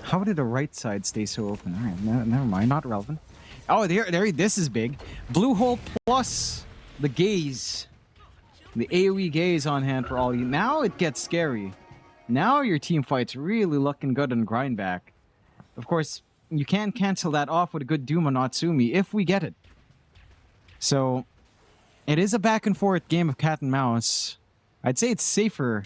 How did the right side stay so open? All right, never mind, not relevant. Oh, there, this is big. Blue hole plus the gaze, the AOE gaze on hand for all you. Now it gets scary. Now your team fight's really looking good on Grindback. Of course, you can cancel that off with a good Doom on Natsumi if we get it. So, it is a back and forth game of cat and mouse. I'd say it's safer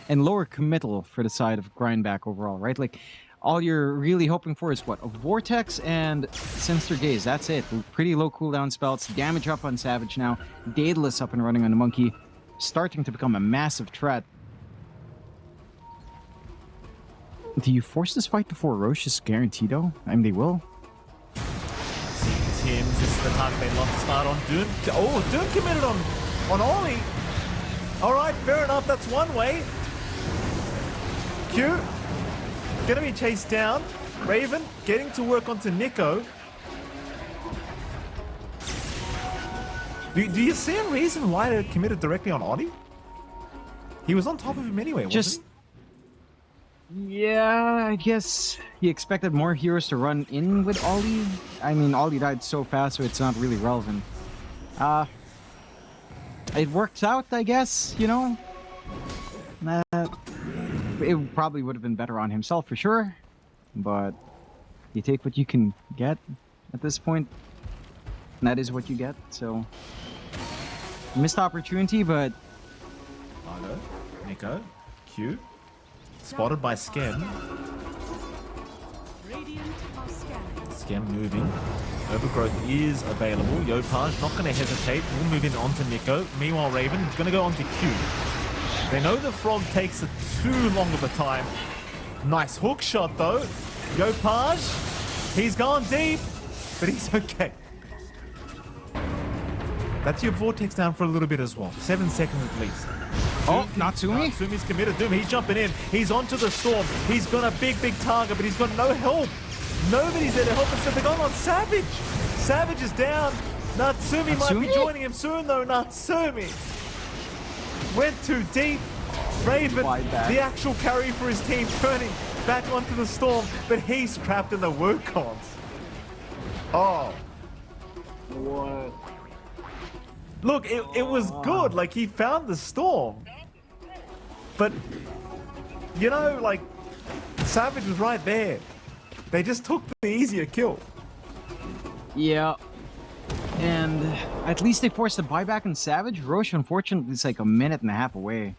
and lower committal for the side of Grindback overall, right? Like, all you're really hoping for is what? A Vortex and Sinister Gaze. That's it. Pretty low cooldown spells. Damage up on Savage now. Daedalus up and running on the Monkey. Starting to become a massive threat. Do you force this fight before Roche is guaranteed, though? I mean, they will. Teams, this is the time they love to start on Doom. Oh, Doom committed on Ollie. All right, fair enough. That's one way. Q, gonna be chased down. Raven getting to work onto Nico. Do you see a reason why they committed directly on Ollie? He was on top of him anyway, wasn't he? Yeah, I guess he expected more heroes to run in with Ollie. I mean, Ollie died so fast, so it's not really relevant. It worked out, I guess, you know? It probably would have been better on himself for sure, but you take what you can get at this point. And that is what you get, so... Missed opportunity, but... Margo, Nico, Q. Spotted by Skem. Radiant are scanning. Skem moving. Overgrowth is available. Yopaj not going to hesitate. We'll move in onto Nico. Meanwhile, Raven is going to go onto Q. They know the frog takes too long of a time. Nice hook shot though. Yopaj, he's gone deep, but he's okay. That's your Vortex down for a little bit as well. 7 seconds at least. Oh, Natsumi? Natsumi's committed. Doom, he's jumping in. He's onto the storm. He's got a big target, but he's got no help. Nobody's there to help him, so they're going on Savage. Savage is down. Natsumi might be joining him soon, though. Natsumi went too deep. Raven, the actual carry for his team, turning back onto the storm, but he's trapped in the Wukons. Oh. What? Look, it was good. Like, he found the storm. But, you know, like, Savage was right there. They just took the easier kill. Yeah. And at least they forced a buyback on Savage. Roche, unfortunately, is like a minute and a half away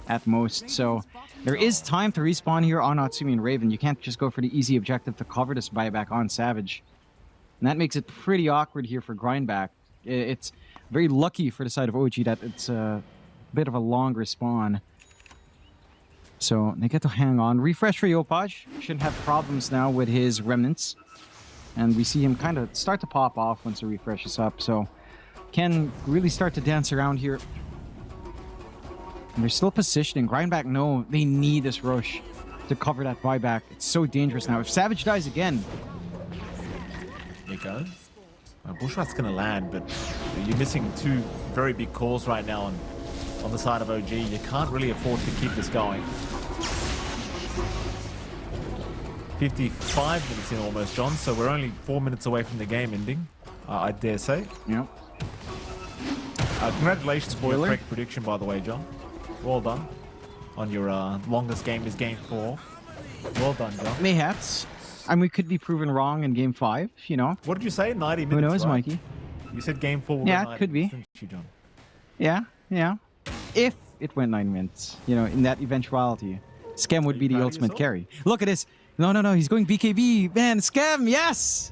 at most. So there is time to respawn here on Natsumi and Raven. You can't just go for the easy objective to cover this buyback on Savage. And that makes it pretty awkward here for Grindback. It's very lucky for the side of OG that it's a bit of a longer spawn. So they get to hang on. Refresh for Yopaj. Shouldn't have problems now with his remnants. And we see him kind of start to pop off once the refresh is up. So can really start to dance around here. And they're still positioning. Grindback, no, they need this rush to cover that buyback. It's so dangerous now. If Savage dies again... Nico. Bushrat's going to land, but you're missing two very big calls right now on the side of OG. You can't really afford to keep this going. 55 minutes in almost, John, so we're only 4 minutes away from the game ending, I dare say. Yep. Congratulations for your Spoiler. correct prediction, by the way, John. Well done on your longest game is game 4. Well done, John. Mayhaps. I mean, we could be proven wrong in game 5, you know. What did you say? 90 minutes, Who knows, right? Mikey? You said game 4 will Yeah, go it could 90 be. minutes, didn't you, John? Yeah. If it went 9 minutes, you know, in that eventuality. Scam would be the proud of ultimate yourself? carry. Look at this. No. He's going BKB. Man, Scam, yes!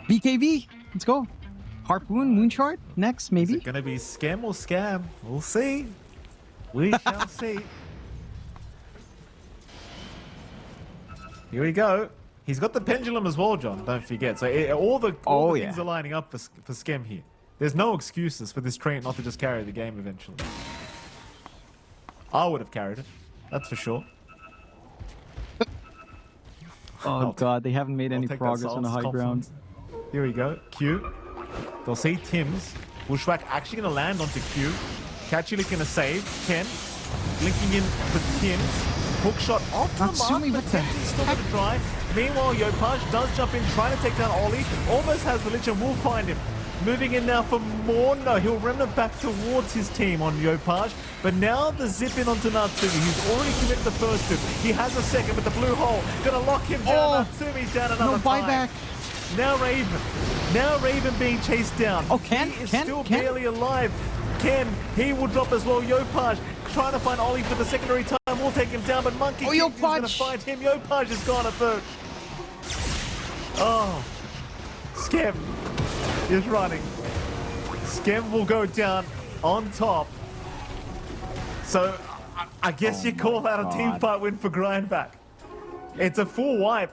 BKB. Let's go. Harpoon, Moonshard next, Is maybe. it gonna be scam or scam? We'll see. We shall see. Here we go. He's got the pendulum as well, John. Don't forget. So all the things are lining up for Skem here. There's no excuses for this train not to just carry the game eventually. I would have carried it. That's for sure. Oh god, they haven't made I'll any take that progress on the silence high ground. confidence. Here we go. Q. They'll see Tim's. Bushwhack actually going to land onto Q. Catchy going to save. Ken. Blinking in for Tim's. Hook shot off the mark, Natsumi, but what the Tim's is still going to try. Meanwhile, Yopaj does jump in, trying to take down Ollie. Almost has the Lich and will find him. Moving in now for more. No, he'll remnant back towards his team on Yopaj. But now the zip in onto Natsumi. He's already committed the first two. He has a second with the blue hole. Gonna lock him down. Natsumi's down another No buyback. time. Now Raven. Now Raven being chased down. Oh, Ken? He is Ken? still Ken? barely alive. Ken, he will drop as well. Yopaj trying to find Ollie for the secondary time. Will take him down, but Monkey King is Yopaj. going to find him. Yopaj is gone a third. Oh. Skem is running. Skem will go down on top. So, I guess you call that a team fight win for Grindback. It's a full wipe.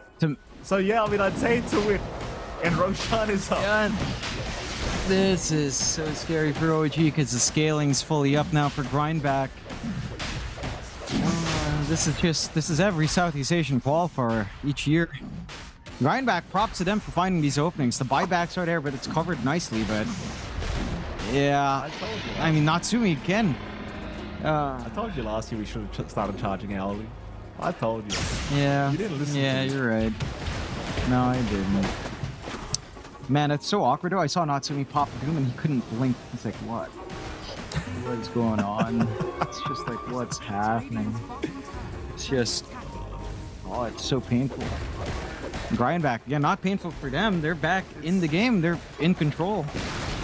So yeah, I mean, I'd say it's a win. And Roshan is up. God, this is so scary for OG because the scaling's fully up now for Grindback. This is every Southeast Asian qualifier each year. Grindback, props to them for finding these openings. The buybacks are there, but it's covered nicely. But yeah, I mean, Natsumi again. I told you last year we should have started charging hourly. I told you. Yeah. You didn't listen Yeah, to me. you're right. No, I didn't. Man, it's so awkward though. I saw Natsumi pop Doom and he couldn't blink. It's like, what? What is going on? It's just like, what's happening? It's just, oh, it's so painful. Grindback, again, not painful for them. They're back in the game. They're in control.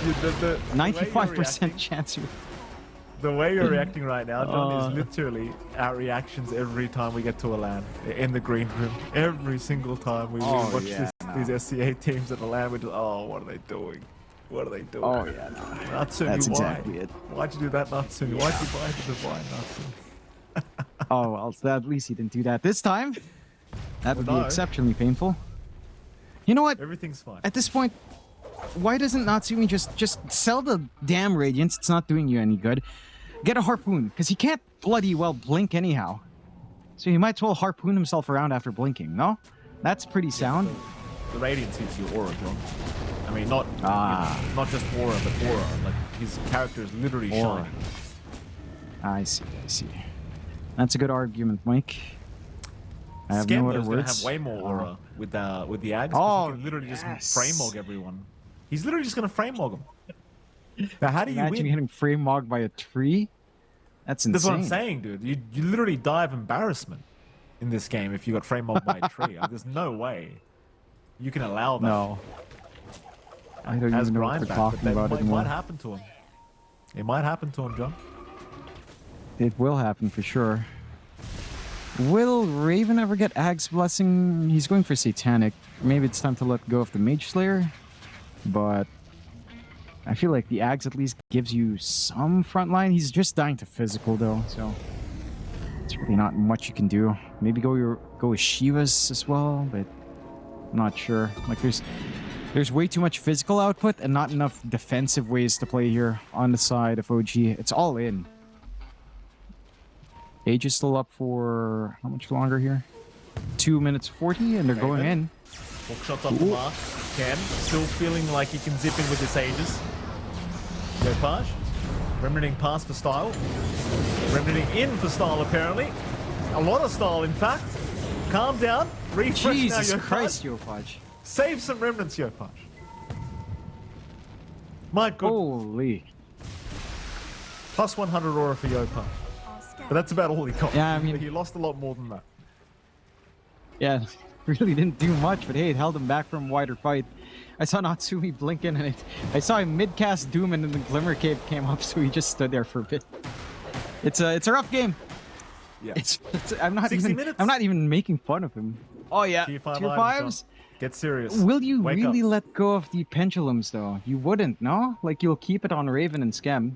Dude, the 95% chance. The way you're reacting right now, John, is literally our reactions every time we get to a LAN in the green room. Every single time we watch these SCA teams at the LAN, we're just, oh, what are they doing? What are they doing? Oh, yeah, no. Natsumi, That's why? exactly it. Why'd you do that, Natsumi? Why'd you buy the divine, Natsumi? Oh, well, so at least he didn't do that this time. That would be no. exceptionally painful. You know what? Everything's fine. At this point, why doesn't Natsumi just sell the damn Radiance? It's not doing you any good. Get a Harpoon, because he can't bloody well blink anyhow. So he might as well Harpoon himself around after blinking, no? That's pretty sound. The Radiance hits your aura, John. I mean, not not just aura, but aura. Like, his character is literally Aura. shining. I see, I see. That's a good argument, Mike. I have no other Scambo's gonna words. have way more aura with the Ags. Oh, He can literally just yes. frame mog everyone. He's literally just gonna frame mog them. Now, how do you Imagine win? getting frame mogged by a tree. That's insane. That's what I'm saying, dude. You literally die of embarrassment in this game if you got frame mogged by a tree. There's no way you can allow that. No. I don't As even know what Grindback, they're but talking that about anymore. might happen to him. It might happen to him, John. It will happen for sure. Will Raven ever get Ag's Blessing? He's going for Satanic. Maybe it's time to let go of the Mage Slayer. But I feel like the Ags at least gives you some front line. He's just dying to physical though, so it's really not much you can do. Maybe go with Shivas as well, but I'm not sure. Like there's way too much physical output and not enough defensive ways to play here on the side of OG. It's all in. Age is still up for how much longer here? 2 minutes 40, and they're going in. Hook shots off the mark. Ken still feeling like he can zip in with the Sages. Yopaj. Remnanting pass for style. Remnanting in for style, apparently. A lot of style, in fact. Calm down. Refresh now, Jesus Yopaj. Christ, Yopaj. Save some remnants, Yopaj. My good. Holy. Plus 100 aura for Yopaj. But that's about all he got. Yeah, I mean- he lost a lot more than that. Yeah, really didn't do much, but hey, it held him back from a wider fight. I saw Natsumi blinking, and I saw him mid-cast Doom, and then the Glimmer Cape came up, so he just stood there for a bit. It's a rough game. Yeah. I'm not 60 even minutes? I'm not even making fun of him. Oh yeah, Tier 5 tier items, 5s. Get serious. Will you Wake really up. let go of the pendulums, though? You wouldn't, no? Like, you'll keep it on Raven and Skem.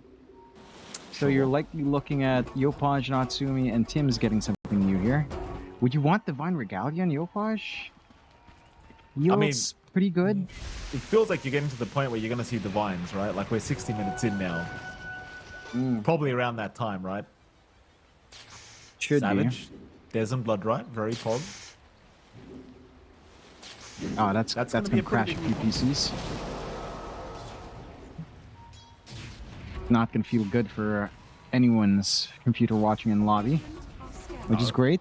So you're likely looking at Yopaj, Natsumi, and Tim's getting something new here. Would you want Divine Regalia on Yopaj? Yields pretty good. It feels like you're getting to the point where you're going to see Divines, right? Like we're 60 minutes in now. Probably around that time, right? Should Savage. Desert Blood, right? Very pog. be. Oh, that's gonna gonna be a crash pretty a few PCs. Not gonna feel good for anyone's computer watching in lobby, which is great.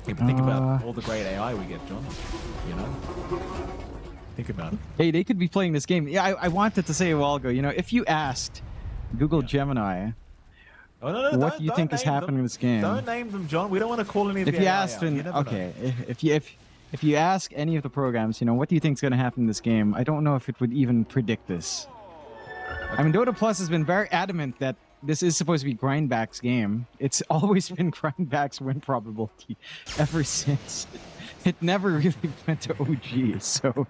Yeah, but think about all the great AI we get, John. You know? Think about it. Hey, they could be playing this game. Yeah, I wanted to say a while ago, you know, if you asked Google Gemini, Oh, no, what do you think is happening in this game? Don't name them, John. We don't want to call any of If the you AI asked, out. You never know. okay, if you ask any of the programs, you know, what do you think is going to happen in this game? I don't know if it would even predict this. I mean, Dota Plus has been very adamant that this is supposed to be Grindback's game. It's always been Grindback's win probability ever since. It never really went to OG, so...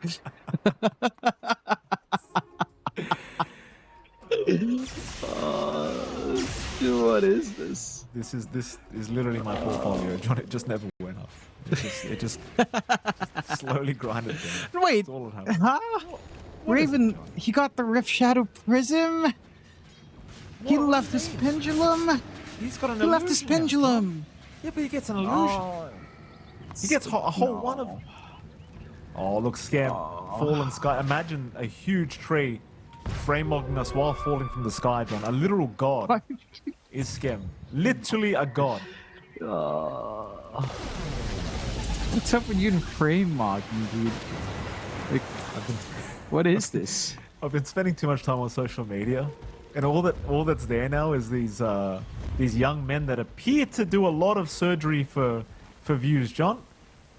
what is this? This is literally my portfolio, John. It just never went up. It just slowly grinded down. Wait, That's all that happened. huh? What is it, Raven, John? he got the Rift Shadow Prism. He What? left his pendulum. He's got an He left his illusion now, pendulum. John. Yeah, but he gets an illusion. He gets a whole one of. Oh, look, Scam. Fallen sky. Imagine a huge tree frame logging us while falling from the sky, John. A literal god is Scam. Literally a god. What's up with you and frame mocking, dude? Like, what is this? I've been spending too much time on social media, and all that's there now is these young men that appear to do a lot of surgery for views, John,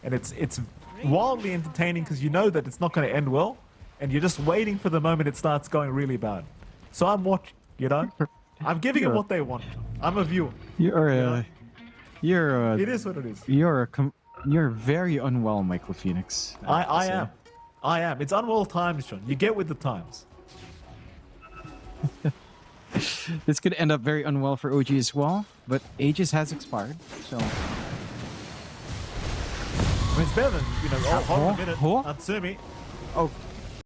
and it's wildly entertaining because you know that it's not going to end well, and you're just waiting for the moment it starts going really bad. So I'm watching, you know, I'm giving them what they want. I'm a viewer. You're It is what it is. you're very unwell, Michael Phoenix. I am. It's unwell times, John. You get with the times. This could end up very unwell for OG as well, but Aegis has expired, so... I mean, it's better than, you know, hold on a minute, Natsumi. Oh,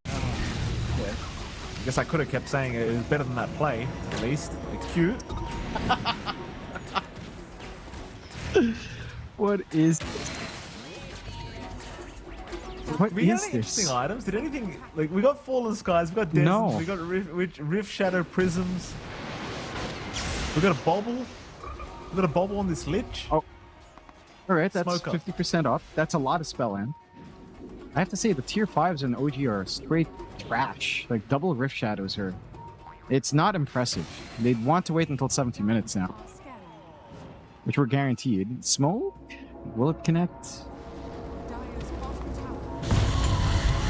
I guess I could have kept saying it was better than that play, at least. Cute. what is this? What We got is any this? interesting items? Did anything, like, we got Fallen Skies, we got Deserts, No. we got Rift Shadow Prisms. We got a Bobble. We got a Bobble on this Lich. Oh. Alright, that's Smoke up. 50% off. That's a lot of spell in. I have to say, the tier 5s in OG are straight trash. Like, double Rift Shadows are... It's not impressive. They'd want to wait until 17 minutes now, which we're guaranteed. Smoke? Will it connect? Dire's bottom tower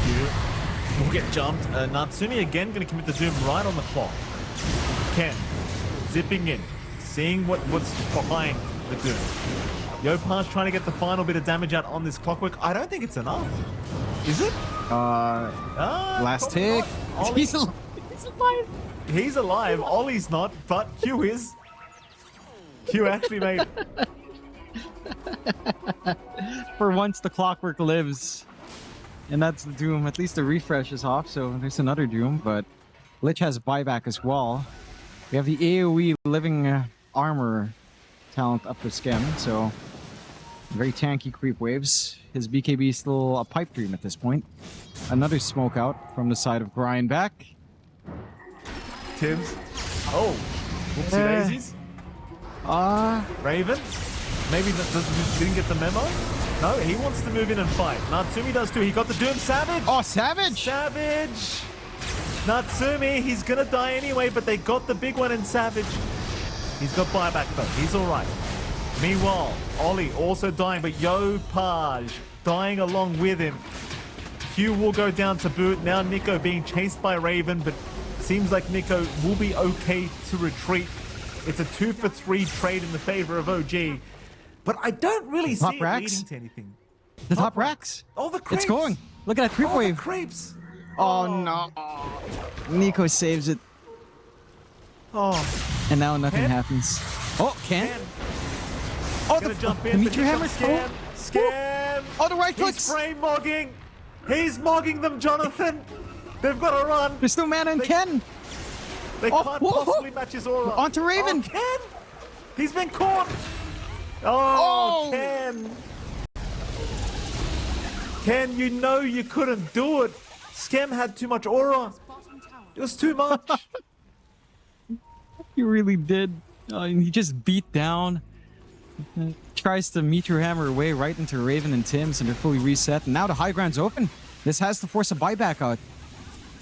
Cute. We'll get jumped. Natsumi again going to commit the Doom right on the clock. Ken, zipping in, seeing what's behind the Doom. Yopaj trying to get the final bit of damage out on this clockwork. I don't think it's enough. Is it? Last probably tick. not. Ollie- He's alive. He's alive. Ollie's not, but Q is. Q actually made it. For once, the clockwork lives. And that's the Doom. At least the refresh is off, so there's another Doom, but Lich has buyback as well. We have the AoE living armor talent up for Skem, so very tanky creep waves. His BKB is still a pipe dream at this point. Another smoke out from the side of Grindback. Tibbs. Oh, whoopsie daisies. Raven. Maybe didn't get the memo. No, he wants to move in and fight. Natsumi does too. He got the Doom Savage. Oh, Savage! Savage. Natsumi, he's gonna die anyway, but they got the big one in Savage. He's got buyback though. He's all right. Meanwhile, Ollie also dying, but Yopaj dying along with him. Q will go down to boot. Now Nico being chased by Raven, but seems like Nico will be okay to retreat. It's a 2-for-3 trade in the favor of OG. but I don't really see Top it racks? leading to anything. The top racks. Oh, the creeps. It's going. Look at that creep Oh, the wave. creeps. Oh no. Nico saves it. Oh, And now nothing Ken? happens. Oh, Ken. Ken. Oh, Gonna the jump in. Dimitri hammer. Scam. Scam. Oh, the right He's clicks. frame mogging. He's mogging them, Jonathan. They've got to run. There's no mana in Ken. They Oh, can't whoa. possibly match his aura. Onto Raven. Oh, Ken. He's been caught. Oh, Oh. Ken. Ken, you know you couldn't do it. Scam had too much aura. Bottom tower. It was too much. He really did. And he just beat down. Tries to meteor hammer away right into Raven and Tim's, and they're fully reset. And now the high ground's open. This has to force a buyback out.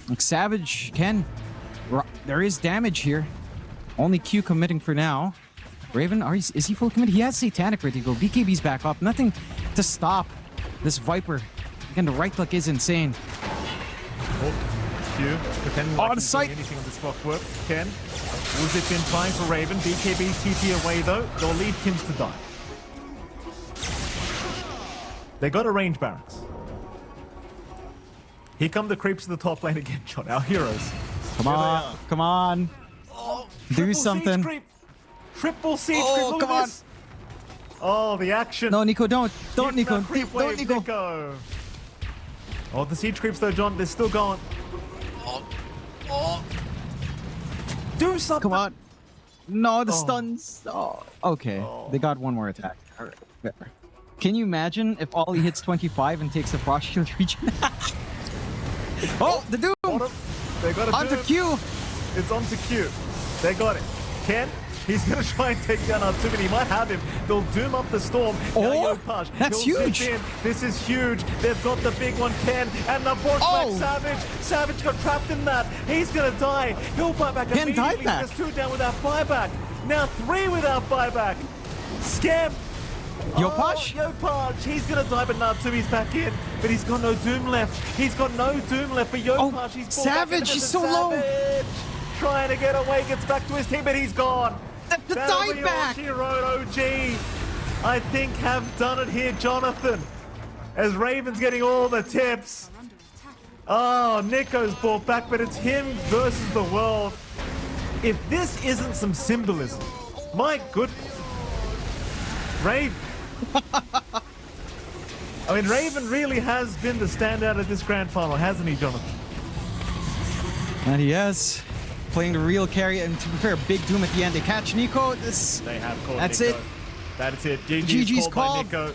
Like Savage, Ken. There is damage here. Only Q committing for now. Raven, is he full committed? He has Satanic ready to go. BKB's back up. Nothing to stop this Viper. Again, the right click is insane. Oh, Q, pretending like On he's site. doing anything on this clockwork. Ken, was it been trying for Raven? BKB TT away though. They'll leave Kims to die. They got a range barracks. Here come the creeps to the top lane again, John. Our heroes. Come Here they on. are. Come on. Oh, Do triple something. Siege creep. Triple siege Oh, creep. Look come at on. this. Oh, the action. No, Nico, don't. Don't, Give Nico. that creep Don't, wave, Nico. Oh, the siege creeps though, John. They're still going. Do something. Come on. No, the Oh. stuns. Oh, okay. They got one more attack. All right. Better. Can you imagine if Ollie hits 25 and takes the frost shield region? Oh, the Doom! On 'em. They got it. Onto Q! It's onto Q. They got it. Ken, he's gonna try and take down Artumin. He might have him. They'll doom up the storm. Oh, Yopaj, that's he'll zip huge. in. This is huge. They've got the big one, Ken, and the Borch Oh. Savage. Savage got trapped in that. He's gonna die. He'll buy back Ken died immediately. back. There's 2 down without buyback. Now 3 without buyback. Scam. Yopaj? Oh, Yopaj, he's gonna die, but Natsumi's back in. But he's got no doom left. He's got no doom left for Yopaj. Oh, He's pulled Savage, back into he's the so low. Savage. Trying to get away, gets back to his team, but he's gone. The That'll be dieback. all she wrote, OG. I think have done it here, Jonathan. As Raven's getting all the tips. Are under attack. Oh, Nico's brought back, but it's him versus the world. If this isn't some symbolism, my goodness. Raven. I mean, Raven really has been the standout at this grand final, hasn't he, Jonathan? And he is playing the real carry, and to be fair, big Doom at the end. They catch Nico. They have called That's Nico. it. That's it. GG's GG's called by called. Nico.